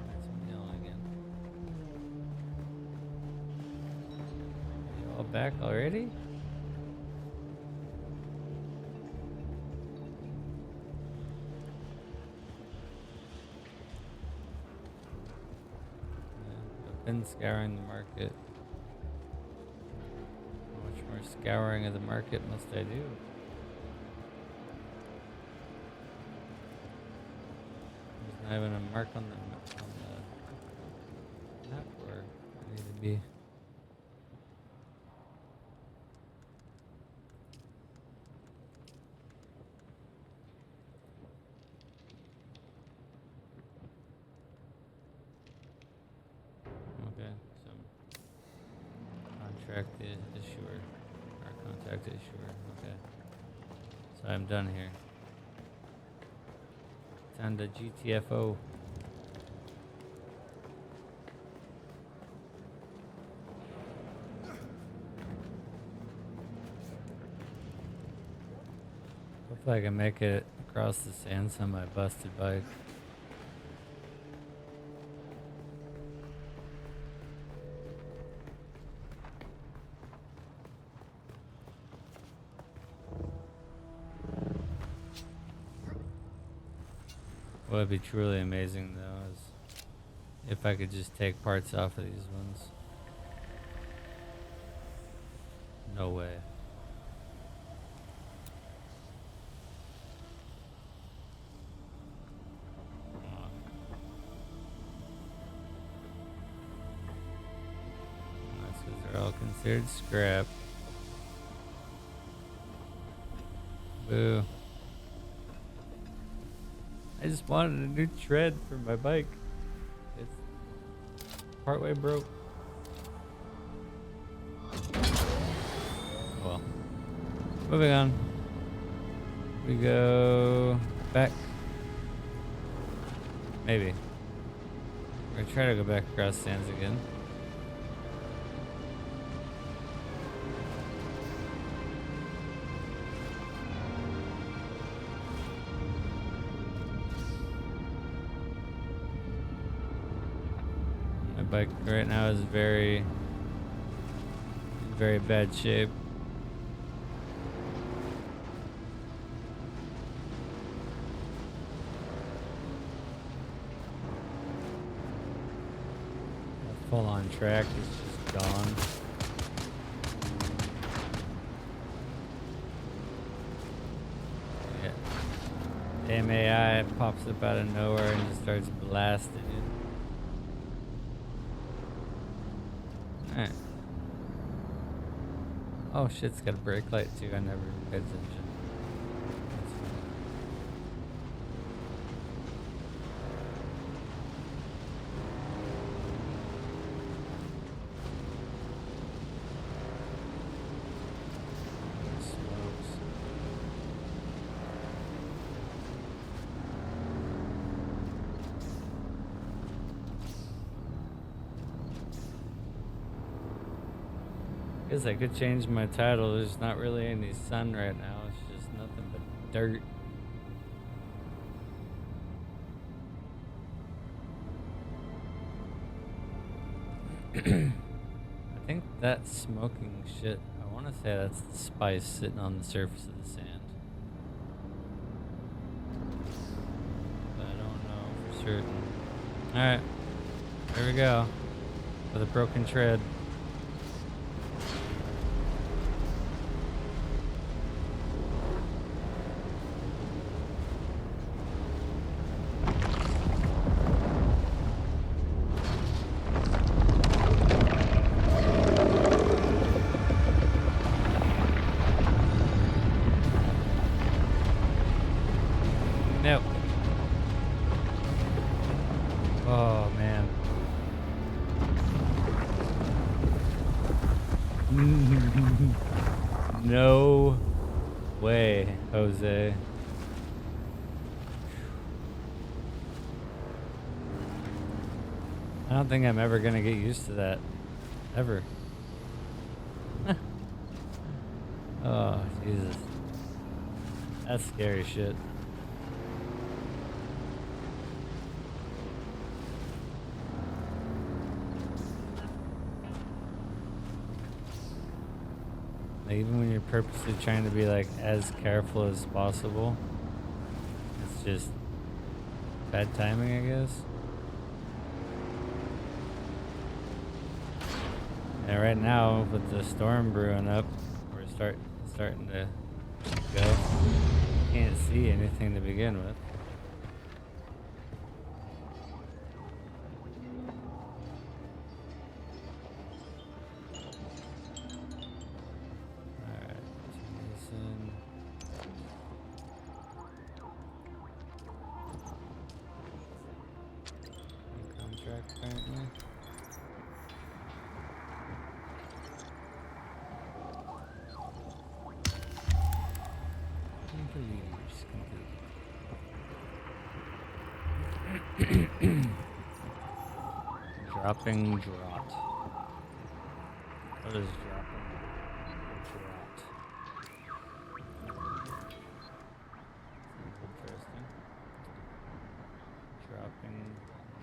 That's him yelling again. You all back already? I've been scouring the market. How much more scouring of the market must I do? There's not even a mark on the map where I need to be. Okay, so contract the issuer, or contact the issuer. Okay, so I'm done here. Time to GTFO. Hopefully I can make it across the sands on my busted bike. What would be truly amazing though is if I could just take parts off of these ones. No way. That's because they're all considered scrap. Boo. I just wanted a new tread for my bike. It's partway broke. Well, moving on. We go back. Maybe. We're gonna try to go back across sands again. My bike right now is very bad shape. Full on track is just gone. Yeah. Damn AI pops up out of nowhere and just starts blasting it. Alright. Oh shit, it's got a brake light too. I never paid attention. Guess I could change my title. There's not really any sun right now. It's just nothing but dirt. I think that smoking shit, I want to say that's the spice sitting on the surface of the sand. But I don't know for certain. Alright, here we go. With a broken tread. Nope. Oh man. No way, Jose. I don't think I'm ever gonna get used to that. Ever. Oh, Jesus. That's scary shit. Even when you're purposely trying to be like as careful as possible, it's just bad timing, I guess. And right now, with the storm brewing up, we're starting to go. Can't see anything to begin with. Dropping draught. What is dropping draught? Interesting. Dropping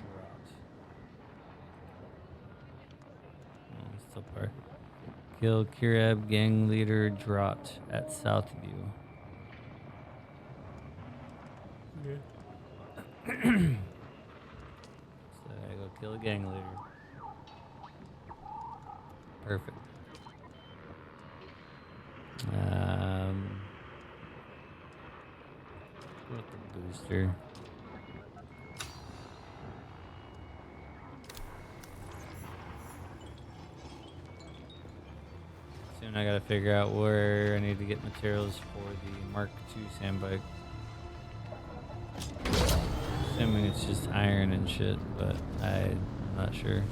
draught. Oh, still part. Kill Kirab gang leader Draught at Southview. Okay. So I go kill a gang leader. Perfect. With the booster. Soon I gotta figure out where I need to get materials for the Mark II sand bike. Assuming it's just iron and shit, but I'm not sure.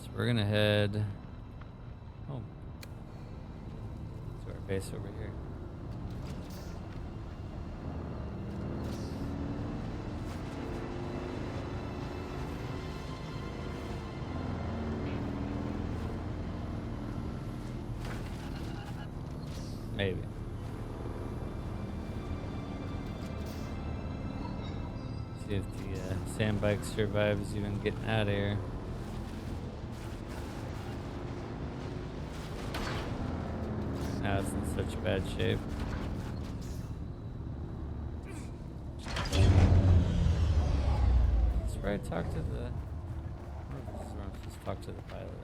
So we're gonna head home to our base over here. Maybe. See if the sand bike survives even getting out of here. Now it's in such bad shape. That's where I talked to the... Oh, this is where I'm supposed to talk to the pilot.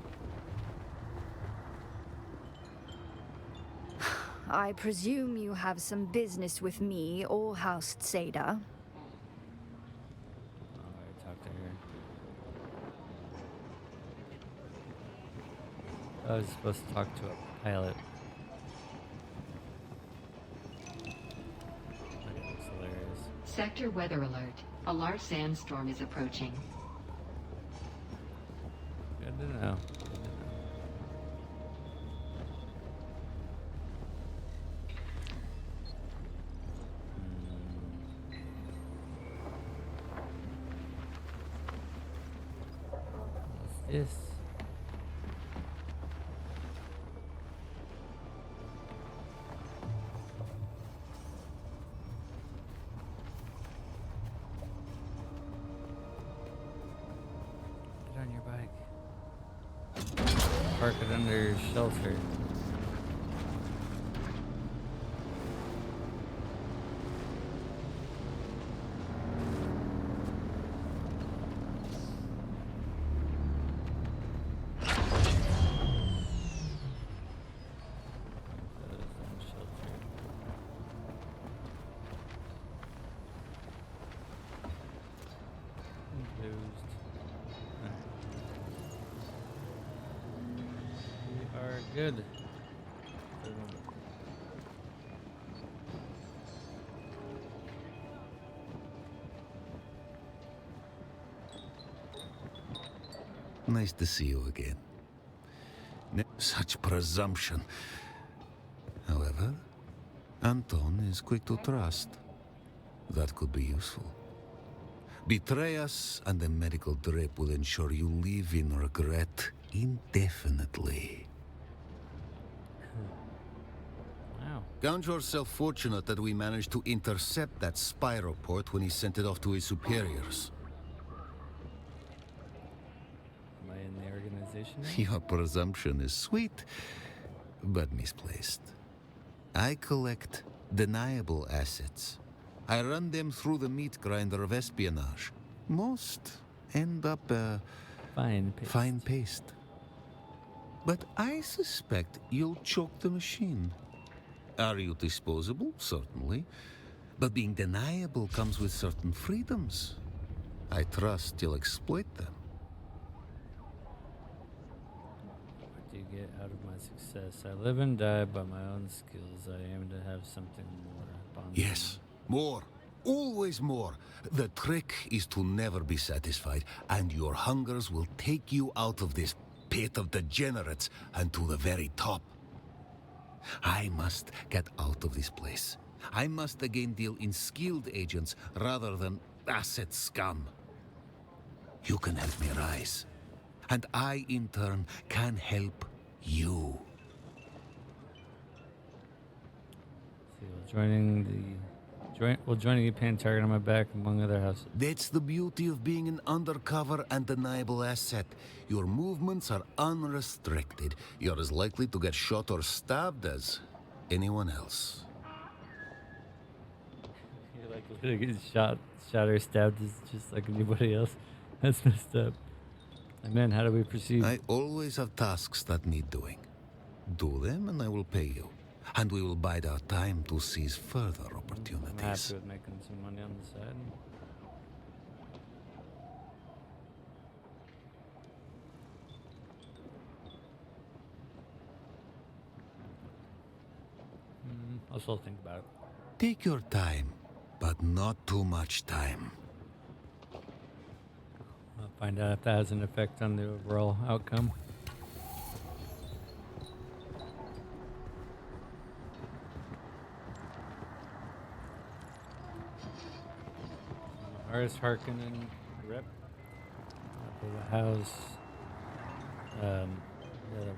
I presume you have some business with me or House Tseda. I was supposed to talk to a pilot. That's hilarious. Sector weather alert. A large sandstorm is approaching. Good to know. What's this? On your bike. Park it under shelter. Good. Nice to see you again. Such presumption. However, Anton is quick to trust. That could be useful. Betray us, and the medical drip will ensure you live in regret indefinitely. Count yourself fortunate that we managed to intercept that spy report when he sent it off to his superiors. Am I in the organization now? Your presumption is sweet, but misplaced. I collect deniable assets. I run them through the meat grinder of espionage. Most end up fine paste. But I suspect you'll choke the machine. Are you disposable? Certainly. But being deniable comes with certain freedoms. I trust you'll exploit them. What do you get out of my success? I live and die by my own skills. I aim to have something more upon Yes, more. Always more. The trick is to never be satisfied, and your hungers will take you out of this pit of degenerates and to the very top. I must get out of this place. I must again deal in skilled agents rather than asset scum. You can help me rise. And I, in turn, can help you. See, joining Japan target on my back, among other houses. That's the beauty of being an undercover and deniable asset. Your movements are unrestricted. You're as likely to get shot or stabbed as anyone else. You're like literally getting shot or stabbed just like anybody else. That's messed up. And man, how do we proceed? I always have tasks that need doing. Do them and I will pay you. And we will bide our time to seize further opportunities. I'm happy with making some money on the side. I'll still think about it. Take your time, but not too much time. Find out if that has an effect on the overall outcome. Horace Harkonnen rep. The house. The other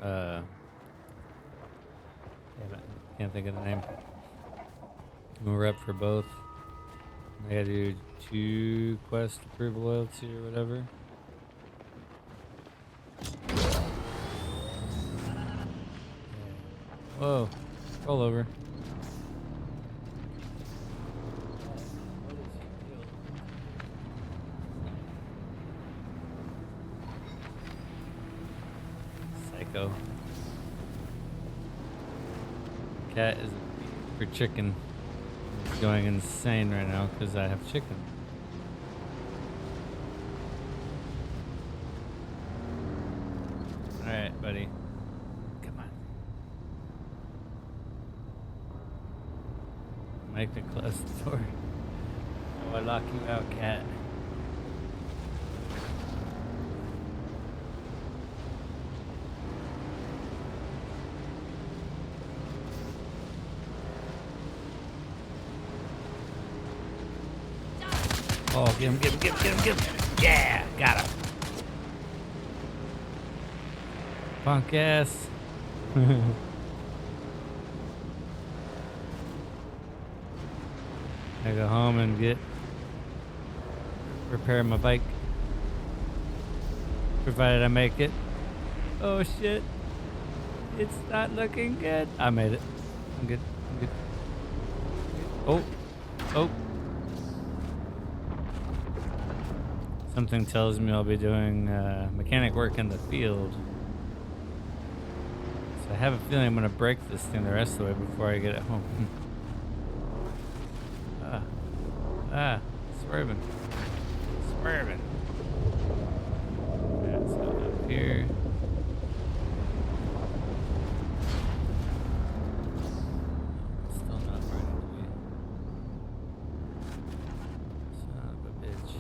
one. Can't think of the name. I'm a rep for both. I gotta do 2 quests to prove loyalty or whatever. Whoa, roll over. Psycho. Cat is for chicken. He's going insane right now because I have chicken. Alright, buddy. Come on. Make the close the door. Oh, I lock you out, cat. Oh, get him. Yeah, got him. Punk ass. I go home and repair my bike. Provided I make it. Oh shit. It's not looking good. I made it. I'm good. Oh. Something tells me I'll be doing mechanic work in the field. So I have a feeling I'm gonna break this thing the rest of the way before I get it home. Swerving. Let's go up here. Still not running to me. Son of a bitch.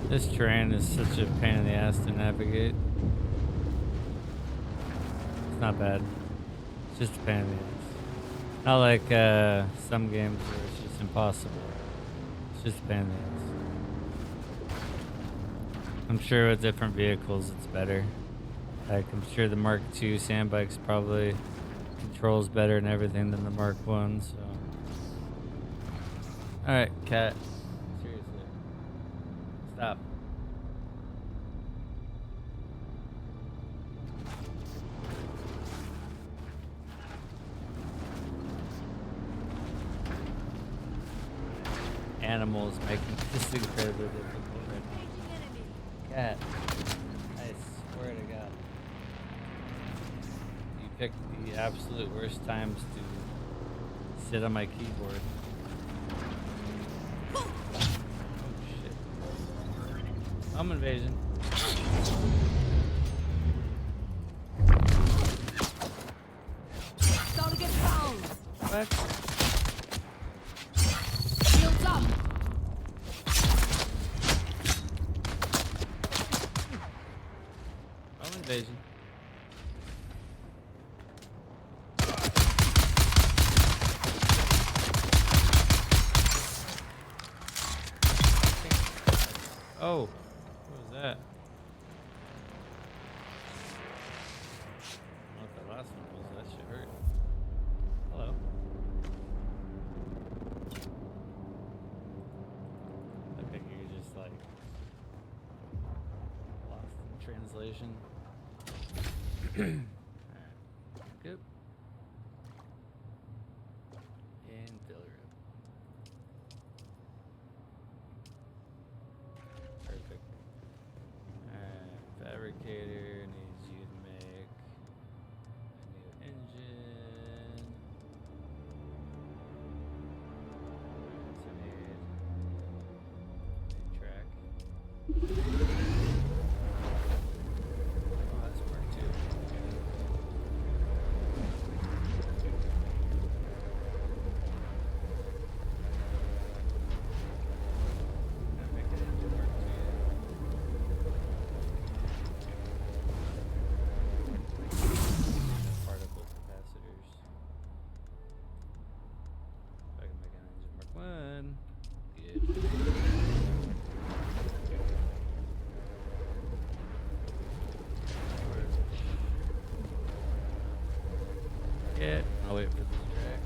This terrain is such a pain in the ass to navigate. It's not bad. It's just a pain in the ass. Not like some games where it's just impossible. It's just a pain in the ass. I'm sure with different vehicles it's better. Like I'm sure the Mark II sandbike's probably controls better and everything than the Mark I, so. Alright, cat. Seriously. Stop. Animals making this incredibly difficult right now. Cat. I swear to God. You picked the absolute worst times to sit on my keyboard. Oh shit. Home invasion. Don't get found. What? Shields up. Home invasion. Oh, what was that? I don't know what that last one was. That shit hurt. Hello. I think you're just like lost in translation. Alright. Good. And fill her up. Perfect. Fabricator needs you to make a new engine. So I need a track. Oh, that's part 2. Yeah, I'll wait for this track.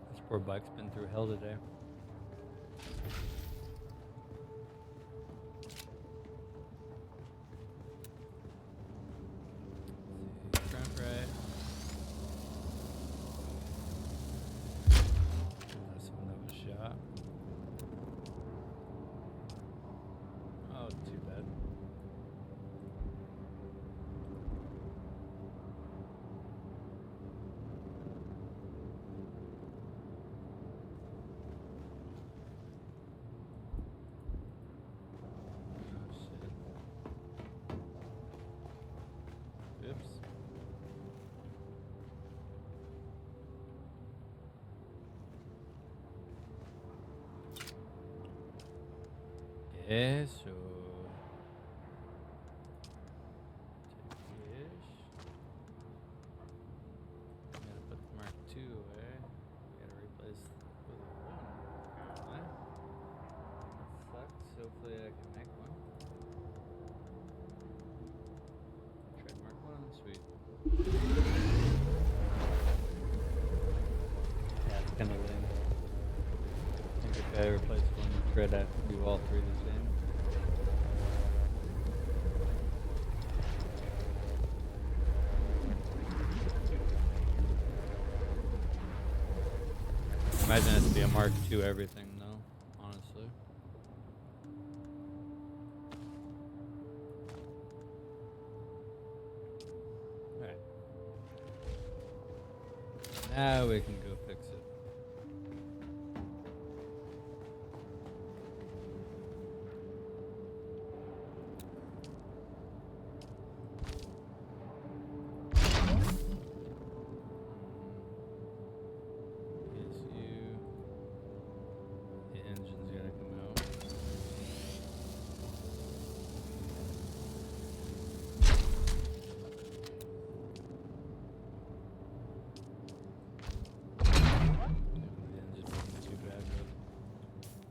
This poor bike's been through hell today. Front right. That's one that was shot. Oh, too bad. Oh, shit. Oops. Eso. Take-ish. Gotta put the Mark II away. Gotta replace with a 1, apparently. That sucks. Hopefully I can make one. Try Mark 1, sweet. Yeah, it's kinda lame. I think if I replace one tread, I have to do all 3 the same. Imagine it to be a Mark II everything, though, honestly. Alright. Now we can go fix it.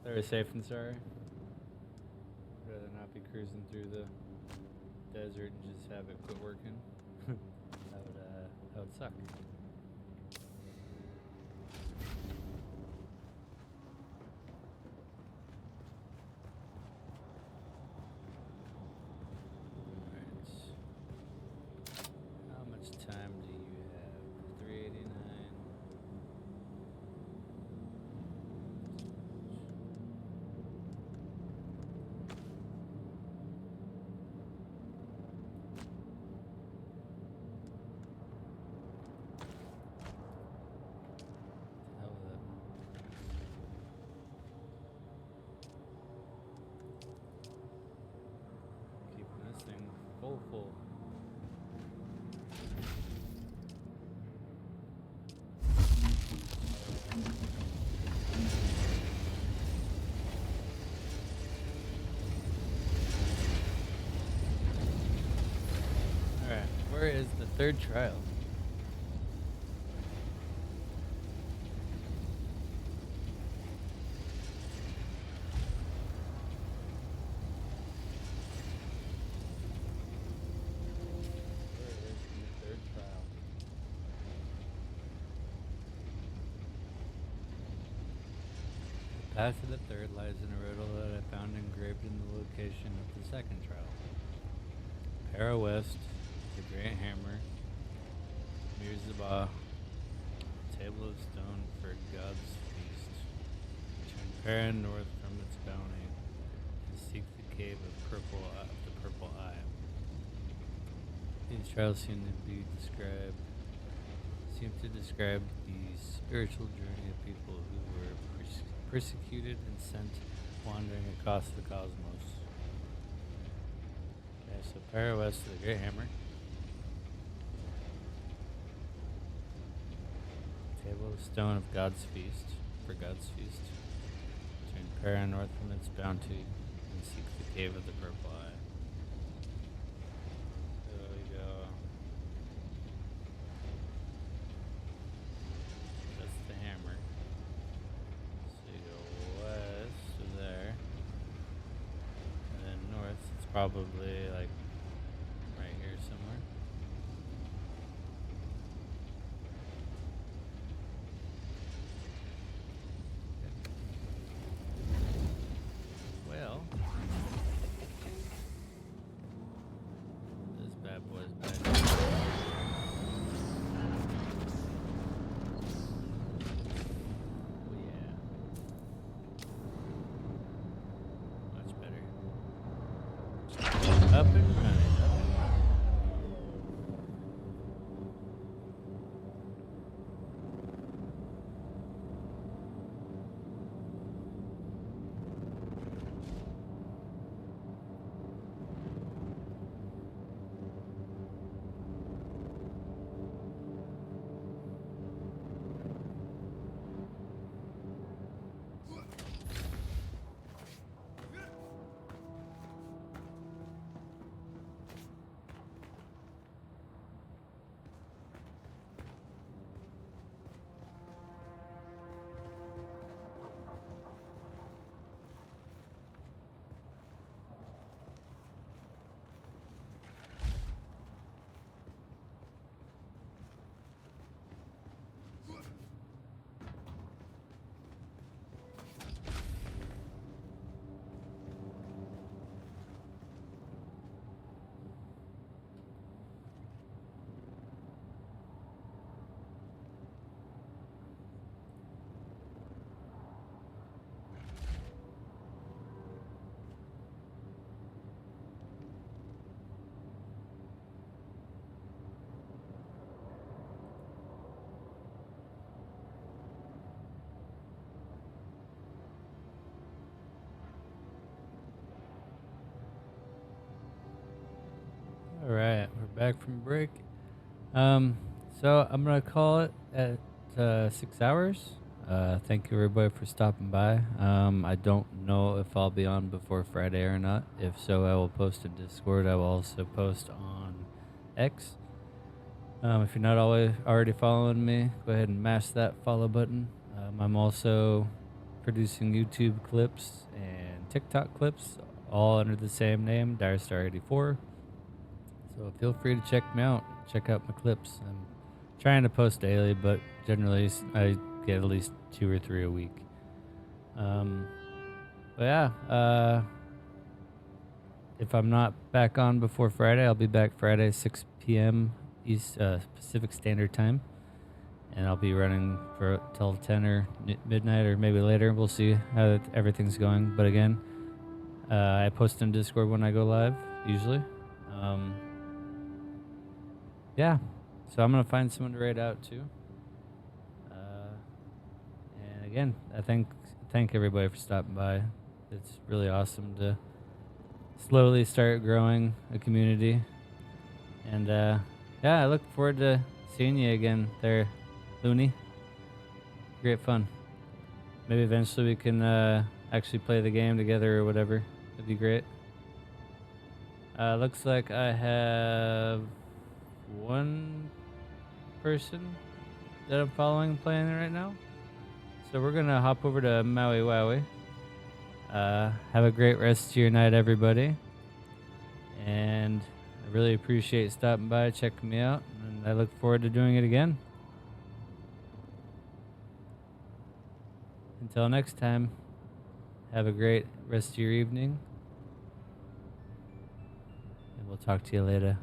Very safe and sorry. I'd rather not be cruising through the desert and just have it quit working. that would suck. Alright. How much time do you have? 389. Full. Alright, where is the third trial? The path to the third lies in a riddle that I found engraved in the location of the second trial. Para West, the Great Hammer, Mirzabah, Table of Stone for God's Feast. Turn Para north from its bounty to seek the cave of the Purple Eye. These trials seem to describe the spiritual journey of people who were persecuted and sent wandering across the cosmos. Okay, so Para West to the Great Hammer. Table of Stone of God's Feast, for God's Feast. Turn Para north from its bounty and seek the cave of the Purple Eye. probably like right here somewhere. Well, this bad boy's back. Up and running. All right, we're back from break. So I'm gonna call it at 6 hours. Thank you everybody for stopping by. I don't know if I'll be on before Friday or not. If so, I will post in Discord. I will also post on X. If you're not already following me, go ahead and mash that follow button. I'm also producing YouTube clips and TikTok clips, all under the same name, DireStar84. So feel free to check me out. Check out my clips. I'm trying to post daily, but generally I get at least 2 or 3 a week. But yeah, if I'm not back on before Friday, I'll be back Friday 6 p.m. East Pacific Standard Time, and I'll be running for till 10 or midnight or maybe later. We'll see how everything's going. But again, I post in Discord when I go live usually. Yeah, so I'm gonna find someone to raid out too. And again, I thank everybody for stopping by. It's really awesome to slowly start growing a community. And yeah, I look forward to seeing you again there, Looney. Great fun. Maybe eventually we can actually play the game together or whatever. That'd be great. Looks like I have one person that I'm following playing it right now. So we're gonna hop over to Maui Wowie. Have a great rest of your night, everybody. And I really appreciate stopping by, checking me out, and I look forward to doing it again. Until next time, have a great rest of your evening, and we'll talk to you later.